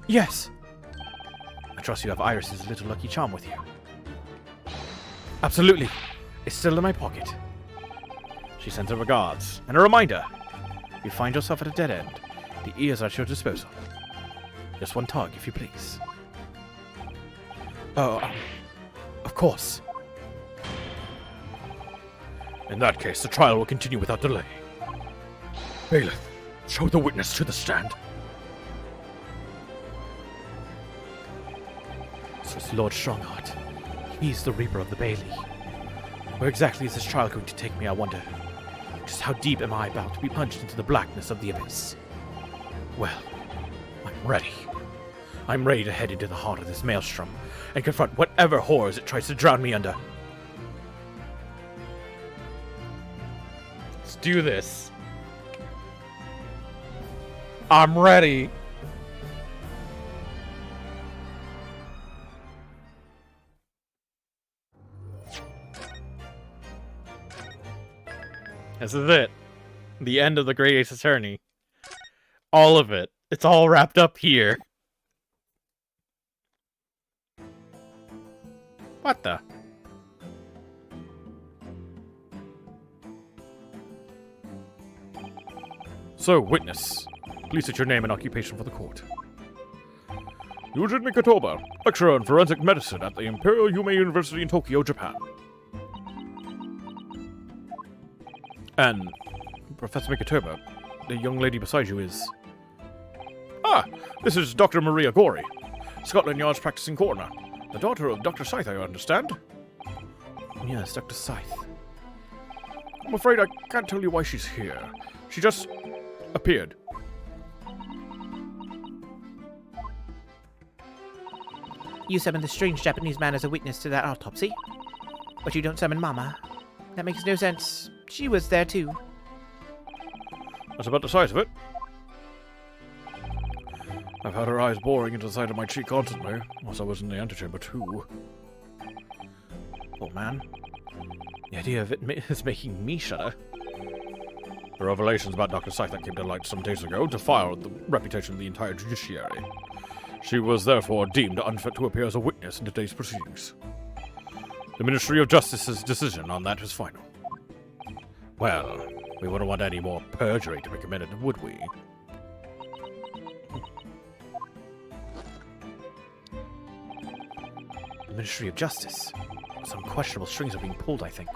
Yes. I trust you have Iris's little lucky charm with you. Absolutely. It's still in my pocket. She sends her regards. And a reminder. If you find yourself at a dead end, the ears are at your disposal. Just one tug, if you please. Oh, of course. In that case, the trial will continue without delay. Bailiff, show the witness to the stand. So it's Lord Strongheart. He's the Reaper of the Bailey. Where exactly is this trial going to take me, I wonder? Just how deep am I about to be plunged into the blackness of the abyss? Well, I'm ready. I'm ready to head into the heart of this maelstrom and confront whatever horrors it tries to drown me under. Let's do this. I'm ready. This is it. The end of the Great Ace Attorney. All of it. It's all wrapped up here. What the? So, witness, please state your name and occupation for the court. Yujin Mikotoba, lecturer in forensic medicine at the Imperial Yume University in Tokyo, Japan. And Professor Mikotoba, the young lady beside you is... Ah, this is Dr. Maria Gori, Scotland Yard's practicing coroner. The daughter of Dr. Scythe, I understand. Yes, Dr. Scythe. I'm afraid I can't tell you why she's here. She just appeared. You summoned the strange Japanese man as a witness to that autopsy, but you don't summon Mama. That makes no sense. She was there too. That's about the size of it. I've had her eyes boring into the side of my cheek constantly, whilst I was in the antechamber too. Poor man. The idea of it is making me shudder. The revelations about Dr. Scythe that came to light some days ago defiled the reputation of the entire judiciary. She was therefore deemed unfit to appear as a witness in today's proceedings. The Ministry of Justice's decision on that is final. Well, we wouldn't want any more perjury to be committed, would we? The Ministry of Justice. Some questionable strings are being pulled, I think.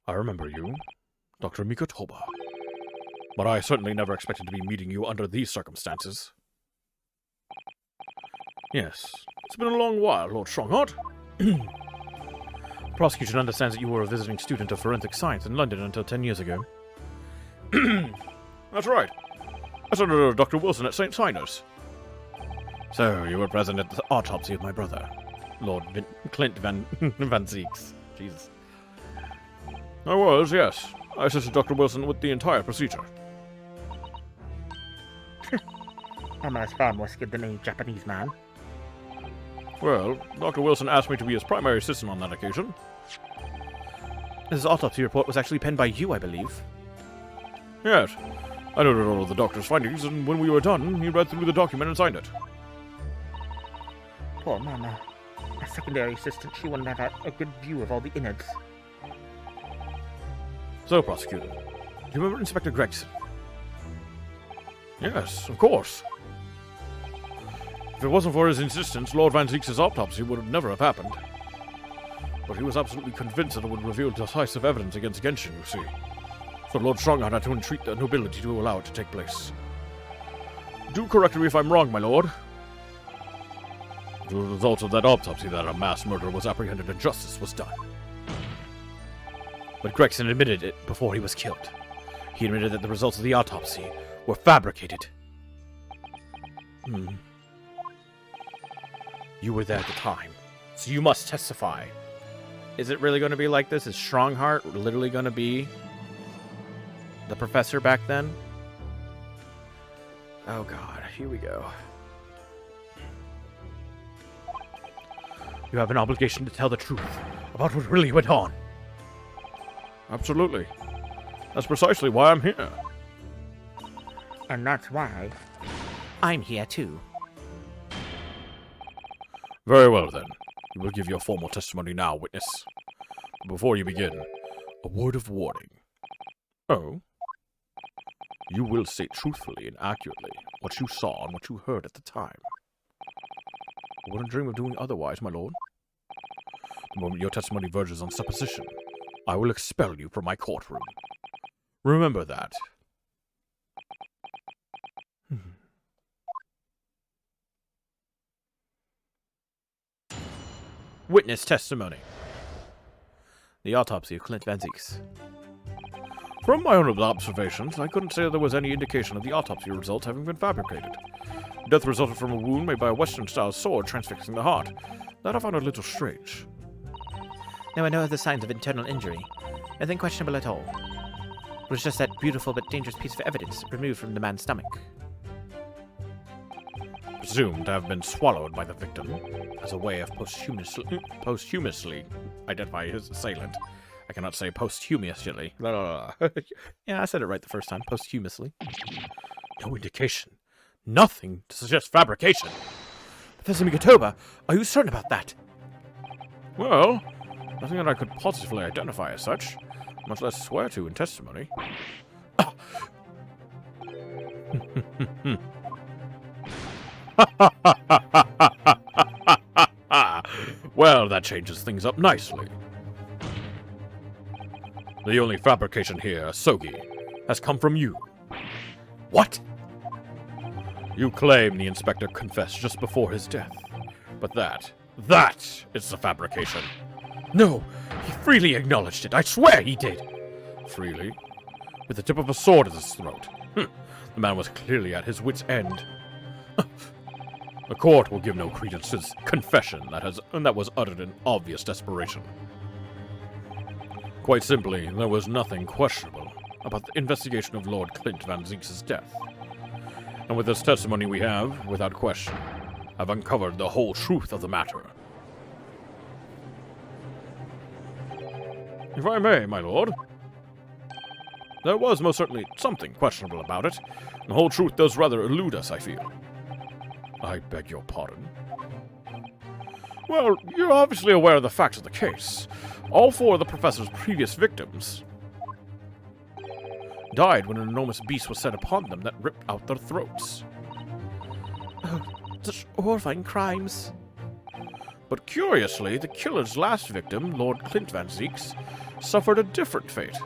I remember you, Dr. Mikotoba. But I certainly never expected to be meeting you under these circumstances. Yes, it's been a long while, Lord Strongheart. The prosecution understands that you were a visiting student of forensic science in London until 10 years ago. That's right. I studied under Dr. Wilson at St. Sinor's. So, you were present at the autopsy of my brother, Lord Clint Van Zieks. Jesus. I was, yes. I assisted Dr. Wilson with the entire procedure. A nice farm was give the name Japanese man. Well, Dr. Wilson asked me to be his primary assistant on that occasion. This autopsy report was actually penned by you, I believe. Yes. I noted all of the doctor's findings, and when we were done, he read through the document and signed it. Poor Mama. A secondary assistant, she wouldn't have had a good view of all the innards. So, Prosecutor, do you remember Inspector Gregson? Yes, of course. If it wasn't for his insistence, Lord Van Zieks' autopsy would never have happened. But he was absolutely convinced that it would reveal decisive evidence against Genshin, you see. So Lord Stronghart had to entreat the nobility to allow it to take place. Do correct me if I'm wrong, my lord. The result of that autopsy, that a mass murderer was apprehended and justice was done. But Gregson admitted it before he was killed. He admitted that the results of the autopsy were fabricated. You were there at the time, so you must testify. Is it really going to be like this? Is Stronghart literally going to be the professor back then? Oh god, here we go. You have an obligation to tell the truth about what really went on. Absolutely. That's precisely why I'm here. And that's why I'm here too. Very well, then. You will give your formal testimony now, witness. But before you begin, a word of warning. Oh? You will state truthfully and accurately what you saw and what you heard at the time. I wouldn't dream of doing otherwise, my lord. The moment your testimony verges on supposition, I will expel you from my courtroom. Remember that. Witness testimony. The autopsy of Clint Van Zieks. From my own observations, I couldn't say there was any indication of the autopsy results having been fabricated. Death resulted from a wound made by a Western-style sword transfixing the heart. That I found a little strange. There were no other signs of internal injury. Nothing questionable at all. It was just that beautiful but dangerous piece of evidence removed from the man's stomach. Presumed to have been swallowed by the victim as a way of posthumously identify his assailant. I cannot say posthumously. Yeah, I said it right the first time. Posthumously. No indication. Nothing to suggest fabrication. Professor Mikotoba, are you certain about that? Well, nothing that I could positively identify as such, much less swear to in testimony. Well, that changes things up nicely. The only fabrication here, Sogi, has come from you. What? You claim the inspector confessed just before his death. But that is the fabrication. No, he freely acknowledged it. I swear he did. Freely? With the tip of a sword at his throat. The man was clearly at his wit's end. The court will give no credence to this confession that was uttered in obvious desperation. Quite simply, there was nothing questionable about the investigation of Lord Clint Van Zieks' death. And with this testimony we have, without question, have uncovered the whole truth of the matter. If I may, my lord. There was most certainly something questionable about it. The whole truth does rather elude us, I feel. I beg your pardon. Well, you're obviously aware of the facts of the case. All four of the professor's previous victims died when an enormous beast was set upon them that ripped out their throats. Oh, such horrifying crimes. But curiously, the killer's last victim, Lord Clint Van Zieks, suffered a different fate.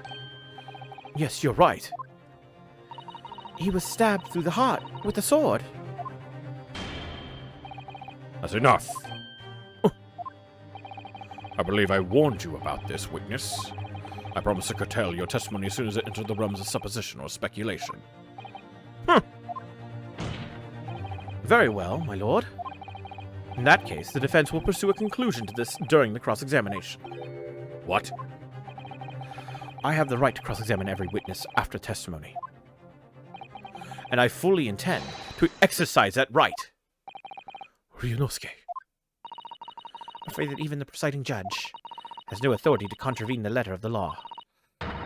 Yes, you're right. He was stabbed through the heart with a sword. That's enough. I believe I warned you about this, witness. I promise to curtail your testimony as soon as it enters the realms of supposition or speculation. Very well, my lord. In that case, the defense will pursue a conclusion to this during the cross-examination. What? I have the right to cross-examine every witness after testimony. And I fully intend to exercise that right. Ryunosuke. I'm afraid that even the presiding judge has no authority to contravene the letter of the law.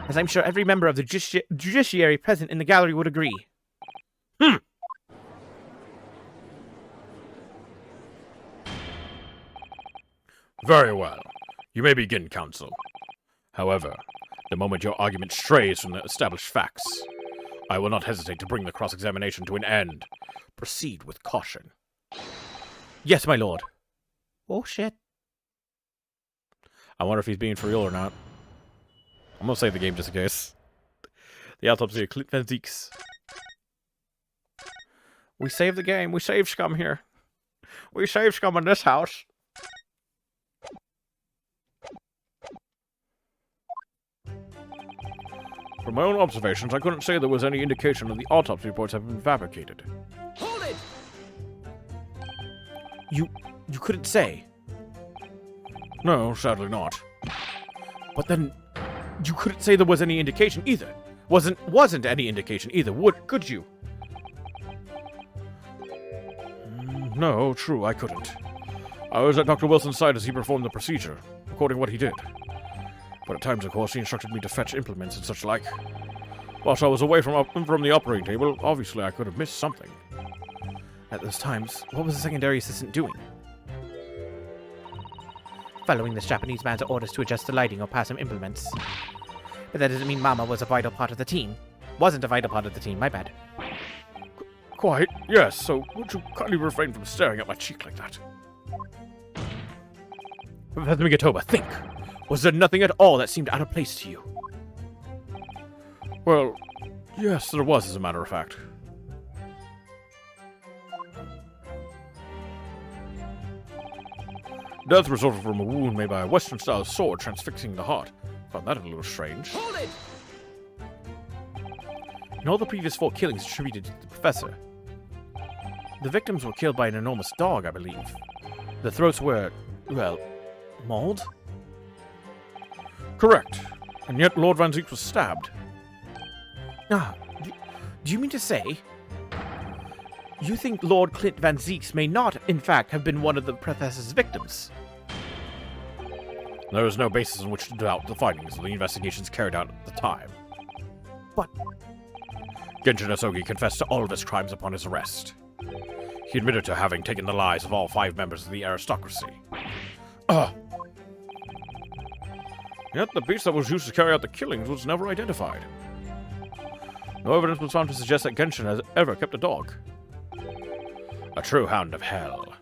as I'm sure every member of the judiciary present in the gallery would agree. Very well. You may begin, counsel. However, the moment your argument strays from the established facts, I will not hesitate to bring the cross-examination to an end. Proceed with caution. Yes, my lord. Oh, shit. I wonder if he's being for real or not. I'm gonna save the game just in case. The autopsy of Clint Van Zieks. We saved the game. We saved scum here. We saved scum in this house. From my own observations, I couldn't say there was any indication that the autopsy reports have been fabricated. Hold it! You couldn't say. No, sadly not. But then, you couldn't say there was any indication either. Wasn't any indication either. Could you? No, true, I couldn't. I was at Dr. Wilson's side as he performed the procedure, recording what he did. But at times, of course, he instructed me to fetch implements and such like. Whilst I was away from the operating table, obviously I could have missed something. At those times, what was the secondary assistant doing? Following this Japanese man's orders to adjust the lighting or pass him implements. But that doesn't mean Mama was a vital part of the team. Wasn't a vital part of the team, my bad. Quite, yes, so would you kindly refrain from staring at my cheek like that? Professor Migatoba, think! Was there nothing at all that seemed out of place to you? Well, yes, there was, as a matter of fact. Death resulted from a wound made by a Western-style sword transfixing the heart. Found that a little strange. Hold it! In all the previous 4 killings attributed to the professor, the victims were killed by an enormous dog, I believe. The throats were, well, mauled? Correct. And yet Lord Van Zieks was stabbed. Ah, do you mean to say you think Lord Clint Van Zieks may not, in fact, have been one of the professor's victims? There is no basis on which to doubt the findings of the investigations carried out at the time. But Genshin Asogi confessed to all of his crimes upon his arrest. He admitted to having taken the lives of all 5 members of the aristocracy. Yet the beast that was used to carry out the killings was never identified. No evidence was found to suggest that Genshin has ever kept a dog. A true hound of hell.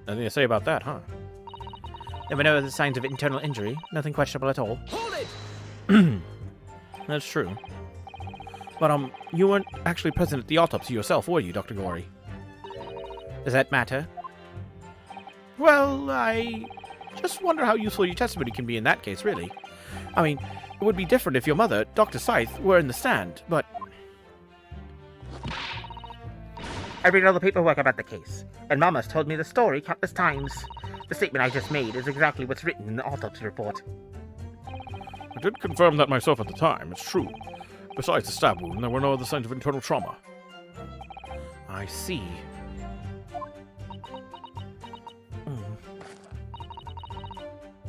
Nothing to say about that, huh? There were no other signs of internal injury. Nothing questionable at all. Hold it! That's true. But, you weren't actually present at the autopsy yourself, were you, Dr. Gori? Does that matter? Well, I just wonder how useful your testimony can be in that case, really. I mean, it would be different if your mother, Dr. Scythe, were in the stand, but... I read all the paperwork about the case, and Mama's told me the story countless times. The statement I just made is exactly what's written in the autopsy report. I did confirm that myself at the time, it's true. Besides the stab wound, there were no other signs of internal trauma. I see.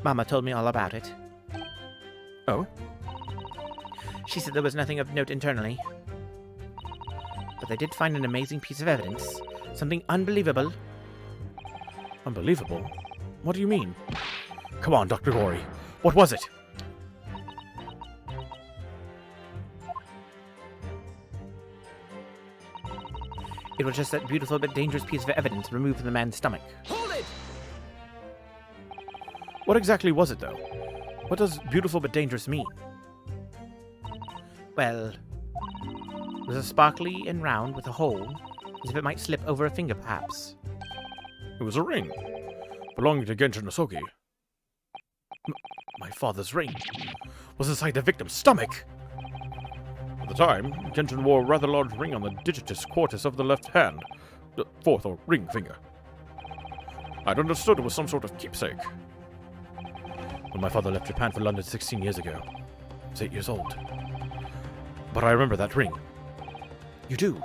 Mama told me all about it. Oh? She said there was nothing of note internally. But they did find an amazing piece of evidence. Something unbelievable. Unbelievable? What do you mean? Come on, Dr. Gori. What was it? It was just that beautiful but dangerous piece of evidence removed from the man's stomach. Hold it! What exactly was it, though? What does beautiful but dangerous mean? Well, it was a sparkly and round with a hole, as if it might slip over a finger, perhaps. It was a ring, belonging to Genshin Asogi. My father's ring was inside the victim's stomach! At the time, Genshin wore a rather large ring on the digitus quartus of the left hand, the 4th or ring finger. I'd understood it was some sort of keepsake. When my father left Japan for London 16 years ago, I was 8 years old. But I remember that ring. You do?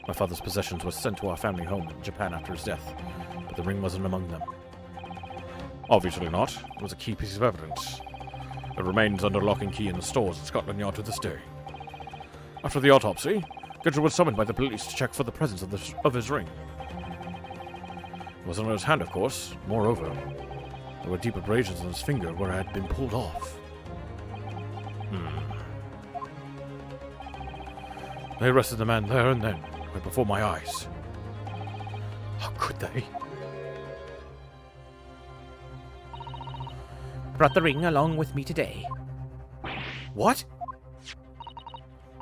My father's possessions were sent to our family home in Japan after his death, but the ring wasn't among them. Obviously not. It was a key piece of evidence. It remains under lock and key in the stores at Scotland Yard to this day. After the autopsy, Gedra was summoned by the police to check for the presence of his ring. It was on his hand, of course. Moreover, there were deep abrasions on his finger where it had been pulled off. They arrested the man there and then, right before my eyes. How could they? Brought the ring along with me today. What?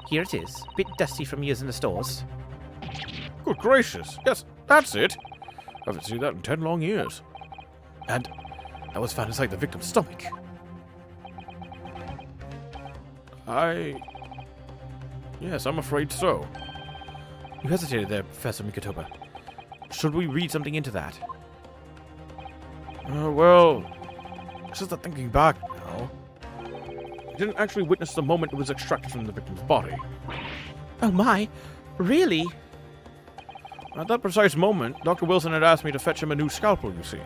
Here it is. Bit dusty from years in the stores. Good gracious. Yes, that's it. I haven't seen that in 10 long years. And that was found inside the victim's stomach. Yes, I'm afraid so. You hesitated there, Professor Mikotoba. Should we read something into that? Well, just that thinking back now, I didn't actually witness the moment it was extracted from the victim's body. Oh my! Really? At that precise moment, Dr. Wilson had asked me to fetch him a new scalpel, you see.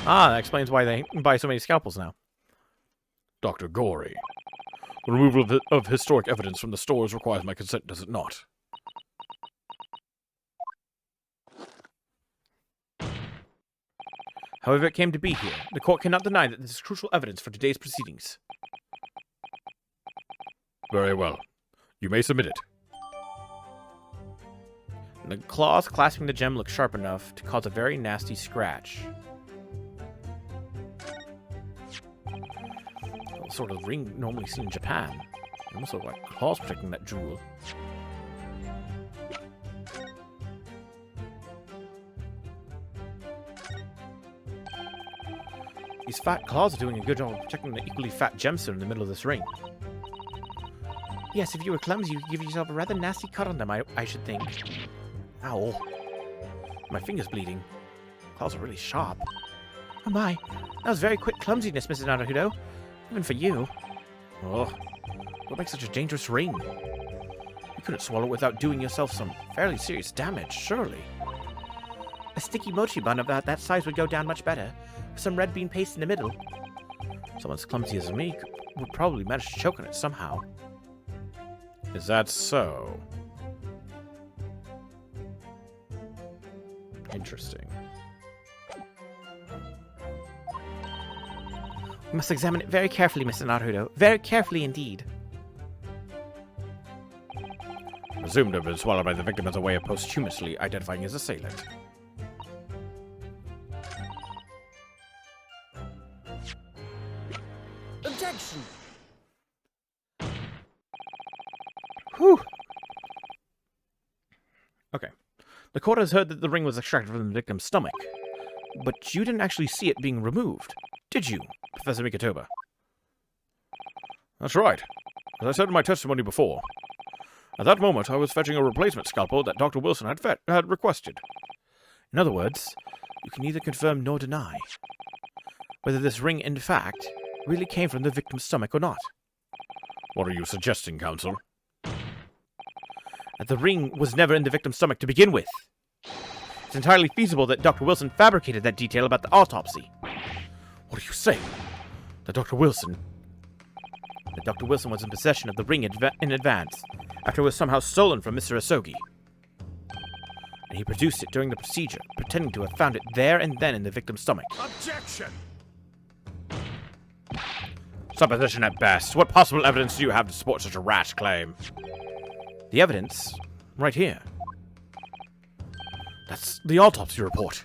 Ah, that explains why they buy so many scalpels now. Dr. Gorey. The removal of historic evidence from the stores requires my consent, does it not? However it came to be here, the court cannot deny that this is crucial evidence for today's proceedings. Very well. You may submit it. The claws clasping the gem look sharp enough to cause a very nasty scratch. The sort of ring normally seen in Japan. Almost look like claws protecting that jewel. These fat claws are doing a good job of protecting the equally fat gemstone in the middle of this ring. Yes, if you were clumsy, you could give yourself a rather nasty cut on them, I should think. Ow. My finger's bleeding. Claws are really sharp. Oh my, that was very quick clumsiness, Mrs. Naruto. Even for you. Oh, what makes such a dangerous ring? You couldn't swallow it without doing yourself some fairly serious damage, surely. A sticky mochi bun about that size would go down much better, with some red bean paste in the middle. Someone as clumsy as me would probably manage to choke on it somehow. Is that so? Interesting. We must examine it very carefully, Mr. Naruto. Very carefully indeed. Presumed to have been swallowed by the victim as a way of posthumously identifying his assailant. Objection! Whew. Okay. The court has heard that the ring was extracted from the victim's stomach, but you didn't actually see it being removed, did you, Professor Mikotoba? That's right. As I said in my testimony before, at that moment I was fetching a replacement scalpel that Dr. Wilson had requested. In other words, you can neither confirm nor deny whether this ring, in fact, really came from the victim's stomach or not. What are you suggesting, counsel? That the ring was never in the victim's stomach to begin with. It's entirely feasible that Dr. Wilson fabricated that detail about the autopsy. What are you saying? That Dr. Wilson was in possession of the ring in advance, after it was somehow stolen from Mr. Asogi. And he produced it during the procedure, pretending to have found it there and then in the victim's stomach. Objection! Supposition at best. What possible evidence do you have to support such a rash claim? The evidence, right here. That's the autopsy report.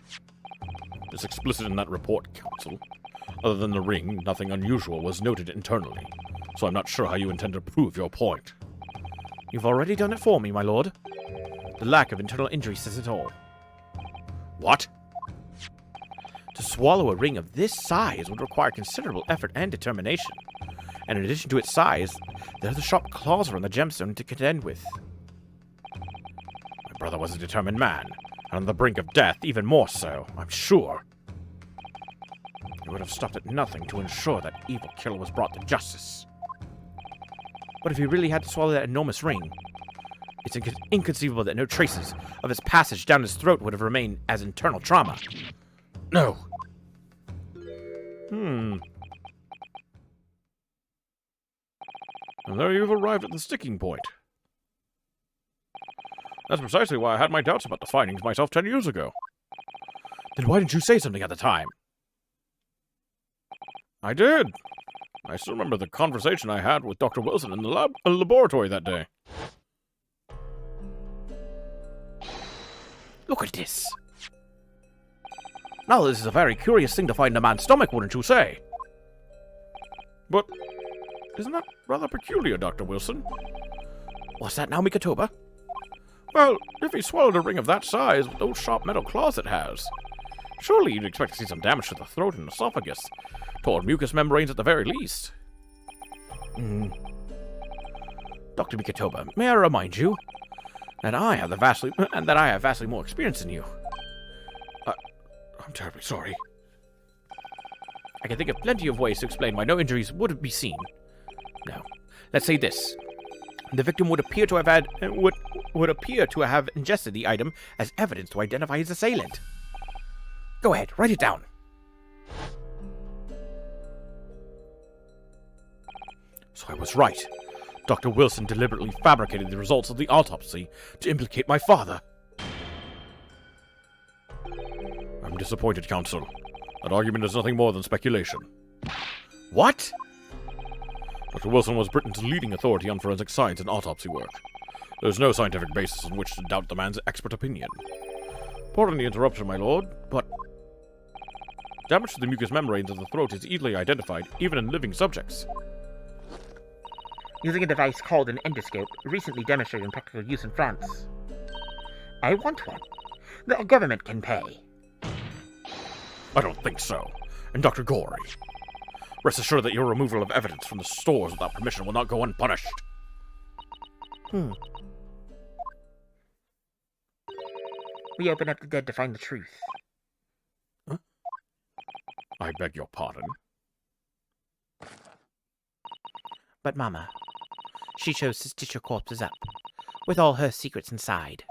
It's explicit in that report, counsel. Other than the ring, nothing unusual was noted internally, so I'm not sure how you intend to prove your point. You've already done it for me, my lord. The lack of internal injury says it all. What? To swallow a ring of this size would require considerable effort and determination. And in addition to its size, there are the sharp claws around the gemstone to contend with. My brother was a determined man, and on the brink of death even more so, I'm sure. He would have stopped at nothing to ensure that evil killer was brought to justice. But if he really had to swallow that enormous ring, it's inconceivable that no traces of its passage down his throat would have remained as internal trauma. No. And there you've arrived at the sticking point. That's precisely why I had my doubts about the findings myself 10 years ago. Then why didn't you say something at the time? I did. I still remember the conversation I had with Dr. Wilson in the laboratory that day. Look at this. Now, this is a very curious thing to find in a man's stomach, wouldn't you say? But isn't that rather peculiar, Dr. Wilson? What's that now, Mikotoba? Well, if he swallowed a ring of that size with those sharp metal claws it has, surely you'd expect to see some damage to the throat and esophagus, torn mucous membranes at the very least. Dr. Mikotoba, may I remind you that I have vastly more experience than you. I'm terribly sorry. I can think of plenty of ways to explain why no injuries would be seen. Now, let's say this. The victim would appear to have ingested the item as evidence to identify his assailant. Go ahead, write it down. So I was right. Dr. Wilson deliberately fabricated the results of the autopsy to implicate my father. I'm disappointed, Counsel. That argument is nothing more than speculation. What? Dr. Wilson was Britain's leading authority on forensic science and autopsy work. There's no scientific basis on which to doubt the man's expert opinion. Pardon the interruption, my lord, but damage to the mucous membranes of the throat is easily identified, even in living subjects. Using a device called an endoscope, recently demonstrated in practical use in France. I want one. The government can pay. I don't think so. And Dr. Gorey, rest assured that your removal of evidence from the stores without permission will not go unpunished. We open up the dead to find the truth. Huh? I beg your pardon. But Mama, she chose to stitch your corpses up, with all her secrets inside.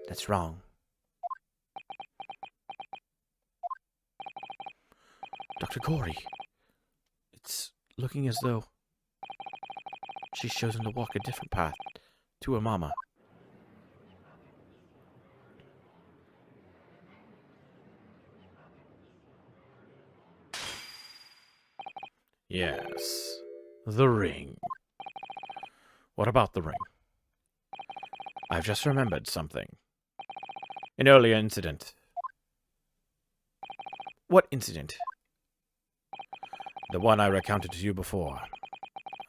That's wrong. Dr. Gorey, it's looking as though she's chosen to walk a different path to her mama. Yes, the ring. What about the ring? I've just remembered something. An earlier incident. What incident? The one I recounted to you before.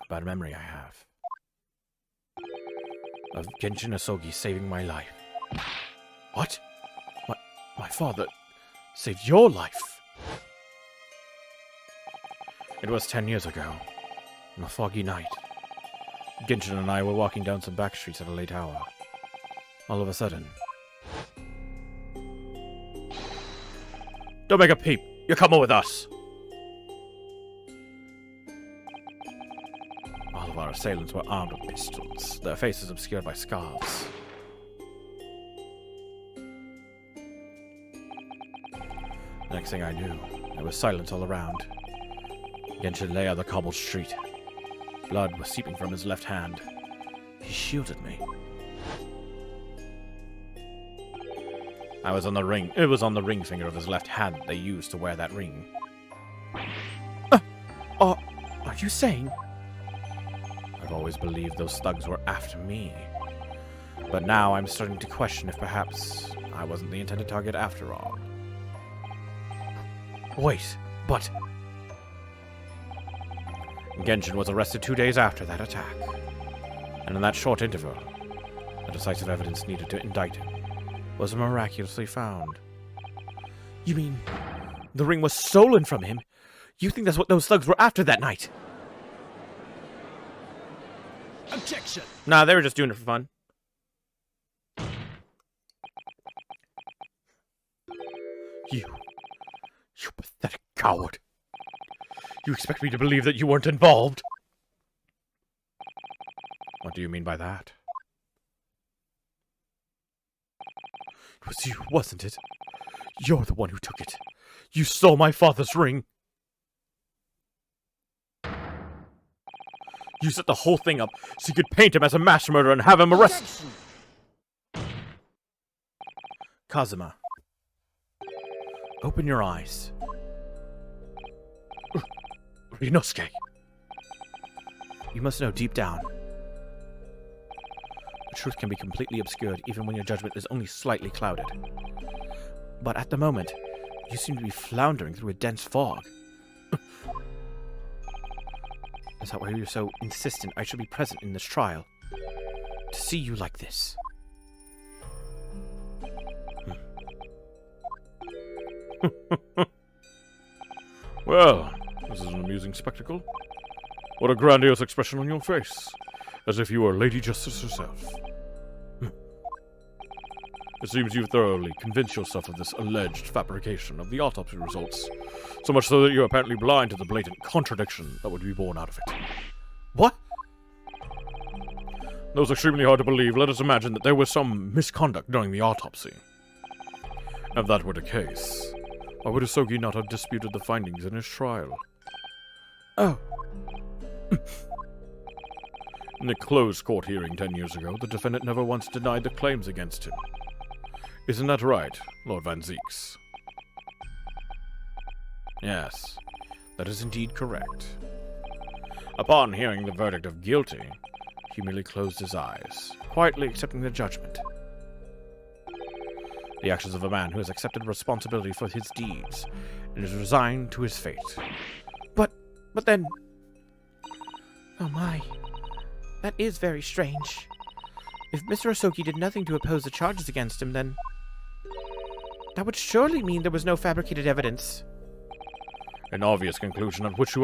About a memory I have. Of Genshin Asogi saving my life. What? My father saved your life? It was 10 years ago, on a foggy night. Genshin and I were walking down some back streets at a late hour. All of a sudden... Don't make a peep! You're coming with us! All of our assailants were armed with pistols, their faces obscured by scarves. The next thing I knew, there was silence all around. Genshin lay on the cobbled street. Blood was seeping from his left hand. He shielded me. I was on the ring. It was on the ring finger of his left hand that they used to wear that ring. Are you saying? I've always believed those thugs were after me. But now I'm starting to question if perhaps I wasn't the intended target after all. Wait, but... Genshin was arrested 2 days after that attack. And in that short interval, the decisive evidence needed to indict him was miraculously found. You mean the ring was stolen from him? You think that's what those thugs were after that night? Objection! Nah, they were just doing it for fun. You pathetic coward. You expect me to believe that you weren't involved? What do you mean by that? It was you, wasn't it? You're the one who took it. You stole my father's ring! You set the whole thing up so you could paint him as a mass murderer and have him arrested! Kazuma, open your eyes. Ryunosuke! You must know deep down, the truth can be completely obscured even when your judgment is only slightly clouded. But at the moment, you seem to be floundering through a dense fog. Is that why you're so insistent I should be present in this trial? To see you like this. Well, this is an amusing spectacle. What a grandiose expression on your face, as if you were Lady Justice herself. It seems you've thoroughly convinced yourself of this alleged fabrication of the autopsy results, so much so that you're apparently blind to the blatant contradiction that would be born out of it. What? Though it's extremely hard to believe, let us imagine that there was some misconduct during the autopsy. If that were the case, why would Asogi not have disputed the findings in his trial? Oh. In a closed court hearing 10 years ago, the defendant never once denied the claims against him. Isn't that right, Lord Van Zieks? Yes, that is indeed correct. Upon hearing the verdict of guilty, he merely closed his eyes, quietly accepting the judgment. The actions of a man who has accepted responsibility for his deeds and is resigned to his fate. But then... Oh my. That is very strange. If Mr. Asogi did nothing to oppose the charges against him, then... that would surely mean there was no fabricated evidence. An obvious conclusion on which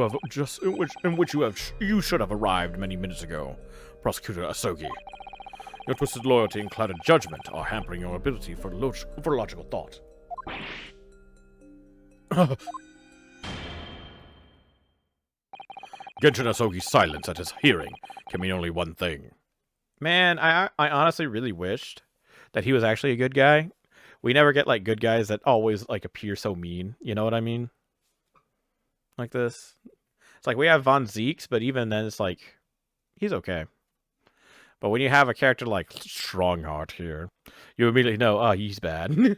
you should have arrived many minutes ago, Prosecutor Asogi. Your twisted loyalty and clouded judgment are hampering your ability for logical thought. Genshin Asogi's silence at his hearing can mean only one thing. Man, I honestly really wished that he was actually a good guy. We never get, like, good guys that always, like, appear so mean. You know what I mean? Like this. It's like, we have Von Zieks, but even then it's like, he's okay. But when you have a character like Strongheart here, you immediately know, oh, he's bad.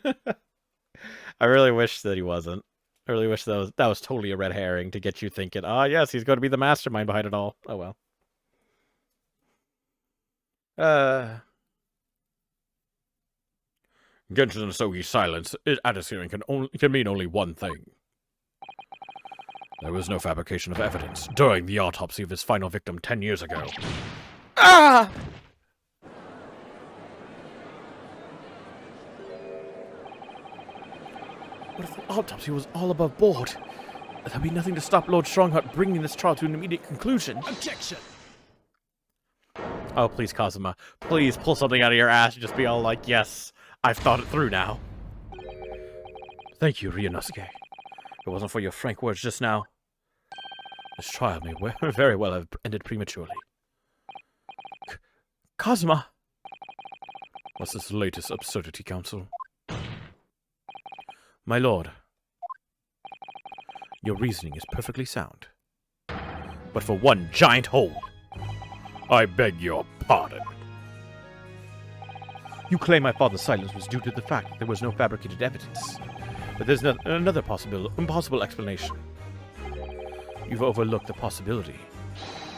I really wish that he wasn't. I really wish that was totally a red herring to get you thinking, oh, yes, he's going to be the mastermind behind it all. Oh, well. Genshin Asogi's silence at his hearing can mean only one thing. There was no fabrication of evidence during the autopsy of his final victim 10 years ago. Ah! What if the autopsy was all above board? There'd be nothing to stop Lord Strongheart bringing this trial to an immediate conclusion. Objection! Oh, please, Kazuma. Please pull something out of your ass and just be all like, yes, I've thought it through now. Thank you, Ryunosuke. If it wasn't for your frank words just now, this trial may very well have ended prematurely. Kazuma! What's this latest absurdity, Counsel? My lord, your reasoning is perfectly sound. But for one giant hole. I beg your pardon. You claim my father's silence was due to the fact that there was no fabricated evidence. But there's another impossible explanation. You've overlooked the possibility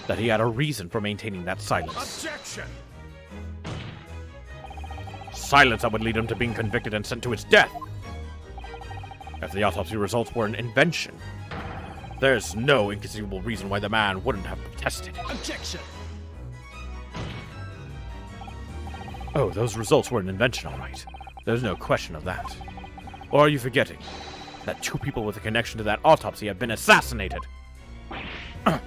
that he had a reason for maintaining that silence. Objection! Silence that would lead him to being convicted and sent to his death. If the autopsy results were an invention, there's no inconceivable reason why the man wouldn't have protested. Objection! Oh, those results were an invention, all right. There's no question of that. Or are you forgetting that 2 people with a connection to that autopsy have been assassinated? If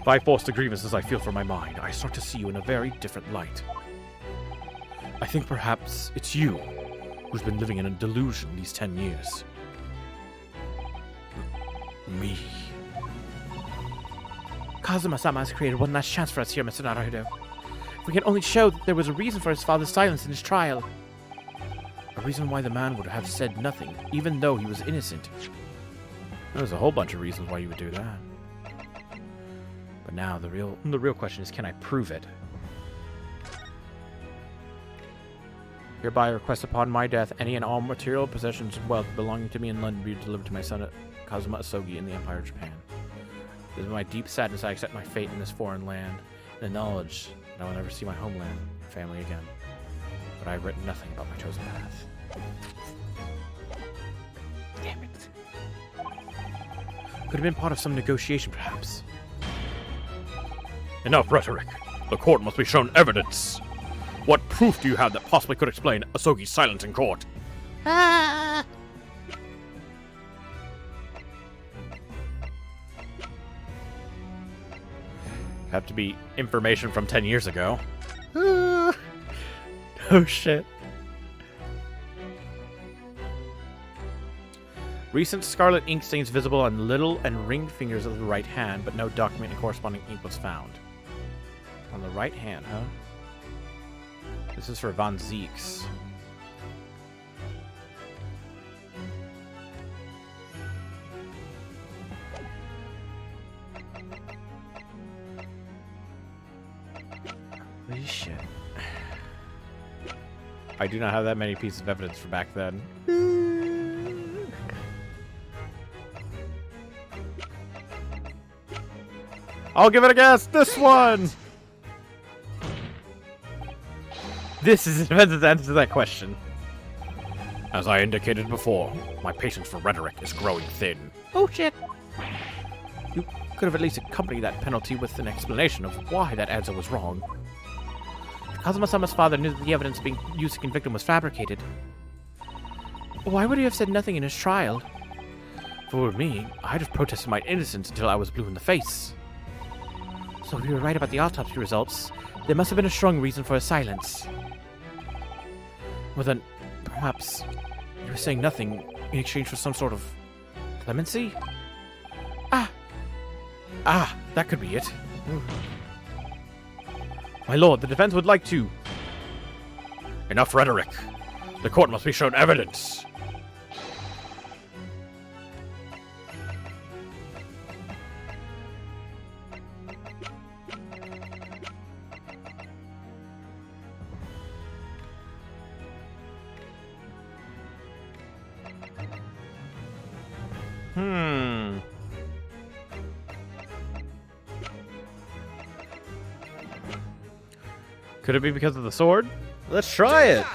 I force the grievances I feel for my mind, I start to see you in a very different light. I think perhaps it's you who's been living in a delusion these 10 years. Me. Kazuma-sama has created one last chance for us here, Mr. Naruto. If we can only show that there was a reason for his father's silence in his trial. A reason why the man would have said nothing, even though he was innocent. There's a whole bunch of reasons why you would do that. But now the real question is, can I prove it? Hereby request upon my death any and all material possessions and wealth belonging to me in London be delivered to my son Kazuma Asogi in the Empire of Japan. It is with my deep sadness I accept my fate in this foreign land, and the knowledge that I will never see my homeland and family again. But I have written nothing about my chosen path. Damn it. Could have been part of some negotiation, perhaps. Enough rhetoric. The court must be shown evidence. What proof do you have that possibly could explain Asogi's silence in court? Have to be information from 10 years ago. Oh shit. Recent scarlet ink stains visible on little and ringed fingers of the right hand, but no document and corresponding ink was found. On the right hand, huh? This is for Von Zeeks. Holy shit. I do not have that many pieces of evidence for back then. I'll give it a guess. This one. This is the answer to that question. As I indicated before, my patience for rhetoric is growing thin. Oh shit. You could have at least accompanied that penalty with an explanation of why that answer was wrong. Kazuma-sama's father knew that the evidence being used to convict him was fabricated. Why would he have said nothing in his trial? If it were me, I'd have protested my innocence until I was blue in the face. So if you were right about the autopsy results, there must have been a strong reason for his silence. Well then, perhaps he was saying nothing in exchange for some sort of clemency? Ah, that could be it. Ooh. My lord, the defense would like to... Enough rhetoric. The court must be shown evidence. Could it be because of the sword? Let's try it.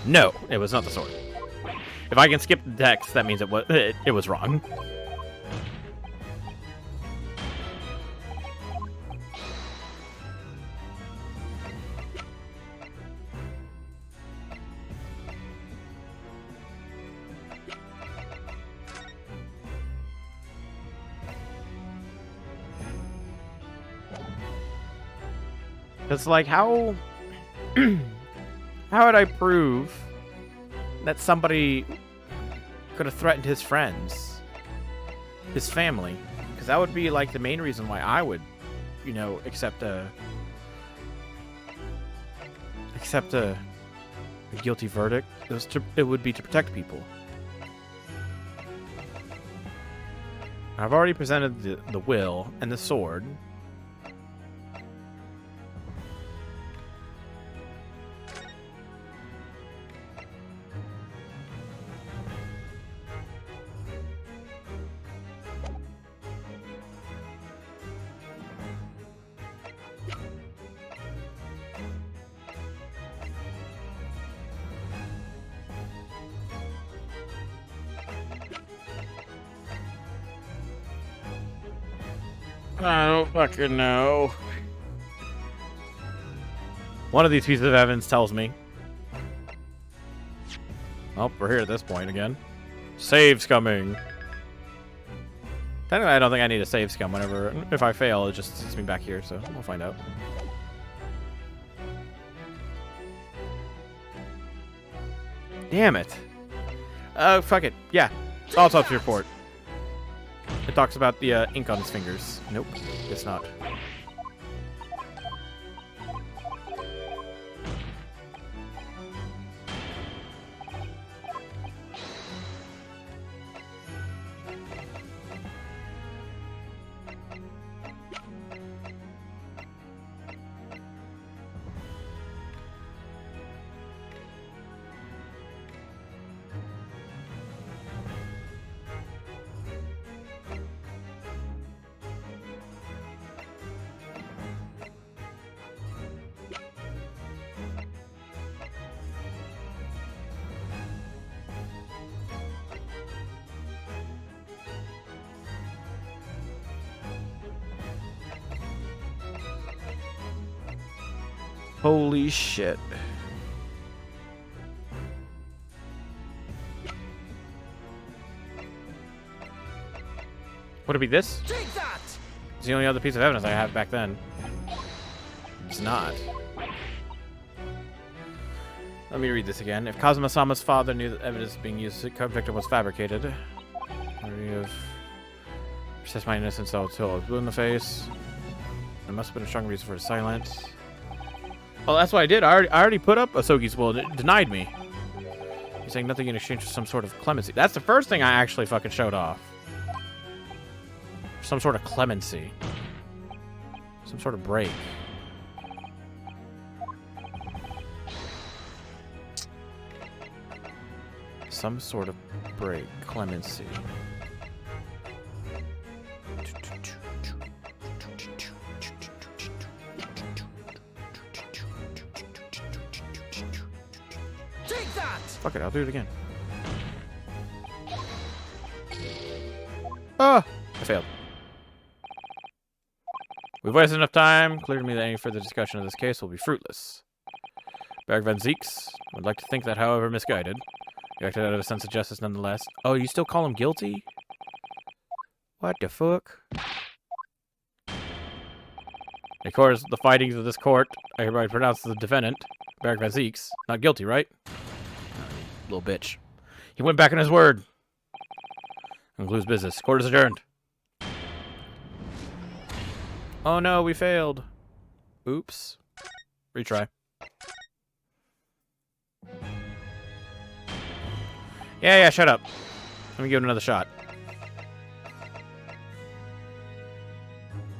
No, it was not the sword. If I can skip the text, that means it was wrong. It's like, how would I prove that somebody could have threatened his friends, his family? Because that would be like the main reason why I would, you know, accept a guilty verdict. It would be to protect people. I've already presented the will and the sword. I don't fucking know. One of these pieces of evidence tells me. Oh, we're here at this point again. Save's coming. Technically, I don't think I need a save scum whenever... If I fail, it just sends me back here, so we'll find out. Damn it. Fuck it. Yeah. Autopsy report. It talks about the ink on his fingers. Nope, it's not. Holy shit. Would it be this? Take that! It's the only other piece of evidence I have back then. It's not. Let me read this again. If Kazuma-sama's father knew that evidence being used to convict him was fabricated, would he have persist my innocence until I was blue in the face? There must have been a strong reason for his silence. Well, that's what I did. I already put up Asogi's will. It denied me. He's saying nothing in exchange for some sort of clemency. That's the first thing I actually fucking showed off. Some sort of clemency. Some sort of break. Some sort of break. Clemency. Take that! Fuck it, I'll do it again. Ah! I failed. We've wasted enough time. Clear to me that any further discussion of this case will be fruitless. Berg van Zieks would like to think that, however misguided, he acted out of a sense of justice nonetheless. Oh, you still call him guilty? What the fuck? Of course, the findings of this court, I hereby pronounce the defendant, Berg van Zieks, not guilty, right? Little bitch. He went back on his word. Concludes business. Court is adjourned. Oh no, we failed. Oops. Retry. Yeah, shut up. Let me give it another shot.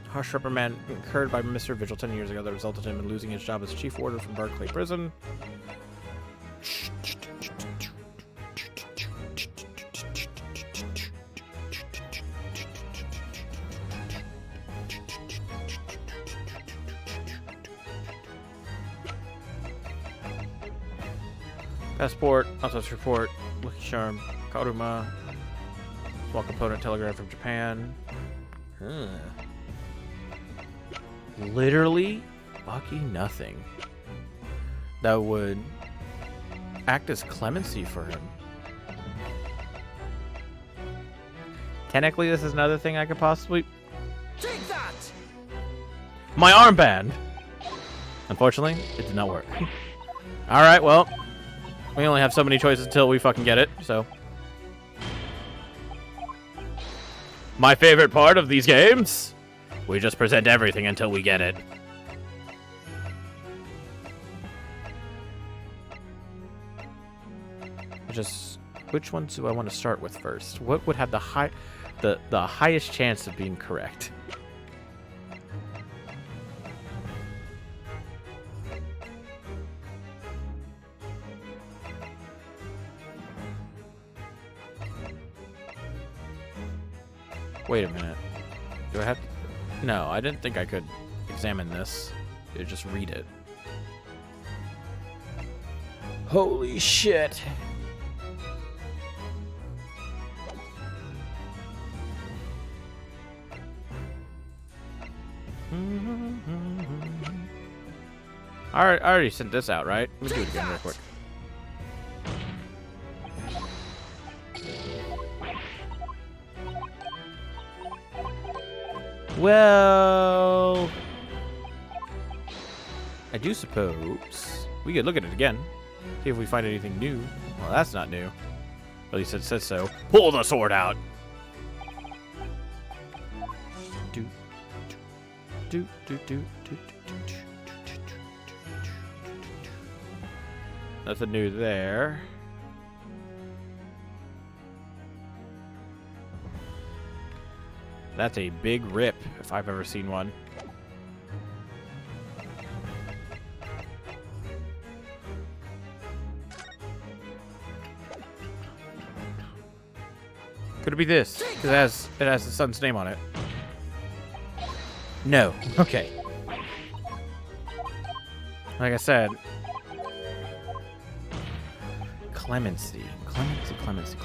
Harsh reprimand incurred by Mr. Vigil 10 years ago that resulted in him in losing his job as chief warder from Barclay Prison. Passport, autopsy report, Lucky Charm, Karuma, small component telegram from Japan. Literally fucking nothing that would act as clemency for him. Technically, this is another thing I could possibly... Take that! My armband! Unfortunately, it did not work. Alright, well... we only have so many choices until we fucking get it, so... my favorite part of these games? We just present everything until we get it. Which ones do I want to start with first? What would have the highest chance of being correct? Wait a minute. Do I have to... no, I didn't think I could examine this. You just read it. Holy shit. I already sent this out, right? Let me do it again real quick. Well, I do suppose we could look at it again, see if we find anything new. Well, that's not new. At least it says so. Pull the sword out. Nothing new there. That's a big rip, if I've ever seen one. Could it be this? Because it has the son's name on it. No. Okay. Like I said, clemency. Clemency.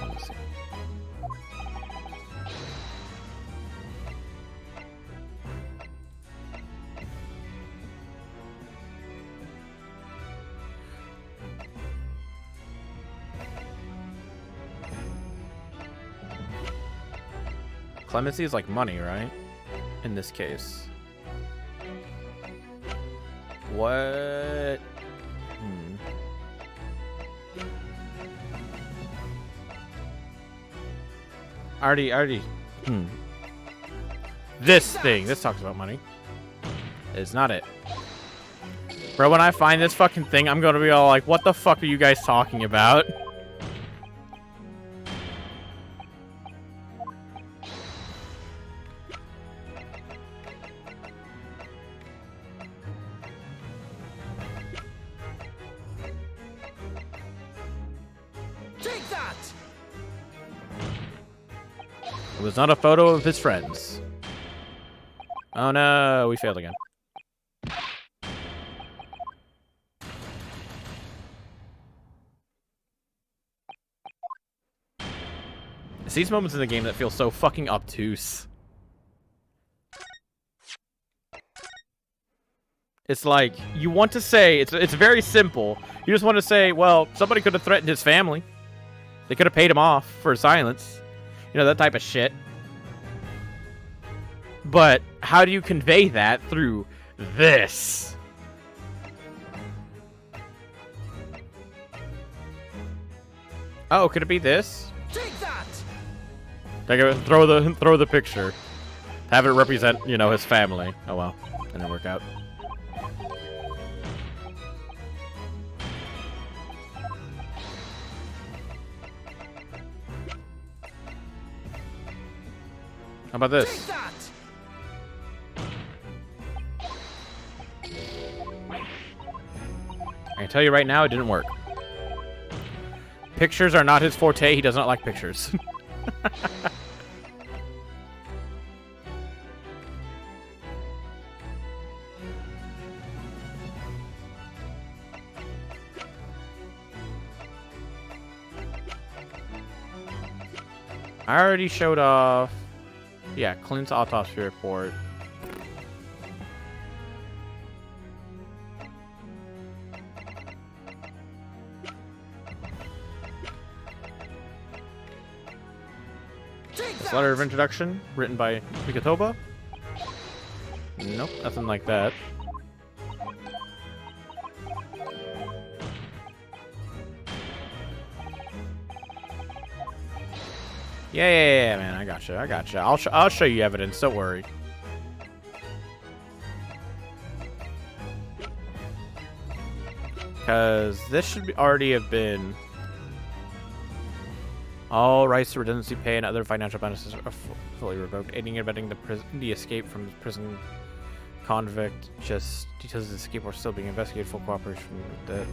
Clemency is like money, right? In this case. What? Already. This talks about money. It's not it. Bro, when I find this fucking thing, I'm gonna be all like, what the fuck are you guys talking about? Take that! It was not a photo of his friends. Oh no, we failed again. It's these moments in the game that feel so fucking obtuse. It's like, you want to say, it's very simple. You just want to say, well, somebody could have threatened his family. They could have paid him off for silence. You know, that type of shit. But how do you convey that through this? Oh, could it be this? Take that! Take it, throw the picture. Have it represent, you know, his family. Oh well, didn't work out. How about this? Take that! I can tell you right now, it didn't work. Pictures are not his forte. He does not like pictures. I already showed off. Yeah, Clint's autopsy report. Take This that! letter of introduction, written by Mikatoba. Nope, nothing like that. Yeah, man, I gotcha. I'll show you evidence. Don't worry. Because this should already have been. All rights to redundancy pay and other financial benefits are fully revoked. Aiding and abetting the escape from the prison convict. Just details of the escape are still being investigated. Full cooperation with the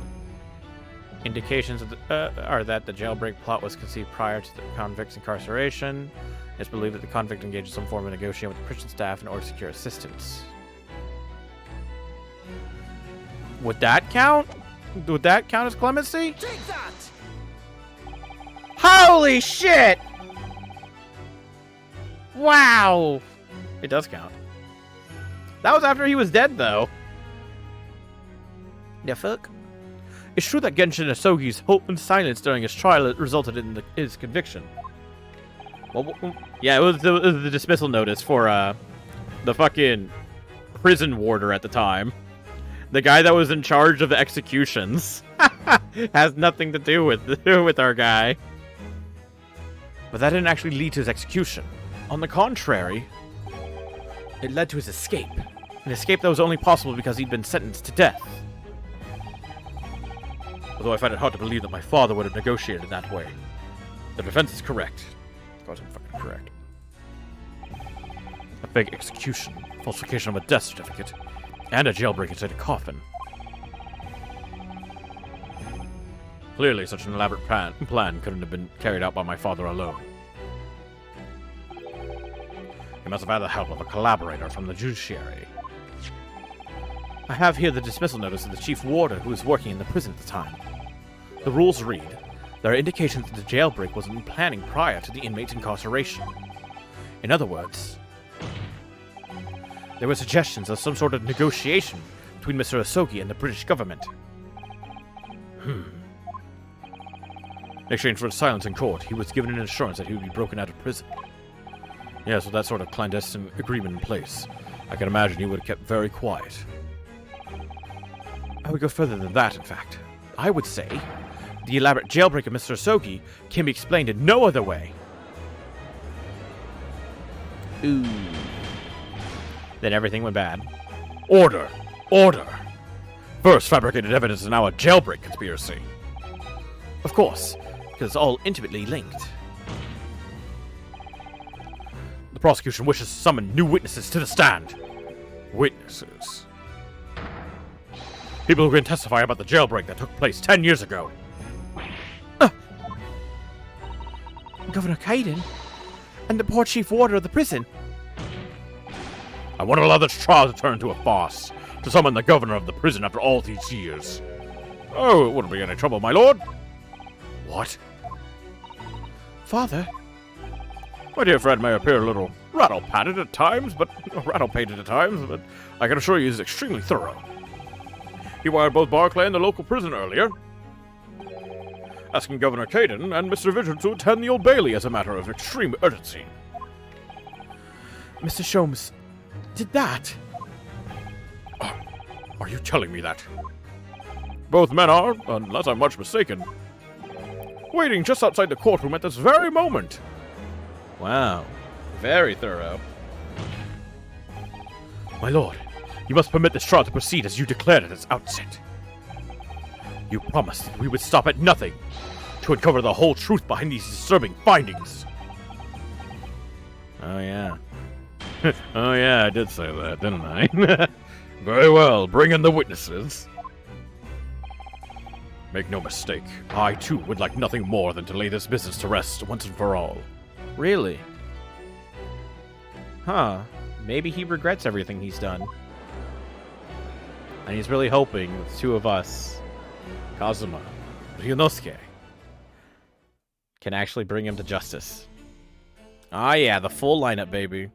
indications of are that the jailbreak plot was conceived prior to the convict's incarceration. It's believed that the convict engaged in some form of negotiation with the prison staff in order to secure assistance. Would that count? Would that count as clemency? Take that! Holy shit! Wow! It does count. That was after he was dead, though. The fuck? It's true that Genshin Asogi's hope and silence during his trial resulted in his conviction. Well, yeah, it was the dismissal notice for the fucking prison warder at the time. The guy that was in charge of the executions. Has nothing to do with our guy. But that didn't actually lead to his execution. On the contrary, it led to his escape. An escape that was only possible because he'd been sentenced to death. Although I find it hard to believe that my father would have negotiated that way. The defense is correct. Of course I'm fucking correct. A fake execution, falsification of a death certificate, and a jailbreak inside a coffin. Clearly, such an elaborate plan couldn't have been carried out by my father alone. He must have had the help of a collaborator from the judiciary. I have here the dismissal notice of the chief warder who was working in the prison at the time. The rules read, there are indications that the jailbreak was in planning prior to the inmate's incarceration. In other words, there were suggestions of some sort of negotiation between Mr. Asogi and the British government. In exchange for his silence in court, he was given an assurance that he would be broken out of prison. Yes, with that sort of clandestine agreement in place, I can imagine he would have kept very quiet. I would go further than that, in fact. I would say the elaborate jailbreak of Mr. Asogi can be explained in no other way. Ooh. Then everything went bad. Order! Order! First fabricated evidence is now a jailbreak conspiracy. Of course, because it's all intimately linked. The prosecution wishes to summon new witnesses to the stand. Witnesses? People who can testify about the jailbreak that took place 10 years ago. Governor Kaiden and the poor chief warder of the prison. I won't allow this trial to turn into a farce, to summon the governor of the prison after all these years. Oh, it wouldn't be any trouble, my lord. What? Father, My dear friend may appear a little rattle-pated at times, but I can assure you he's extremely thorough. He wired both Barclay and the local prison earlier, asking Governor Kaiden and Mr. Vigil to attend the Old Bailey as a matter of extreme urgency. Mr. Sholmes did that. Are you telling me that? Both men are, unless I'm much mistaken, waiting just outside the courtroom at this very moment. Wow. Very thorough. My lord, you must permit this trial to proceed as you declared at its outset. You promised that we would stop at nothing to uncover the whole truth behind these disturbing findings. Oh, yeah. Oh yeah, I did say that, didn't I? Very well, bring in the witnesses. Make no mistake, I too would like nothing more than to lay this business to rest once and for all. Really? Huh. Maybe he regrets everything he's done. And he's really hoping the two of us, Kazuma, Ryunosuke, can actually bring him to justice. Ah, yeah, the full lineup, baby.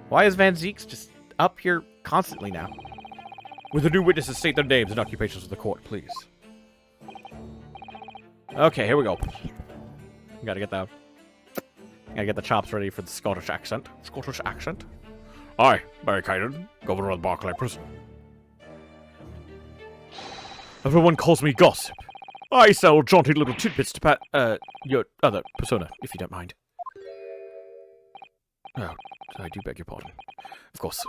Why is Van Zeeks just up here constantly now? Will the new witnesses state their names and occupations of the court, please? Okay, here we go. Gotta get the chops ready for the Scottish accent. Scottish accent. I, Barry Kaiden, Governor of the Barclay Prison. Everyone calls me Gossip. I sell jaunty little tidbits to your other persona, if you don't mind. Oh, I do beg your pardon. Of course.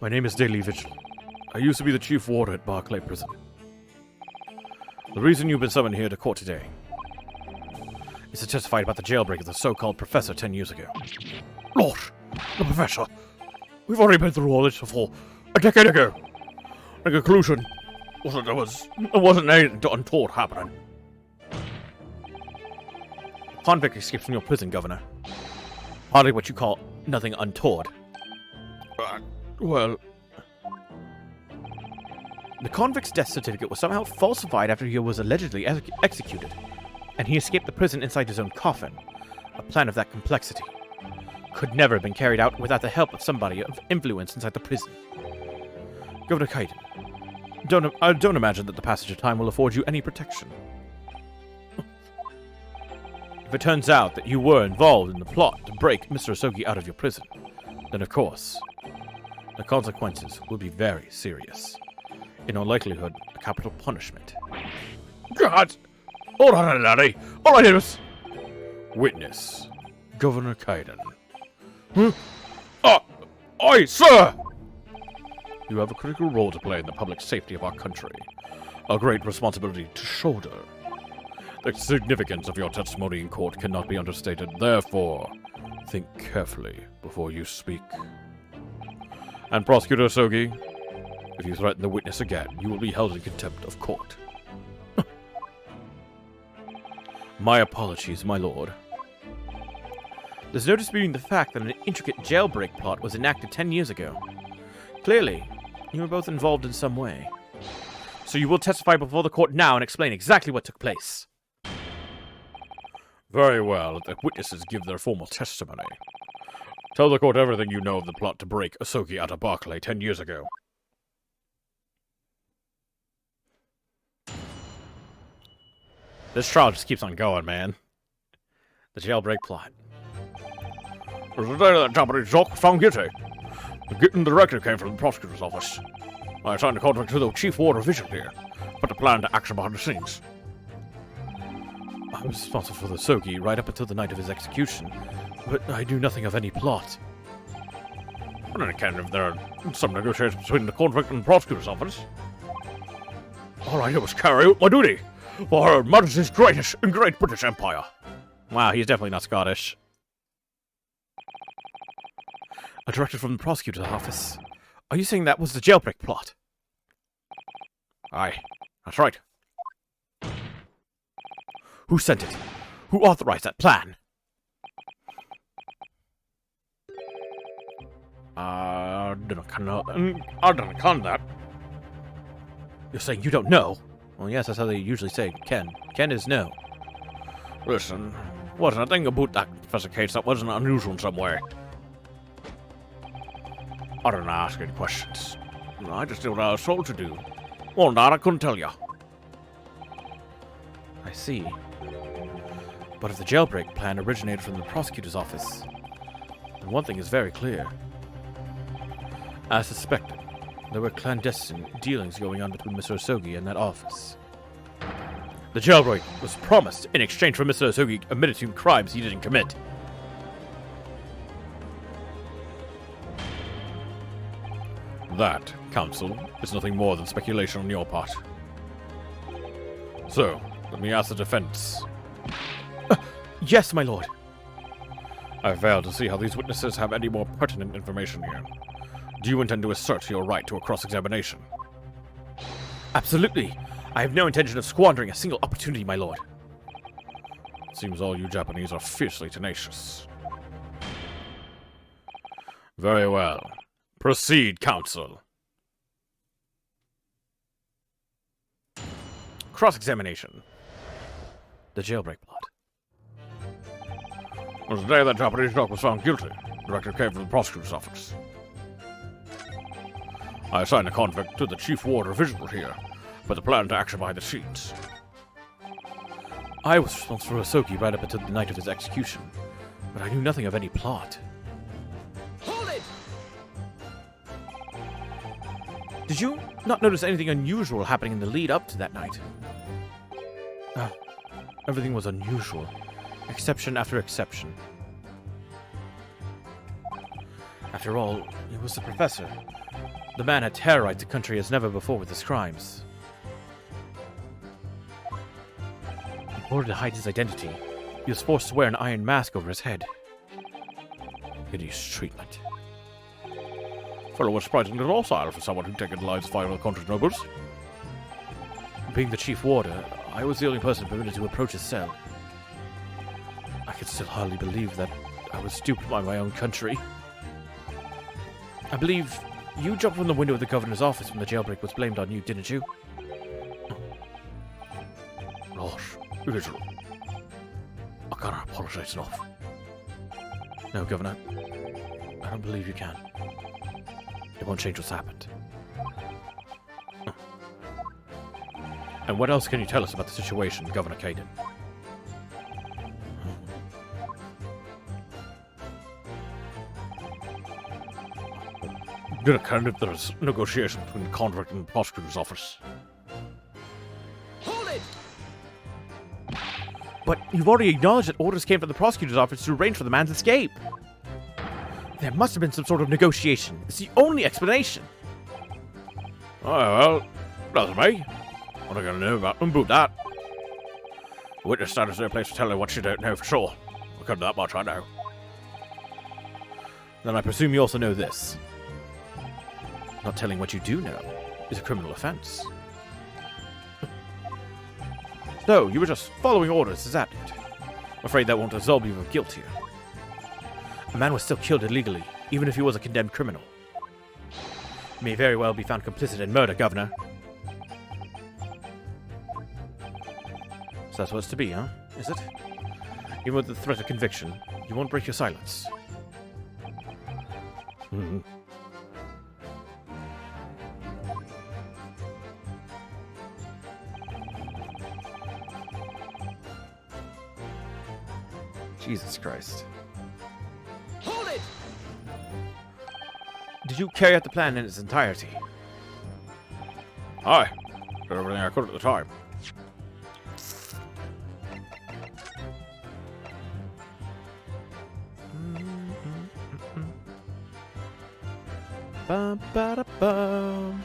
My name is Daily Vigil. I used to be the chief warder at Barclay Prison. The reason you've been summoned here to court today is to testify about the jailbreak of the so-called professor 10 years ago. Lord, the professor! We've already been through all this before, a decade ago. The conclusion was that there wasn't anything untoward happening. Convict escaped from your prison, Governor. Hardly what you call nothing untoward. Well, the convict's death certificate was somehow falsified after he was allegedly executed, and he escaped the prison inside his own coffin. A plan of that complexity could never have been carried out without the help of somebody of influence inside the prison. Governor Kaiden, don't imagine that the passage of time will afford you any protection. If it turns out that you were involved in the plot to break Mr. Asogi out of your prison, then of course, the consequences will be very serious. In all likelihood, a capital punishment. God! Hold on, laddie! All I did was... Witness, Governor Kaiden. Huh? Aye, sir! You have a critical role to play in the public safety of our country. A great responsibility to shoulder. The significance of your testimony in court cannot be understated. Therefore, think carefully before you speak. And Prosecutor Asogi, if you threaten the witness again, you will be held in contempt of court. My apologies, my lord. There's no disputing the fact that an intricate jailbreak plot was enacted 10 years ago. Clearly, you were both involved in some way. So you will testify before the court now and explain exactly what took place. Very well, let the witnesses give their formal testimony. Tell the court everything you know of the plot to break Asogi out of Barclay 10 years ago. This trial just keeps on going, man. The jailbreak plot. It was the day that Japanese doc was found guilty. The directive came from the prosecutor's office. I signed a contract to the chief warder official here, put the plan to action behind the scenes. I was responsible for the Sogi right up until the night of his execution, but I knew nothing of any plot. And then again, if there are some negotiations between the convict and the prosecutor's office. All I did was carry out my duty for Her Majesty's greatest and great British Empire. Wow, he's definitely not Scottish. A directive from the prosecutor's office. Are you saying that was the jailbreak plot? Aye, that's right. Who sent it? Who authorized that plan? I didn't con that. You're saying you don't know? Well, yes, that's how they usually say Ken. Ken is no. Listen, wasn't a thing about that Professor Cates that wasn't unusual in some way. I didn't ask any questions. I just did what I was told to do. More than that, I couldn't tell you. I see. But if the jailbreak plan originated from the prosecutor's office, then one thing is very clear. As suspected, there were clandestine dealings going on between Mr. Osogi and that office. The jailbreak was promised in exchange for Mr. Osogi admitted to crimes he didn't commit. That, counsel, is nothing more than speculation on your part. So, let me ask the defense. Yes, my lord. I fail to see how these witnesses have any more pertinent information here. Do you intend to assert your right to a cross-examination? Absolutely. I have no intention of squandering a single opportunity, my lord. It seems all you Japanese are fiercely tenacious. Very well. Proceed, counsel. Cross-examination. The jailbreak plot. It was the day that Japanese doc was found guilty. The directive came from the prosecutor's office. I assigned a convict to the chief warder official here, with a plan to action behind the scenes. I was responsible for Osogi right up until the night of his execution, but I knew nothing of any plot. Hold it! Did you not notice anything unusual happening in the lead up to that night? Everything was unusual, exception after exception. After all, he was the professor. The man had terrorized the country as never before with his crimes. In order to hide his identity, he was forced to wear an iron mask over his head. Hideous treatment. Fellow was surprisingly docile for someone who'd taken the lives of 5 of the country's nobles. Being the chief warder, I was the only person permitted to approach his cell. I could still hardly believe that I was duped by my own country. I believe you jumped from the window of the governor's office when the jailbreak was blamed on you, didn't you? Lord, Vigil. I can't apologize enough. No, Governor. I don't believe you can. It won't change what's happened. And what else can you tell us about the situation, Governor Caden? Did it kind of there's negotiation between the convict and the prosecutor's office? Hold it! But you've already acknowledged that orders came from the prosecutor's office to arrange for the man's escape. There must have been some sort of negotiation. It's the only explanation. Oh, well, that's me. What are you going to know about that? The witness stand is no place to tell her what you don't know for sure. I'll come to that much, I know. Then I presume you also know this. Not telling what you do know is a criminal offense. So, you were just following orders, is that it? I'm afraid that won't absolve you of guilt here. A man was still killed illegally, even if he was a condemned criminal. He may very well be found complicit in murder, Governor. So that's what it's to be, huh? Is it? Even with the threat of conviction, you won't break your silence. Mm-hmm. Jesus Christ. Hold it! Did you carry out the plan in its entirety? Aye. Did everything I could at the time. Bum, ba, bum.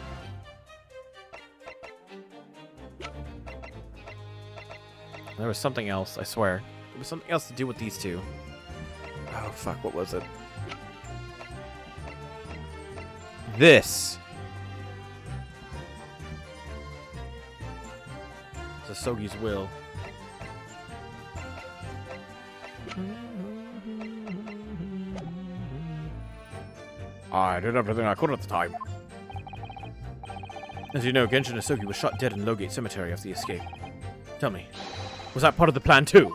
There was something else, I swear. There was something else to do with these two. Oh, fuck, what was it? This! It's Asogi's will. I did everything I could at the time. As you know, Genshin Asogi was shot dead in Logate Cemetery after the escape. Tell me, was that part of the plan too?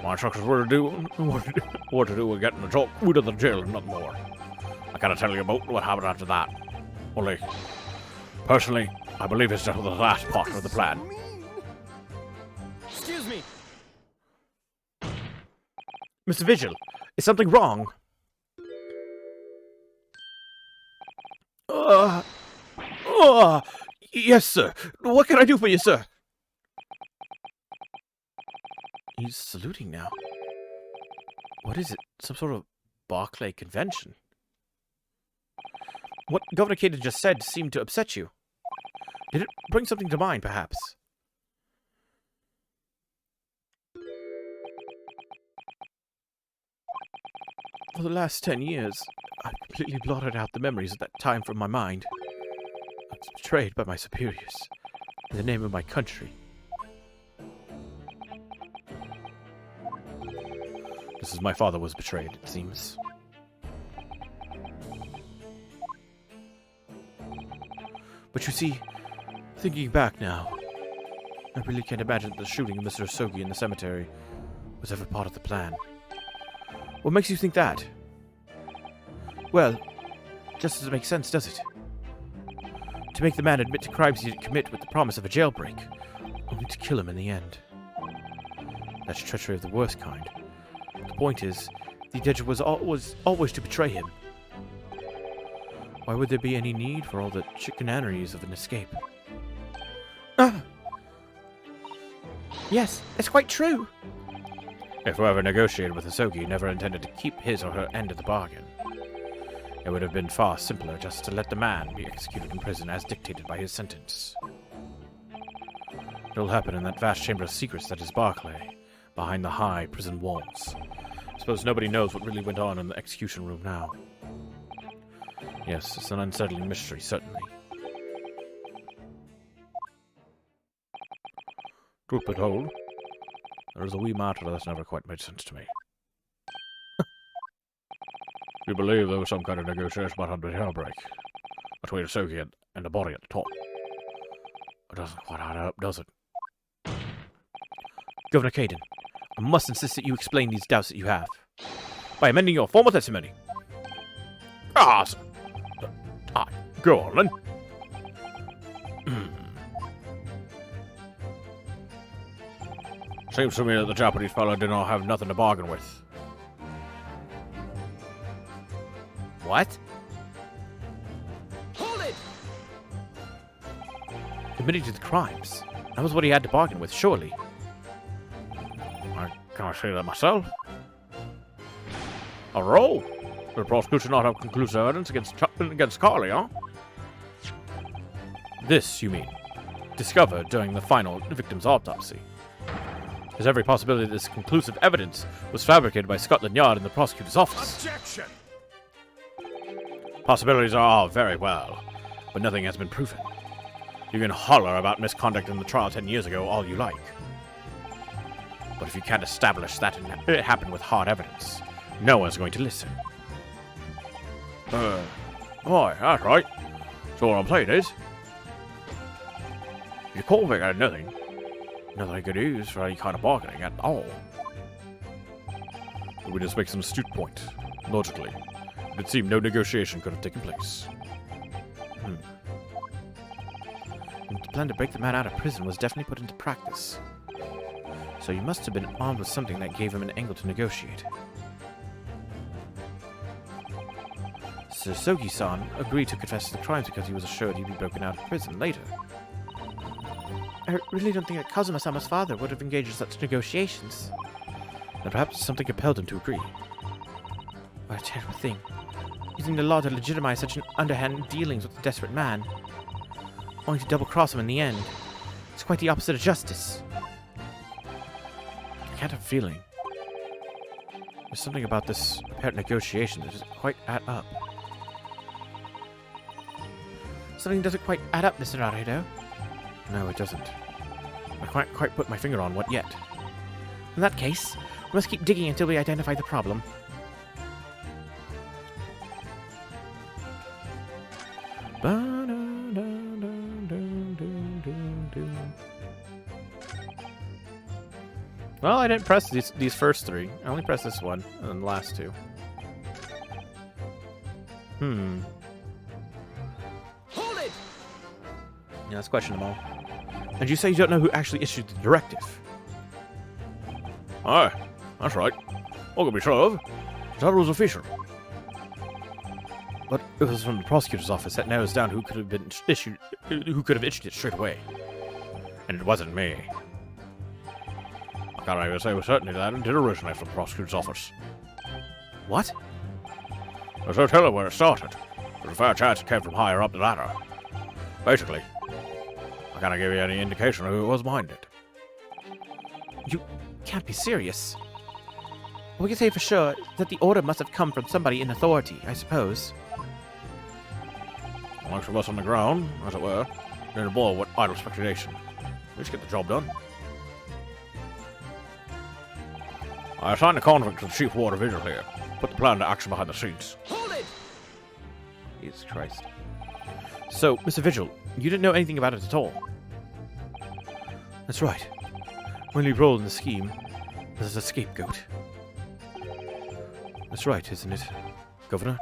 My instructions were to do what to do with getting the talk out of the jail and nothing more. I cannot tell you about what happened after that. Only, personally, I believe it's just the last part of the plan. Excuse me. Mr. Vigil, is something wrong? Yes, sir. What can I do for you, sir? He's saluting now. What is it? Some sort of Barclay convention? What Governor Caden just said seemed to upset you. Did it bring something to mind, perhaps? For the last 10 years, I've completely blotted out the memories of that time from my mind. I was betrayed by my superiors in the name of my country. Just as my father was betrayed, it seems. But you see, thinking back now, I really can't imagine that the shooting of Mr. Asogi in the cemetery was ever part of the plan. What makes you think that? Well, just doesn't make sense, does it? To make the man admit to crimes he didn't commit with the promise of a jailbreak, only to kill him in the end. That's treachery of the worst kind. The point is, the intention was always to betray him. Why would there be any need for all the chicaneries of an escape? Yes, that's quite true. If whoever negotiated with Asogi never intended to keep his or her end of the bargain, it would have been far simpler just to let the man be executed in prison as dictated by his sentence. It'll happen in that vast chamber of secrets that is Barclay, behind the high prison walls. I suppose nobody knows what really went on in the execution room now. Yes, it's an unsettling mystery, certainly. Truth be told, there is a wee matter that's never quite made sense to me. You believe there was some kind of negotiation about the jailbreak between Asogi and the body at the top. It doesn't quite add up, does it? Governor Caden, I must insist that you explain these doubts that you have. By amending your formal testimony. Ah, aye, go on then. Seems to me that the Japanese fellow did not have nothing to bargain with. What? Hold it! Admitting to the crimes. That was what he had to bargain with, surely. Can I say that myself? A roll? Did the prosecution not have conclusive evidence against Carly, huh? This, you mean, discovered during the final victim's autopsy. There's every possibility that this conclusive evidence was fabricated by Scotland Yard in the prosecutor's office. Objection! Possibilities are very well, but nothing has been proven. You can holler about misconduct in the trial 10 years ago all you like. But if you can't establish that it happened with hard evidence, no one's going to listen. Aye, that's right. So what I'm saying is, your convict had nothing I could use for any kind of bargaining at all. The witness makes an astute point. Logically, it would seem no negotiation could have taken place. And the plan to break the man out of prison was definitely put into practice. So he must have been armed with something that gave him an angle to negotiate. Sogi-san agreed to confess to the crimes because he was assured he'd be broken out of prison later. I really don't think that Kazuma-sama's father would have engaged in such negotiations. And perhaps something compelled him to agree. What a terrible thing. Using the law to legitimize such an underhand dealings with a desperate man. Only to double-cross him in the end. It's quite the opposite of justice. I can't have a feeling. There's something about this apparent negotiation that doesn't quite add up. Something doesn't quite add up, Mr. Naruto. No, it doesn't. I can't quite put my finger on what yet. In that case, we must keep digging until we identify the problem. Well, I didn't press these first three. I only pressed this one, and then the last two. Hold it! Yeah, let's question them all. And you say you don't know who actually issued the directive? Aye, that's right. What can be sure of? That was official. But it was from the prosecutor's office that narrows down who could have issued it straight away. And it wasn't me. I can't even say with certainty that it did originate from the prosecutor's office. What? There's no telling where it started. There's a fair chance it came from higher up the ladder. Basically, I can't give you any indication of who it was behind it. You can't be serious. We can say for sure that the order must have come from somebody in authority, I suppose. Most of us on the ground, as it were, near the ball with idle speculation. Let's get the job done. I assigned the convict to the chief water vigil here. Put the plan into action behind the scenes. Hold it! Jesus Christ. So, Mr. Vigil, you didn't know anything about it at all? That's right. When we rolled in the scheme, there's a scapegoat. That's right, isn't it, Governor?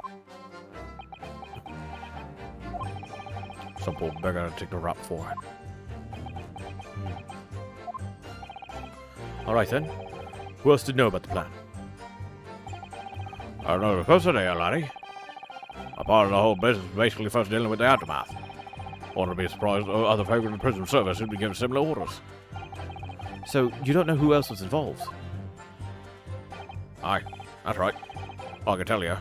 Some poor beggar to take the rap for it. All right, then. Who else did know about the plan? I don't know the first today, laddie. A part of the whole business is basically first dealing with the aftermath. Wouldn't be surprised if other folk in the prison service would be given similar orders. So, you don't know who else was involved? Aye, that's right. All I can tell you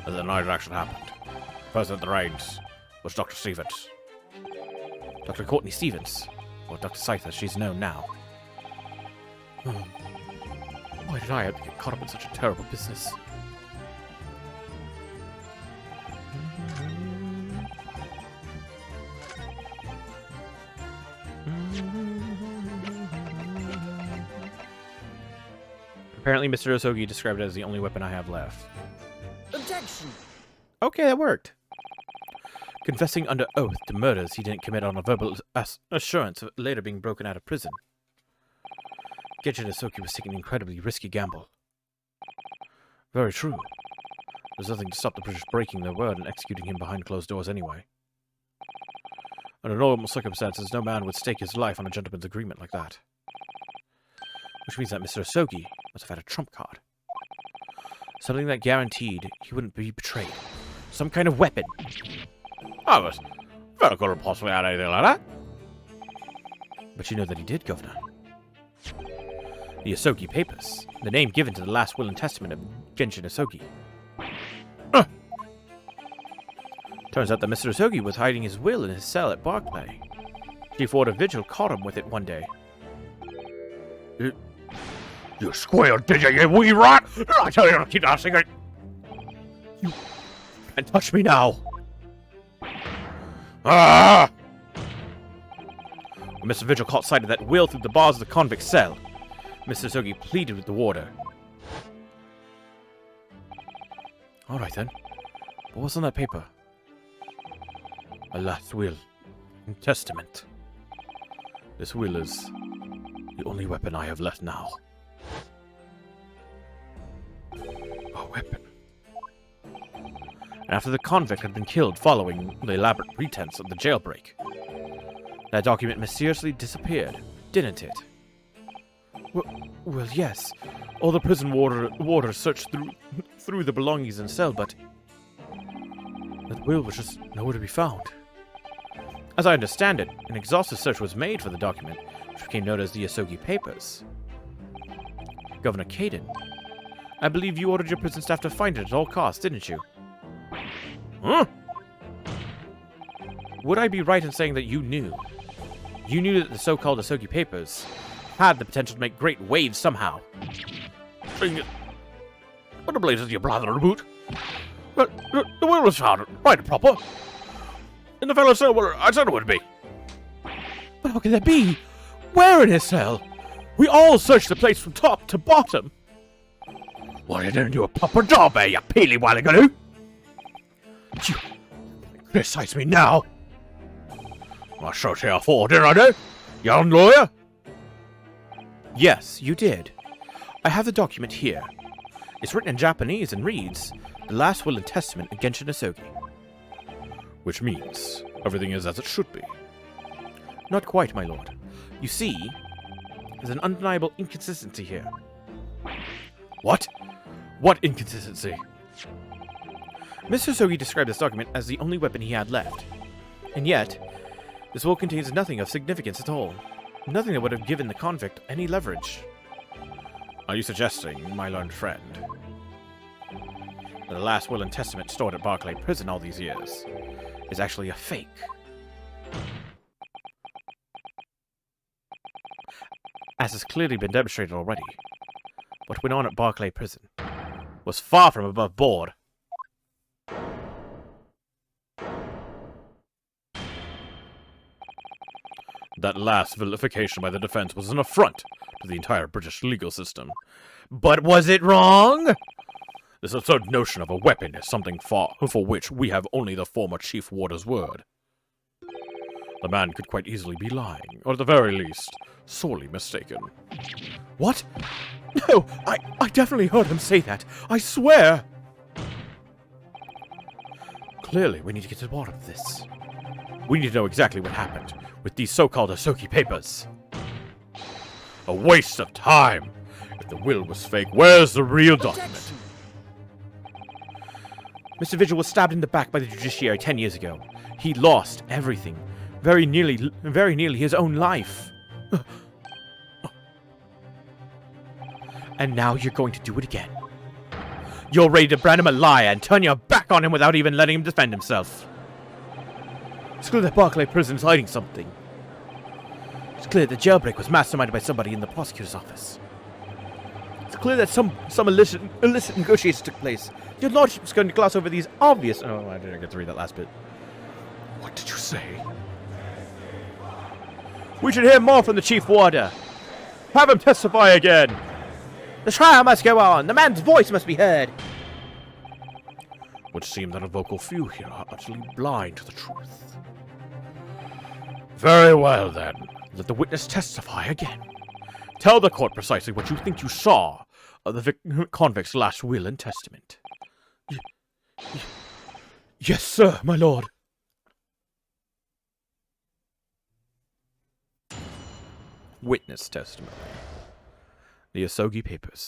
is the night it actually happened. The person at the reins was Dr. Stevens. Dr. Courtney Stevens, or Dr. Scythe as she's known now. Why did I have to get caught up in such a terrible business? Apparently, Mr. Osogi described it as the only weapon I have left. Objection! Okay, that worked. Confessing under oath to murders he didn't commit on a verbal assurance of later being broken out of prison. Genshin Osoki was taking an incredibly risky gamble. Very true. There's nothing to stop the British breaking their word and executing him behind closed doors anyway. Under normal circumstances, no man would stake his life on a gentleman's agreement like that. Which means that Mr. Osogi must have had a trump card. Something that guaranteed he wouldn't be betrayed. Some kind of weapon. I was very good at possibly had anything like that. But you know that he did, Governor. The Osogi Papers, the name given to the last will and testament of Genshin Osogi. Turns out that Mr. Osogi was hiding his will in his cell at Barclay. Chief Warder Vigil caught him with it one day. You squealed, did you, you wee rat? I tell you to keep that secret. You can't touch me now! Ah! When Mr. Vigil caught sight of that will through the bars of the convict cell, Mr. Osogi pleaded with the warder. All right then. But what's on that paper? A last will and testament. This will is the only weapon I have left now. A weapon. After the convict had been killed following the elaborate pretense of the jailbreak, that document mysteriously disappeared, didn't it? Well, yes. All the prison warders searched through the belongings in the cell, but that will was just nowhere to be found. As I understand it, an exhaustive search was made for the document, which became known as the Asogi Papers. Governor Caden, I believe you ordered your prison staff to find it at all costs, didn't you? Huh? Would I be right in saying that you knew? You knew that the so-called Asogi Papers had the potential to make great waves somehow. Dang it. What a blaze is your blather about? But the will was found right and proper. In the fellow's cell where I said it would be. But how can that be? Where in his cell? We all searched the place from top to bottom. Well, you didn't do a proper job, you peely walligaloo. You criticize me now. I showed you afore, didn't I, do? Young lawyer? Yes, you did. I have the document here. It's written in Japanese and reads, The Last Will and Testament of Genshin Asogi. Which means everything is as it should be. Not quite, my lord. You see, there's an undeniable inconsistency here. What? What inconsistency? Mr. Asogi described this document as the only weapon he had left. And yet, this will contains nothing of significance at all. Nothing that would have given the convict any leverage. Are you suggesting, my learned friend, that the last will and testament stored at Barclay Prison all these years is actually a fake? As has clearly been demonstrated already, what went on at Barclay Prison was far from above board. that last vilification by the defense was an affront to the entire British legal system? But was it wrong? This absurd notion of a weapon is something for which we have only the former Chief Warder's word. The man could quite easily be lying, or at the very least, sorely mistaken. What? No, I definitely heard him say that. I swear! Clearly, we need to get to the bottom of this. We need to know exactly what happened with these so-called Asogi Papers. A waste of time! If the will was fake, where's the real document? Mr. Vigil was stabbed in the back by the judiciary 10 years ago. He lost everything. Very nearly his own life. And now you're going to do it again. You're ready to brand him a liar and turn your back on him without even letting him defend himself. It's clear that Barclay Prison is hiding something. It's clear that the jailbreak was masterminded by somebody in the prosecutor's office. It's clear that some illicit negotiations took place. Your lordship is going to gloss over these obvious... Oh, I didn't get to read that last bit. What did you say? We should hear more from the Chief Warder. Have him testify again. The trial must go on. The man's voice must be heard. Would seem that a vocal few here are utterly blind to the truth. Very well, then. Let the witness testify again. Tell the court precisely what you think you saw of the convict's last will and testament. Yes, sir, my lord. Witness testimony. The Asogi Papers.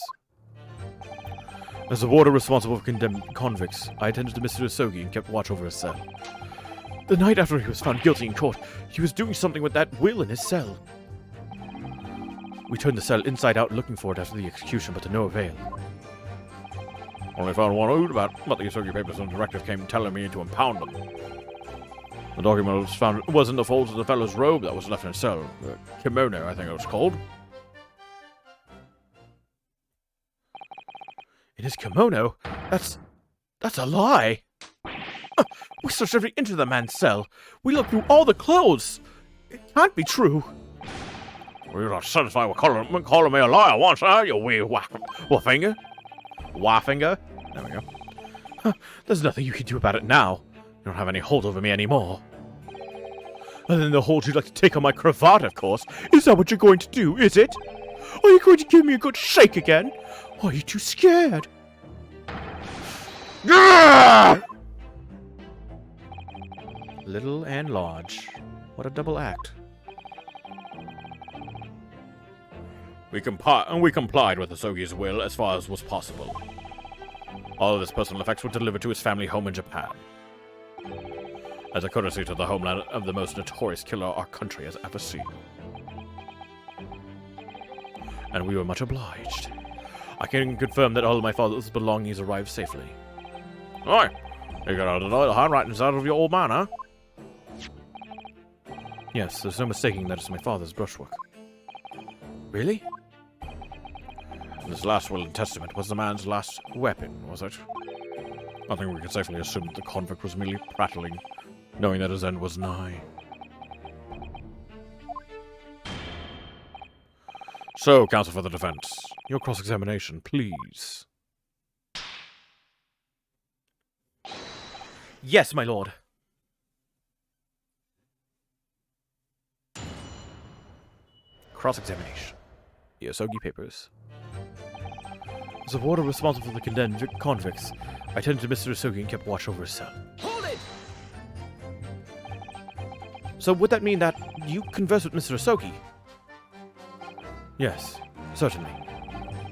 As the warder responsible for condemned convicts, I attended to Mr. Asogi and kept watch over his cell. The night after he was found guilty in court, he was doing something with that will in his cell. We turned the cell inside out looking for it after the execution, but to no avail. Only found one out about the Asogi Papers and the directive came telling me to impound them. The document was found was in the folds of the fellow's robe that was left in his cell. Kimono, I think it was called. In his kimono? That's a lie. We searched every inch of the man's cell. We looked through all the clothes. It can't be true. Well, you're not satisfied with calling me a liar once, are you, wee waffinger? Waffinger? There we go. There's nothing you can do about it now. You don't have any hold over me anymore. Other than the hold you'd like to take on my cravat, of course. Is that what you're going to do, is it? Are you going to give me a good shake again? Or are you too scared? Little and large. What a double act. We complied with Asogi's will as far as was possible. All of his personal effects were delivered to his family home in Japan, as a courtesy to the homeland of the most notorious killer our country has ever seen. And we were much obliged. I can confirm that all of my father's belongings arrived safely. Aye, you got all the handwritings out of your old man, huh? Yes, there's no mistaking that it's my father's brushwork. Really? This last will and testament was the man's last weapon, was it? I think we can safely assume that the convict was merely prattling, knowing that his end was nigh. So, counsel for the defense, your cross-examination, please. Yes, my lord. Cross-examination. The Asogi Papers. As the warder responsible for the condemned convicts, I attended to Mr. Asogi and kept watch over his cell. Hold it! So would that mean that you conversed with Mr. Asogi? Yes, certainly.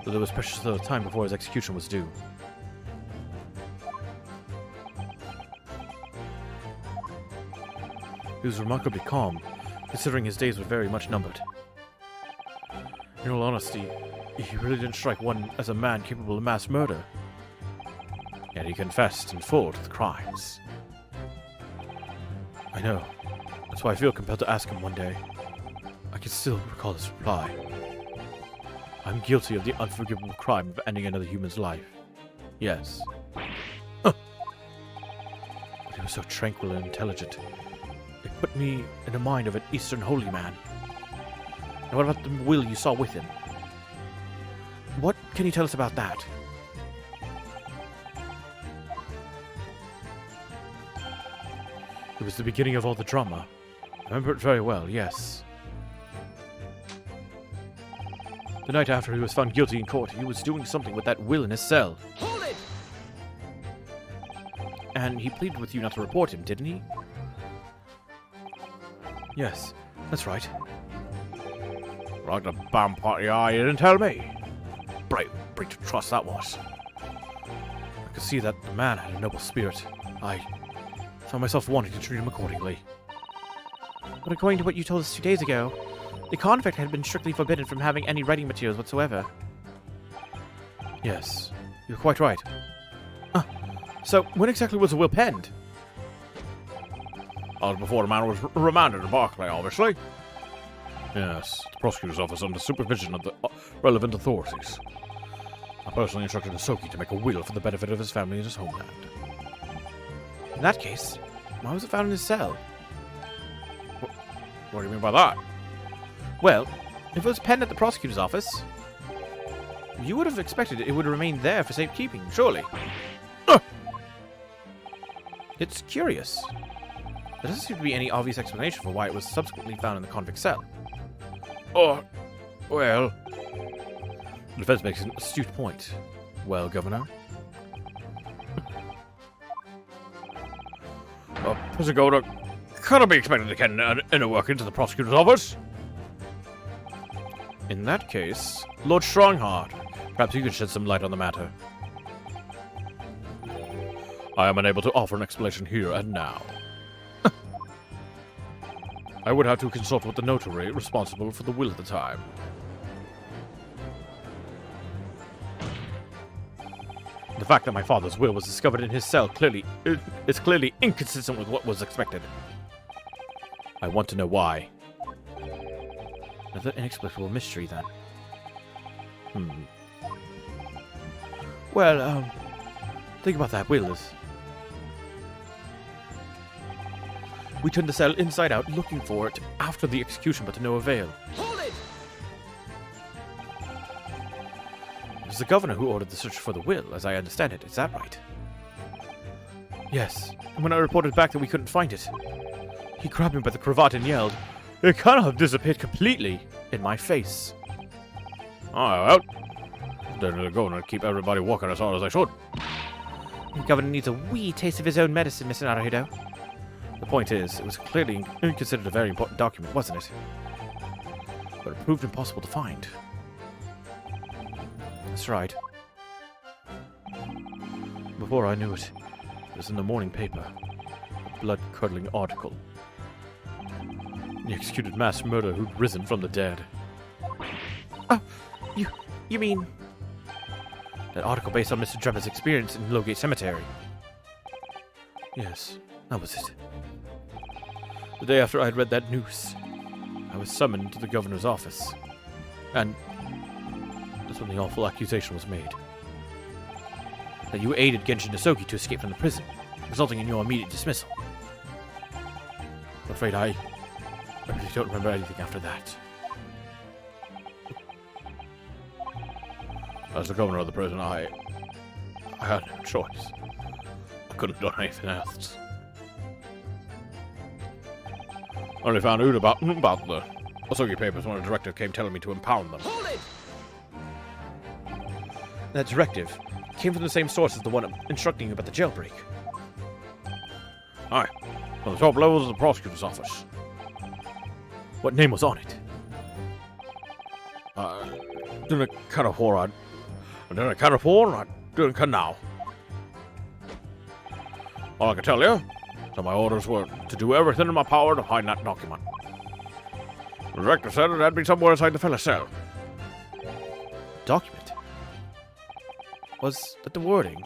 Though there was precious little time before his execution was due. He was remarkably calm, considering his days were very much numbered. In all honesty, he really didn't strike one as a man capable of mass murder. Yet he confessed in full to the crimes. I know. That's why I feel compelled to ask him one day. I can still recall his reply. I'm guilty of the unforgivable crime of ending another human's life. Yes. But he was so tranquil and intelligent. It put me in the mind of an Eastern holy man. And what about the will you saw with him? What can you tell us about that? It was the beginning of all the drama. I remember it very well, yes. The night after he was found guilty in court, he was doing something with that will in his cell. Hold it! And he pleaded with you not to report him, didn't he? Yes, that's right. Like the bam party eye, you didn't tell me. Breach of trust that was. I could see that the man had a noble spirit. I found myself wanting to treat him accordingly. But according to what you told us 2 days ago, the convict had been strictly forbidden from having any writing materials whatsoever. Yes, you're quite right. So when exactly was the will penned? Before the man was remanded in Barclay, obviously. Yes, the prosecutor's office under supervision of the relevant authorities. I personally instructed Asogi to make a will for the benefit of his family and his homeland. In that case, why was it found in his cell? What do you mean by that? Well, if it was penned at the prosecutor's office, you would have expected it would remain there for safekeeping, surely. It's curious. There doesn't seem to be any obvious explanation for why it was subsequently found in the convict cell. Oh, well... The defense makes an astute point. Well, Governor? A prison guard cannot be expected to get inner work into the prosecutor's office. In that case, Lord Strongheart, perhaps you could shed some light on the matter. I am unable to offer an explanation here and now. I would have to consult with the notary responsible for the will at the time. The fact that my father's will was discovered in his cell is clearly inconsistent with what was expected. I want to know why. Another inexplicable mystery, then. Well, think about that will, Liz. We turned the cell inside out looking for it after the execution, but to no avail. Hold it! It was the governor who ordered the search for the will, as I understand it. Is that right? Yes, and when I reported back that we couldn't find it, he grabbed me by the cravat and yelled, "It cannot have disappeared completely," in my face. Oh, well, they're going to keep everybody walking as hard as I should. The governor needs a wee taste of his own medicine, Mr. Naruhido. The point is, it was clearly considered a very important document, wasn't it? But it proved impossible to find. That's right. Before I knew it, it was in the morning paper. A blood-curdling article. The executed mass murderer who'd risen from the dead. Oh, you mean... That article based on Mr. Drebber's experience in Lowgate Cemetery. Yes, that was it. The day after I had read that news, I was summoned to the governor's office. And that's when the awful accusation was made. That you aided Genshin Nasoki to escape from the prison, resulting in your immediate dismissal. I'm afraid I really don't remember anything after that. As the governor of the prison, I had no choice. I couldn't have done anything else. I only found out about the Asogi papers when a directive came telling me to impound them. Hold it! That directive came from the same source as the one instructing you about the jailbreak. Aye, from the top levels of the prosecutor's office. What name was on it? Didn't kind of for I didn't can now. All I can tell you, so my orders were to do everything in my power to find that document. The director said it had been somewhere inside the fella's cell. Document? Was that the wording?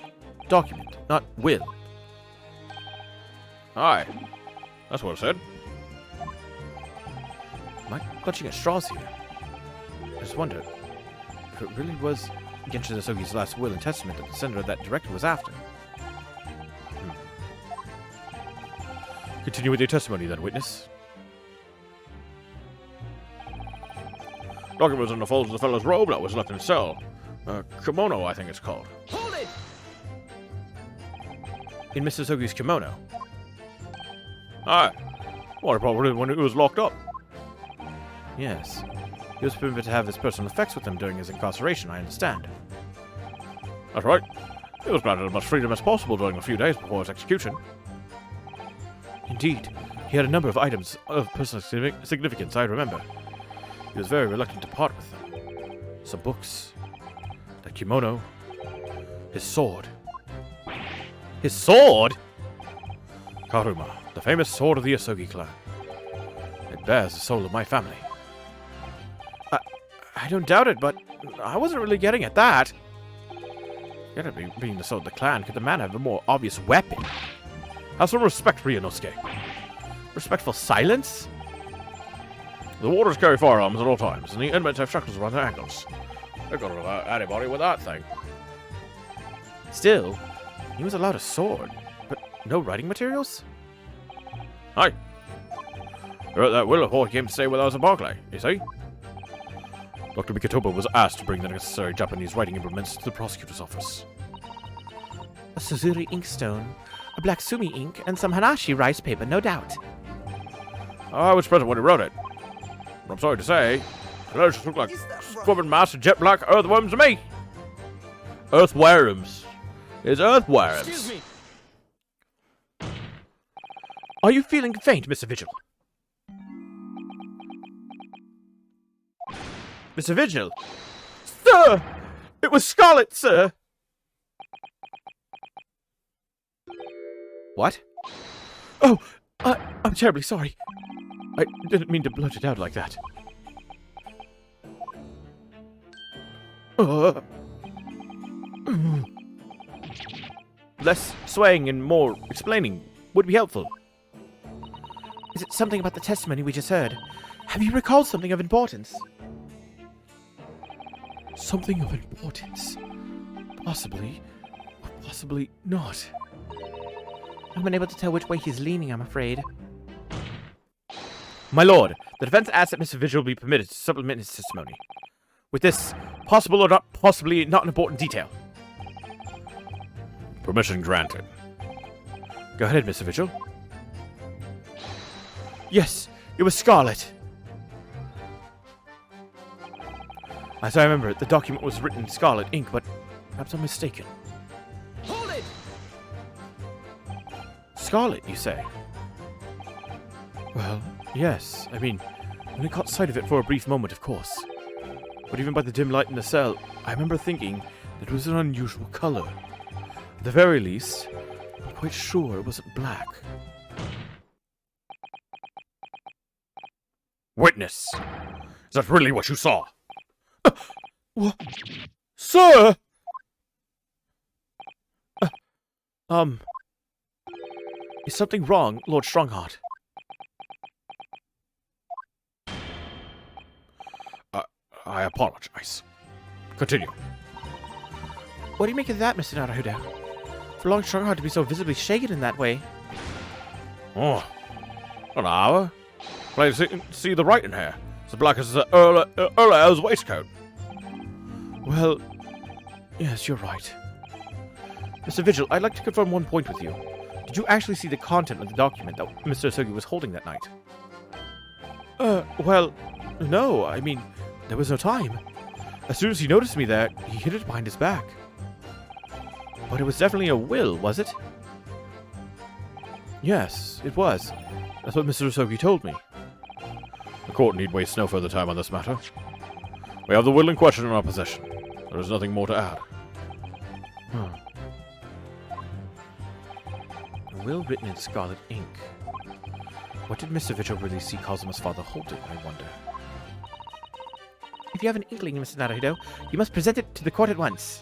Document, not will. Aye, that's what it said. Am I clutching at straws here? I just wonder if it really was Genshin Nasoki's last will and testament that the sender of that directive was after. Continue with your testimony then, witness. Document was in the folds of the fellow's robe that was left in his cell. Kimono, I think it's called. Hold it! In Mr. Sogi's kimono. Aye. Well, probably when he was locked up. Yes. He was permitted to have his personal effects with him during his incarceration, I understand. That's right. He was granted as much freedom as possible during the few days before his execution. Indeed. He had a number of items of personal significance, I remember. He was very reluctant to part with them. Some books. That kimono. His sword. His sword?! Karuma, the famous sword of the Asogi clan. It bears the soul of my family. I don't doubt it, but I wasn't really getting at that. Yet being the soul of the clan, could the man have a more obvious weapon? Have some respect, Ryunosuke. Respectful silence? The warders carry firearms at all times, and the inmates have shackles around their ankles. They could have hurt anybody with that thing. Still, he was allowed a sword, but no writing materials? Aye. He wrote that will before he came to stay with us at Barclay, you see? Dr. Mikitoba was asked to bring the necessary Japanese writing implements to the prosecutor's office. A Suzuri inkstone, a black sumi ink, and some Hanashi rice paper, no doubt. I was present when he wrote it. But I'm sorry to say, the letters just look like scrubbing mass of jet black earthworms to me. Earthworms. It's earthworms. Excuse me. Are you feeling faint, Mr. Vigil? Mr. Vigil? Sir! It was Scarlet, sir! What? Oh, I'm terribly sorry. I didn't mean to blurt it out like that. Less swaying and more explaining would be helpful. Is it something about the testimony we just heard? Have you recalled something of importance? Something of importance. Possibly, or possibly not. I'm unable to tell which way he's leaning, I'm afraid. My lord, the defense asks that Mr. Vigil be permitted to supplement his testimony. With this possible or not possibly not an important detail. Permission granted. Go ahead, Mr. Vigil. Yes, it was Scarlet. As I remember it, the document was written in scarlet ink, but perhaps I'm mistaken. Hold it! Scarlet, you say? Well, yes. I mean, when I caught sight of it for a brief moment, of course. But even by the dim light in the cell, I remember thinking that it was an unusual color. At the very least, I'm quite sure it wasn't black. Witness! Is that really what you saw? What? Sir! Is something wrong, Lord Strongheart? I apologize. Continue. What do you make of that, Mr. Naruto? For Lord Strongheart to be so visibly shaken in that way. Oh, an hour? Plain see the writing here. It's as black as the Earl's waistcoat. Well, yes, you're right. Mr. Vigil, I'd like to confirm one point with you. Did you actually see the content of the document that Mr. Asogi was holding that night? Well, no. I mean, there was no time. As soon as he noticed me there, he hid it behind his back. But it was definitely a will, was it? Yes, it was. That's what Mr. Asogi told me. The court need waste no further time on this matter. We have the will in question in our possession. There is nothing more to add. A will written in scarlet ink. What did Mr. Vigil really see Kazuma's father holding, I wonder? If you have an inkling, Mr. Naruto, you must present it to the court at once.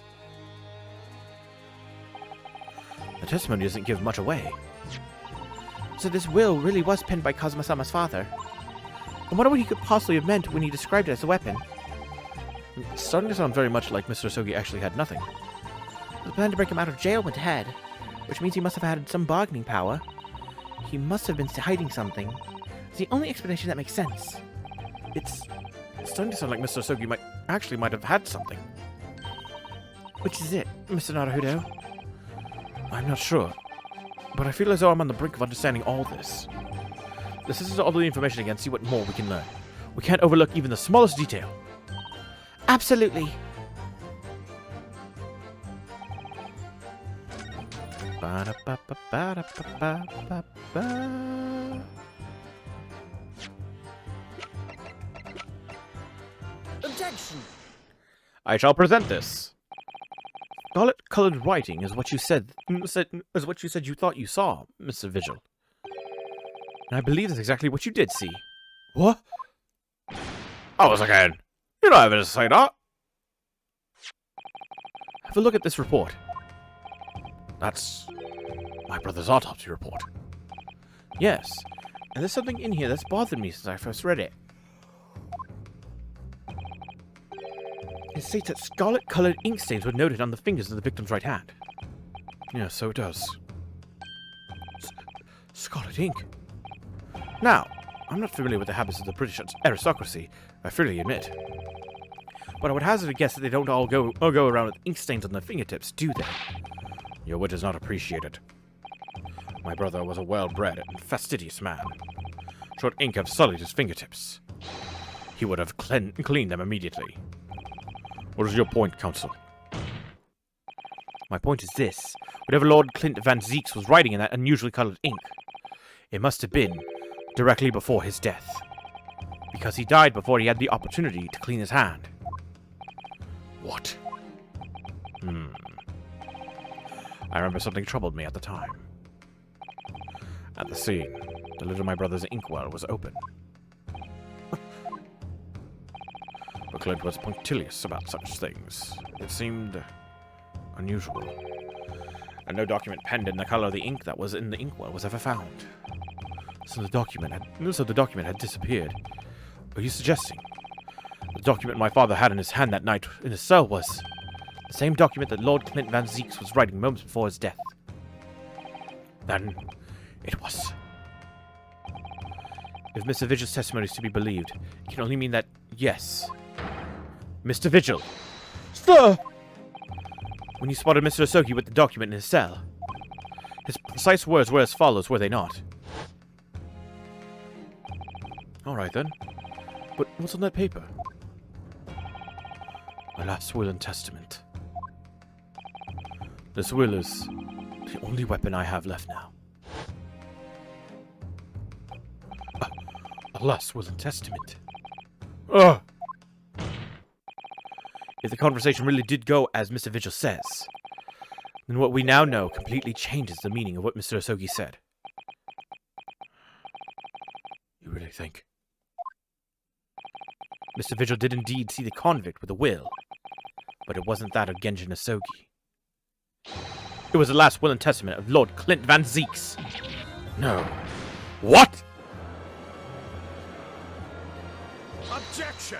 The testimony doesn't give much away. So this will really was penned by Kazuma-sama's father. I wonder what he could possibly have meant when he described it as a weapon. It's starting to sound very much like Mr. Asogi actually had nothing. The plan to break him out of jail went ahead, which means he must have had some bargaining power. He must have been hiding something. It's the only explanation that makes sense. It's starting to sound like Mr. Asogi might have had something. Which is it, Mr. Naruto? I'm not sure, but I feel as though I'm on the brink of understanding all this. This is all the information again, see what more we can learn. We can't overlook even the smallest detail. Absolutely. Ba-da-ba-ba-ba-da-ba-ba-ba. Objection! I shall present this. Scarlet-colored writing is what you said you thought you saw, Mr. Vigil. And I believe that's exactly what you did see. What? I was again. You don't have to say that. Have a look at this report. That's my brother's autopsy report. Yes, and there's something in here that's bothered me since I first read it. It states that scarlet-colored ink stains were noted on the fingers of the victim's right hand. Yes, so it does. Scarlet ink. Now, I'm not familiar with the habits of the British aristocracy, I freely admit. But I would hazard a guess that they don't all go around with ink stains on their fingertips, do they? Your wit is not appreciated. My brother was a well-bred and fastidious man. Should ink have sullied his fingertips, he would have cleaned them immediately. What is your point, counsel? My point is this. Whatever Lord Clint Van Zeeks was writing in that unusually colored ink, it must have been directly before his death. Because he died before he had the opportunity to clean his hand. What? I remember something troubled me at the time. At the scene, the lid of my brother's inkwell was open. But Clint was punctilious about such things. It seemed unusual. And no document penned in the color of the ink that was in the inkwell was ever found. So the document had disappeared. Are you suggesting the document my father had in his hand that night in his cell was the same document that Lord Clint Van Zeeks was writing moments before his death? Then it was. If Mr. Vigil's testimony is to be believed, it can only mean that, yes. Mr. Vigil! Sir! When you spotted Mr. Asogi with the document in his cell, his precise words were as follows, were they not? Alright then. But what's on that paper? My last will and testament. This will is the only weapon I have left now. A last will and testament. If the conversation really did go as Mr. Vigil says, then what we now know completely changes the meaning of what Mr. Asogi said. You really think? Mr. Vigil did indeed see the convict with a will, but it wasn't that of Genjin Asogi. It was the last will and testament of Lord Clint Van Zeeks. No. What? Objection!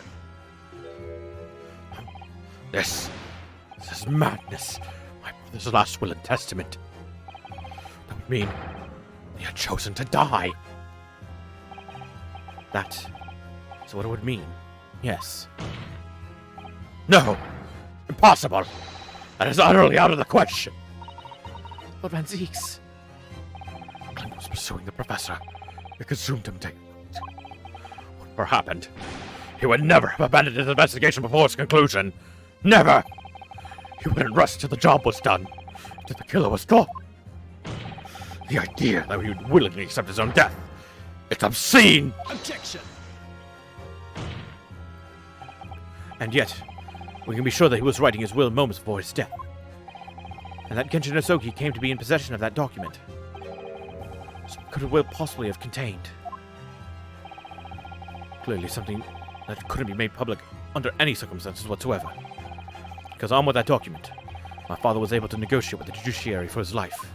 This is madness. My brother's last will and testament. That would mean he had chosen to die. That is what it would mean. Yes. No! Impossible! That is utterly out of the question! Lord Van Zeeks. Clint was pursuing the professor. It consumed him. Whatever happened, he would never have abandoned his investigation before its conclusion. Never! He wouldn't rest till the job was done, till the killer was gone. The idea that he would willingly accept his own death, it's obscene! Objection! And yet, we can be sure that he was writing his will moments before his death, and that Genjin Asogi came to be in possession of that document. So what could a will possibly have contained? Clearly something that couldn't be made public under any circumstances whatsoever. Because on with that document, my father was able to negotiate with the judiciary for his life.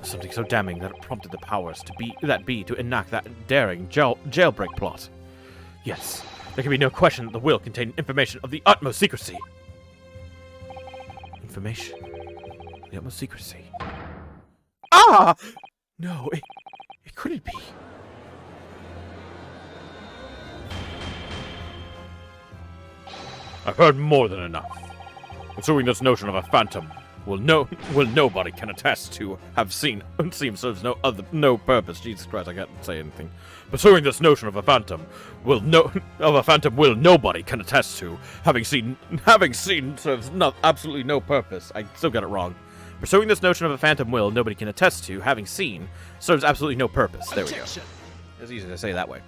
Something so damning that it prompted the powers to enact that daring jailbreak plot. Yes, there can be no question that the will contained information of the utmost secrecy. Information of the utmost secrecy. Ah! No, it couldn't be. I've heard more than enough. Pursuing this notion of a phantom will nobody can attest to have seen. Serves no purpose. Jesus Christ, I can't say anything. Pursuing this notion of a phantom will nobody can attest to having seen serves absolutely no purpose. I still got it wrong. Pursuing this notion of a phantom will nobody can attest to having seen serves absolutely no purpose. There we go. It's easy to say that way.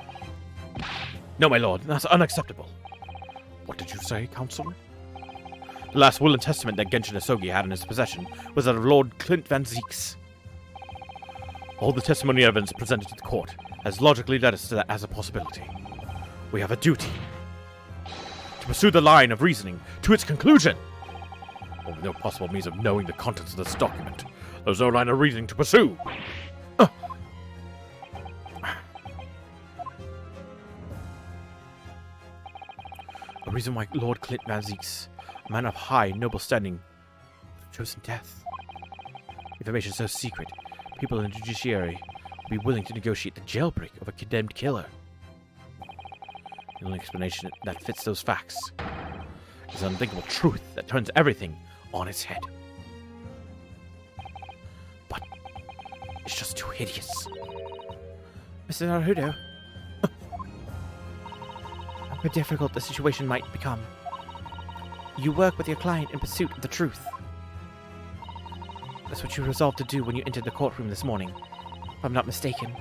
No, my lord, that's unacceptable. What did you say, Counselor? The last will and testament that Genjin Asogi had in his possession was that of Lord Clint Van Zeeks. All the testimony evidence presented to the court has logically led us to that as a possibility. We have a duty to pursue the line of reasoning to its conclusion. But with no possible means of knowing the contents of this document, there's no line of reasoning to pursue. A reason why Lord Clint Van Zeeks, a man of high, noble standing, would have chosen death. Information so secret, people in the judiciary would be willing to negotiate the jailbreak of a condemned killer. The only explanation that fits those facts is an unthinkable truth that turns everything on its head. But it's just too hideous. Mr. Naruto. How difficult the situation might become. You work with your client in pursuit of the truth. That's what you resolved to do when you entered the courtroom this morning, if I'm not mistaken.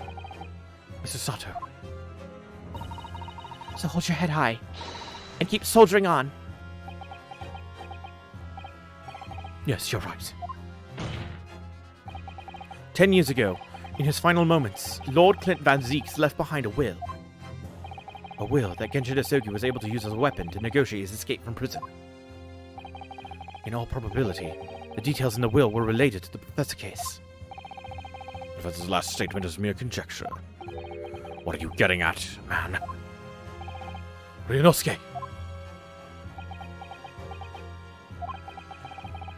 Mr. Sato. So hold your head high, and keep soldiering on. Yes, you're right. 10 years ago, in his final moments, Lord Clint Van Zeeks left behind a will. A will that Genjin Asogi was able to use as a weapon to negotiate his escape from prison. In all probability, the details in the will were related to the Professor case. The Professor's last statement is mere conjecture. What are you getting at, man? Ryunosuke!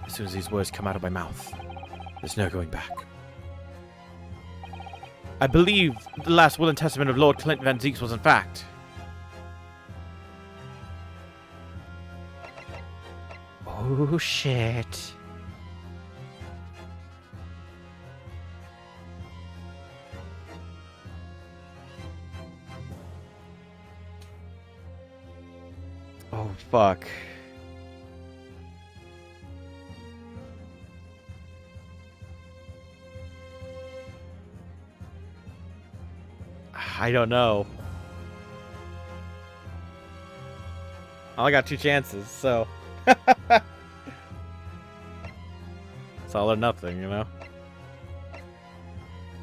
As soon as these words come out of my mouth, there's no going back. I believe the last will and testament of Lord Clint Van Zeeks was in fact... Oh, shit. Oh, fuck. I don't know. I only got 2 chances, so... It's all or nothing, you know?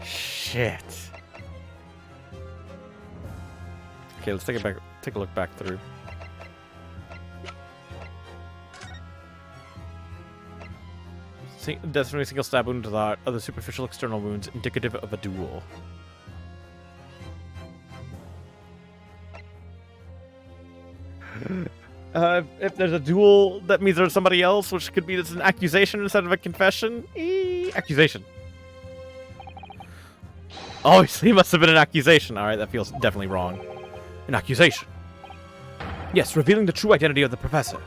Shit. Okay, let's take a look back through. Death from a single stab wound to the heart, other superficial external wounds indicative of a duel. If there's a duel, that means there's somebody else, which could be an accusation instead of a confession. Accusation. Obviously, it must have been an accusation. Alright, that feels definitely wrong. An accusation. Yes, revealing the true identity of the professor.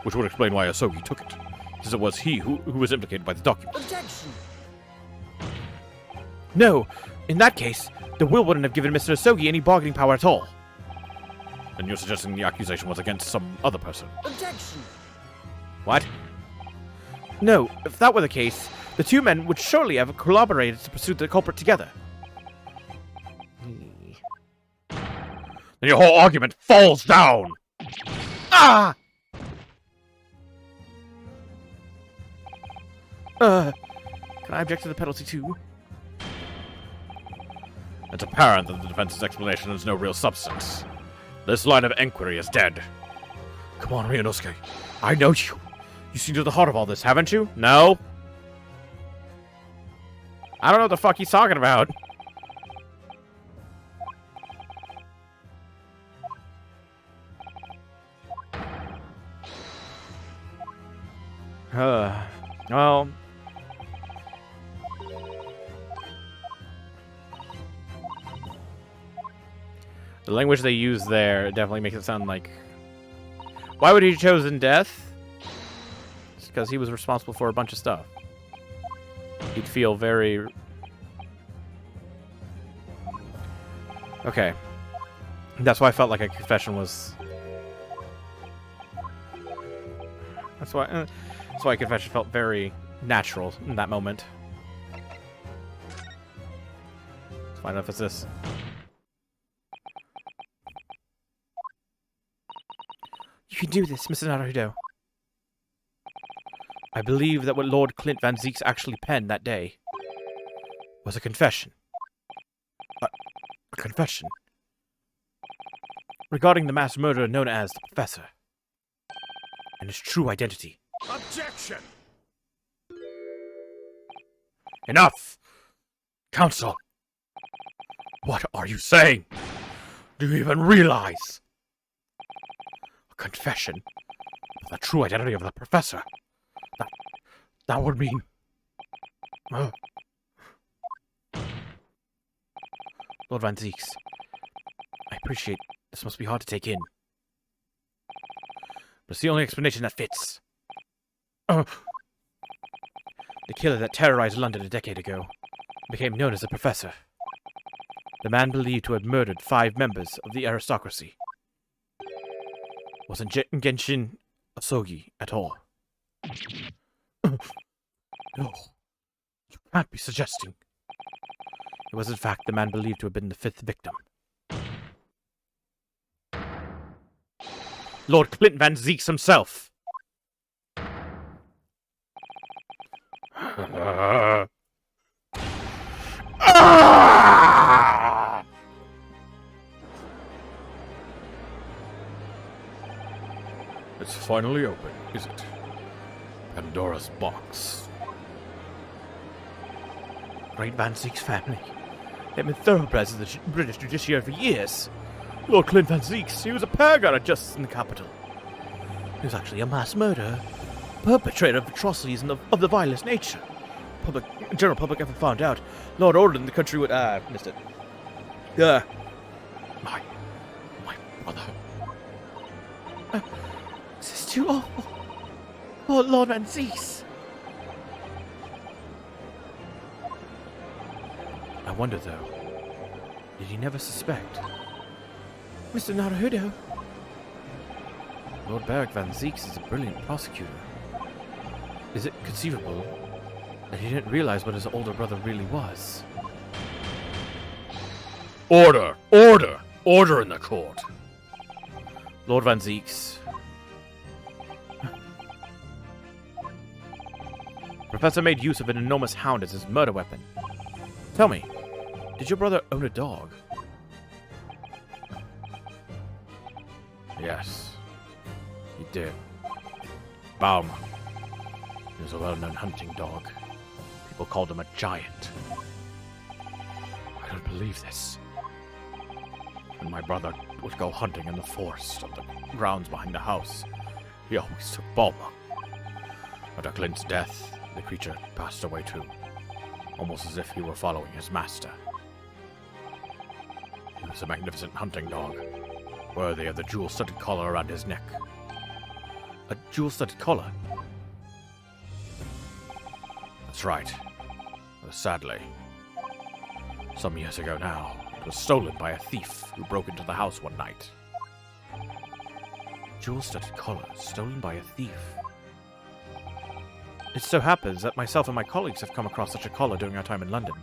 Which would explain why Asogi took it, since it was he who was implicated by the document. Objection! No! In that case, the will wouldn't have given Mr. Asogi any bargaining power at all. And you're suggesting the accusation was against some other person? Objection! What? No, if that were the case, the 2 men would surely have collaborated to pursue the culprit together. Then your whole argument falls down! Ah! Can I object to the penalty too? It's apparent that the defense's explanation has no real substance. This line of inquiry is dead. Come on, Ryunosuke. I know you. You see to the heart of all this, haven't you? No? I don't know what the fuck he's talking about. Well... The language they use there definitely makes it sound like... Why would he have chosen death? It's because he was responsible for a bunch of stuff. He'd feel very... Okay. That's why I felt like a confession was... That's why a confession felt very natural in that moment. Let's find out if it's this. You can do this, Mr. Naruto. I believe that what Lord Clint Van Zieks actually penned that day was a confession. A confession. Regarding the mass murderer known as the Professor. And his true identity. Objection! Enough! Counsel! What are you saying? Do you even realize? A confession of the true identity of the Professor. That would mean... Lord Van Zieks, I appreciate this must be hard to take in. But it's the only explanation that fits. The killer that terrorized London a decade ago became known as the Professor. The man believed to have murdered 5 members of the aristocracy. Wasn't Genshin Asogi at all. No. You can't be suggesting. It was in fact the man believed to have been the 5th victim. Lord Clint Van Zieks himself. It's finally open, is it? Pandora's box. Great Van Zieks family. They've been thoroughbreds of the British judiciary for years. Lord Clint Van Zieks, he was a paragon of justice in the capital. He was actually a mass murderer, perpetrator of atrocities of the vilest nature. General public ever found out, Lord ordered the country would... missed it. My brother. This is too awful. Oh, Lord Van Zieks. I wonder, though, did he never suspect? Mr. Naruto. Lord Beric Van Zieks is a brilliant prosecutor. Is it conceivable that he didn't realize what his older brother really was? Order! Order! Order in the court! Lord Van Zeeks. Professor made use of an enormous hound as his murder weapon. Tell me, did your brother own a dog? Yes, he did. Balmer. He was a well-known hunting dog. People called him a giant. I don't believe this. When my brother would go hunting in the forest on the grounds behind the house, he always took Balmer. After Clint's death, the creature passed away too, almost as if he were following his master. He was a magnificent hunting dog, worthy of the jewel-studded collar around his neck. A jewel-studded collar? That's right. But sadly, some years ago now, it was stolen by a thief who broke into the house one night. Jewel-studded collar stolen by a thief. It so happens that myself and my colleagues have come across such a collar during our time in London.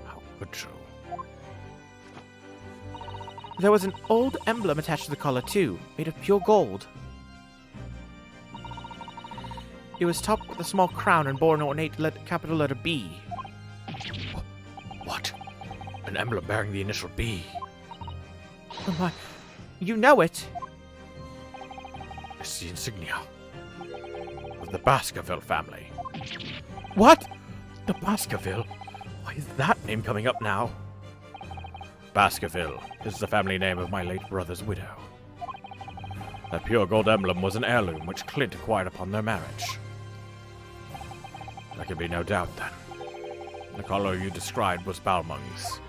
How could you? There was an old emblem attached to the collar, too, made of pure gold. It was topped with a small crown and bore an ornate capital letter B. What? An emblem bearing the initial B? Oh my, you know it! It's the insignia of the Baskerville family. What? The Baskerville? Why is that name coming up now? Baskerville is the family name of my late brother's widow. That pure gold emblem was an heirloom which Clint acquired upon their marriage. There can be no doubt, then. The collar you described was Balmung's.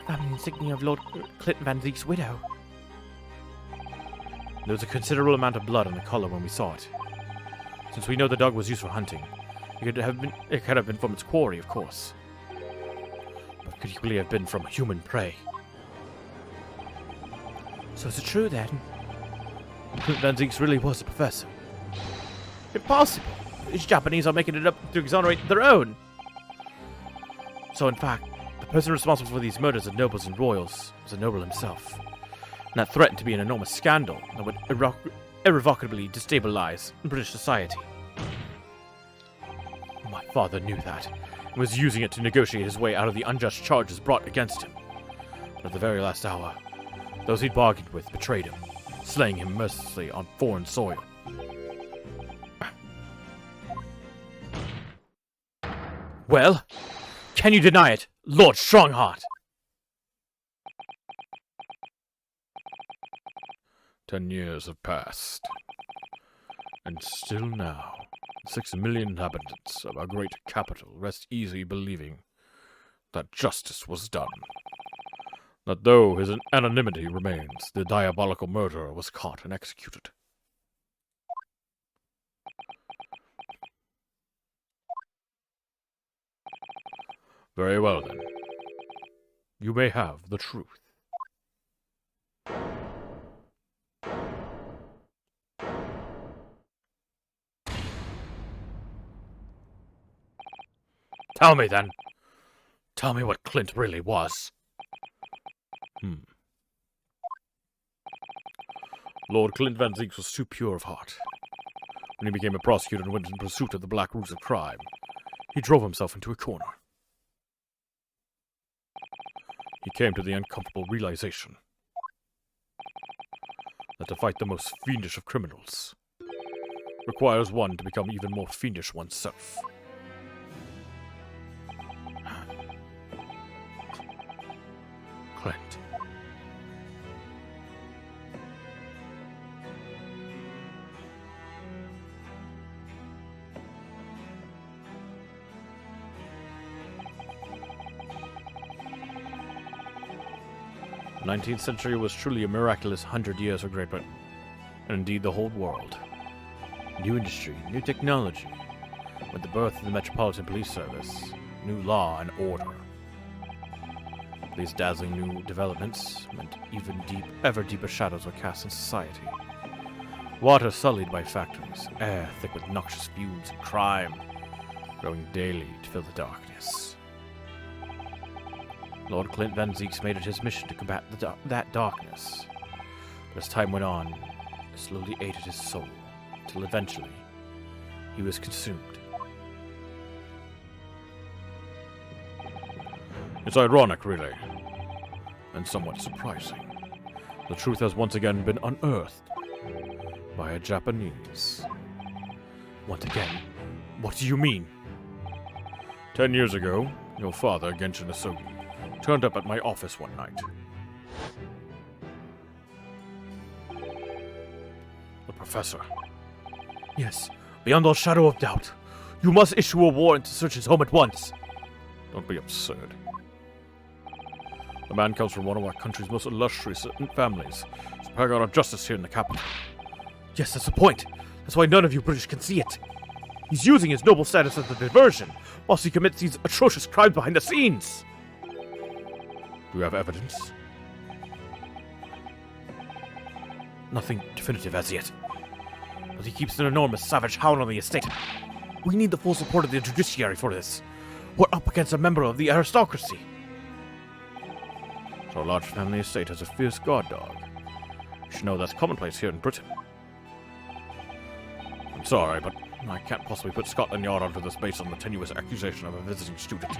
Family insignia of Lord Clint Van Zeek's widow. There was a considerable amount of blood on the collar when we saw it. Since we know the dog was used for hunting, it could have been from its quarry, of course. But it could equally have been from human prey. So is it true, then? Clint Van Zeeks really was a professor. Impossible! These Japanese are making it up to exonerate their own! So, in fact, the person responsible for these murders of nobles and royals was a noble himself. And that threatened to be an enormous scandal that would irrevocably destabilize British society. My father knew that, and was using it to negotiate his way out of the unjust charges brought against him. But at the very last hour, those he'd bargained with betrayed him, slaying him mercilessly on foreign soil. Well, can you deny it, Lord Strongheart? 10 years have passed. And still now, 6 million inhabitants of our great capital rest easy believing that justice was done. That though his anonymity remains, the diabolical murderer was caught and executed. Very well, then. You may have the truth. Tell me, then. Tell me what Clint really was. Lord Clint Van Zeeks was too pure of heart. When he became a prosecutor and went in pursuit of the black roots of crime, he drove himself into a corner. He came to the uncomfortable realization that to fight the most fiendish of criminals requires one to become even more fiendish oneself. Clint. The 19th century was truly a miraculous 100 years for Great Britain, and indeed the whole world. New industry, new technology, with the birth of the Metropolitan Police Service, new law and order. These dazzling new developments meant ever deeper shadows were cast in society. Water sullied by factories, air thick with noxious fumes and crime, growing daily to fill the darkness. Lord Clint Van Zieks made it his mission to combat that darkness. But as time went on, it slowly ate at his soul, till eventually he was consumed. It's ironic, really, and somewhat surprising. The truth has once again been unearthed by a Japanese. Once again? What do you mean? 10 years ago, your father, Genshin Asogi, turned up at my office one night. The professor. Yes, beyond all shadow of doubt. You must issue a warrant to search his home at once. Don't be absurd. The man comes from one of our country's most illustrious families. He's a paragon of justice here in the capital. Yes, that's the point. That's why none of you British can see it. He's using his noble status as a diversion, whilst he commits these atrocious crimes behind the scenes. Do you have evidence? Nothing definitive as yet. But he keeps an enormous savage hound on the estate. We need the full support of the judiciary for this. We're up against a member of the aristocracy. So a large family estate has a fierce guard dog. You should know that's commonplace here in Britain. I'm sorry, but I can't possibly put Scotland Yard onto this based on the tenuous accusation of a visiting student.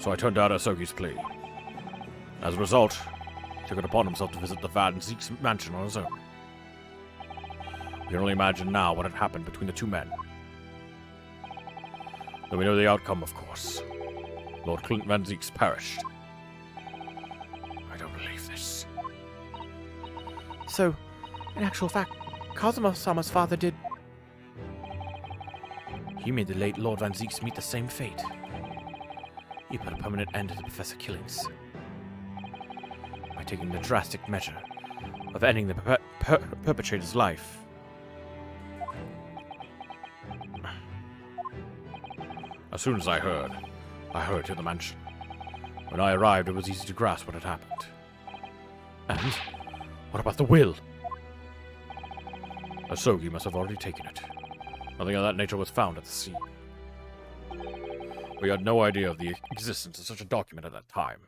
So I turned down Asogi's plea. As a result, he took it upon himself to visit the Van Zieks mansion on his own. We can only imagine now what had happened between the two men. Though we know the outcome, of course. Lord Clint Van Zieks perished. I don't believe this. So, in actual fact, Kazuma-sama's father did... He made the late Lord Van Zieks meet the same fate. He put a permanent end to the Professor killings by taking the drastic measure of ending the perpetrator's life. As soon as I hurried to the mansion. When I arrived, it was easy to grasp what had happened. And what about the will? Asogi must have already taken it. Nothing of that nature was found at the scene. We had no idea of the existence of such a document at that time.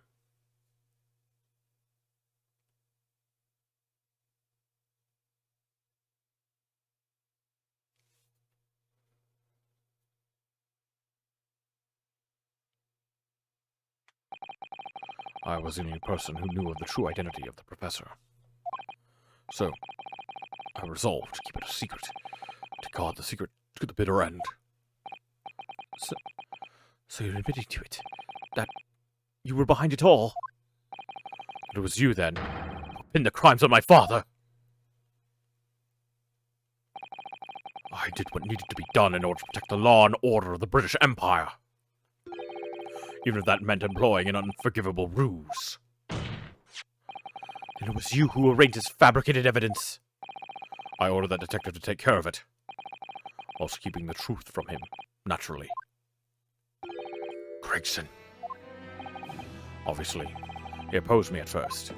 I was the only person who knew of the true identity of the professor. So, I resolved to keep it a secret, to guard the secret to the bitter end. So you're admitting to it? That you were behind it all? But it was you, then, who pinned the crimes on my father! I did what needed to be done in order to protect the law and order of the British Empire. Even if that meant employing an unforgivable ruse. And it was you who arranged this fabricated evidence. I ordered that detective to take care of it, whilst keeping the truth from him, naturally. Gregson. Obviously, he opposed me at first.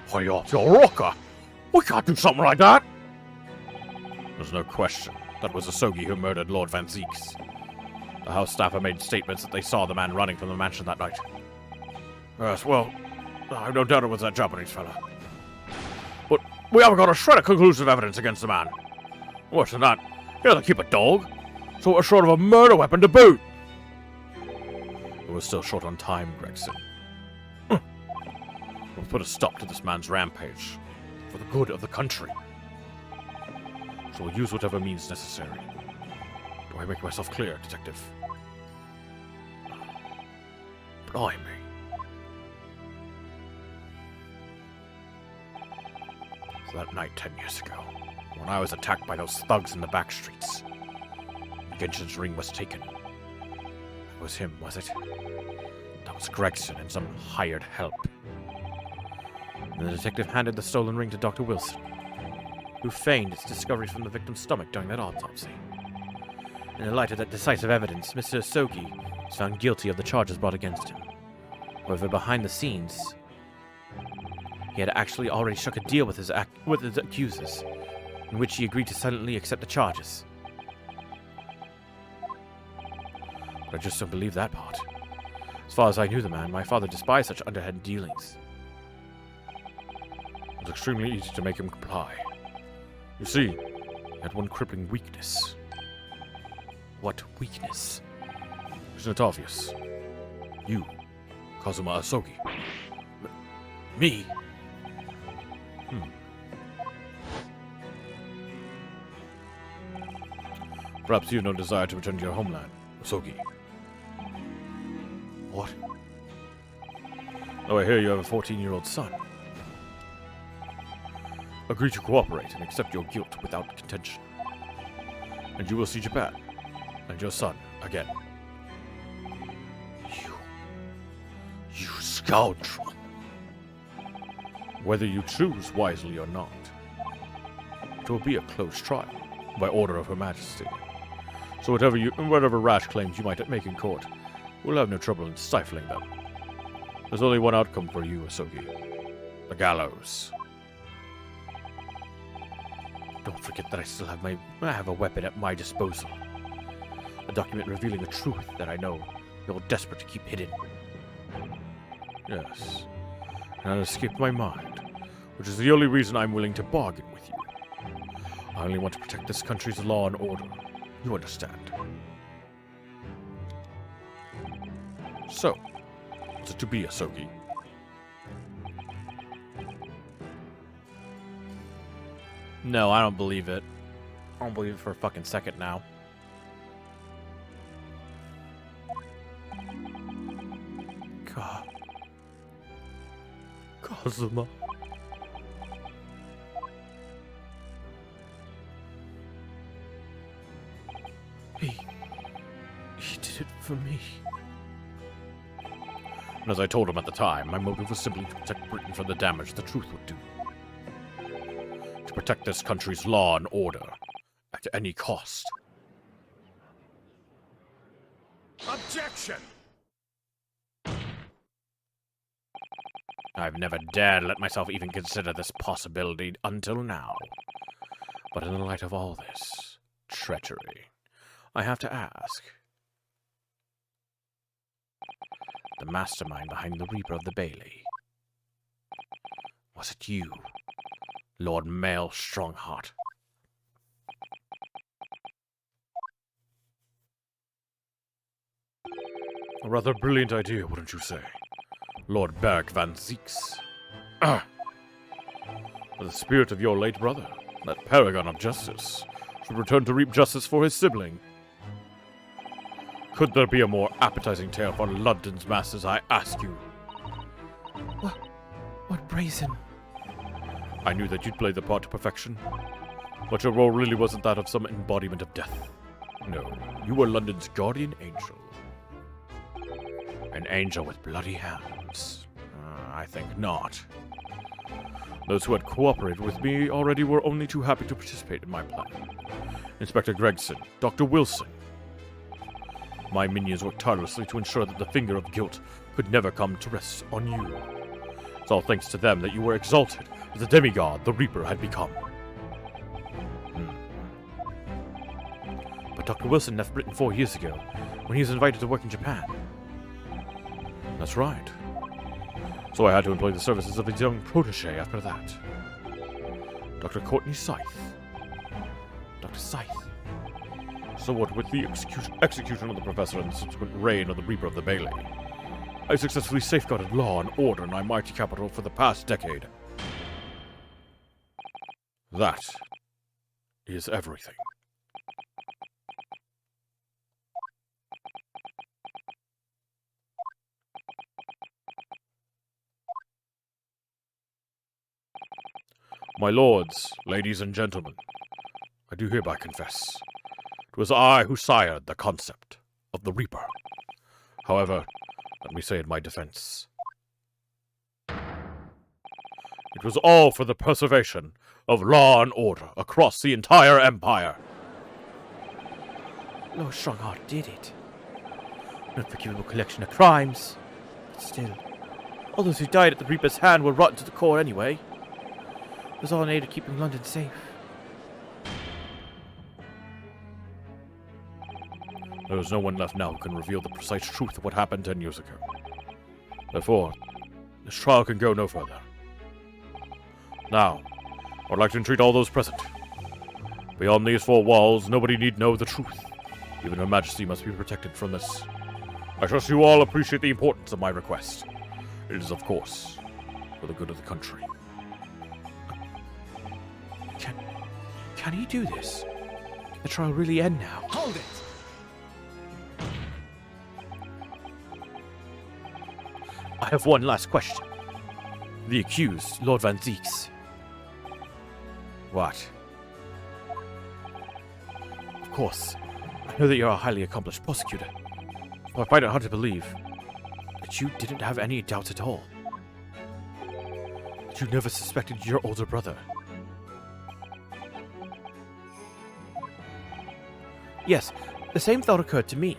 Why, you're a rocker! We can't do something like that! There's no question. That was Asogi who murdered Lord Van Zieks. The house staff have made statements that they saw the man running from the mansion that night. Yes, well, I've no doubt it was that Japanese fella. But we haven't got a shred of conclusive evidence against the man. Worse than that, he doesn't keep a dog, so we're short of a murder weapon to boot. We're still short on time, Gregson. We'll put a stop to this man's rampage, for the good of the country. So we'll use whatever means necessary. Do I make myself clear, Detective? Blimey. So that night 10 years ago, when I was attacked by those thugs in the back streets, Genshin's ring was taken. It was him, was it? That was Gregson and some hired help. And the detective handed the stolen ring to Dr. Wilson, who feigned its discovery from the victim's stomach during that autopsy. In the light of that decisive evidence, Mr. Asogi was found guilty of the charges brought against him. However, behind the scenes, he had actually already struck a deal with his accusers, in which he agreed to silently accept the charges. But I just don't believe that part. As far as I knew the man, my father despised such underhand dealings. It was extremely easy to make him comply. You see, he had one crippling weakness. What weakness? Isn't it obvious? You, Kazuma Asogi. Me? Perhaps you have no desire to return to your homeland, Asogi. What? Though I hear you have a 14-year-old son. Agree to cooperate and accept your guilt without contention. And you will see Japan and your son again. You scoundrel! Whether you choose wisely or not, it will be a close trial by order of Her Majesty. So whatever rash claims you might make in court, we'll have no trouble in stifling them. There's only one outcome for you, Asogi. The gallows. Don't forget that I have a weapon at my disposal. A document revealing a truth that I know you're desperate to keep hidden. Yes. And it escaped my mind, which is the only reason I'm willing to bargain with you. I only want to protect this country's law and order. You understand? So, what's it to be, Asogi? No, I don't believe it. I don't believe it for a fucking second now. Kazuma. He did it for me. And as I told him at the time, my motive was simply to protect Britain from the damage the truth would do. To protect this country's law and order at any cost. Objection! I've never dared let myself even consider this possibility until now. But in the light of all this treachery, I have to ask. The mastermind behind the Reaper of the Bailey. Was it you, Lord Mael Strongheart? A rather brilliant idea, wouldn't you say? Lord Beric Van Zieks. The spirit of your late brother, that paragon of justice, should return to reap justice for his sibling. Could there be a more appetizing tale for London's masses, I ask you? What brazen? I knew that you'd play the part to perfection, but your role really wasn't that of some embodiment of death. No, you were London's guardian angel. An angel with bloody hands. I think not. Those who had cooperated with me already were only too happy to participate in my plan. Inspector Gregson, Dr. Wilson. My minions worked tirelessly to ensure that the finger of guilt could never come to rest on you. It's all thanks to them that you were exalted as the demigod the Reaper had become. But Dr. Wilson left Britain 4 years ago, when he was invited to work in Japan. That's right. So I had to employ the services of his young protege after that. Dr. Courtney Scythe. Dr. Scythe? So what with the execution of the professor and the subsequent reign of the Reaper of the Bailey, I successfully safeguarded law and order in my mighty capital for the past decade. That is everything. My lords, ladies and gentlemen, I do hereby confess, it was I who sired the concept of the Reaper. However, let me say in my defense, it was all for the preservation of law and order across the entire empire. Lord Strongheart did it. An unforgivable collection of crimes. But still, all those who died at the Reaper's hand were rotten to the core anyway. It was all in aid of keeping London safe. There is no one left now who can reveal the precise truth of what happened 10 years ago. Therefore, this trial can go no further. Now, I would like to entreat all those present. Beyond these four walls, nobody need know the truth. Even Her Majesty must be protected from this. I trust you all appreciate the importance of my request. It is, of course, for the good of the country. Can he do this? Can the trial really end now? Hold it! I have one last question. The accused, Lord Van Zieks. What? Of course, I know that you're a highly accomplished prosecutor, but I find it hard to believe that you didn't have any doubts at all. That you never suspected your older brother. Yes, the same thought occurred to me.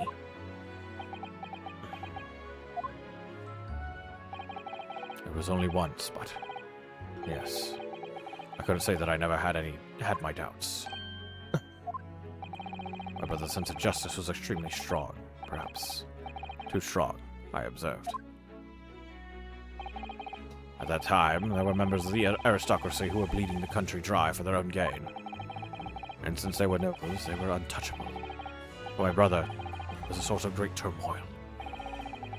It was only once, but yes. I couldn't say that I never had my doubts. My brother's sense of justice was extremely strong, perhaps too strong, I observed. At that time, there were members of the aristocracy who were bleeding the country dry for their own gain. And since they were nobles, they were untouchable. For my brother was a source of great turmoil.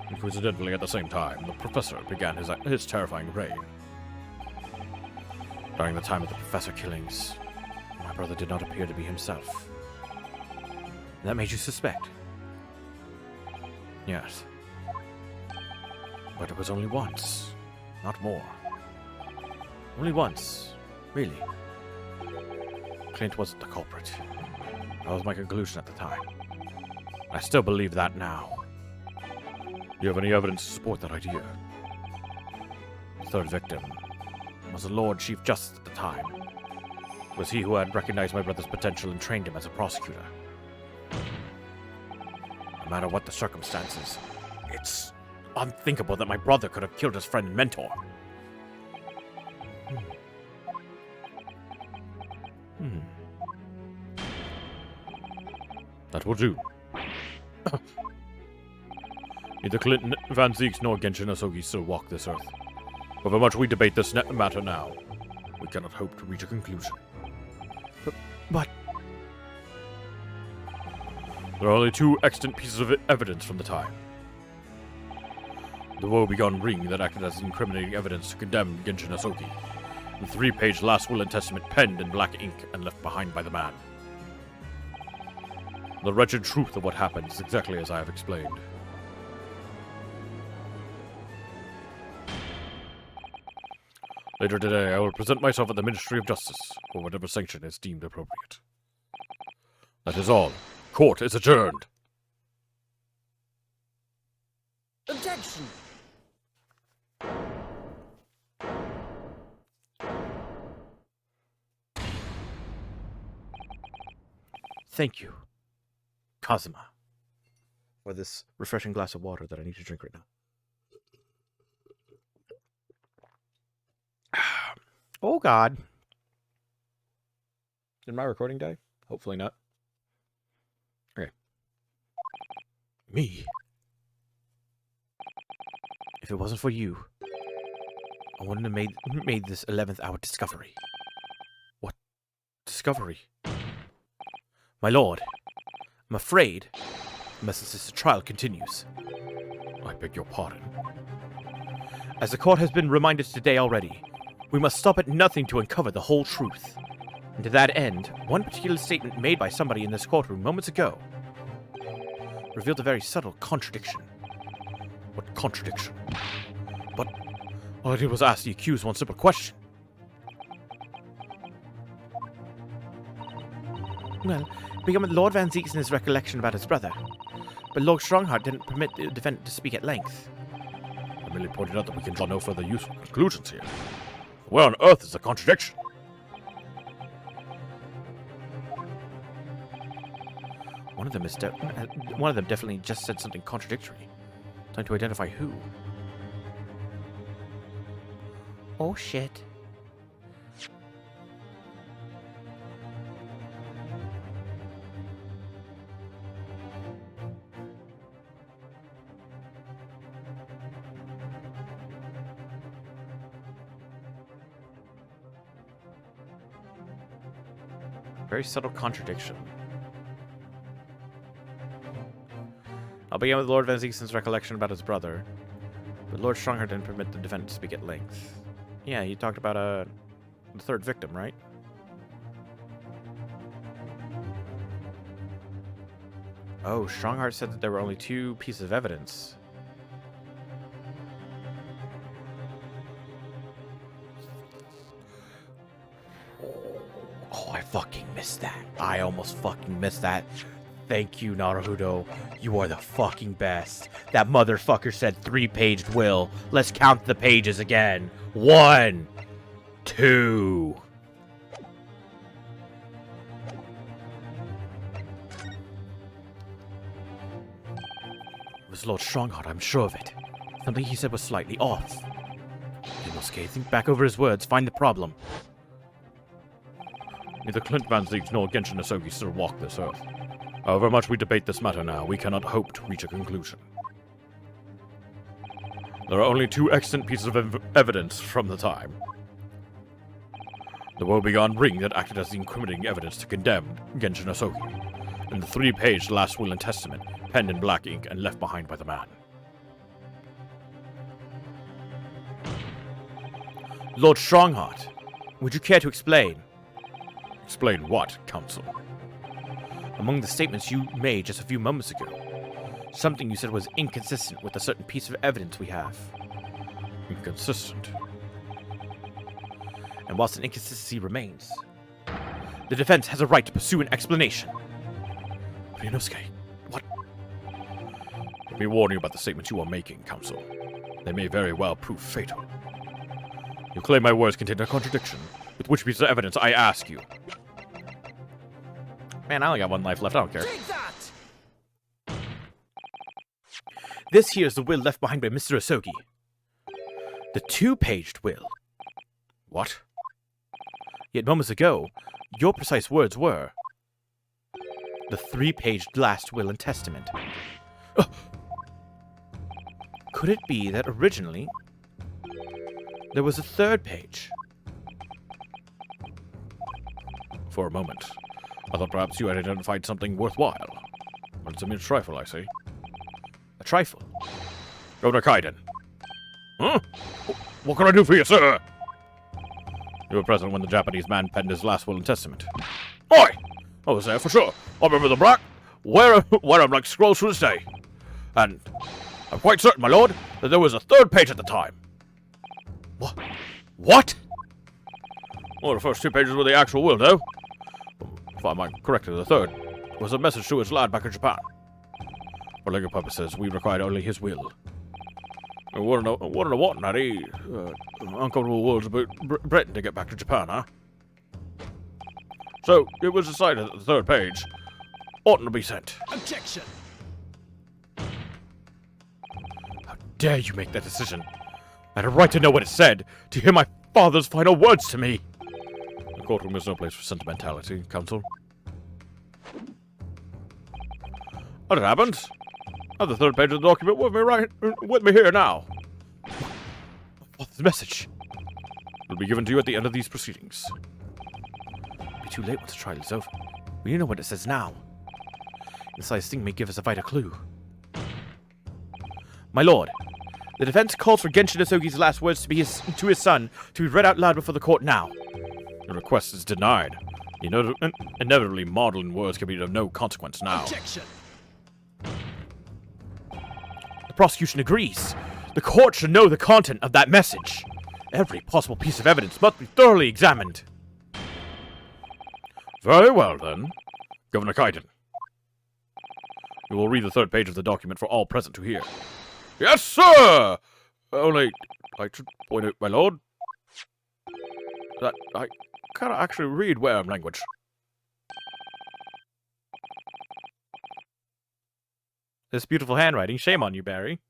And coincidentally, at the same time, the professor began his terrifying reign. During the time of the professor killings, my brother did not appear to be himself. That made you suspect? Yes. But it was only once, not more. Only once, really. Clint wasn't the culprit. That was my conclusion at the time. I still believe that now. Do you have any evidence to support that idea? The third victim was the Lord Chief Justice at the time. It was he who had recognized my brother's potential and trained him as a prosecutor. No matter what the circumstances, it's unthinkable that my brother could have killed his friend and mentor. That will do. Neither Clinton, Van Zieks, nor Genshin Asogi still walk this earth. However much we debate this matter now, we cannot hope to reach a conclusion. But there are only two extant pieces of evidence from the time. The woebegone ring that acted as incriminating evidence to condemn Genshin Asogi, the 3-page last will and testament penned in black ink and left behind by the man. The wretched truth of what happened is exactly as I have explained. Later today, I will present myself at the Ministry of Justice for whatever sanction is deemed appropriate. That is all. Court is adjourned. Objection! thank you, Kazuma, for this refreshing glass of water that I need to drink right now. Oh, God. Did my recording die? Hopefully not. Okay. Me? If it wasn't for you, I wouldn't have made this 11th hour discovery. What discovery? My lord, I'm afraid, unless this trial continues. I beg your pardon. As the court has been reminded today already, we must stop at nothing to uncover the whole truth. And to that end, one particular statement made by somebody in this courtroom moments ago revealed a very subtle contradiction. What contradiction? But all I did was ask the accused one simple question. Well, it began with Lord Van Zieks and his recollection about his brother. But Lord Strongheart didn't permit the defendant to speak at length. I merely pointed out that we can draw no further useful conclusions here. Where on earth is the contradiction? One of them definitely just said something contradictory. Time to identify who. Oh shit. Very subtle contradiction. I'll begin with Lord Van Ziesen's recollection about his brother. But Lord Strongheart didn't permit the defendant to speak at length. Yeah, he talked about the third victim, right? Oh, Strongheart said that there were only 2 pieces of evidence. Oh, I fucking missed that. I almost fucking missed that. Thank you, Naruto. You are the fucking best. That motherfucker said 3-paged will. Let's count the pages again. 1, 2. It was Lord Strongheart, I'm sure of it. Something he said was slightly off. Inosuke, think back over his words, find the problem. Neither Clint Van Zieks nor Genshin Asogi still walk this earth. However much we debate this matter now, we cannot hope to reach a conclusion. There are only 2 extant pieces of evidence from the time. The woebegone ring that acted as the incriminating evidence to condemn Genshin Asogi, and the 3-page last will and testament, penned in black ink and left behind by the man. Lord Strongheart, would you care to explain? Explain what, Counsel? Among the statements you made just a few moments ago, something you said was inconsistent with a certain piece of evidence we have. Inconsistent? And whilst an inconsistency remains, the defense has a right to pursue an explanation. Inosuke, what? Let me warn you about the statements you are making, Counsel. They may very well prove fatal. You claim my words contain a contradiction. With which piece of evidence, I ask you? Man, I only got 1 life left. I don't care. Take that! This here is the will left behind by Mr. Asogi. The 2-paged will. What? Yet moments ago, your precise words were the 3-paged last will and testament. Could it be that originally there was a 3rd page? For a moment, I thought perhaps you had identified something worthwhile. But it's a mere trifle, I see. A trifle? Governor Kaiden. Huh? What can I do for you, sir? You were present when the Japanese man penned his last will and testament. Oi! I was there for sure. I remember the black. Wear them like scrolls to this day. And I'm quite certain, my lord, that there was a 3rd page at the time. What? Well, the first 2 pages were the actual will, though. If I might correct it, the 3rd was a message to his lad back in Japan. For legal purposes, we required only his will. We wouldn't have wanted any uncomfortable words about Britain to get back to Japan, huh? So, it was decided that the 3rd page oughtn't to be sent. Objection! How dare you make that decision? I had a right to know what it said, to hear my father's final words to me. The courtroom is no place for sentimentality, Counsel. As it happens, I have the 3rd page of the document with me here now. What's the message? It'll be given to you at the end of these proceedings. It'll be too late once the trial is over. We need to know what it says now. The slightest thing may give us a vital clue. My lord, the defense calls for Genshin Asogi's last words to his son to be read out loud before the court now. Your request is denied. Inevitably, maudlin words can be of no consequence now. Objection! The prosecution agrees. The court should know the content of that message. Every possible piece of evidence must be thoroughly examined. Very well, then. Governor Kaiden. You will read the 3rd page of the document for all present to hear. Yes, sir! Only, I should point out, my lord, that I cannot actually read Warem language. This beautiful handwriting, shame on you, Barry.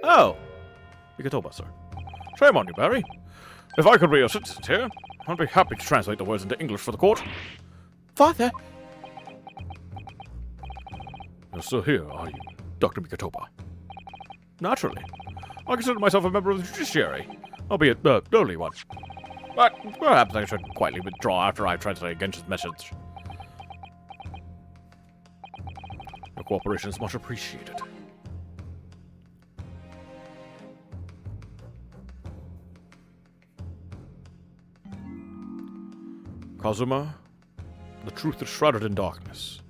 Oh, Mikatoba, sir. Shame on you, Barry. If I could be your citizen here, I'd be happy to translate the words into English for the court. Father! You're still here, are you, Dr. Mikatoba? Naturally. I consider myself a member of the judiciary, albeit lowly one. But perhaps I should quietly withdraw after I translate Genshin's message. Your cooperation is much appreciated. Kazuma, the truth is shrouded in darkness.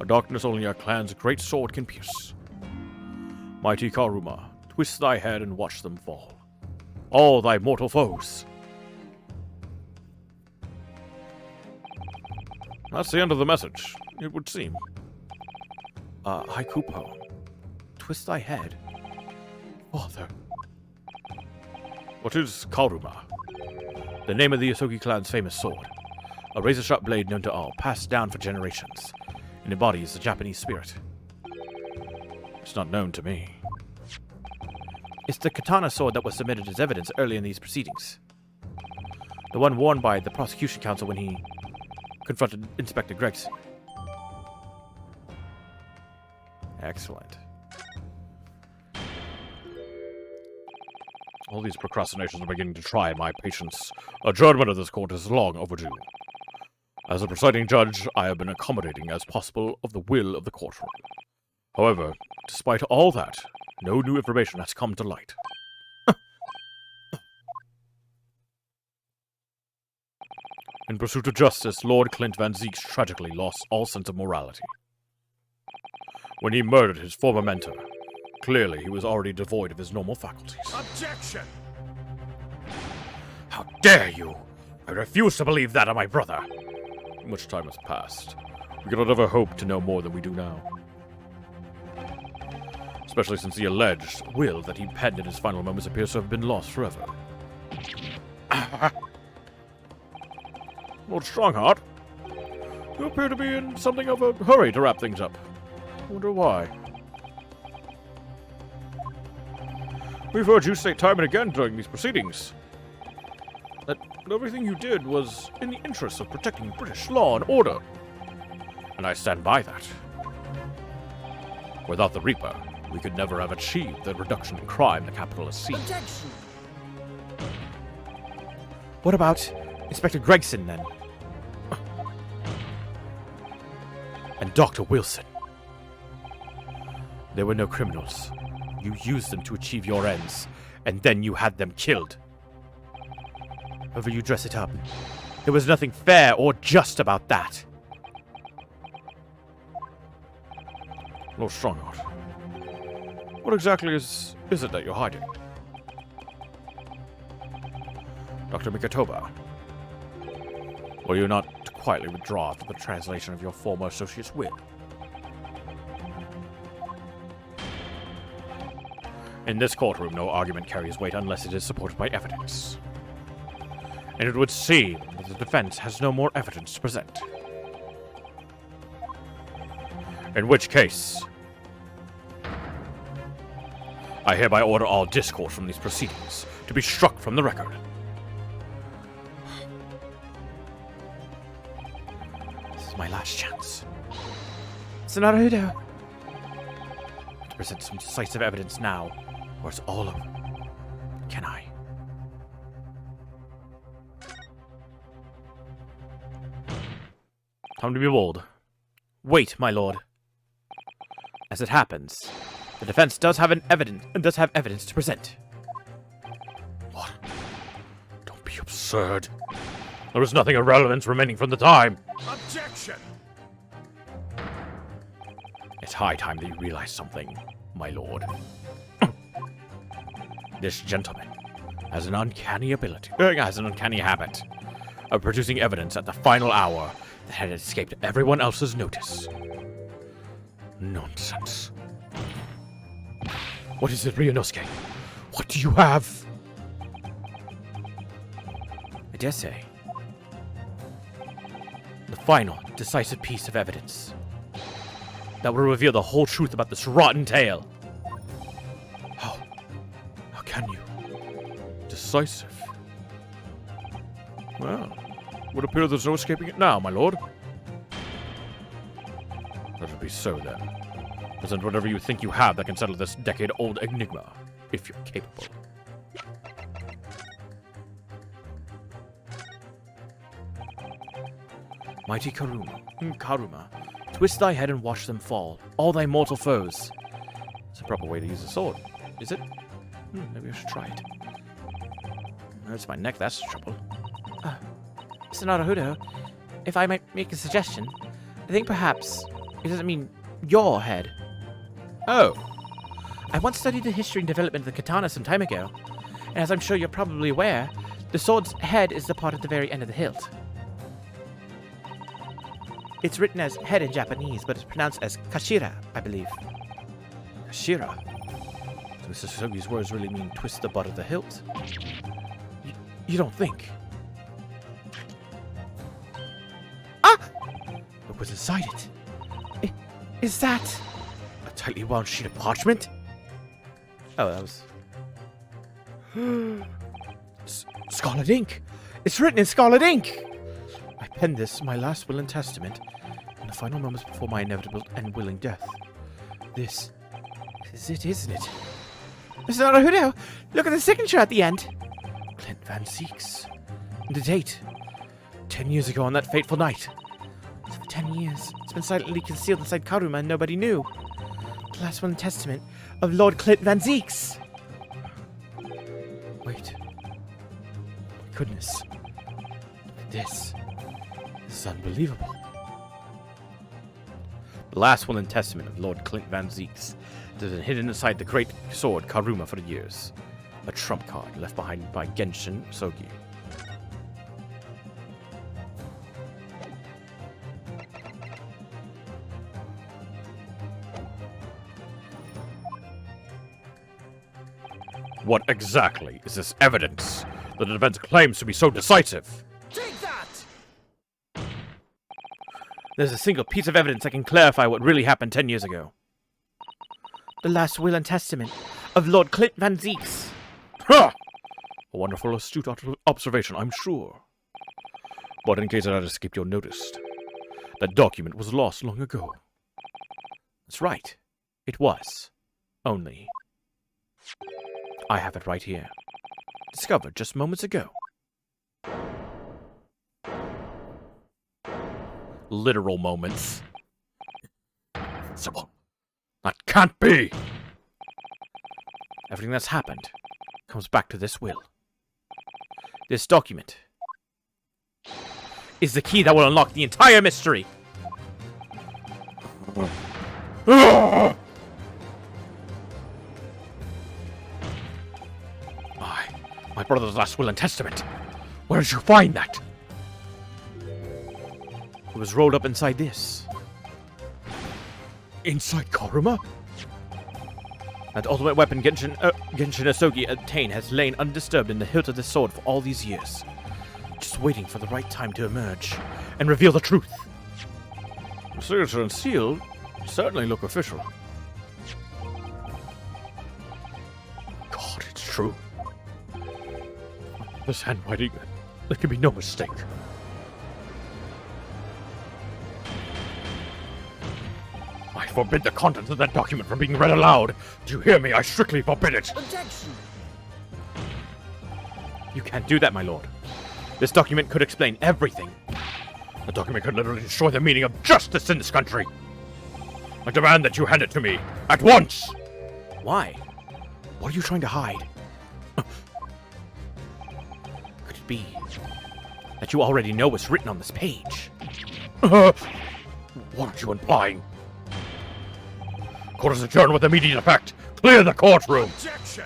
A darkness only our clan's great sword can pierce. Mighty Karuma, twist thy head and watch them fall. All thy mortal foes. That's the end of the message, it would seem. Haiku poem. Twist thy head. Father. What is Karuma? The name of the Asogi clan's famous sword. A razor-sharp blade known to all, passed down for generations. It embodies the Japanese spirit. It's not known to me. It's the katana sword that was submitted as evidence early in these proceedings. The one worn by the prosecution counsel when he confronted Inspector Gregson. Excellent. All these procrastinations are beginning to try my patience. Adjournment of this court is long overdue. As a presiding judge, I have been accommodating as possible of the will of the courtroom. However, despite all that, no new information has come to light. In pursuit of justice, Lord Clint Van Zieks tragically lost all sense of morality. When he murdered his former mentor, clearly he was already devoid of his normal faculties. Objection! How dare you! I refuse to believe that of my brother! Much time has passed. We cannot ever hope to know more than we do now. Especially since the alleged will that he penned in his final moments appears to have been lost forever. Lord Strongheart, you appear to be in something of a hurry to wrap things up. I wonder why. We've heard you state time and again during these proceedings that everything you did was in the interests of protecting British law and order. And I stand by that. Without the Reaper, we could never have achieved the reduction in crime the capital has seen. Objection! What about Inspector Gregson, then? And Dr. Wilson? There were no criminals. You used them to achieve your ends, and then you had them killed. However you dress it up, there was nothing fair or just about that. Lord Strongheart, what exactly is it that you're hiding? Dr. Mikatoba, will you not quietly withdraw after the translation of your former associate's will? In this courtroom, no argument carries weight unless it is supported by evidence. And it would seem that the defense has no more evidence to present. In which case, I hereby order all discourse from these proceedings to be struck from the record. This is my last chance. Sonarudo. To present some decisive evidence now, or it's all over. Can I? Time to be bold. Wait, my lord. As it happens, the defense does have evidence to present. What? Don't be absurd. There is nothing of relevance remaining from the time. Objection! It's high time that you realize something, my lord. This gentleman has an uncanny habit of producing evidence at the final hour that had escaped everyone else's notice. Nonsense. What is it, Ryunosuke? What do you have? I dare say. The final, decisive piece of evidence that will reveal the whole truth about this rotten tale. How can you? Decisive? Well, it would appear there's no escaping it now, my lord. Let it be so, then. Present whatever you think you have that can settle this decade-old enigma, if you're capable. Mighty Karuma, twist thy head and watch them fall, all thy mortal foes. It's a proper way to use a sword, is it? Maybe I should try it. Hurts my neck, that's the trouble. Mr. Naruhodo, if I might make a suggestion, I think perhaps it doesn't mean your head. Oh, I once studied the history and development of the katana some time ago, and as I'm sure you're probably aware, the sword's head is the part at the very end of the hilt. It's written as head in Japanese, but it's pronounced as kashira, I believe. Shira. So Mr. Sogi's words really mean twist the butt of the hilt? You don't think? Ah! What was inside it? Is that... A tightly wound sheet of parchment? Oh, that was... Scarlet ink! It's written in scarlet ink! I penned this, my last will and testament, in the final moments before my inevitable and willing death. This is it, isn't it? Mr. Naruhodo, look at the signature at the end. Clint Van Zieks. And the date. 10 years ago on that fateful night. For 10 years, it's been silently concealed inside Karuma and nobody knew. The last will and testament of Lord Clint Van Zieks. Wait. Goodness. This is unbelievable. The last will and testament of Lord Clint Van Zieks has been hidden inside the great sword Karuma for years. A trump card left behind by Genshin Sogi. What exactly is this evidence that an event claims to be so decisive? Take that! There's a single piece of evidence that can clarify what really happened 10 years ago. The last will and testament of Lord Clint Van Zieks. Ha! A wonderful, astute observation, I'm sure. But in case it had escaped your notice, that document was lost long ago. That's right. It was. Only... I have it right here. Discovered just moments ago. Literal moments. Simple. That can't be! Everything that's happened comes back to this will. This document is the key that will unlock the entire mystery. My brother's last will and testament. Where did you find that? It was rolled up inside this. Inside Karuma? That ultimate weapon Genshin Asogi obtained has lain undisturbed in the hilt of the sword for all these years. Just waiting for the right time to emerge and reveal the truth. The signature and seal certainly look official. God, it's true. This handwriting, there can be no mistake. I forbid the contents of that document from being read aloud. Do you hear me? I strictly forbid it. Objection! You can't do that, my lord. This document could explain everything. The document could literally destroy the meaning of justice in this country. I demand that you hand it to me at once. Why? What are you trying to hide? Could it be that you already know what's written on this page? What are you implying? Court is adjourned with immediate effect. Clear the courtroom. Objection!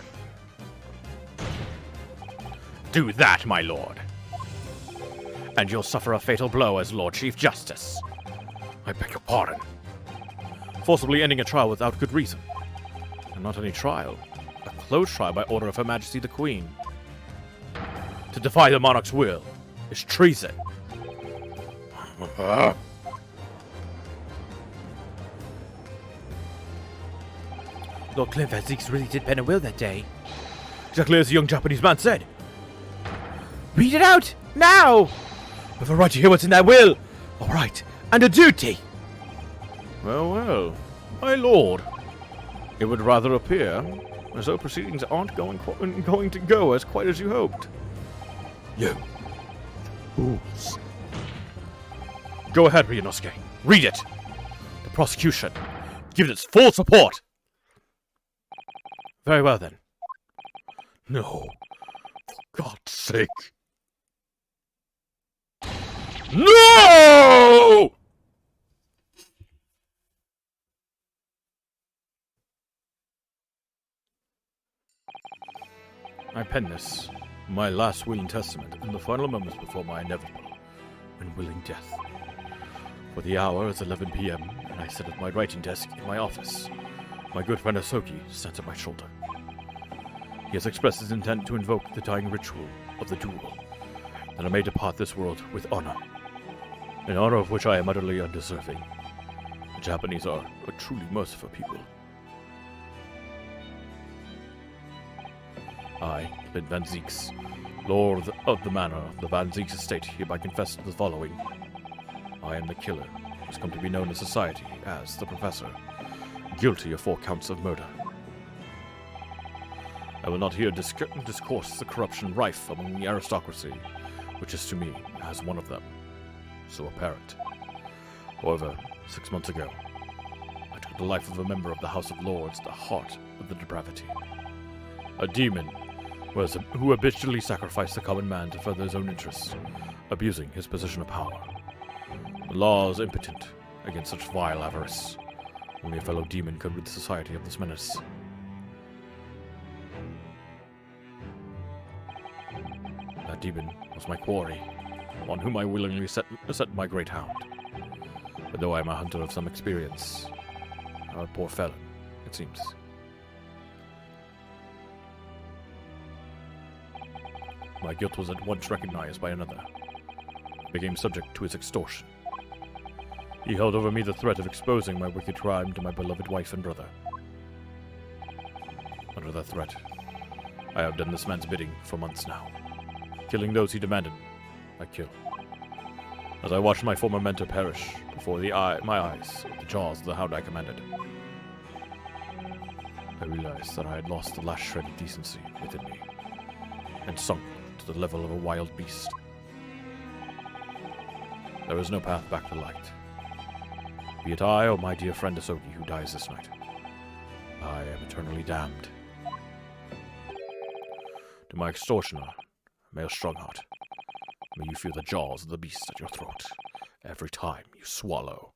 Do that, my lord. And you'll suffer a fatal blow as Lord Chief Justice. I beg your pardon. Forcibly ending a trial without good reason. And not any trial. A closed trial by order of Her Majesty the Queen. To defy the monarch's will is treason. Lord Clint Van Zieks really did pen a will that day. Exactly as the young Japanese man said. Read it out! Now! With a right to hear what's in that will! All right, and a duty! Well, well, my lord. It would rather appear as though proceedings aren't going to go as quite as you hoped. You fools. Go ahead, Ryunosuke. Read it. The prosecution. Give it its full support. Very well, then. No. For God's sake. No! I pen this, my last will and testament, in the final moments before my inevitable and willing death. For the hour is 11 p.m., and I sit at my writing desk in my office. My good friend Asoki stands at my shoulder. He has expressed his intent to invoke the dying ritual of the duel, that I may depart this world with honor, an honor of which I am utterly undeserving. The Japanese are a truly merciful people. I, Clint Van Zieks, Lord of the Manor of the Van Zieks estate, hereby confess the following. I am the killer, who has come to be known in society as the Professor, guilty of 4 counts of murder. I will not here discourse the corruption rife among the aristocracy, which is to me as one of them, so apparent. However, 6 months ago, I took the life of a member of the House of Lords, the heart of the depravity. A demon who habitually sacrificed the common man to further his own interests, abusing his position of power. The law is impotent against such vile avarice. Only a fellow demon could rid society of this menace. That demon was my quarry, on whom I willingly set my great hound. But though I am a hunter of some experience, a poor felon, it seems. My guilt was at once recognized by another. I became subject to his extortion. He held over me the threat of exposing my wicked crime to my beloved wife and brother. Under that threat, I have done this man's bidding for months now. Killing those he demanded, I kill. As I watched my former mentor perish before my eyes of the jaws of the hound I commanded, I realized that I had lost the last shred of decency within me, and sunk to the level of a wild beast. There is no path back to light. Be it I or my dear friend Asoki who dies this night, I am eternally damned. To my extortioner, Male Strongheart, may you feel the jaws of the beast at your throat every time you swallow.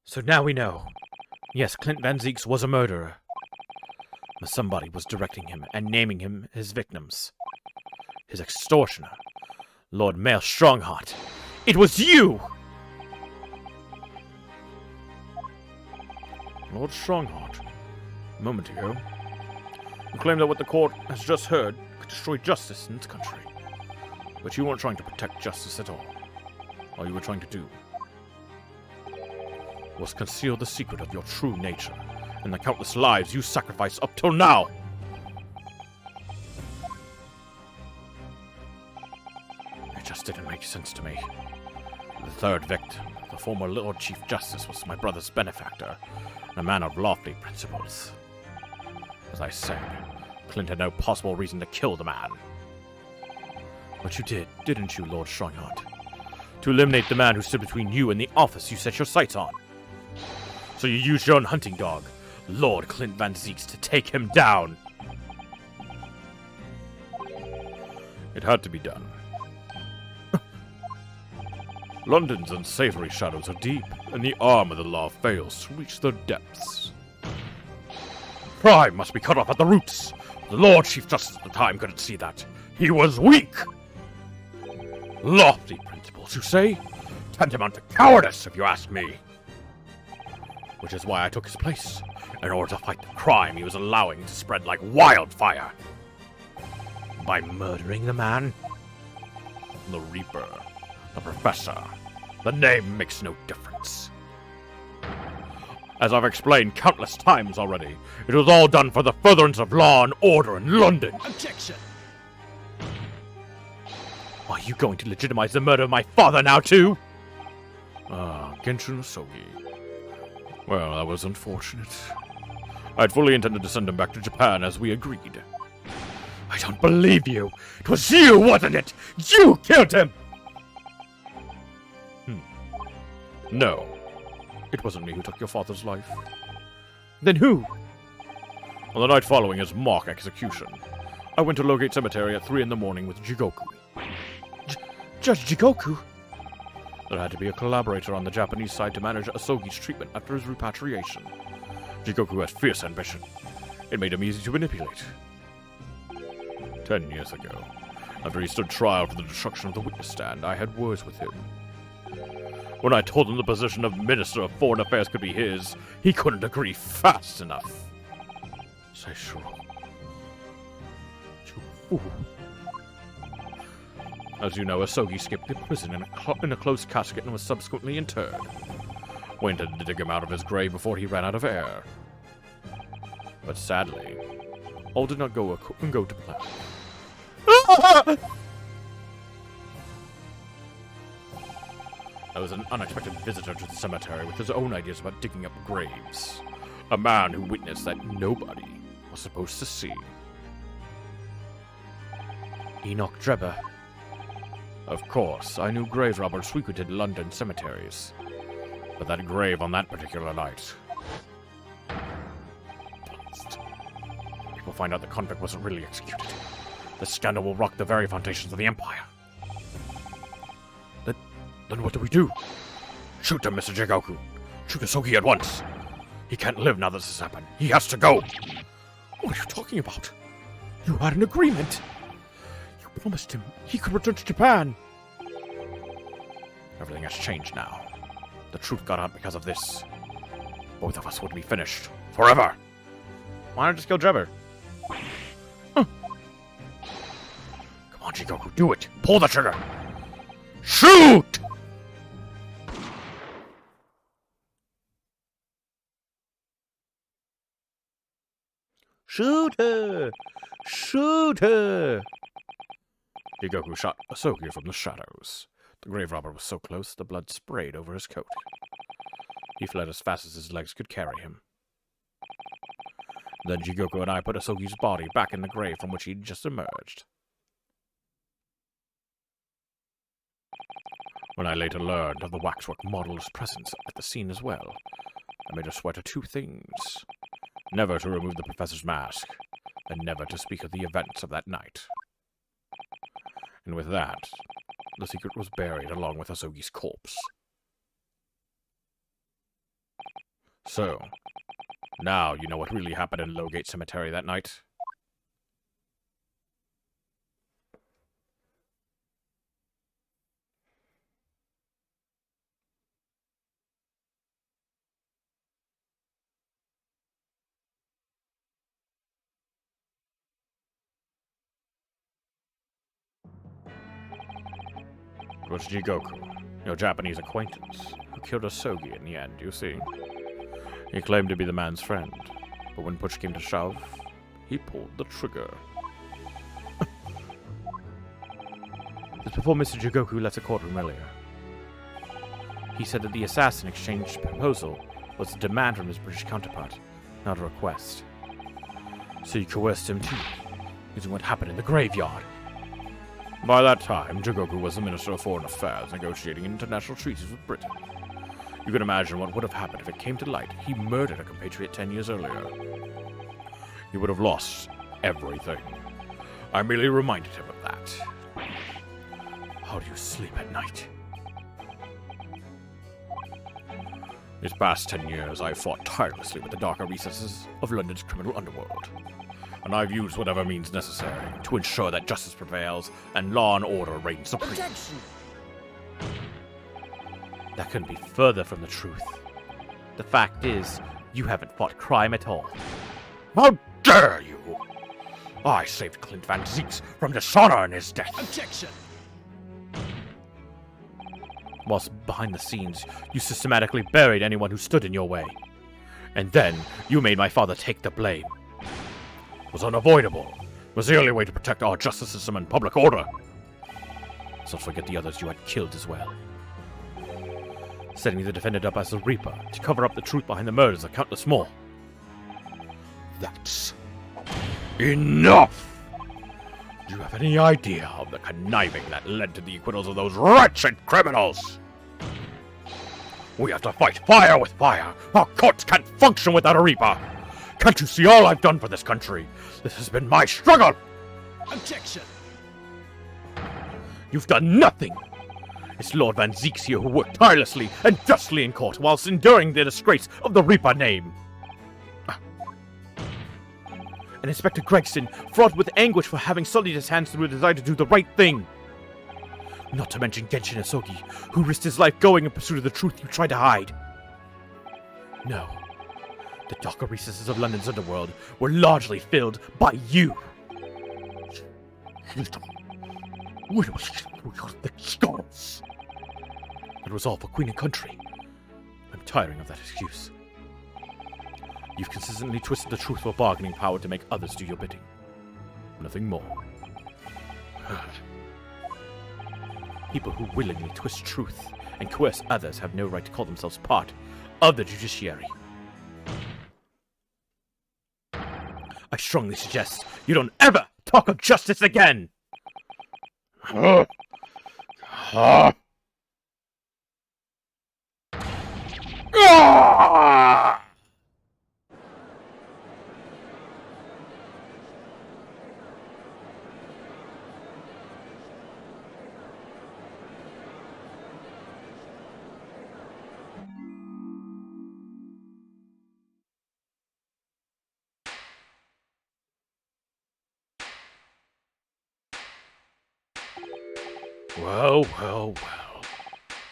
So now we know. Yes, Clint Van Zieks was a murderer. But somebody was directing him and naming him his victims. His extortioner, Lord Male Strongheart. It was you! Lord Strongheart, a moment ago, you claimed that what the court has just heard could destroy justice in this country. But you weren't trying to protect justice at all. All you were trying to do was conceal the secret of your true nature and the countless lives you sacrificed up till now. It just didn't make sense to me. The third victim, the former Lord Chief Justice, was my brother's benefactor, and a man of lofty principles. As I said, Clint had no possible reason to kill the man. But you did, didn't you, Lord Strongheart? To eliminate the man who stood between you and the office you set your sights on. So you used your own hunting dog, Lord Clint Van Zieks, to take him down. It had to be done. London's unsavory shadows are deep, and the arm of the law fails to reach their depths. Crime must be cut off at the roots. The Lord Chief Justice at the time couldn't see that. He was weak. Lofty principles, you say? Tantamount to cowardice, if you ask me. Which is why I took his place, in order to fight the crime he was allowing to spread like wildfire. By murdering the man? The Reaper, the Professor, the name makes no difference. As I've explained countless times already, it was all done for the furtherance of law and order in London. Objection! Are you going to legitimize the murder of my father now, too? Ah, Genshin Asogi. Well, that was unfortunate. I'd fully intended to send him back to Japan as we agreed. I don't believe you. It was you, wasn't it? You killed him! No. It wasn't me who took your father's life. Then who? On the night following his mock execution, I went to Logate Cemetery at 3 in the morning with Jigoku. Judge Jigoku? There had to be a collaborator on the Japanese side to manage Asogi's treatment after his repatriation. Jigoku has fierce ambition. It made him easy to manipulate. 10 years ago, after he stood trial for the destruction of the witness stand, I had words with him. When I told him the position of Minister of Foreign Affairs could be his, he couldn't agree fast enough. Seishiro. You fool. As you know, Asogi skipped the prison in a closed casket and was subsequently interred. We intended to dig him out of his grave before he ran out of air. But sadly, all did not go to plan. There was an unexpected visitor to the cemetery with his own ideas about digging up graves. A man who witnessed that nobody was supposed to see. Enoch Drebber. Of course, I knew grave robbers frequented London cemeteries. But that grave on that particular night... People find out the convict wasn't really executed. The scandal will rock the very foundations of the Empire. Then what do we do? Shoot him, Mr. Jigoku. Shoot Asogi at once. He can't live now that this has happened. He has to go. What are you talking about? You had an agreement. You promised him he could return to Japan. Everything has changed now. The truth got out because of this. Both of us would be finished. Forever. Why not just kill Drebber? Come on, Jigoku, do it. Pull the trigger. Shoot! Shoot her! Shoot her! Jigoku shot Asogi from the shadows. The grave robber was so close, the blood sprayed over his coat. He fled as fast as his legs could carry him. Then Jigoku and I put Asogi's body back in the grave from which he'd just emerged. When I later learned of the waxwork model's presence at the scene as well, I made her swear to two things. Never to remove the professor's mask, and never to speak of the events of that night. And with that, the secret was buried along with Asogi's corpse. So, now you know what really happened in Logate Cemetery that night. It was Jigoku, your Japanese acquaintance, who killed Asogi in the end, you see. He claimed to be the man's friend, but when push came to shove, he pulled the trigger. Just before Mr. Jigoku left the courtroom earlier, he said that the assassin exchanged proposal was a demand from his British counterpart, not a request. So you coerced him too, using what happened in the graveyard. By that time, Jigoku was the Minister of Foreign Affairs, negotiating international treaties with Britain. You can imagine what would have happened if it came to light he murdered a compatriot 10 years earlier. He would have lost everything. I merely reminded him of that. How do you sleep at night? These past 10 years, I've fought tirelessly with the darker recesses of London's criminal underworld. And I've used whatever means necessary to ensure that justice prevails and law and order reign supreme. Objection! That couldn't be further from the truth. The fact is, you haven't fought crime at all. How dare you! I saved Clint Van Zieks from dishonor in his death. Objection! Whilst behind the scenes, you systematically buried anyone who stood in your way. And then, you made my father take the blame. It was unavoidable. It was the only way to protect our justice system and public order. Let's not forget the others you had killed as well. setting the defendant up as the Reaper to cover up the truth behind the murders of countless more. That's enough! Do you have any idea of the conniving that led to the acquittals of those wretched criminals? We have to fight fire with fire. Our courts can't function without a Reaper. Can't you see all I've done for this country? This has been my struggle. Objection! You've done nothing. It's Lord Van Zeeks here who worked tirelessly and justly in court whilst enduring the disgrace of the Reaper name. And Inspector Gregson, fraught with anguish for having sullied his hands through a desire to do the right thing. Not to mention Genshin Asogi, who risked his life going in pursuit of the truth you tried to hide. No. The darker recesses of London's underworld were largely filled by you. We will the scars. It was all for Queen and Country. I'm tiring of that excuse. You've consistently twisted the truth for bargaining power to make others do your bidding. Nothing more. People who willingly twist truth and coerce others have no right to call themselves part of the judiciary. I strongly suggest you don't ever talk of justice again! Well, well, well.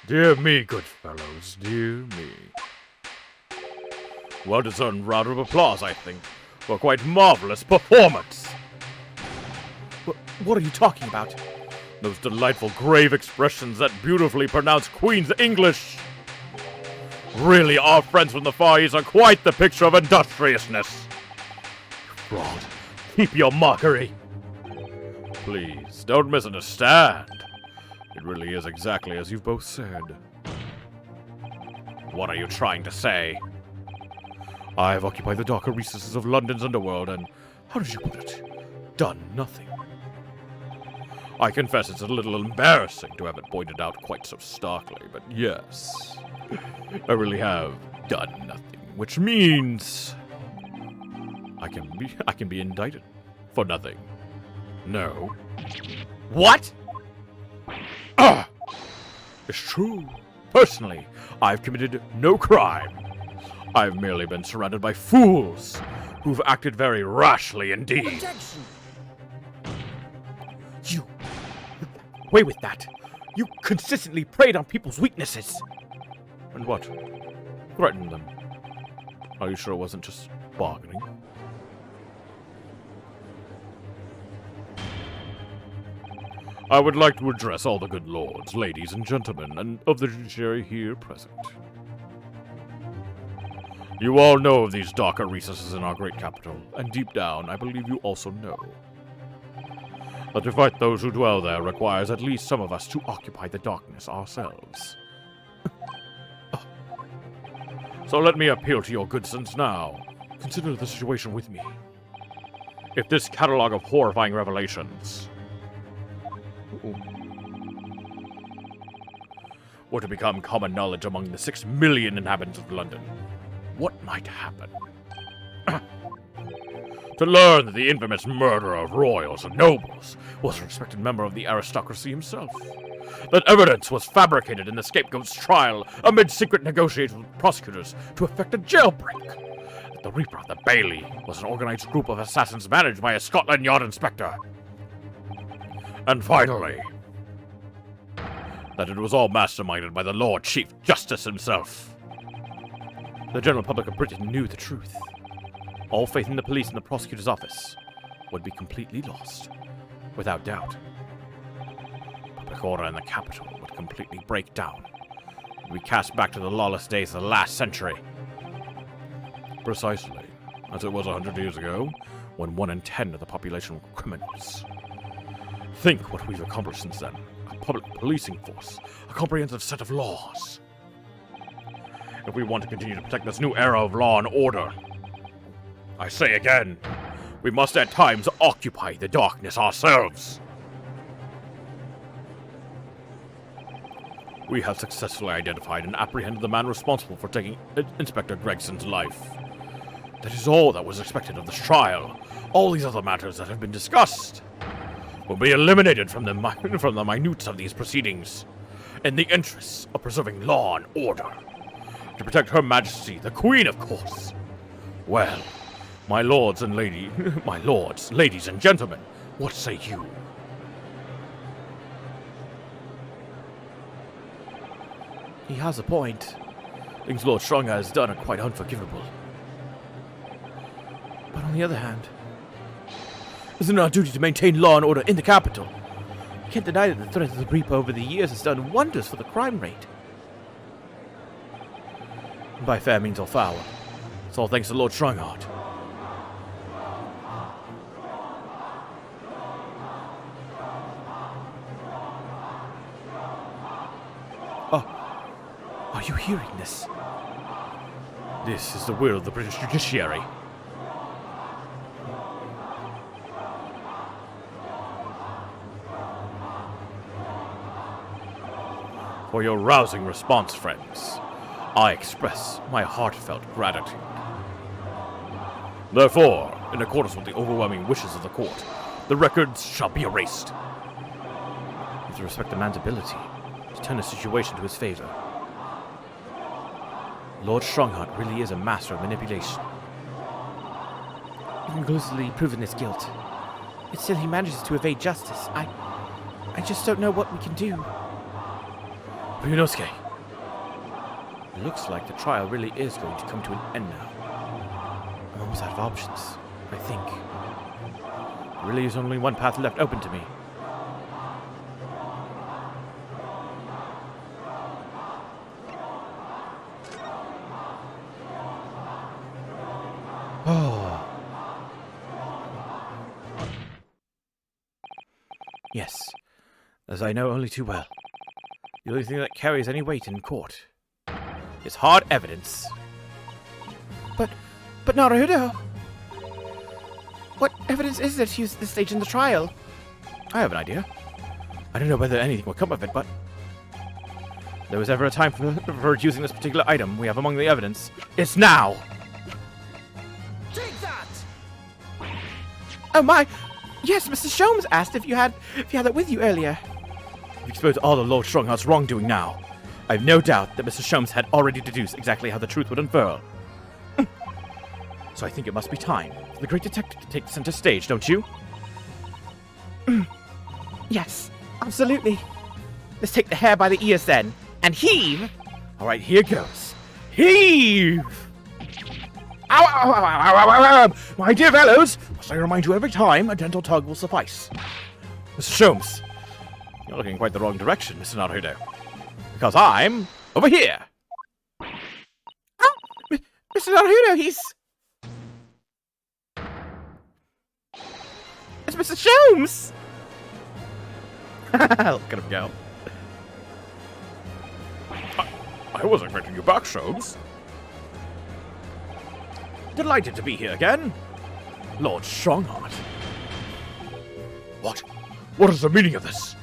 Dear me, good fellows, dear me. Well-deserved round of applause, I think, for a quite marvelous performance. What are you talking about? Those delightful grave expressions that beautifully pronounce Queen's English. Really, our friends from the Far East are quite the picture of industriousness. Fraud, keep your mockery. Please, don't misunderstand. It really is exactly as you've both said. What are you trying to say? I've occupied the darker recesses of London's underworld and, how did you put it, done nothing. I confess it's a little embarrassing to have it pointed out quite so starkly, but yes, I really have done nothing, which means I can be indicted for nothing. No. What? It's true. Personally, I've committed no crime. I've merely been surrounded by fools who've acted very rashly indeed. Objection! You away with that. You consistently preyed on people's weaknesses. And what? Threatened them. Are you sure it wasn't just bargaining? I would like to address all the good lords, ladies, and gentlemen and of the judiciary here present. You all know of these darker recesses in our great capital, and deep down, I believe you also know that to fight those who dwell there requires at least some of us to occupy the darkness ourselves. So let me appeal to your good sense now. Consider the situation with me. If this catalog of horrifying revelations were to become common knowledge among the 6 million inhabitants of London, what might happen? To learn that the infamous murderer of royals and nobles was a respected member of the aristocracy himself. That evidence was fabricated in the scapegoat's trial amid secret negotiations with prosecutors to effect a jailbreak. That the Reaper of the Bailey was an organized group of assassins managed by a Scotland Yard inspector. And finally, that it was all masterminded by the Lord Chief Justice himself. The general public of Britain knew the truth. All faith in the police and the prosecutor's office would be completely lost, without doubt. Public order in the capital would completely break down. We cast back to the lawless days of the last century. Precisely, as it was 100 years ago, when 1 in 10 of the population were criminals. Think what we've accomplished since then. A public policing force, a comprehensive set of laws. if we want to continue to protect this new era of law and order. I say again, we must at times occupy the darkness ourselves. We have successfully identified and apprehended the man responsible for taking Inspector Gregson's life. That is all that was expected of this trial. All these other matters that have been discussed will be eliminated from the minutes of these proceedings, in the interests of preserving law and order, to protect Her Majesty, the Queen, of course. Well, my lords, ladies and gentlemen, what say you? He has a point. Things Lord Strongheart has done are quite unforgivable. But on the other hand, Isn't it our duty to maintain law and order in the capital? you can't deny that the threat of the Reaper over the years has done wonders for the crime rate. By fair means or foul, it's all thanks to Lord Strongheart. Are you hearing this? This is the will of the British judiciary. For your rousing response, friends, I express my heartfelt gratitude. Therefore, in accordance with the overwhelming wishes of the court, the records shall be erased. You have to respect the man's ability to turn a situation to his favor. Lord Strongheart really is a master of manipulation. You've conclusively proven his guilt. Yet still he manages to evade justice. I just don't know what we can do. Ryunosuke, It looks like the trial really is going to come to an end now. I'm almost out of options, I think. There really is only one path left open to me. Oh. Yes, as I know only too well. The only thing that carries any weight in court is hard evidence. But Naruto! What evidence is there to use at this stage in the trial? I have an idea. I don't know whether anything will come of it, but if there was ever a time for using this particular item we have among the evidence, it's now! Take that! Oh my! Yes, Mr. Sholmes asked if you had that with you earlier. We've exposed all of Lord Strongheart's wrongdoing now. I have no doubt that Mr. Sholmes had already deduced exactly how the truth would unfurl. So I think it must be time for the great detective to take center stage, don't you? Yes, absolutely. Let's take the hair by the ears then, and heave! Alright, here goes. Heave! Ow, ow, ow, ow, ow, ow, ow. My dear fellows, must I remind you every time, a gentle tug will suffice. Mr. Sholmes, you're looking in quite the wrong direction, Mr. Naruto. Because I'm over here. Oh, Mr. Naruto, he's... It's Mr. Sholmes! Look at him go. I wasn't expecting you back, Sholmes. Delighted to be here again. Lord Strongheart. What? What is the meaning of this?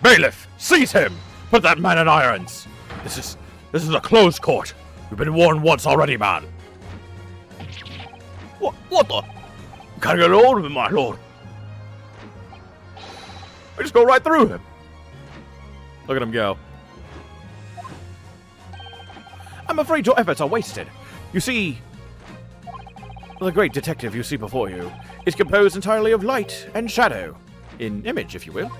Bailiff, seize him! Put that man in irons! This is a closed court. You've been warned once already, man. What the? You can't get hold of him, my lord. I just go right through him. Look at him go. I'm afraid your efforts are wasted. You see, the great detective you see before you is composed entirely of light and shadow. In image, if you will.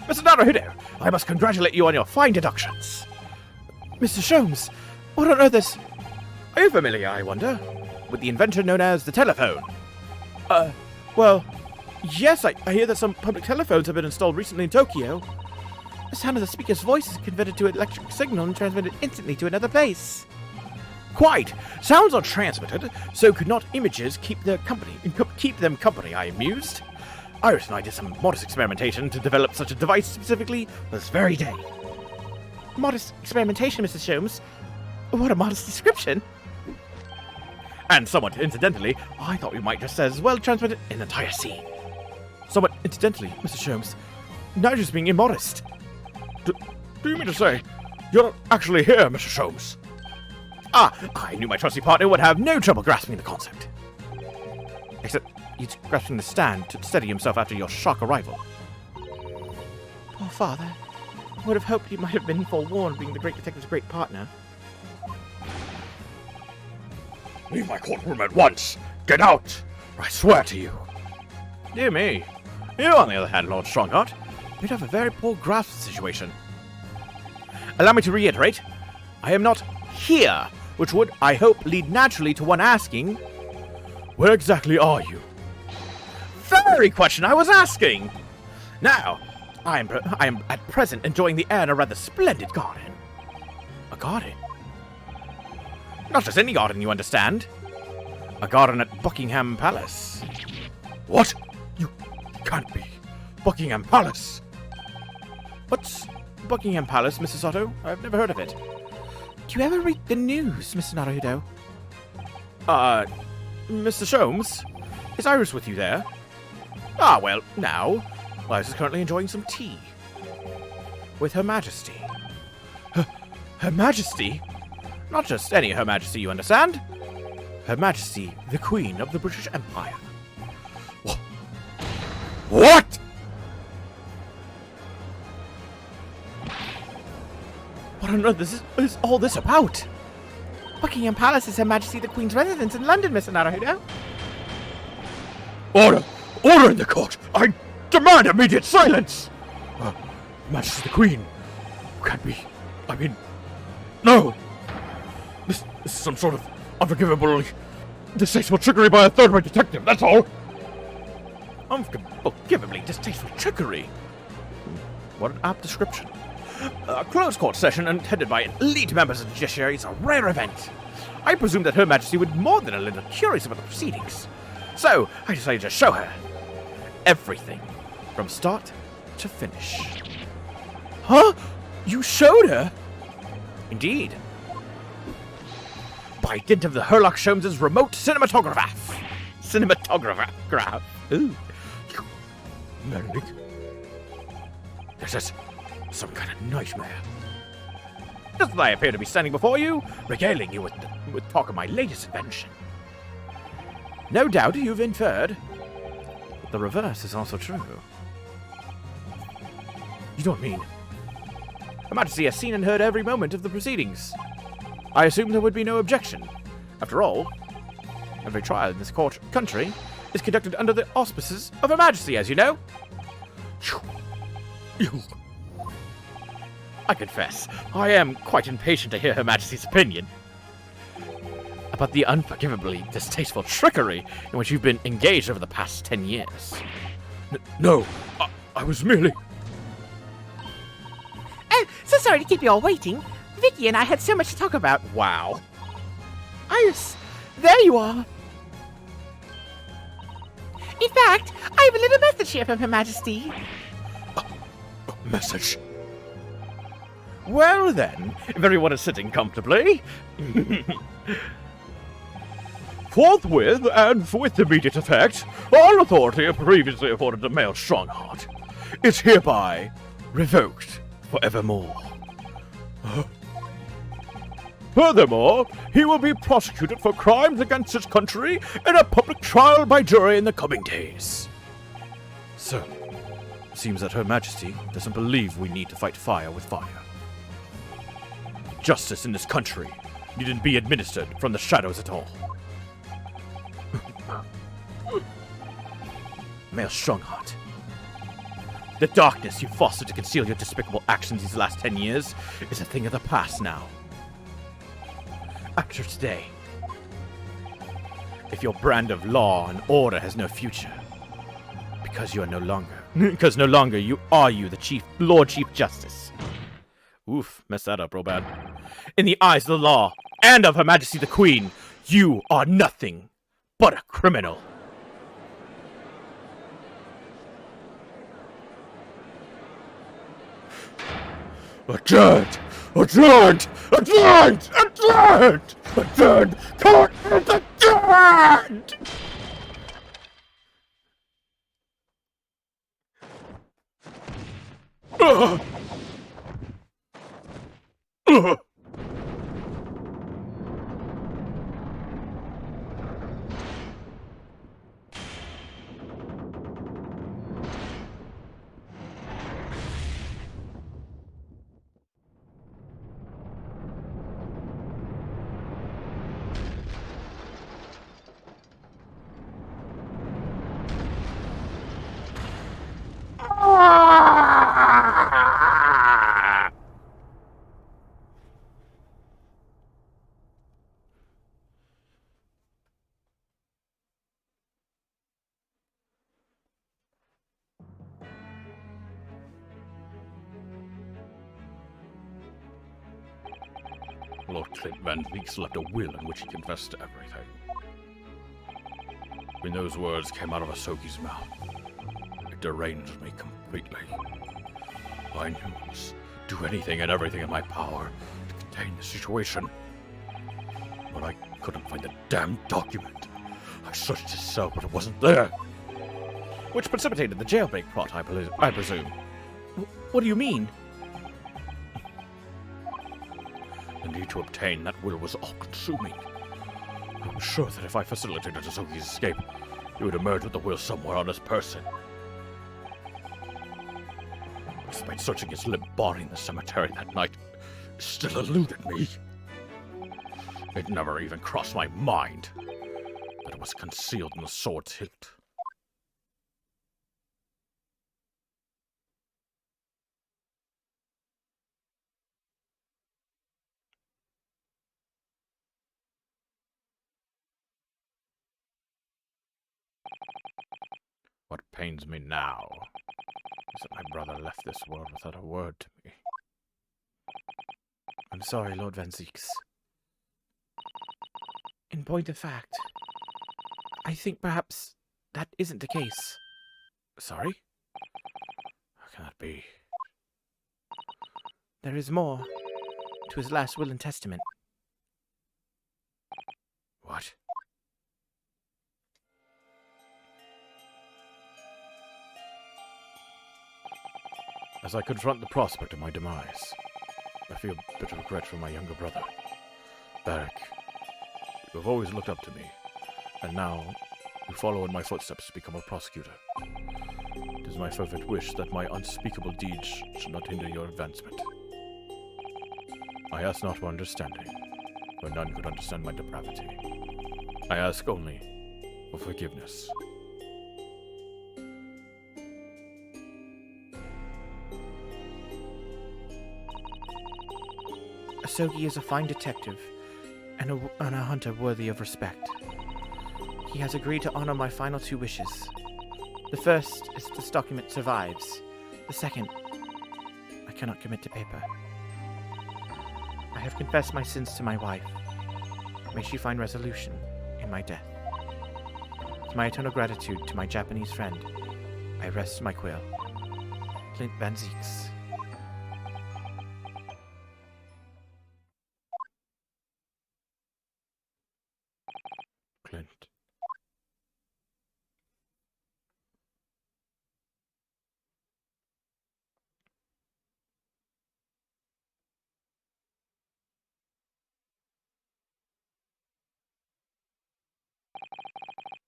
Mr. Naruto, I must congratulate you on your fine deductions. Mr. Sholmes, what on earth is... Are you familiar, I wonder, with the invention known as the telephone? Well, yes, I hear that some public telephones have been installed recently in Tokyo. The sound of the speaker's voice is converted to an electric signal and transmitted instantly to another place. Quite. Sounds are transmitted, so could not images keep them company, I mused. Iris and I did some modest experimentation to develop such a device specifically for this very day. modest experimentation, Mrs. Sholmes. What a modest description. And somewhat incidentally, I thought we might just as well transmit an entire scene. Somewhat incidentally, Mr. Sholmes, Nigel's being immodest. Do you mean to say you're not actually here, Mr. Sholmes? Ah, I knew my trusty partner would have no trouble grasping the concept. Except he's grasping the stand to steady himself after your shock arrival. Poor father. I would have hoped he might have been forewarned, being the great detective's great partner. Leave my courtroom at once! Get out! I swear to you! Dear me. You, on the other hand, Lord Strongheart, you'd have a very poor grasp of the situation. Allow me to reiterate, I am not here, which would, I hope, lead naturally to one asking, Where exactly are you? very question I was asking! Now, I am at present enjoying the air in a rather splendid garden. A garden? Not just any garden, you understand. A garden at Buckingham Palace. What? You can't be. Buckingham Palace! What's Buckingham Palace, Mrs. Otto? I've never heard of it. Do you ever read the news, Mr. Naruto? Mr. Sholmes? Is Iris with you there? Ah, well, now, Iris is currently enjoying some tea. With Her Majesty. Her Majesty? Not just any Her Majesty, you understand? Her Majesty, the Queen of the British Empire. What? What on earth is all this about? Buckingham Palace is Her Majesty the Queen's residence in London, Mr. Naruto. Order! Order in the court! I demand immediate silence! Majesty the Queen. Can't be. I mean. No! This is some sort of unforgivable, distasteful trickery by a third-rate detective, that's all! Unforgivably distasteful trickery. What an apt description. A closed court session attended by elite members of the judiciary is a rare event. I presume that Her Majesty would be more than a little curious about the proceedings. So, I decided to show her everything, from start to finish. Huh? You showed her? Indeed. By dint of the Herlock Sholmes' remote cinematograph. Cinematograph. Ooh. Merrick. This is some kind of nightmare. Just as I appear to be standing before you, regaling you with talk of my latest invention. No doubt you've inferred that the reverse is also true. You don't mean. Her Majesty has seen and heard every moment of the proceedings. I assume there would be no objection. After all, every trial in this country is conducted under the auspices of Her Majesty, as you know. You. I confess, I am quite impatient to hear Her Majesty's opinion about the unforgivably distasteful trickery in which you've been engaged over the past 10 years. No, I was merely. Oh, so sorry to keep you all waiting. Vicky and I had so much to talk about. Wow. Iris, there you are. In fact, I have a little message here from Her Majesty. Message. Well then, if everyone is sitting comfortably, Forthwith and with immediate effect, all authority previously afforded to Male Strongheart is hereby revoked forevermore. Furthermore, he will be prosecuted for crimes against his country in a public trial by jury in the coming days. So, seems that Her Majesty doesn't believe we need to fight fire with fire. Justice in this country needn't be administered from the shadows at all. Male Strongheart, the darkness you fostered to conceal your despicable actions these last 10 years is a thing of the past now. After today, if your brand of law and order has no future, because no longer you are the Lord Chief Justice. Oof, messed that up real bad. In the eyes of the law and of Her Majesty the Queen, you are nothing but a criminal. Adjourned! A giant! A giant! A giant! A giant! Come is a giant! Lord Clint Van Veeks left a will in which he confessed to everything. When those words came out of Asoki's mouth, it deranged me completely. I knew I must do anything and everything in my power to contain the situation. But I couldn't find the damn document. I searched his cell, but it wasn't there. Which precipitated the jailbreak plot, I presume. What do you mean? The need to obtain that will was all-consuming. I was sure that if I facilitated Asoki's escape, he would emerge with the will somewhere on his person. Despite searching his limp body in the cemetery that night, it still eluded me. It never even crossed my mind that it was concealed in the sword's hilt. What pains me now is that my brother left this world without a word to me. I'm sorry, Lord Van Zieks. In point of fact, I think perhaps that isn't the case. Sorry? How can that be? There is more to his last will and testament. What? As I confront the prospect of my demise, I feel bitter regret for my younger brother. Varric, you have always looked up to me, and now you follow in my footsteps to become a prosecutor. It is my fervent wish that my unspeakable deeds should not hinder your advancement. I ask not for understanding, for none could understand my depravity. I ask only for forgiveness. Asogi is a fine detective and a hunter worthy of respect. He has agreed to honor my final two wishes. The first is that this document survives. The second, I cannot commit to paper. I have confessed my sins to my wife. May she find resolution in my death. With my eternal gratitude to my Japanese friend, I rest my quill. Clint Van Zieks. Clint.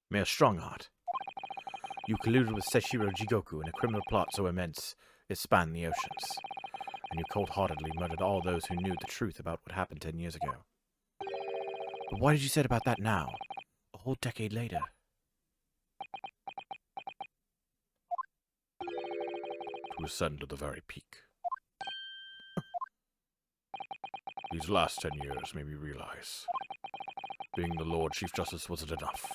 Mere strong heart. You colluded with Seshiro Jigoku in a criminal plot so immense it spanned the oceans, and you cold-heartedly murdered all those who knew the truth about what happened 10 years ago. But why did you say about that now, a whole decade later? To ascend to the very peak. These last 10 years made me realize being the Lord Chief Justice wasn't enough.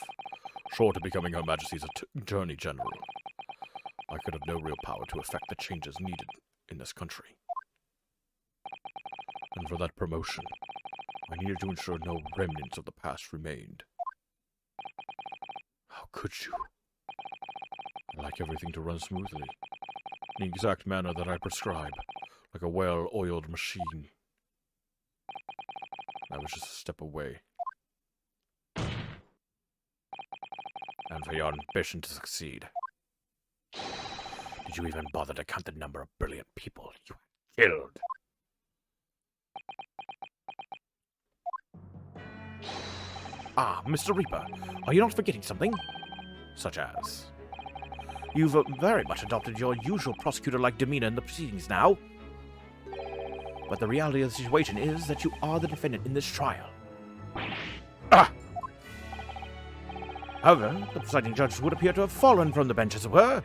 Short of becoming Her Majesty's Attorney General, I could have no real power to effect the changes needed in this country. And for that promotion, I needed to ensure no remnants of the past remained. How could you? I like everything to run smoothly, in the exact manner that I prescribe, like a well-oiled machine. That was just a step away. And for your ambition to succeed. Did you even bother to count the number of brilliant people you killed? Ah, Mr. Reaper, are you not forgetting something? Such as? You've very much adopted your usual prosecutor-like demeanor in the proceedings now. But the reality of the situation is that you are the defendant in this trial. Ah! However, the presiding judge would appear to have fallen from the bench, as it were.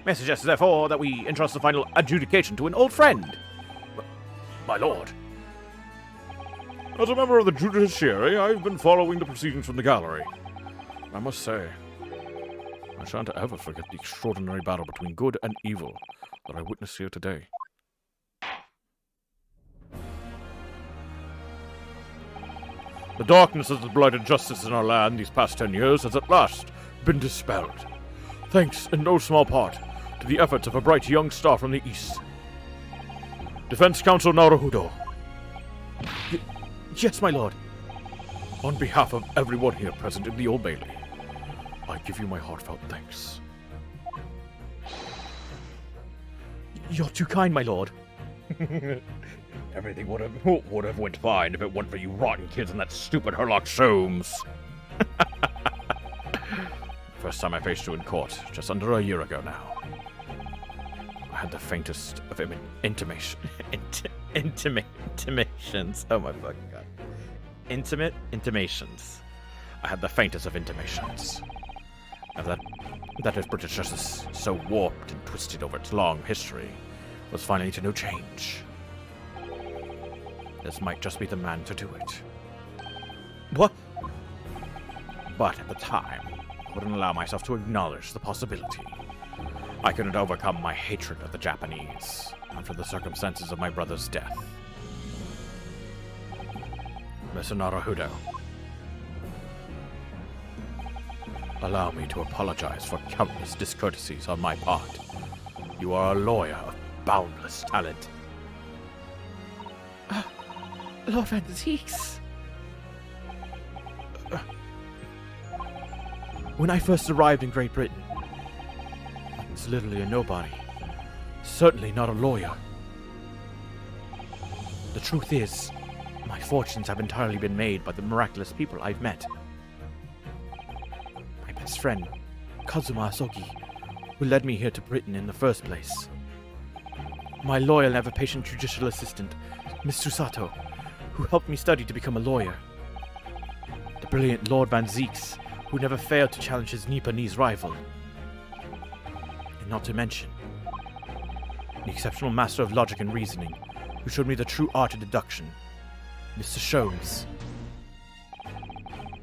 May I suggest, therefore, that we entrust the final adjudication to an old friend? My lord. As a member of the judiciary, I've been following the proceedings from the gallery. I must say, I shan't ever forget the extraordinary battle between good and evil that I witnessed here today. The darkness that has blighted justice in our land these past 10 years has at last been dispelled, thanks in no small part to the efforts of a bright young star from the east. Defense Counsel Naruhodo. Yes, my lord. On behalf of everyone here present in the Old Bailey, I give you my heartfelt thanks. You're too kind, my lord. Everything would have went fine if it weren't for you rotten kids and that stupid Herlock Sholmes. First time I faced you in court, just under a year ago now. I had the faintest of intimations. Oh my fucking god. Intimations. I had the faintest of intimations. Of that if British justice, so warped and twisted over its long history, was finally to know change. This might just be the man to do it. What? But at the time, I wouldn't allow myself to acknowledge the possibility. I couldn't overcome my hatred of the Japanese after the circumstances of my brother's death. Mr. Naruhodo, allow me to apologize for countless discourtesies on my part. You are a lawyer of boundless talent. Lord Van Zieks. When I first arrived in Great Britain, I was literally a nobody. Certainly not a lawyer. The truth is, my fortunes have entirely been made by the miraculous people I've met. My best friend, Kazuma Asogi, who led me here to Britain in the first place. My loyal and ever-patient judicial assistant, Miss Susato, who helped me study to become a lawyer. The brilliant Lord Van Zieks, who never failed to challenge his Nipponese rival. And not to mention, the exceptional master of logic and reasoning, who showed me the true art of deduction, Mr. Sholmes.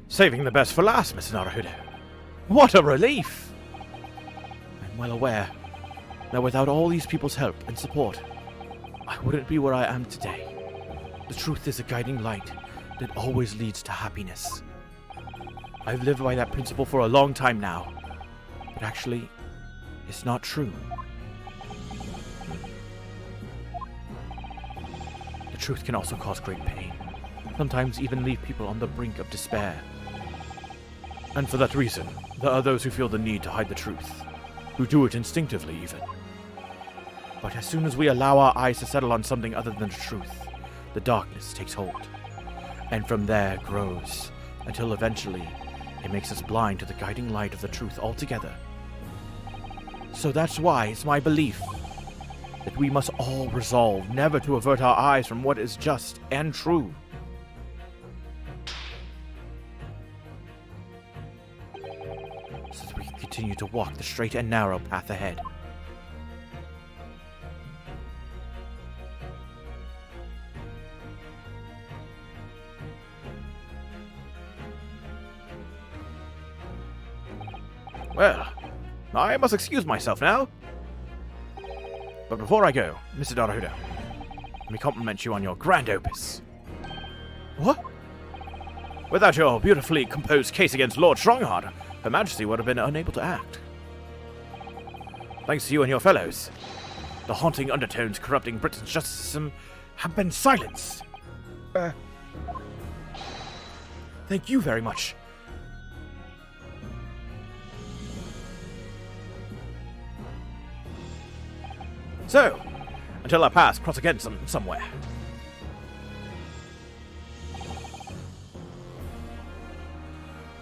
Saving the best for last, Mr. Naruhodo. What a relief! I'm well aware that without all these people's help and support, I wouldn't be where I am today. The truth is a guiding light that always leads to happiness. I've lived by that principle for a long time now, but actually, it's not true. The truth can also cause great pain, sometimes even leave people on the brink of despair. And for that reason, there are those who feel the need to hide the truth, who do it instinctively even. But as soon as we allow our eyes to settle on something other than the truth, the darkness takes hold, and from there grows, until eventually it makes us blind to the guiding light of the truth altogether. So that's why it's my belief that we must all resolve never to avert our eyes from what is just and true. So that we can continue to walk the straight and narrow path ahead. Well, I must excuse myself now. But before I go, Mr. Naruhodo, let me compliment you on your grand opus. What? Without your beautifully composed case against Lord Strongheart, Her Majesty would have been unable to act. Thanks to you and your fellows, the haunting undertones corrupting Britain's justice system have been silenced. Thank you very much. So, until our paths cross again somewhere.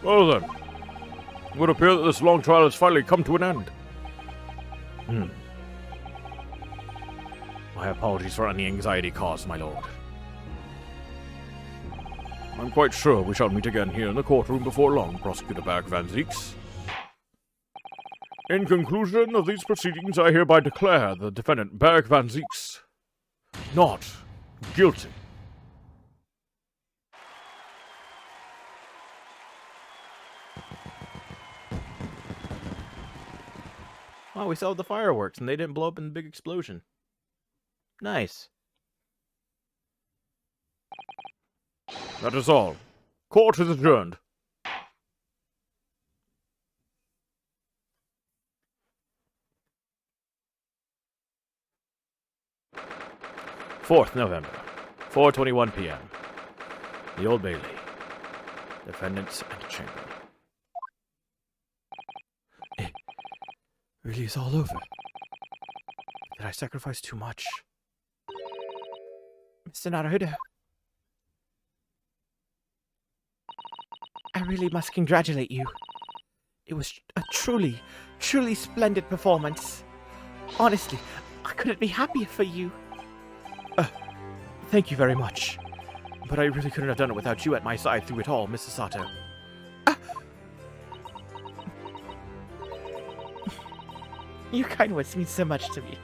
Well then, it would appear that this long trial has finally come to an end. My apologies for any anxiety caused, my lord. I'm quite sure we shall meet again here in the courtroom before long, Prosecutor Berg Van Zieks. In conclusion of these proceedings, I hereby declare the defendant Berg Van Zieks not guilty. Oh, we saw the fireworks and they didn't blow up in the big explosion. Nice. That is all. Court is adjourned. November, 4:21 p.m. The Old Bailey. Defendant's antechamber. It really is all over. Did I sacrifice too much? Mr. Naruhodo. I really must congratulate you. It was a truly, truly splendid performance. Honestly, I couldn't be happier for you. Thank you very much. But I really couldn't have done it without you at my side through it all, Mrs. Sato. Your kind words mean so much to me.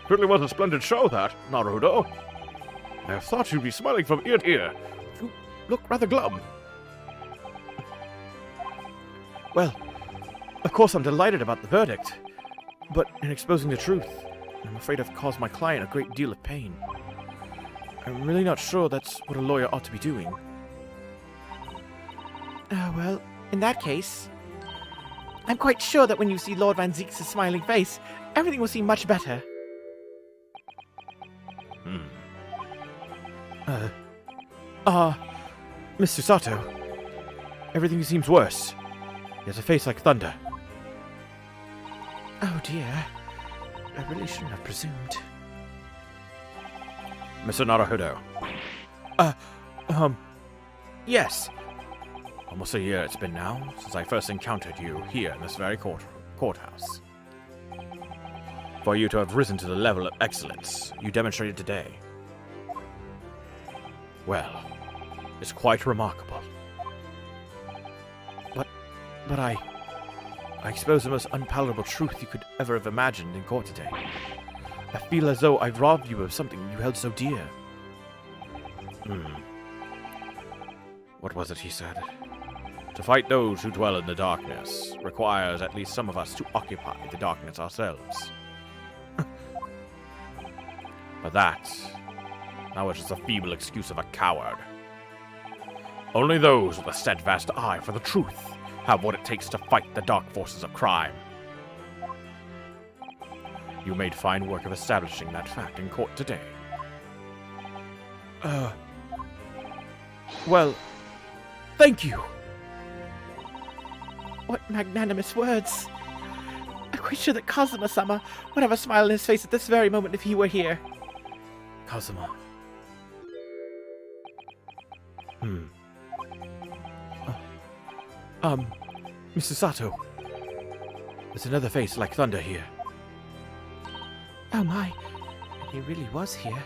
Certainly was a splendid show, that, Naruto. I thought you'd be smiling from ear to ear. You look rather glum. Well, of course I'm delighted about the verdict. But in exposing the truth, I'm afraid I've caused my client a great deal of pain. I'm really not sure that's what a lawyer ought to be doing. Well, in that case, I'm quite sure that when you see Lord Van Zieks' smiling face, everything will seem much better. Mr. Sato. Everything seems worse. He has a face like thunder. Oh dear. I really shouldn't have presumed. Mr. Naruhodo. Yes. Almost a year it's been now since I first encountered you here in this very courthouse. For you to have risen to the level of excellence you demonstrated today, well, it's quite remarkable. But I exposed the most unpalatable truth you could ever have imagined in court today. I feel as though I've robbed you of something you held so dear. What was it he said? To fight those who dwell in the darkness requires at least some of us to occupy the darkness ourselves. But that was just a feeble excuse of a coward. Only those with a steadfast eye for the truth have what it takes to fight the dark forces of crime. You made fine work of establishing that fact in court today. Well, thank you. What magnanimous words. I'm quite sure that Kazuma-sama would have a smile on his face at this very moment if he were here. Kazuma. Mr. Sato. There's another face like thunder here. Oh my, he really was here.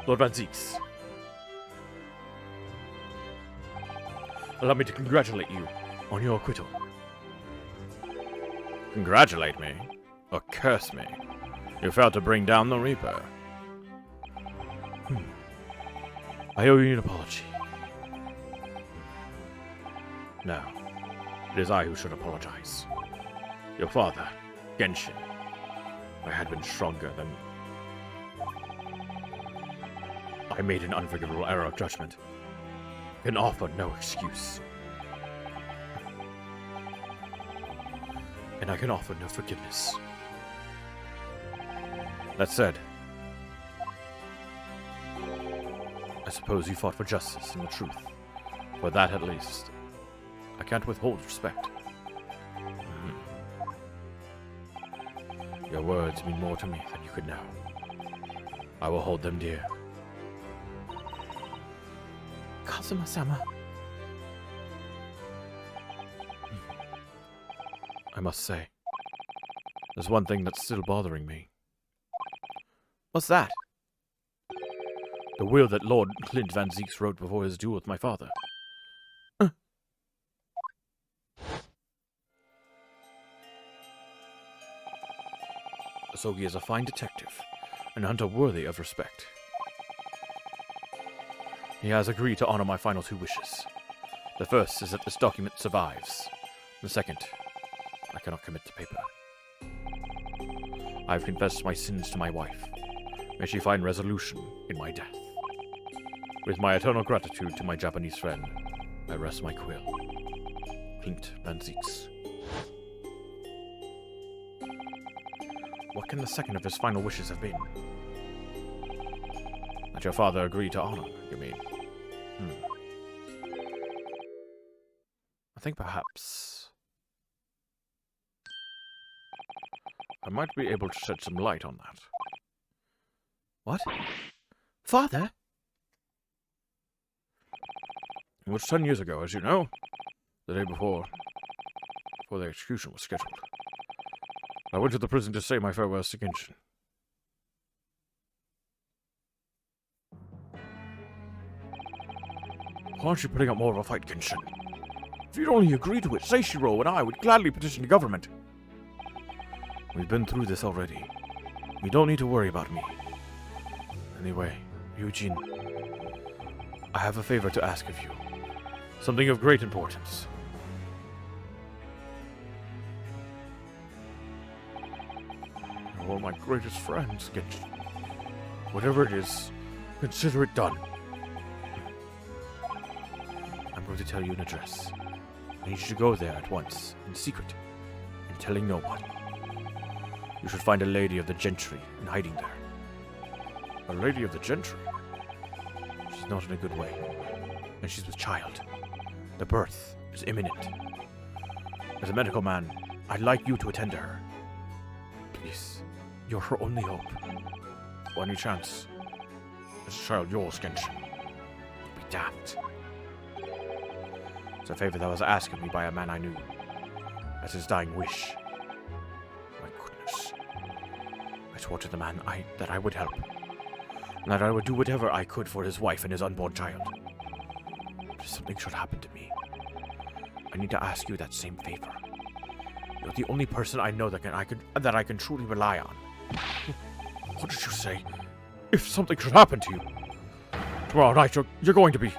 Lord Van Zieks, allow me to congratulate you on your acquittal. Congratulate me? Or curse me? You failed to bring down the Reaper. I owe you an apology. No, it is I who should apologize. Your father, Genshin, if I had been stronger, then I made an unforgivable error of judgment. Can offer no excuse. And I can offer no forgiveness. That said, I suppose you fought for justice and the truth. For that, at least, I can't withhold respect. Your words mean more to me than you could know. I will hold them dear. Kazuma-sama. I must say, there's one thing that's still bothering me. What's that? The will that Lord Clint Van Zieks wrote before his duel with my father. Asogi is a fine detective, and a hunter worthy of respect. He has agreed to honor my final 2 wishes. The first is that this document survives. The second, I cannot commit to paper. I have confessed my sins to my wife. May she find resolution in my death. With my eternal gratitude to my Japanese friend, I rest my quill. Clint Van Zieks. What can the second of his final wishes have been? That your father agreed to honor, you mean? I think perhaps... I might be able to shed some light on that. What? Father? It was 10 years ago, as you know. The day before the execution was scheduled. I went to the prison to say my farewells to Genshin. Why aren't you putting up more of a fight, Genshin? If you'd only agree to it, Seishiro and I would gladly petition the government. We've been through this already. You don't need to worry about me. Anyway, Eugene, I have a favor to ask of you. Something of great importance. You're one of my greatest friends, Genshin. Whatever it is, consider it done. I'm going to tell you an address. I need you to go there at once, in secret, and telling no one. You should find a lady of the gentry in hiding there. A lady of the gentry? She's not in a good way, and she's with child. The birth is imminent. As a medical man, I'd like you to attend to her. Please, you're her only hope. By any chance, is the child yours, Genshin? Be damned. It's a favor that was asked of me by a man I knew, as his dying wish. My goodness. I swore to the man that I would help, and that I would do whatever I could for his wife and his unborn child. If something should happen to me, I need to ask you that same favor. You're the only person I know that I can truly rely on. What did you say? If something should happen to you, tomorrow night you're going to be...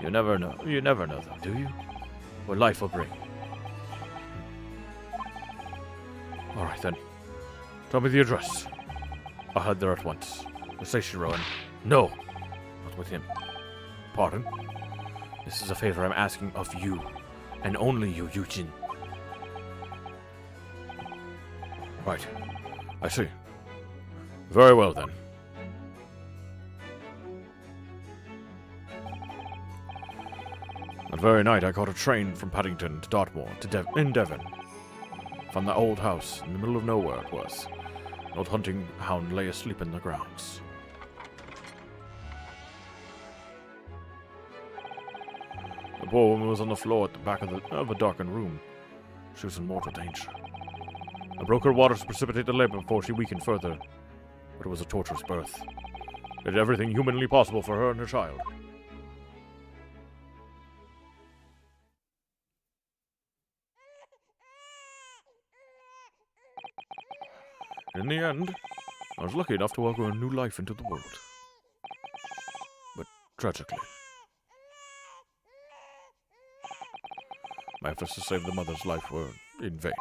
You never know. You never know, though, do you? What life will bring. All right, then. Tell me the address. I'll head there at once. With Seishiro and... No! Not with him. Pardon? This is a favor I'm asking of you. And only you, Eugene. Right. I see. Very well, then. That very night, I caught a train from Paddington to Dartmoor in Devon. From the old house in the middle of nowhere it was. An old hunting hound lay asleep in the grounds. The poor woman was on the floor at the back of a darkened room. She was in mortal danger. I broke her water to precipitate the labor before she weakened further, but it was a torturous birth. I did everything humanly possible for her and her child. In the end, I was lucky enough to welcome a new life into the world. But tragically, my efforts to save the mother's life were in vain.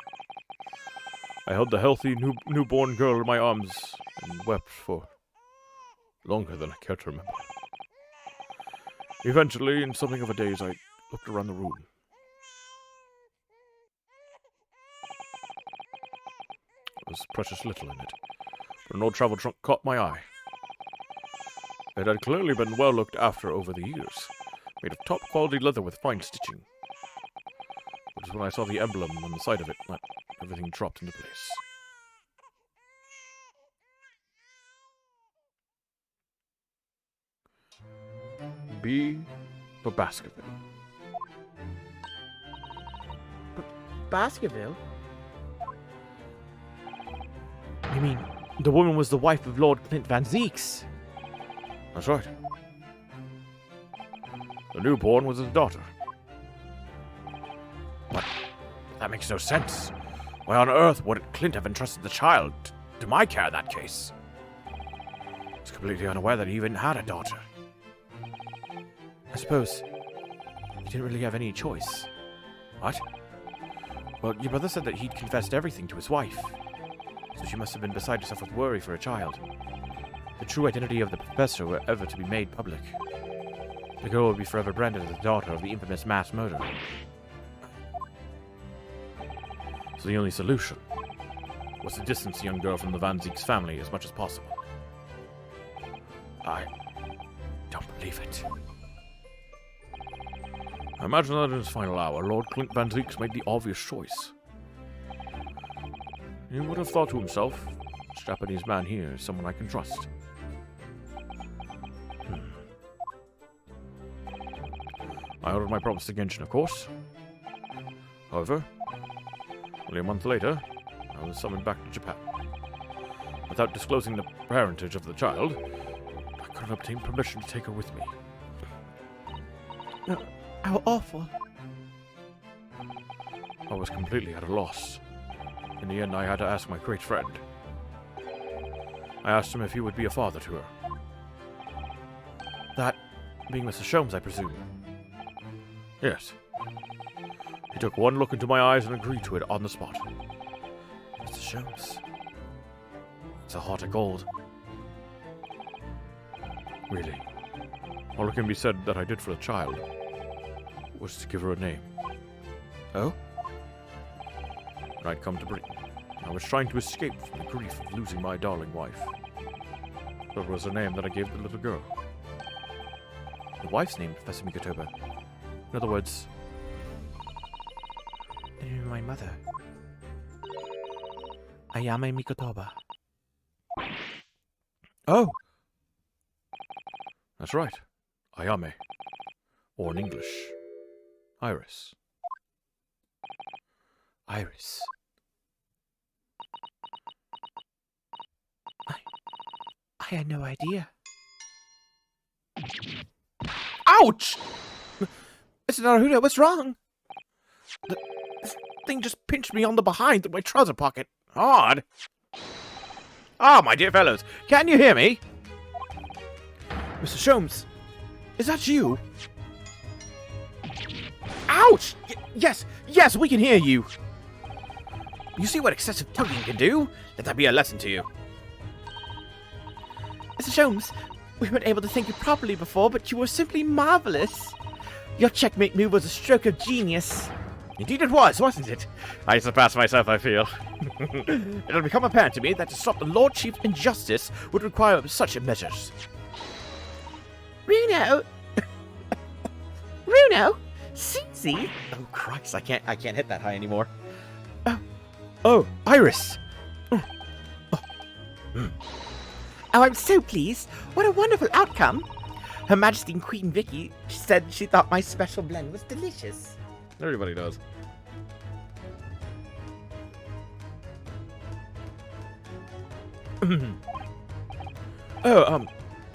I held the healthy newborn girl in my arms and wept for longer than I care to remember. Eventually, in something of a daze, I looked around the room. was precious little in it, but an old travel trunk caught my eye. It had clearly been well looked after over the years, made of top-quality leather with fine stitching. It was when I saw the emblem on the side of it that everything dropped into place. B for Baskerville. Baskerville? You mean the woman was the wife of Lord Clint Van Zeeks? That's right. The newborn was his daughter. But that makes no sense. Why on earth would Clint have entrusted the child to my care in that case? I was completely unaware that he even had a daughter. I suppose he didn't really have any choice. What? Well, your brother said that he'd confessed everything to his wife, so she must have been beside herself with worry for a child. The true identity of the professor were ever to be made public. The girl would be forever branded as the daughter of the infamous mass murderer. So the only solution was to distance the young girl from the Van Zeeks family as much as possible. I don't believe it. I imagine that in his final hour, Lord Clint Van Zeeks made the obvious choice. He would have thought to himself, this Japanese man here is someone I can trust. I honored my promise to Genshin, of course. However, only a month later, I was summoned back to Japan. Without disclosing the parentage of the child, I couldn't obtain permission to take her with me. No, how awful. I was completely at a loss. In the end, I had to ask my great friend. I asked him if he would be a father to her. That being Mr. Sholmes, I presume. Yes. He took one look into my eyes and agreed to it on the spot. Mr. Sholmes. It's a heart of gold. Really. All it can be said that I did for the child was to give her a name. Oh? When I'd come to Britain, I was trying to escape from the grief of losing my darling wife. That was the name that I gave the little girl. The wife's name, Professor Mikotoba. In other words, the name of my mother. Ayame Mikotoba. Oh! That's right. Ayame. Or in English, Iris. Iris. I had no idea. Ouch! Mr. Naruto, what's wrong? This thing just pinched me on the behind through my trouser pocket. Odd. Ah, my dear fellows, can you hear me? Mr. Sholmes, is that you? Ouch! Yes, we can hear you. You see what excessive tugging can do? Let that be a lesson to you. Mr. Sholmes, we weren't able to thank you properly before, but you were simply marvelous. Your checkmate move was a stroke of genius. Indeed it was, wasn't it? I surpassed myself, I feel. It'll become apparent to me that to stop the Lord Chief's injustice would require such measures. Runo! Runo? Susie? Oh, Christ, I can't hit that high anymore. Oh, Iris! Oh, I'm so pleased. What a wonderful outcome. Her Majesty Queen Vicky said she thought my special blend was delicious. Everybody does.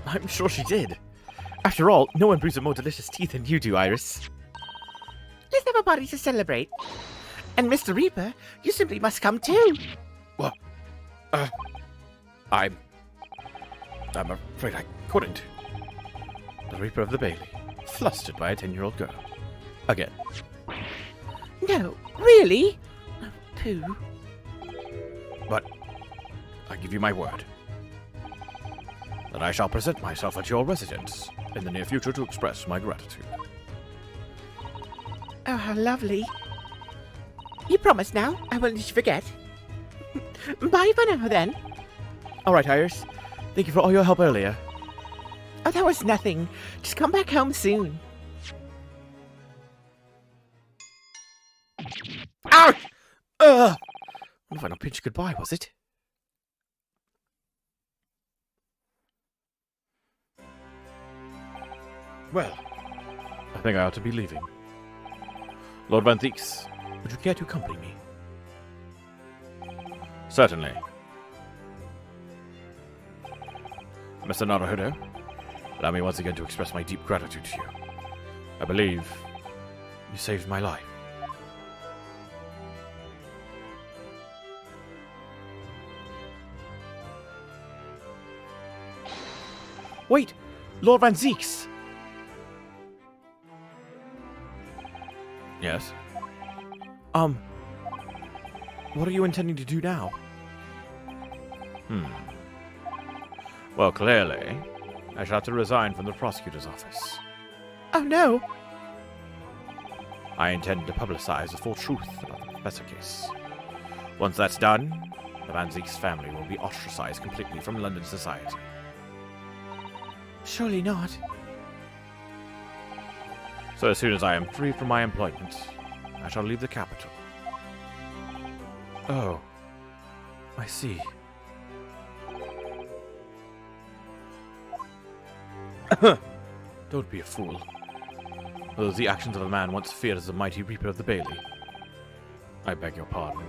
I'm sure she did. After all, no one brews a more delicious tea than you do, Iris. Let's have a party to celebrate. And Mr. Reaper, you simply must come too. Well, I'm afraid I couldn't. The Reaper of the Bailey, flustered by a 10-year-old girl. Again. No, really? Oh, Pooh. But I give you my word that I shall present myself at your residence in the near future to express my gratitude. Oh, how lovely. You promise now? I won't let you forget. Bye for now, then. All right, Iris. Thank you for all your help earlier. Oh, that was nothing. Just come back home soon. Ouch! What a final pinch goodbye, was it? Well, I think I ought to be leaving. Lord Van Thieks, would you care to accompany me? Certainly. Mr. Naruhodo, allow me once again to express my deep gratitude to you. I believe you saved my life. Wait! Lord Van Zieks! Yes? What are you intending to do now? Well, clearly, I shall have to resign from the prosecutor's office. Oh, no. I intend to publicize the full truth about the Professor case. Once that's done, the Van Zieks family will be ostracized completely from London society. Surely not. So as soon as I am free from my employment, I shall leave the capital. Oh. I see. Don't be a fool. Those are the actions of a man once feared as the mighty Reaper of the Bailey. I beg your pardon.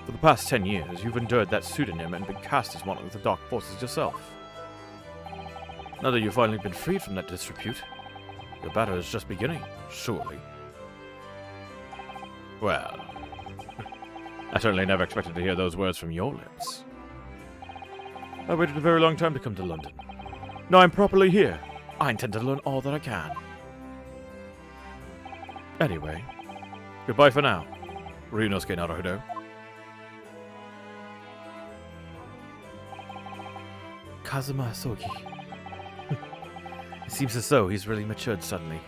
For the past 10 years, you've endured that pseudonym and been cast as one of the dark forces yourself. Now that you've finally been freed from that disrepute, your battle is just beginning, surely. Well, I certainly never expected to hear those words from your lips. I waited a very long time to come to London. Now I'm properly here. I intend to learn all that I can. Anyway, goodbye for now, Ryunosuke Naruhodo. Kazuma Asogi. It seems as though he's really matured suddenly.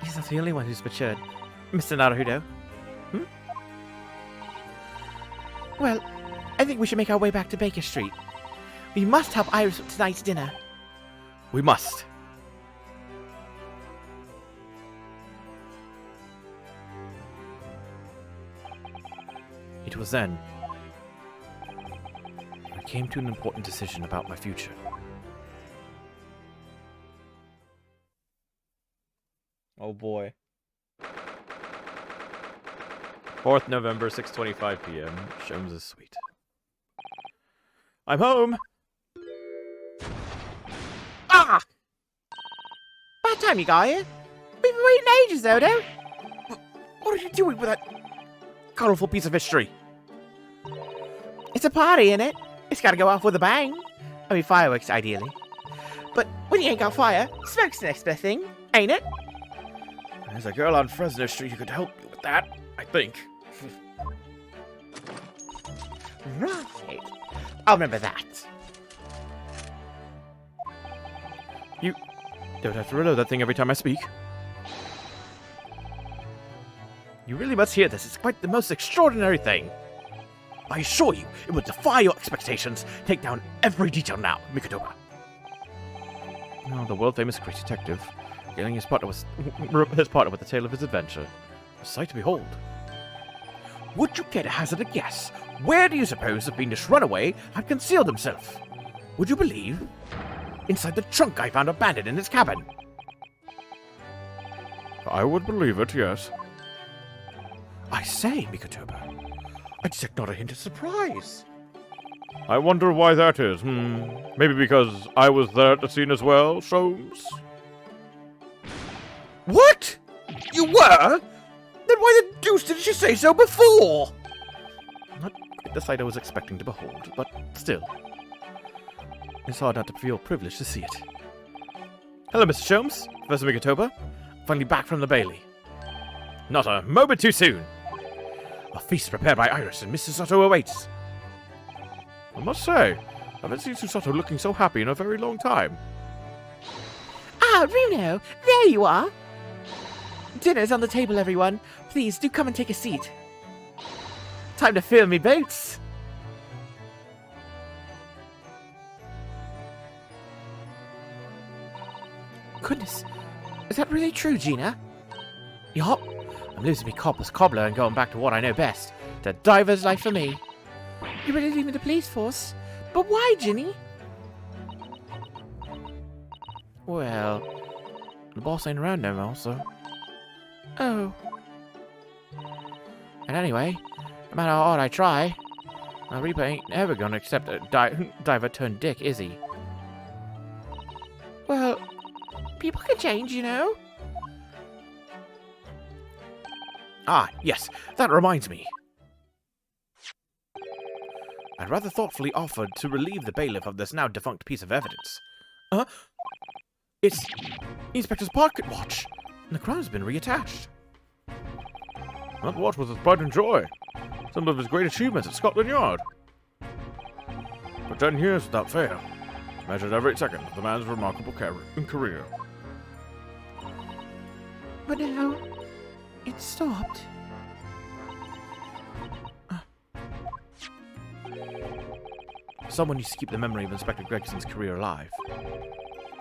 He's not the only one who's matured, Mr. Naruhodo. Well, I think we should make our way back to Baker Street. We must help Iris with tonight's dinner. We must. It was then I came to an important decision about my future. Oh boy. 4th November, 6:25 p.m. Sholmes' suite. I'm home! Ah! Bad time you got here. We've been waiting ages, Odo. What are you doing with that colorful piece of history? It's a party, innit? It's gotta go off with a bang. I mean, fireworks, ideally. But when you ain't got fire, smoke's the next best thing, ain't it? There's a girl on Fresno Street who could help you with that, I think. Right. I'll remember that. You don't have to reload that thing every time I speak. You really must hear this. It's quite the most extraordinary thing. I assure you, it will defy your expectations. Take down every detail now, Mikotoba. Oh, the world-famous great detective, regaling his partner with the tale of his adventure. A sight to behold. Would you care to hazard a guess? Where do you suppose the fiendish runaway had concealed himself? Would you believe? Inside the trunk I found abandoned in his cabin. I would believe it, yes. I say, Mikotoba, I detect not a hint of surprise. I wonder why that is. Maybe because I was there at the scene as well, Sholmes? What? You were? Then why the deuce didn't you say so before? Not quite the sight I was expecting to behold, but still. It's hard not to feel privileged to see it. Hello, Mr. Sholmes. Professor Mikotoba. Finally back from the Bailey. Not a moment too soon. A feast prepared by Iris and Mr. Sato awaits. I must say, I haven't seen Susato looking so happy in a very long time. Ah, Runo, there you are. Dinner's on the table, everyone. Please do come and take a seat. Time to fill me boots. Goodness, is that really true, Gina? Yup. I'm losing me copper's cobbler and going back to what I know best. The diver's life for me. You're really leaving the police force? But why, Ginny? Well, the boss ain't around no more, so... Oh. And anyway, no matter how hard I try, my Reaper ain't ever gonna accept a diver turned dick, is he? Well, people can change, you know? Ah, yes, that reminds me. I rather thoughtfully offered to relieve the bailiff of this now defunct piece of evidence. It's Inspector's pocket watch, and the crown's been reattached. That watch was his pride and joy, some of his great achievements at Scotland Yard. For 10 years without fail, measured every second of the man's remarkable career. But now, it stopped. Someone needs to keep the memory of Inspector Gregson's career alive,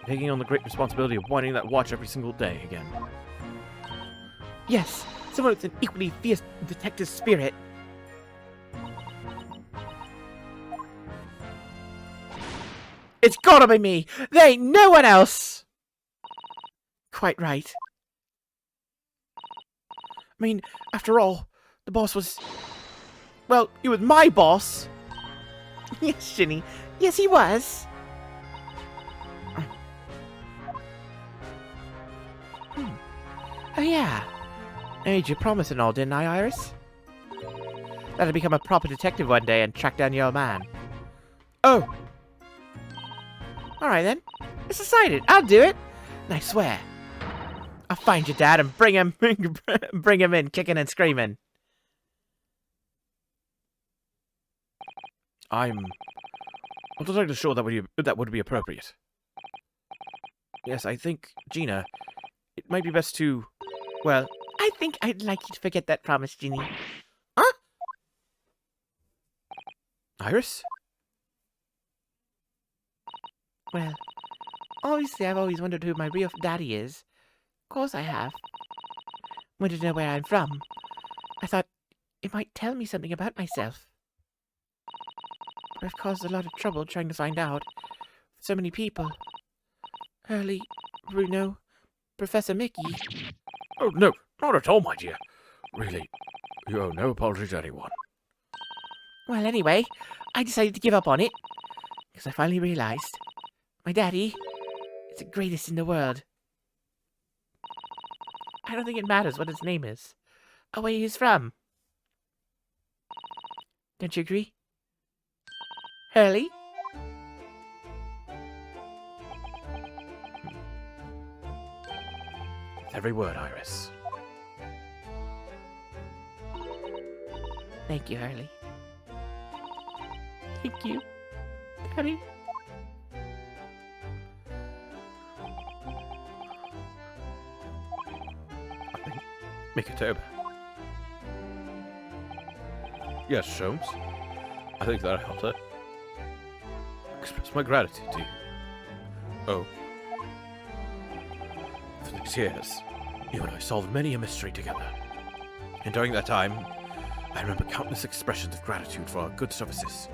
taking on the great responsibility of winding that watch every single day again. Yes, someone with an equally fierce detective spirit. It's gotta be me! There ain't no one else! Quite right. I mean, after all, the boss was... Well, he was my boss! Yes, Ginny. Yes, he was. Oh, yeah. I made you a promise and all, didn't I, Iris? That I'd become a proper detective one day and track down your old man. Oh! Alright then. It's decided. I'll do it. And I swear, I'll find your dad and bring him in, kicking and screaming. I'm not entirely sure that would be appropriate. Yes, I think, Gina, it might be best to... Well, I think I'd like you to forget that promise, Ginny. Iris? Well, obviously I've always wondered who my real daddy is. Of course I have. Wanted to know where I'm from. I thought it might tell me something about myself. But I've caused a lot of trouble trying to find out. So many people. Hurley, Bruno, Professor Mickey. Oh, no, not at all, my dear. Really, you owe no apology to anyone. Well, anyway, I decided to give up on it. Because I finally realized my daddy is the greatest in the world. I don't think it matters what his name is or where he's from. Don't you agree? Hurley? Every word, Iris. Thank you, Hurley. Thank you, Daddy. Mikitoba. Yes, Sholmes. I think that helped it. Express my gratitude to you. Oh. For these years, you and I solved many a mystery together. And during that time, I remember countless expressions of gratitude for our good services.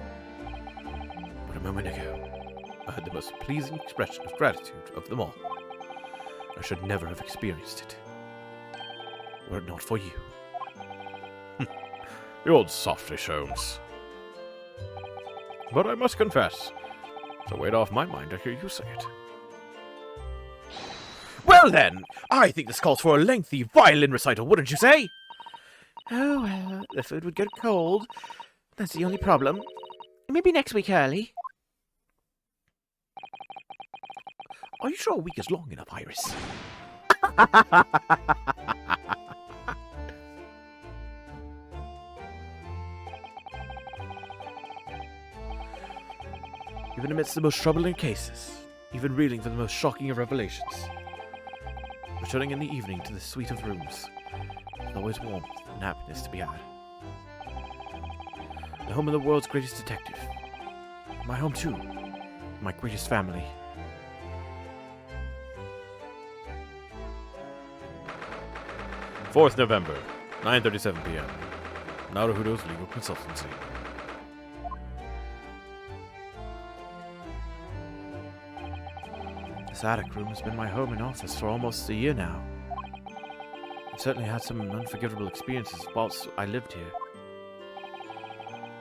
But a moment ago, I had the most pleasing expression of gratitude of them all. I should never have experienced it. Were it not for you. The old softy, Sholmes. But I must confess, it's a weight off my mind to hear you say it. Well then, I think this calls for a lengthy violin recital, wouldn't you say? Oh, well, the food would get cold. That's the only problem. Maybe next week, Hurley. Are you sure a week is long enough, Iris? Even amidst the most troubling cases, even reeling from the most shocking of revelations, returning in the evening to the suite of rooms. There's always warmth and happiness to be had. The home of the world's greatest detective. My home, too. My greatest family. Fourth November, 9:37 p.m. Naruhodo's legal consultancy. This attic room has been my home and office for almost a year now. I've certainly had some unforgettable experiences whilst I lived here.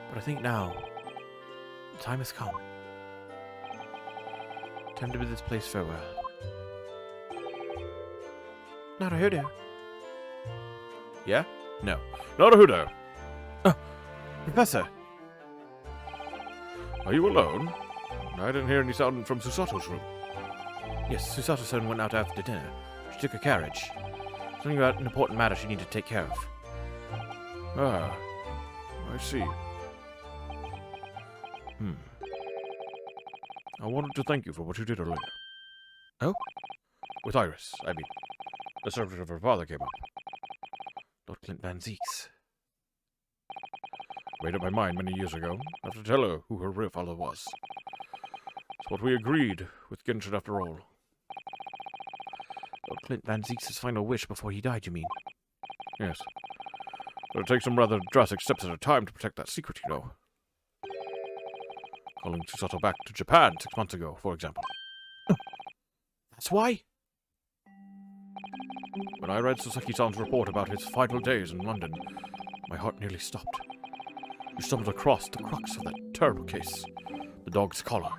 But I think now, the time has come. Time to bid this place farewell. Naruhodo. Yeah? No. Naruhodo! Professor! Are you alone? I didn't hear any sound from Susato's room. Yes, Susato-san went out after dinner. She took a carriage. Something about an important matter she needed to take care of. Ah, I see. I wanted to thank you for what you did earlier. Oh? With Iris, I mean. The subject of her father came up. Lord Clint Van Zeeks. Made up my mind many years ago, not to tell her who her real father was. It's what we agreed with Genshin after all. Lord Clint Van Zeeks' final wish before he died, you mean? Yes. But it takes some rather drastic steps at a time to protect that secret, you know. Calling Susato back to Japan 6 months ago, for example. That's why? When I read Sasaki-san's report about his final days in London, my heart nearly stopped. We stumbled across the crux of that terrible case, the dog's collar.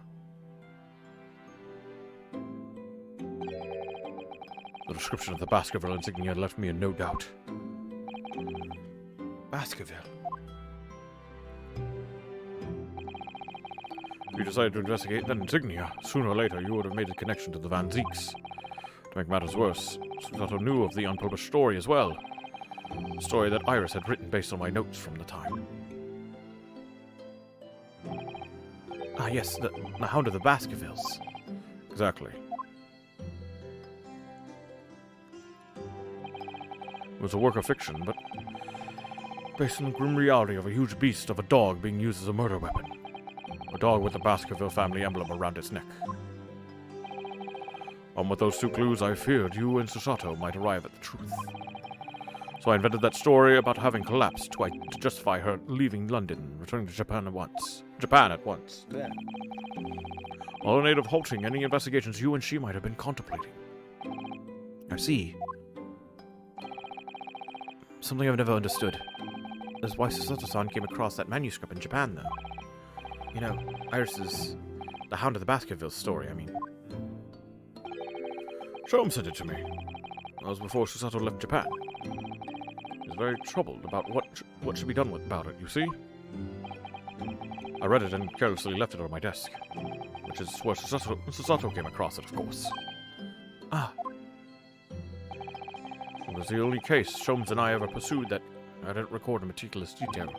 The description of the Baskerville insignia left me in no doubt. Baskerville. If you decided to investigate that insignia, sooner or later you would have made a connection to the Van Zeeks. To make matters worse, Susato knew of the unpublished story as well. A story that Iris had written based on my notes from the time. Ah, yes, the Hound of the Baskervilles. Exactly. It was a work of fiction, but based on the grim reality of a huge beast of a dog being used as a murder weapon. A dog with the Baskerville family emblem around its neck. With those two clues, I feared you and Susato might arrive at the truth. So I invented that story about having collapsed to justify her leaving London and returning to Japan at once. Yeah. All in aid of halting any investigations you and she might have been contemplating. I see. Something I've never understood is why Susato-san came across that manuscript in Japan, though. You know, Iris's The Hound of the Baskervilles story, I mean. Sholmes sent it to me. That was before Susato left Japan. He's very troubled about what should be done about it, you see? I read it and carelessly left it on my desk. Which is where Susato came across it, of course. Ah. It was the only case Sholmes and I ever pursued that I didn't record in meticulous detail.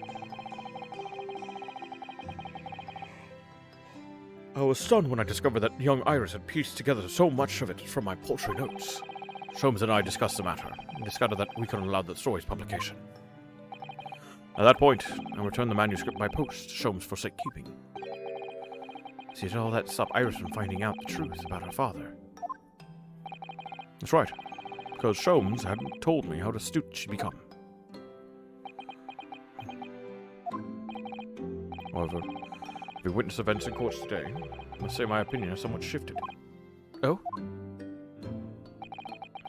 I was stunned when I discovered that young Iris had pieced together so much of it from my paltry notes. Sholmes and I discussed the matter, and discovered that we couldn't allow the story's publication. At that point, I returned the manuscript by post to Sholmes for safekeeping. See, did all that stop Iris from finding out the truth about her father? That's right, because Sholmes hadn't told me how astute she'd become. However, if we witness events in courts today, I must say my opinion has somewhat shifted. Oh?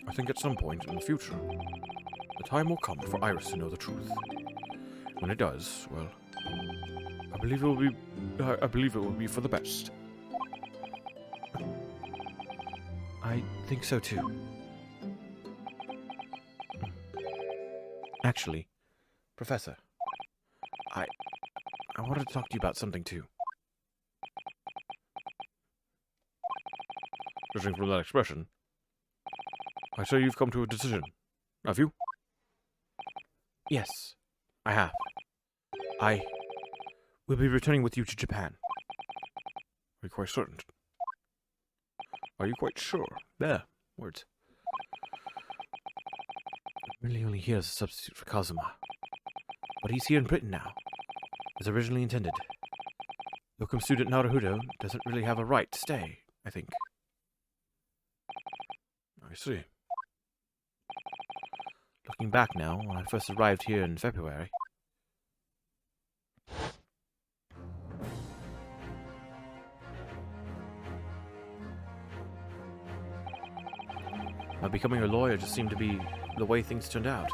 I think at some point in the future, the time will come for Iris to know the truth. When it does, well, I believe it will be for the best. I think so too. Actually, Professor, I wanted to talk to you about something too. Judging from that expression, I say you've come to a decision, have you? Yes, I have. I will be returning with you to Japan. Are you quite certain? Are you quite sure? There, words. Really only here as a substitute for Kazuma. But he's here in Britain now, as originally intended. Locum student Naruhodo doesn't really have a right to stay, I think. I see. Looking back now, when I first arrived here in February, becoming a lawyer just seemed to be the way things turned out.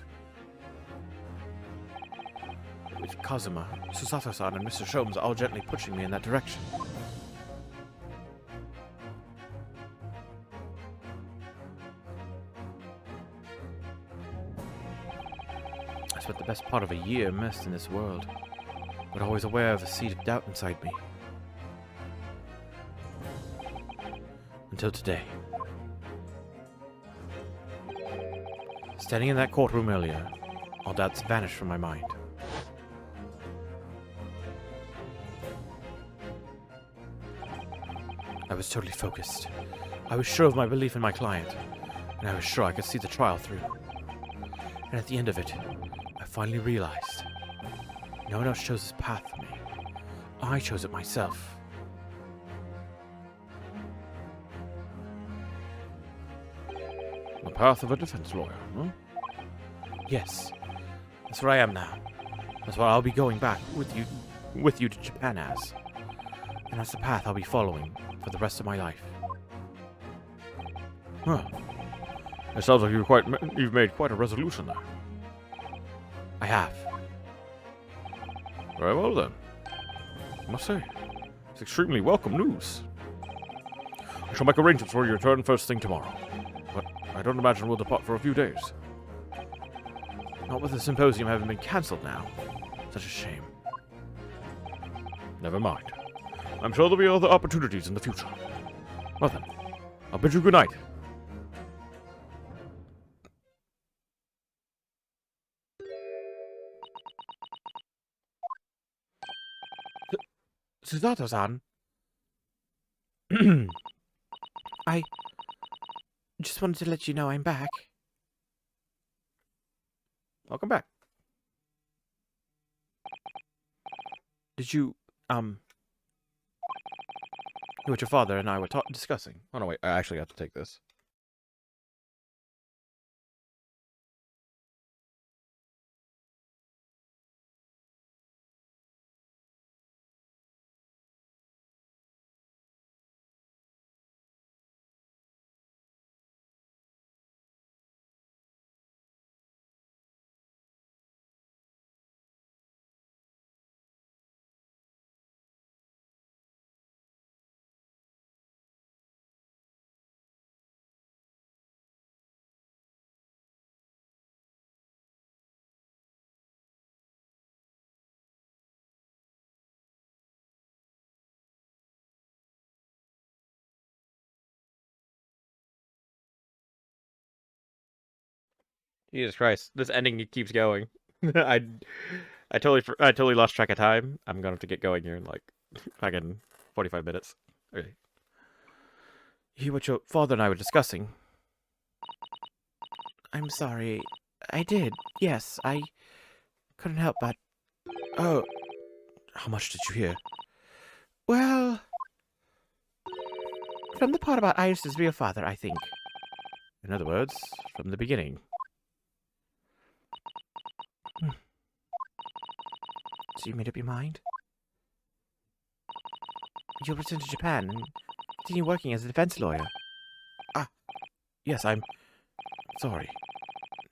With Kazuma, Susato-san, and Mr. Sholmes all gently pushing me in that direction. I spent the best part of a year immersed in this world, but always aware of a seed of doubt inside me. Until today. Standing in that courtroom earlier, all doubts vanished from my mind. I was totally focused. I was sure of my belief in my client, and I was sure I could see the trial through. And at the end of it, I finally realized no one else chose this path for me. I chose it myself. The path of a defense lawyer, huh? Yes, that's where I am now. That's what I'll be going back with you to Japan as. And that's the path I'll be following for the rest of my life. Huh. It sounds like you've made quite a resolution there. I have. Very well then. I must say, it's extremely welcome news. I shall make arrangements for your return first thing tomorrow. But I don't imagine we'll depart for a few days. Not with the symposium having been cancelled now. Such a shame. Never mind. I'm sure there'll be other opportunities in the future. Well then, I'll bid you good night. Susato-san? I just wanted to let you know I'm back. Welcome back. Did you, what your father and I were discussing? Oh no, wait, I actually have to take this. Jesus Christ, this ending keeps going. I totally lost track of time. I'm gonna have to get going here in like fucking 45 minutes. Okay. You hear what your father and I were discussing? I'm sorry. I did. Yes, I couldn't help but... Oh. How much did you hear? Well... From the part about Iris's real father, I think. In other words, from the beginning. So you made up your mind? You'll return to Japan and continue working as a defense lawyer. Ah, yes, I'm sorry.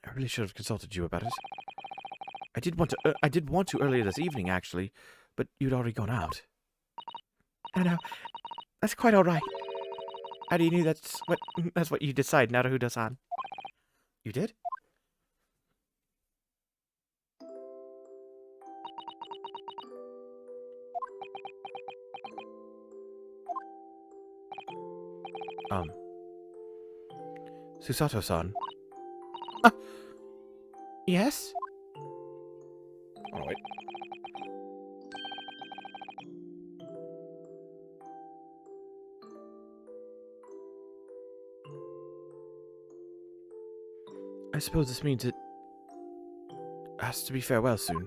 I really should have consulted you about it. I did want to earlier this evening, actually, but you'd already gone out. I know. That's quite all right. How do you know that's what you decide, Naruhodo-san? You did? Susato-san. Yes? Oh, wait. I suppose this means that has to be farewell soon.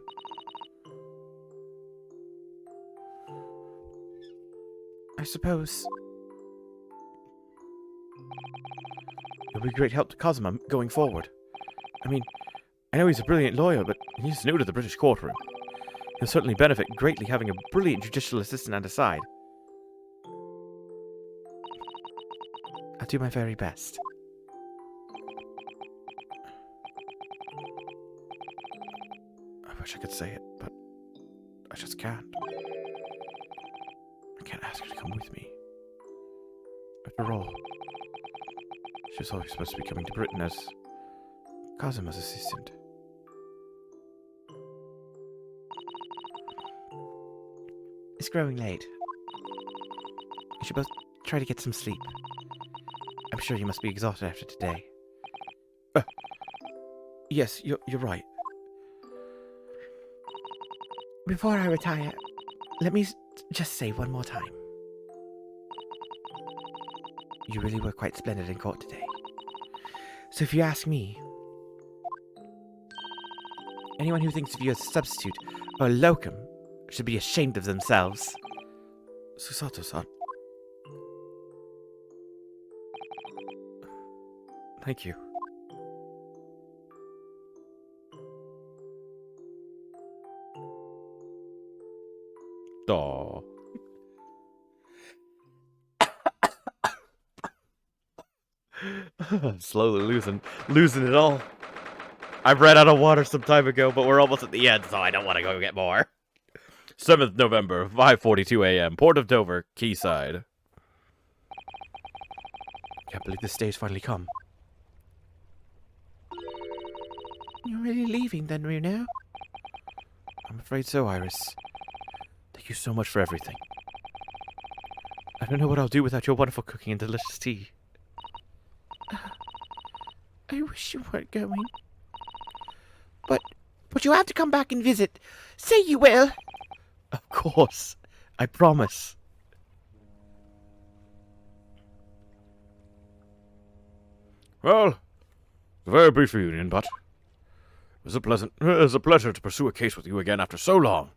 I suppose it'll be a great help to Cosima going forward. I mean, I know he's a brilliant lawyer, but he's new to the British courtroom. He'll certainly benefit greatly having a brilliant judicial assistant at his side. I'll do my very best. I wish I could say it, but I just can't. I can't ask her to come with me. After all, she was always supposed to be coming to Britain as Cosima's assistant. It's growing late. We should both try to get some sleep. I'm sure you must be exhausted after today. Yes, you're right. Before I retire, let me just say one more time. You really were quite splendid in court today. So if you ask me, anyone who thinks of you as a substitute or a locum should be ashamed of themselves. Susato-san. Thank you. Aw. I'm slowly losing it all. I ran out of water some time ago, but we're almost at the end, so I don't want to go get more. 7th November, 5:42 a.m., Port of Dover, Quayside. Can't believe this day's finally come. You're really leaving then, Reno? I'm afraid so, Iris. Thank you so much for everything. I don't know what I'll do without your wonderful cooking and delicious tea. I wish you weren't going. But you have to come back and visit. Say you will. Of course. I promise. Well, a very brief reunion, but it was a pleasure to pursue a case with you again after so long.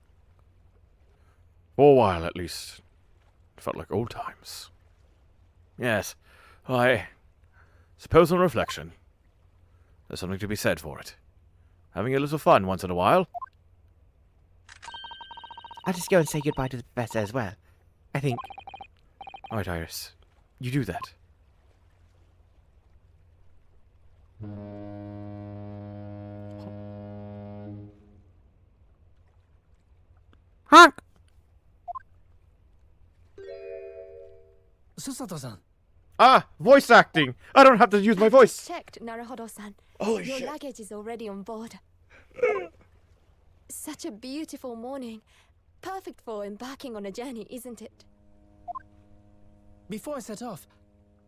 For a while, at least. It felt like old times. Yes, I suppose on reflection, there's something to be said for it. Having a little fun once in a while. I'll just go and say goodbye to the professor as well. I think. All right, Iris. You do that. Honk! Susato-san. Ah, voice acting! I don't have to use my voice! Checked, Naruhodo-san. Holy Your shit! luggage is already on board. Such a beautiful morning. Perfect for embarking on a journey, isn't it? Before I set off,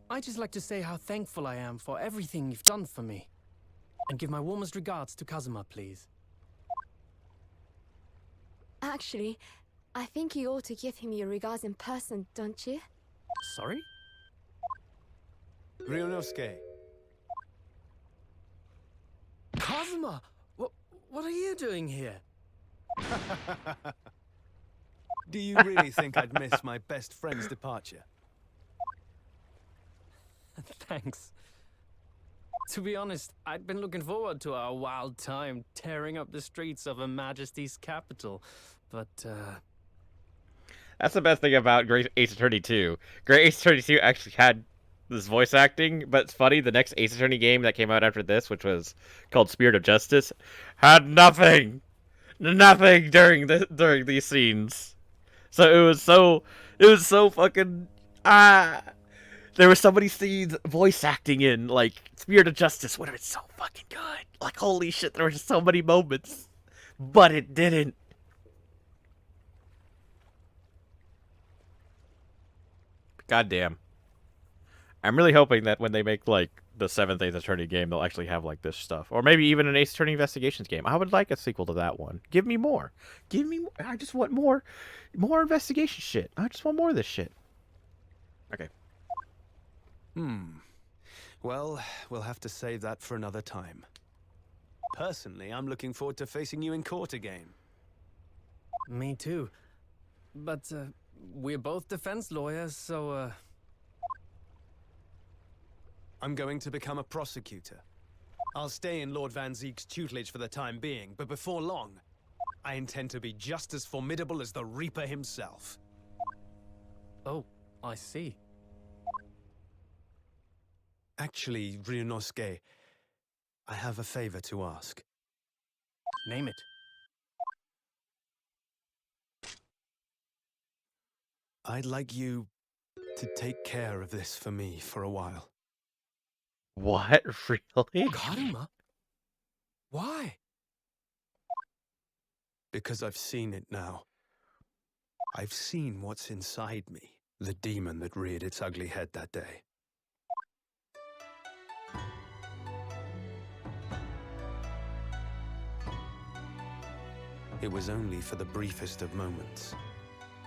I'd just like to say how thankful I am for everything you've done for me. And give my warmest regards to Kazuma, please. Actually, I think you ought to give him your regards in person, don't you? Sorry? Ryunosuke. Kazuma! What are you doing here? Do you really think I'd miss my best friend's departure? Thanks. To be honest, I'd been looking forward to our wild time tearing up the streets of Her Majesty's capital, but, That's the best thing about Great Ace Attorney 2. Great Ace Attorney 2 actually had this voice acting, but it's funny, the next Ace Attorney game that came out after this, which was called Spirit of Justice, had nothing during these scenes. So it was so fucking there were so many scenes voice acting in like Spirit of Justice where it's so fucking good. Like holy shit, there were just so many moments. But it didn't. Goddamn. I'm really hoping that when they make like the 7th Ace Attorney game, they'll actually have like this stuff, or maybe even an Ace Attorney Investigations game. I would like a sequel to that one. Give me more. Give me more. I just want more investigation shit. I just want more of this shit. Okay. Well, we'll have to save that for another time. Personally, I'm looking forward to facing you in court again. Me too. But we're both defense lawyers, so I'm going to become a prosecutor. I'll stay in Lord Van Zeek's tutelage for the time being, but before long, I intend to be just as formidable as the Reaper himself. Oh, I see. Actually, Ryunosuke, I have a favor to ask. Name it. I'd like you to take care of this for me for a while. What? Really? Karuma? Why? Because I've seen it now. I've seen what's inside me, the demon that reared its ugly head that day. It was only for the briefest of moments.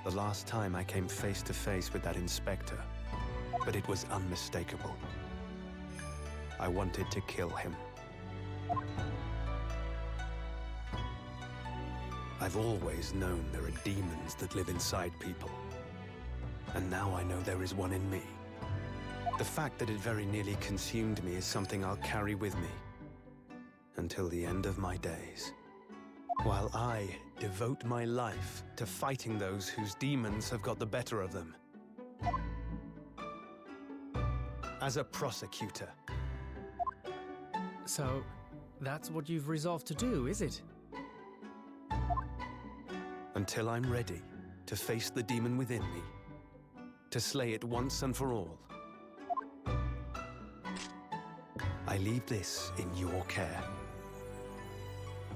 The last time I came face to face with that inspector, but it was unmistakable. I wanted to kill him. I've always known there are demons that live inside people. And now I know there is one in me. The fact that it very nearly consumed me is something I'll carry with me until the end of my days. While I devote my life to fighting those whose demons have got the better of them. As a prosecutor. So, that's what you've resolved to do, is it? Until I'm ready to face the demon within me. To slay it once and for all. I leave this in your care.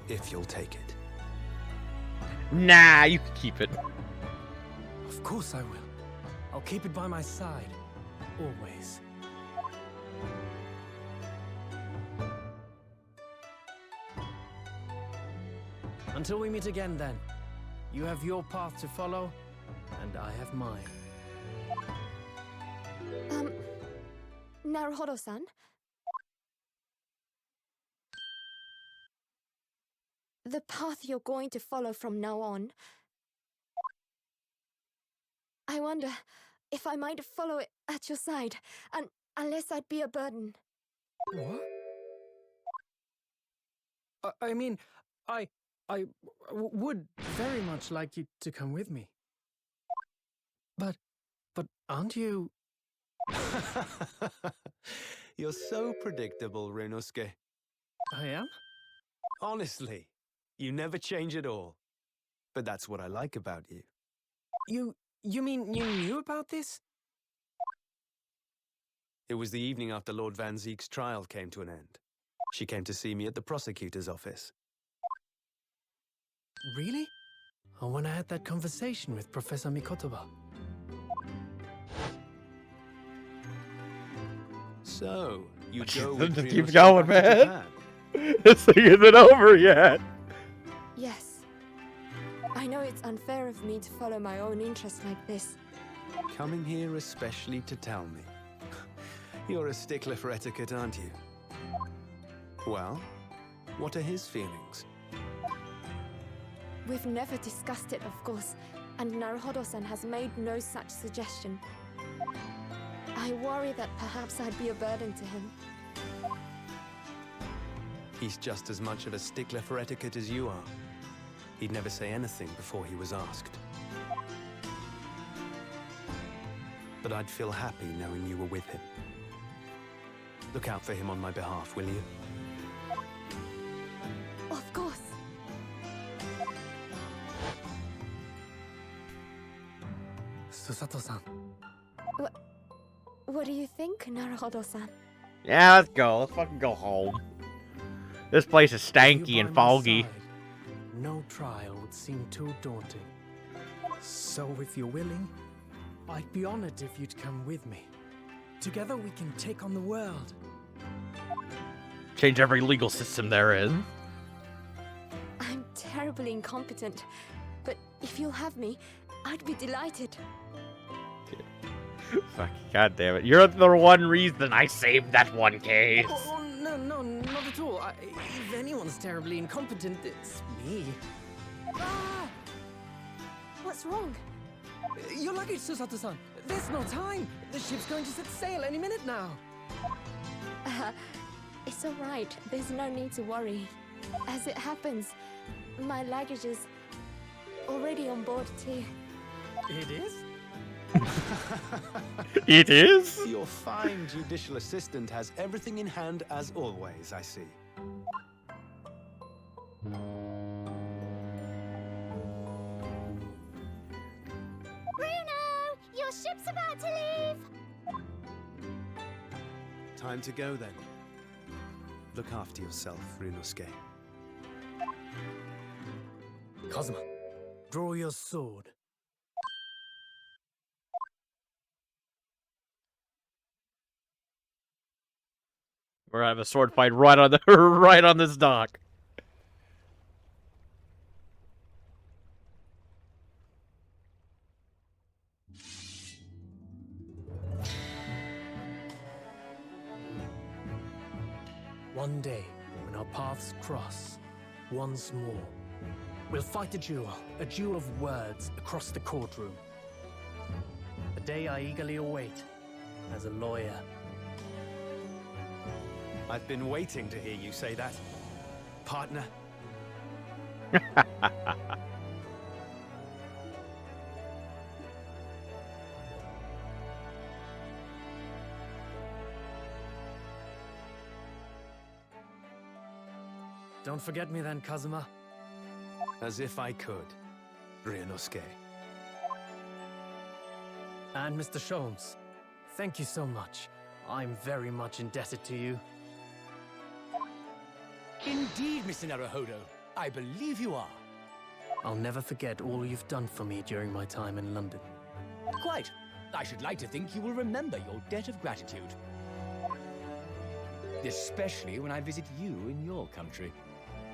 If you'll take it. Nah, you can keep it. Of course I will. I'll keep it by my side. Always. Until we meet again, then. You have your path to follow, and I have mine. Naruhodo-san? The path you're going to follow from now on. I wonder if I might follow it at your side, and unless I'd be a burden. What? I mean, I would very much like you to come with me. But aren't you... You're so predictable, Ryunosuke. I am? Honestly, you never change at all. But that's what I like about you. You mean you knew about this? It was the evening after Lord Van Zeek's trial came to an end. She came to see me at the prosecutor's office. Really? Or when I had that conversation with Professor Mikotoba? So, you Just go with keep Ryunosuke going, back to man. Japan? This thing isn't over yet. Yes. I know it's unfair of me to follow my own interests like this. Coming here especially to tell me. You're a stickler for etiquette, aren't you? Well, what are his feelings? We've never discussed it, of course, and Naruhodo-san has made no such suggestion. I worry that perhaps I'd be a burden to him. He's just as much of a stickler for etiquette as you are. He'd never say anything before he was asked. But I'd feel happy knowing you were with him. Look out for him on my behalf, will you? Of course. Susato-san. What do you think, Naruhodo-san? Yeah, let's go. Let's fucking go home. This place is With you stanky by and my foggy. side, no trial would seem too daunting. So if you're willing, I'd be honored if you'd come with me. Together we can take on the world. Change every legal system there is. I'm terribly incompetent, but if you'll have me, I'd be delighted. Fucking goddamn it. You're the one reason I saved that one case. Oh, no, not at all. If anyone's terribly incompetent, it's me. Ah! What's wrong? Your luggage, Susato-san. There's no time. The ship's going to set sail any minute now. It's all right. There's no need to worry. As it happens, my luggage is already on board too. It is? It is? Your fine judicial assistant has everything in hand as always, I see. Bruno! Your ship's about to leave! Time to go then. Look after yourself, Ryunosuke. Kazuma, draw your sword. We're gonna have a sword fight right on the right on this dock. One day, when our paths cross, once more, we'll fight a duel of words across the courtroom. A day I eagerly await as a lawyer. I've been waiting to hear you say that, partner. Don't forget me then, Kazuma. As if I could, Ryunosuke. And Mr. Sholmes, thank you so much. I'm very much indebted to you. Indeed, Mr. Naruhodo. I believe you are. I'll never forget all you've done for me during my time in London. Quite. I should like to think you will remember your debt of gratitude. Especially when I visit you in your country.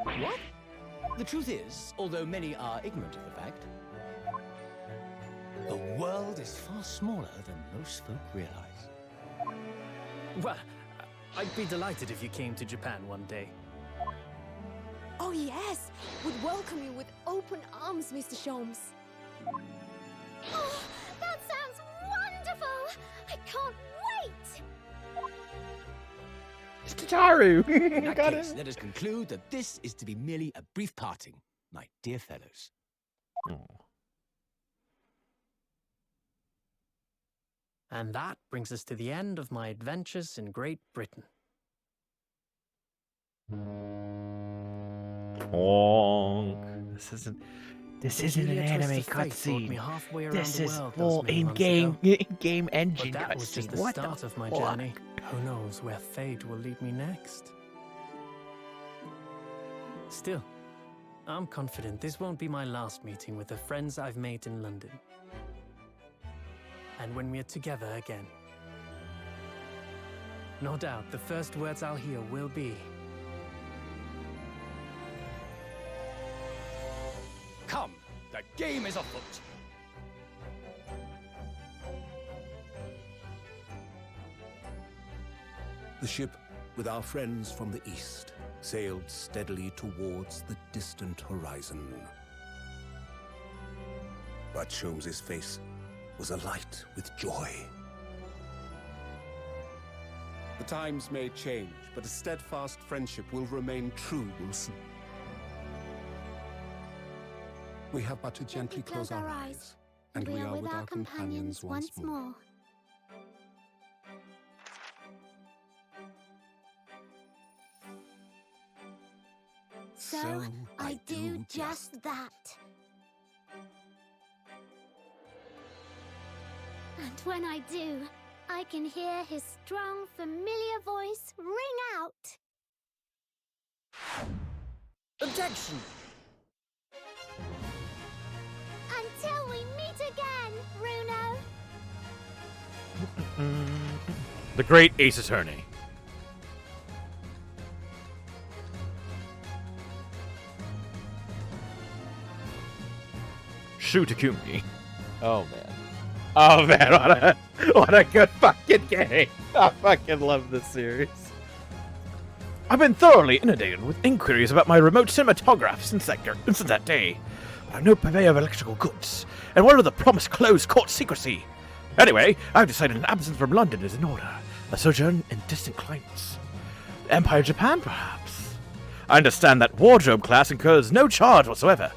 What? The truth is, although many are ignorant of the fact, the world is far smaller than most folk realize. Well, I'd be delighted if you came to Japan one day. Oh yes! Would welcome you with open arms, Mr. Sholmes. Oh, that sounds wonderful! I can't wait! It's Taru. In that case, let us conclude that this is to be merely a brief parting, my dear fellows. And that brings us to the end of my adventures in Great Britain. This isn't an anime cutscene. This is full in-game engine But that was just cutscene. the What start the of my fuck? journey. Who knows where fate will lead me next? Still, I'm confident this won't be my last meeting with the friends I've made in London. And when we're together again, no doubt the first words I'll hear will be, Come, the game is afoot. The ship, with our friends from the east, sailed steadily towards the distant horizon. But Sholmes' face was alight with joy. The times may change, but a steadfast friendship will remain true, Wilson. We have but to gently close our eyes, and we are with our companions once more. So I do just that. And when I do, I can hear his strong, familiar voice ring out. objection! Until we meet again, Bruno. The great Ace Attorney. Shu Takumi. Oh man. Oh man, what a good fucking game. I fucking love this series. I've been thoroughly inundated with inquiries about my remote cinematograph since that day. But I'm no purveyor of electrical goods, and what of the promised closed court secrecy? Anyway, I've decided an absence from London is in order. A sojourn in distant climates. The Empire of Japan, perhaps? I understand that wardrobe class incurs no charge whatsoever.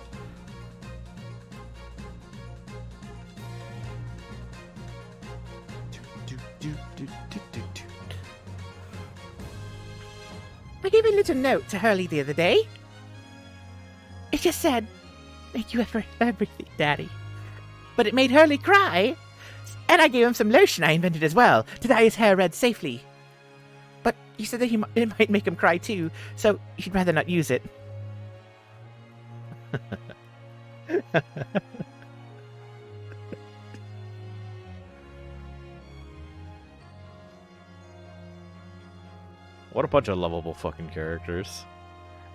I gave a little note to Hurley the other day. It just said, "Thank you for everything, Daddy." But it made Hurley cry. And I gave him some lotion I invented as well, to dye his hair red safely. But he said that it might make him cry too, so he'd rather not use it. What a bunch of lovable fucking characters.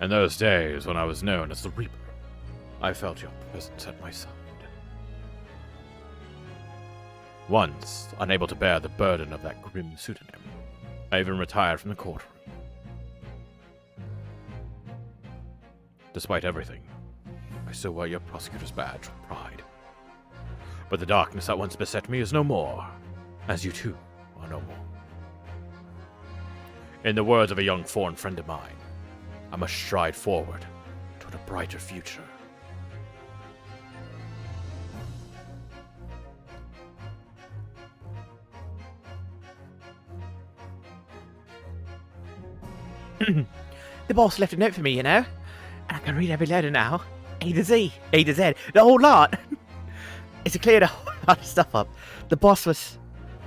In those days when I was known as the Reaper, I felt your presence at my side. Once, unable to bear the burden of that grim pseudonym, I even retired from the courtroom. Despite everything, I still wear your prosecutor's badge with pride. But the darkness that once beset me is no more, as you too are no more. In the words of a young foreign friend of mine, I must stride forward toward a brighter future. The boss left a note for me, you know? And I can read every letter now. A to Z, A to Z, the whole lot. It's cleared a whole lot of stuff up. The boss was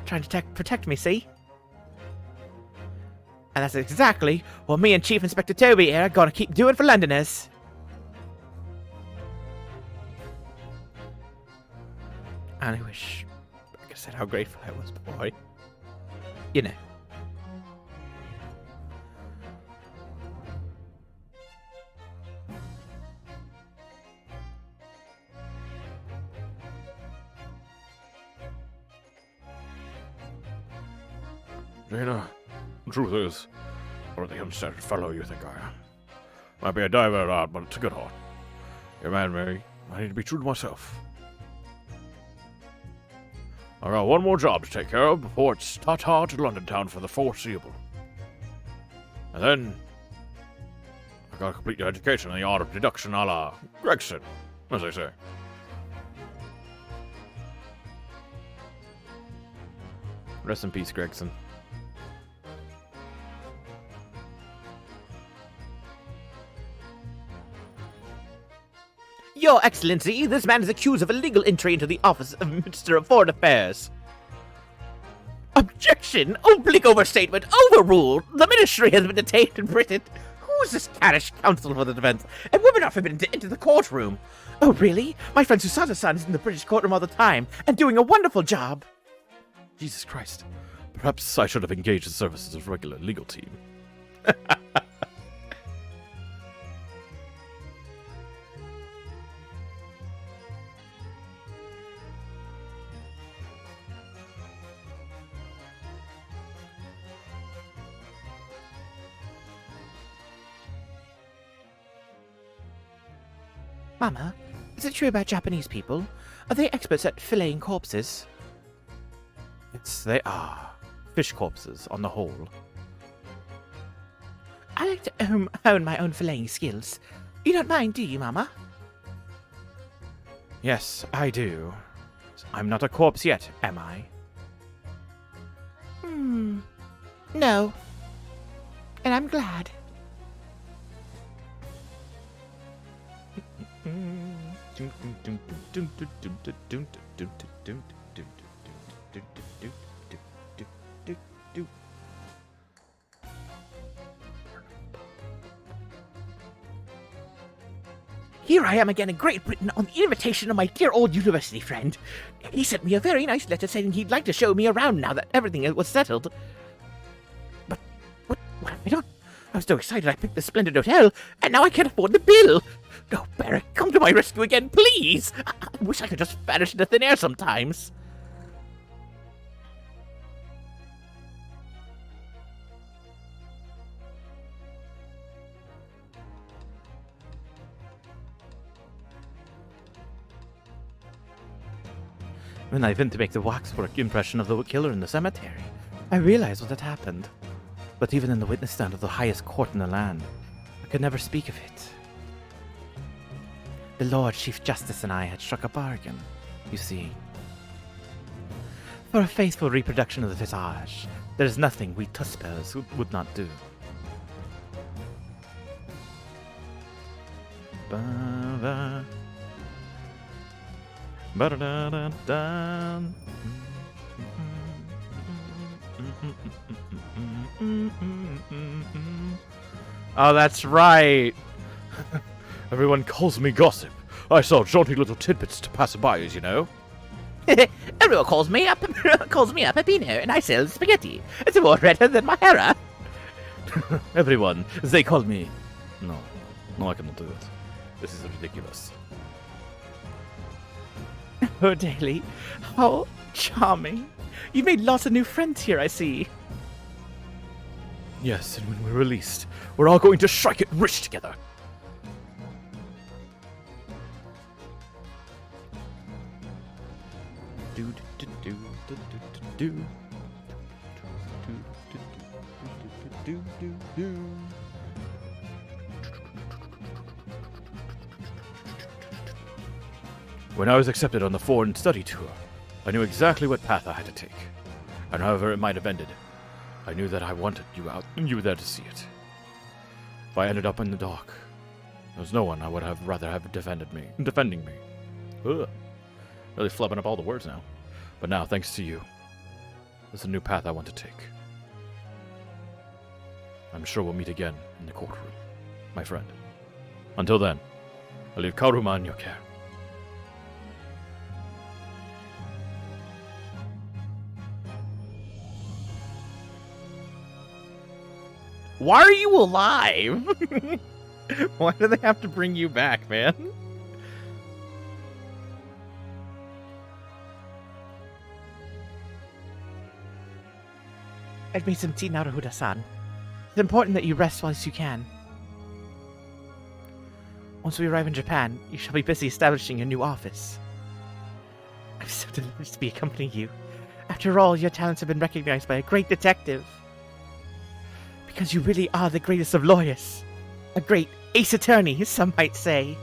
trying to protect me, see? And that's exactly what me and Chief Inspector Toby here are gonna keep doing for Londoners. And I wish I could have said how grateful I was before you know. Jaina, the truth is, I'm the unsteady fellow you think I am. Might be a diver at heart, but it's a good heart. You're man, Mary. I need to be true to myself. I got one more job to take care of before it's ta-ta to London town for the foreseeable. And then, I gotta complete the education in the art of deduction a la Gregson, as they say. Rest in peace, Gregson. Your Excellency, this man is accused of illegal entry into the office of Minister of Foreign Affairs. Objection! Oblique overstatement! Overruled! The ministry has been detained in Britain. Who is this parish counsel for the defense? And women are forbidden to enter the courtroom. Oh, really? My friend Susana-san is in the British courtroom all the time, and doing a wonderful job. Jesus Christ. Perhaps I should have engaged the services of a regular legal team. Mama, is it true about Japanese people? Are they experts at filleting corpses? Yes, they are. Fish corpses, on the whole. I like to hone my own filleting skills. You don't mind, do you, Mama? Yes, I do. I'm not a corpse yet, am I? No. And I'm glad. Here I am again in Great Britain on the invitation of my dear old university friend. He sent me a very nice letter saying he'd like to show me around now that everything was settled. But what have I done? I was so excited I picked the splendid hotel, and now I can't afford the bill. Oh, Barrick, come to my rescue again, please! I wish I could just vanish into thin air sometimes. When I went to make the waxwork impression of the killer in the cemetery, I realized what had happened. But even in the witness stand of the highest court in the land, I could never speak of it. The Lord Chief Justice and I had struck a bargain, you see. For a faithful reproduction of the visage, there is nothing we Tuspers would not do. Ba-da. Ba-da-da-da-da. Oh, that's right. Everyone calls me gossip. I sell jaunty little tidbits to passerbys, you know. Everyone calls me a Peppino, and I sell spaghetti. It's more redder than my hair. Everyone, they call me... No, I cannot do it. This is ridiculous. Oh, Daly, how charming. You've made lots of new friends here, I see. Yes, and when we're released, we're all going to strike it rich together. When I was accepted on the foreign study tour, I knew exactly what path I had to take. And however it might have ended, I knew that I wanted you out, and you were there to see it. If I ended up in the dock, there was no one I would have rather have defending me. Ugh. Really flubbing up all the words now. But now, thanks to you, there's a new path I want to take. I'm sure we'll meet again in the courtroom, my friend. Until then, I leave Karuma in your care. Why are you alive? Why do they have to bring you back, man? I've made some tea, Naruhodo-san. It's important that you rest whilst you can. Once we arrive in Japan, you shall be busy establishing your new office. I'm so delighted to be accompanying you. After all, your talents have been recognized by a great detective. Because you really are the greatest of lawyers. A great ace attorney, some might say.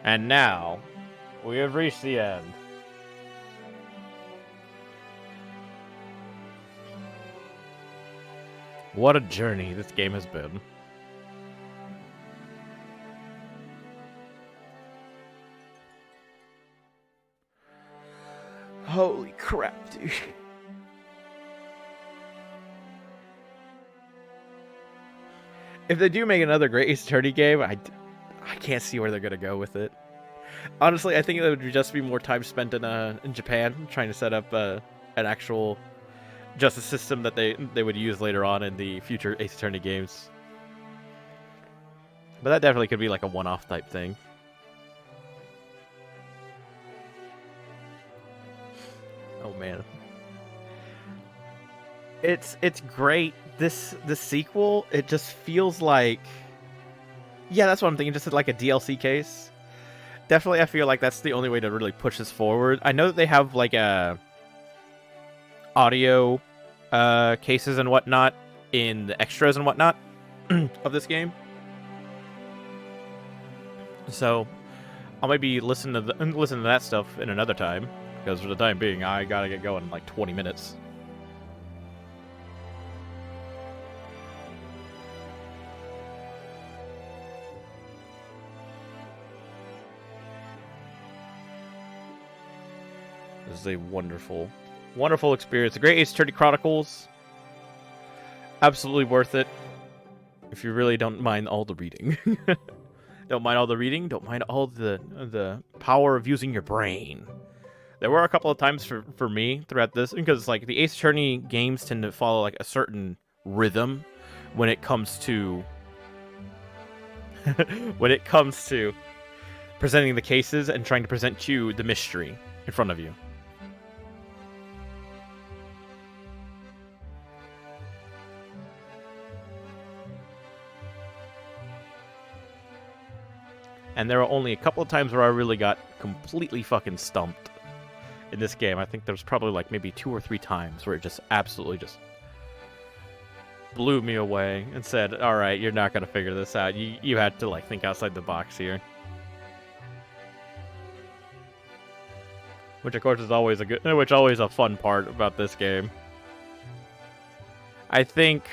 And now, we have reached the end. What a journey this game has been. Holy crap, dude. If they do make another Great Ace Attorney game, I can't see where they're gonna go with it. Honestly, I think it would just be more time spent in Japan trying to set up an actual justice system that they would use later on in the future Ace Attorney games. But that definitely could be like a one-off type thing. Oh man, it's great. This sequel, it just feels like, yeah, that's what I'm thinking. Just like a DLC case. Definitely, I feel like that's the only way to really push this forward. I know that they have like audio cases and whatnot in the extras and whatnot of this game. So I'll maybe listen to that stuff in another time, because for the time being, I gotta get going in like 20 minutes. This is a wonderful, wonderful experience. The Great Ace Attorney Chronicles. Absolutely worth it. If you really don't mind all the reading. Don't mind all the reading, don't mind all the power of using your brain. There were a couple of times for me throughout this, because like the Ace Attorney games tend to follow like a certain rhythm when it comes to presenting the cases and trying to present you the mystery in front of you. And there were only a couple of times where I really got completely fucking stumped in this game. I think there's probably like maybe 2 or 3 times where it just absolutely just blew me away and said, all right, you're not going to figure this out. You had to like think outside the box here. Which of course is always a fun part about this game. I think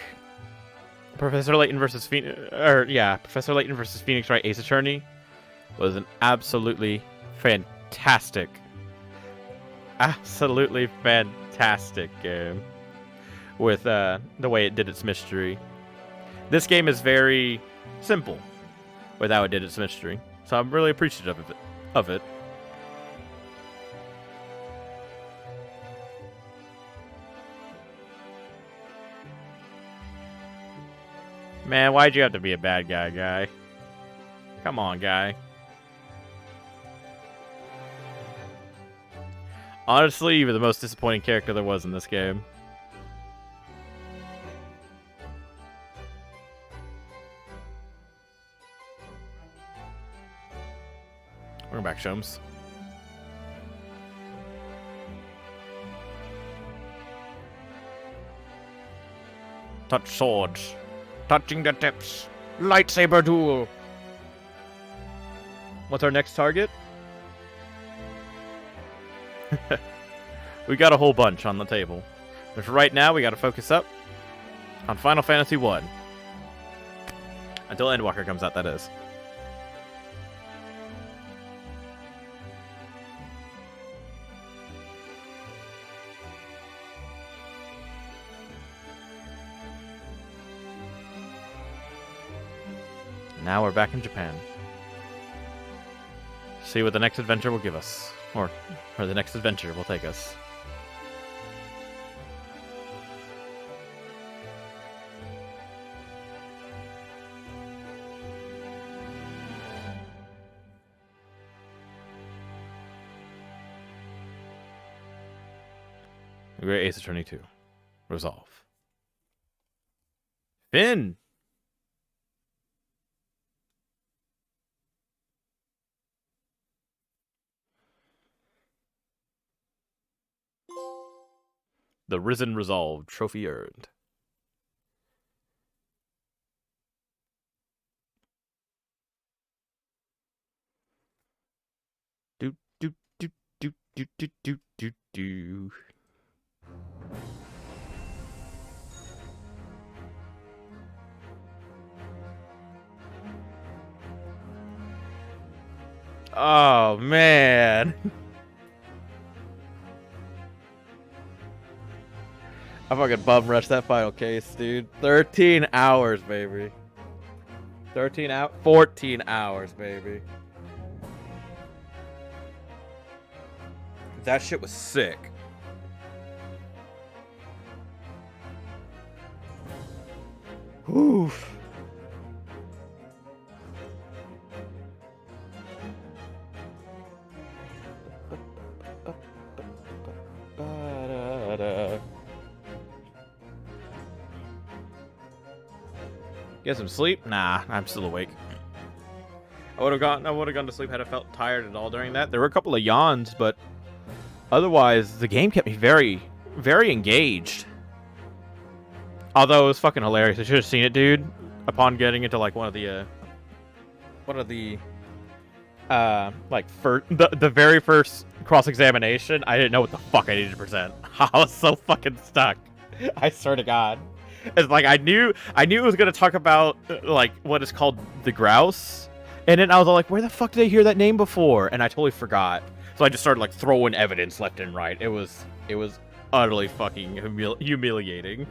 Professor Layton versus Phoenix Wright Ace Attorney was an absolutely fantastic game with the way it did its mystery. This game is very simple with how it did its mystery, so I'm really appreciative of it. Man, why'd you have to be a bad guy? Come on, guy. Honestly, you were the most disappointing character there was in this game. Welcome back, Shums. Touch swords. Touching the tips. Lightsaber duel. What's our next target? We got a whole bunch on the table. But for right now, we got to focus up on Final Fantasy 1. Until Endwalker comes out, that is. Now we're back in Japan. See what the next adventure will give us. Or the next adventure will take us. We're Ace Attorney 2. Resolve. Finn! The Risen Resolve trophy earned. Do do do do do do do do do. Oh man. I fucking bum rushed that final case, dude. 13 hours, baby. 14 hours, baby. That shit was sick. Whew. Get some sleep? Nah, I'm still awake. I would have gone to sleep had I felt tired at all during that. There were a couple of yawns, but otherwise the game kept me very, very engaged. Although it was fucking hilarious. I should have seen it, dude. Upon getting into like one of the the very first cross-examination, I didn't know what the fuck I needed to present. I was so fucking stuck. I swear to God. It's like I knew it was gonna talk about like what is called the grouse, and then I was like, where the fuck did I hear that name before? And I totally forgot. So I just started like throwing evidence left and right. It was utterly fucking humiliating.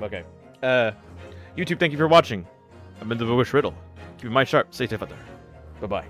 Okay, YouTube, thank you for watching. I've been the Wish Riddle. Keep your mind sharp. Stay safe out there. Bye-bye.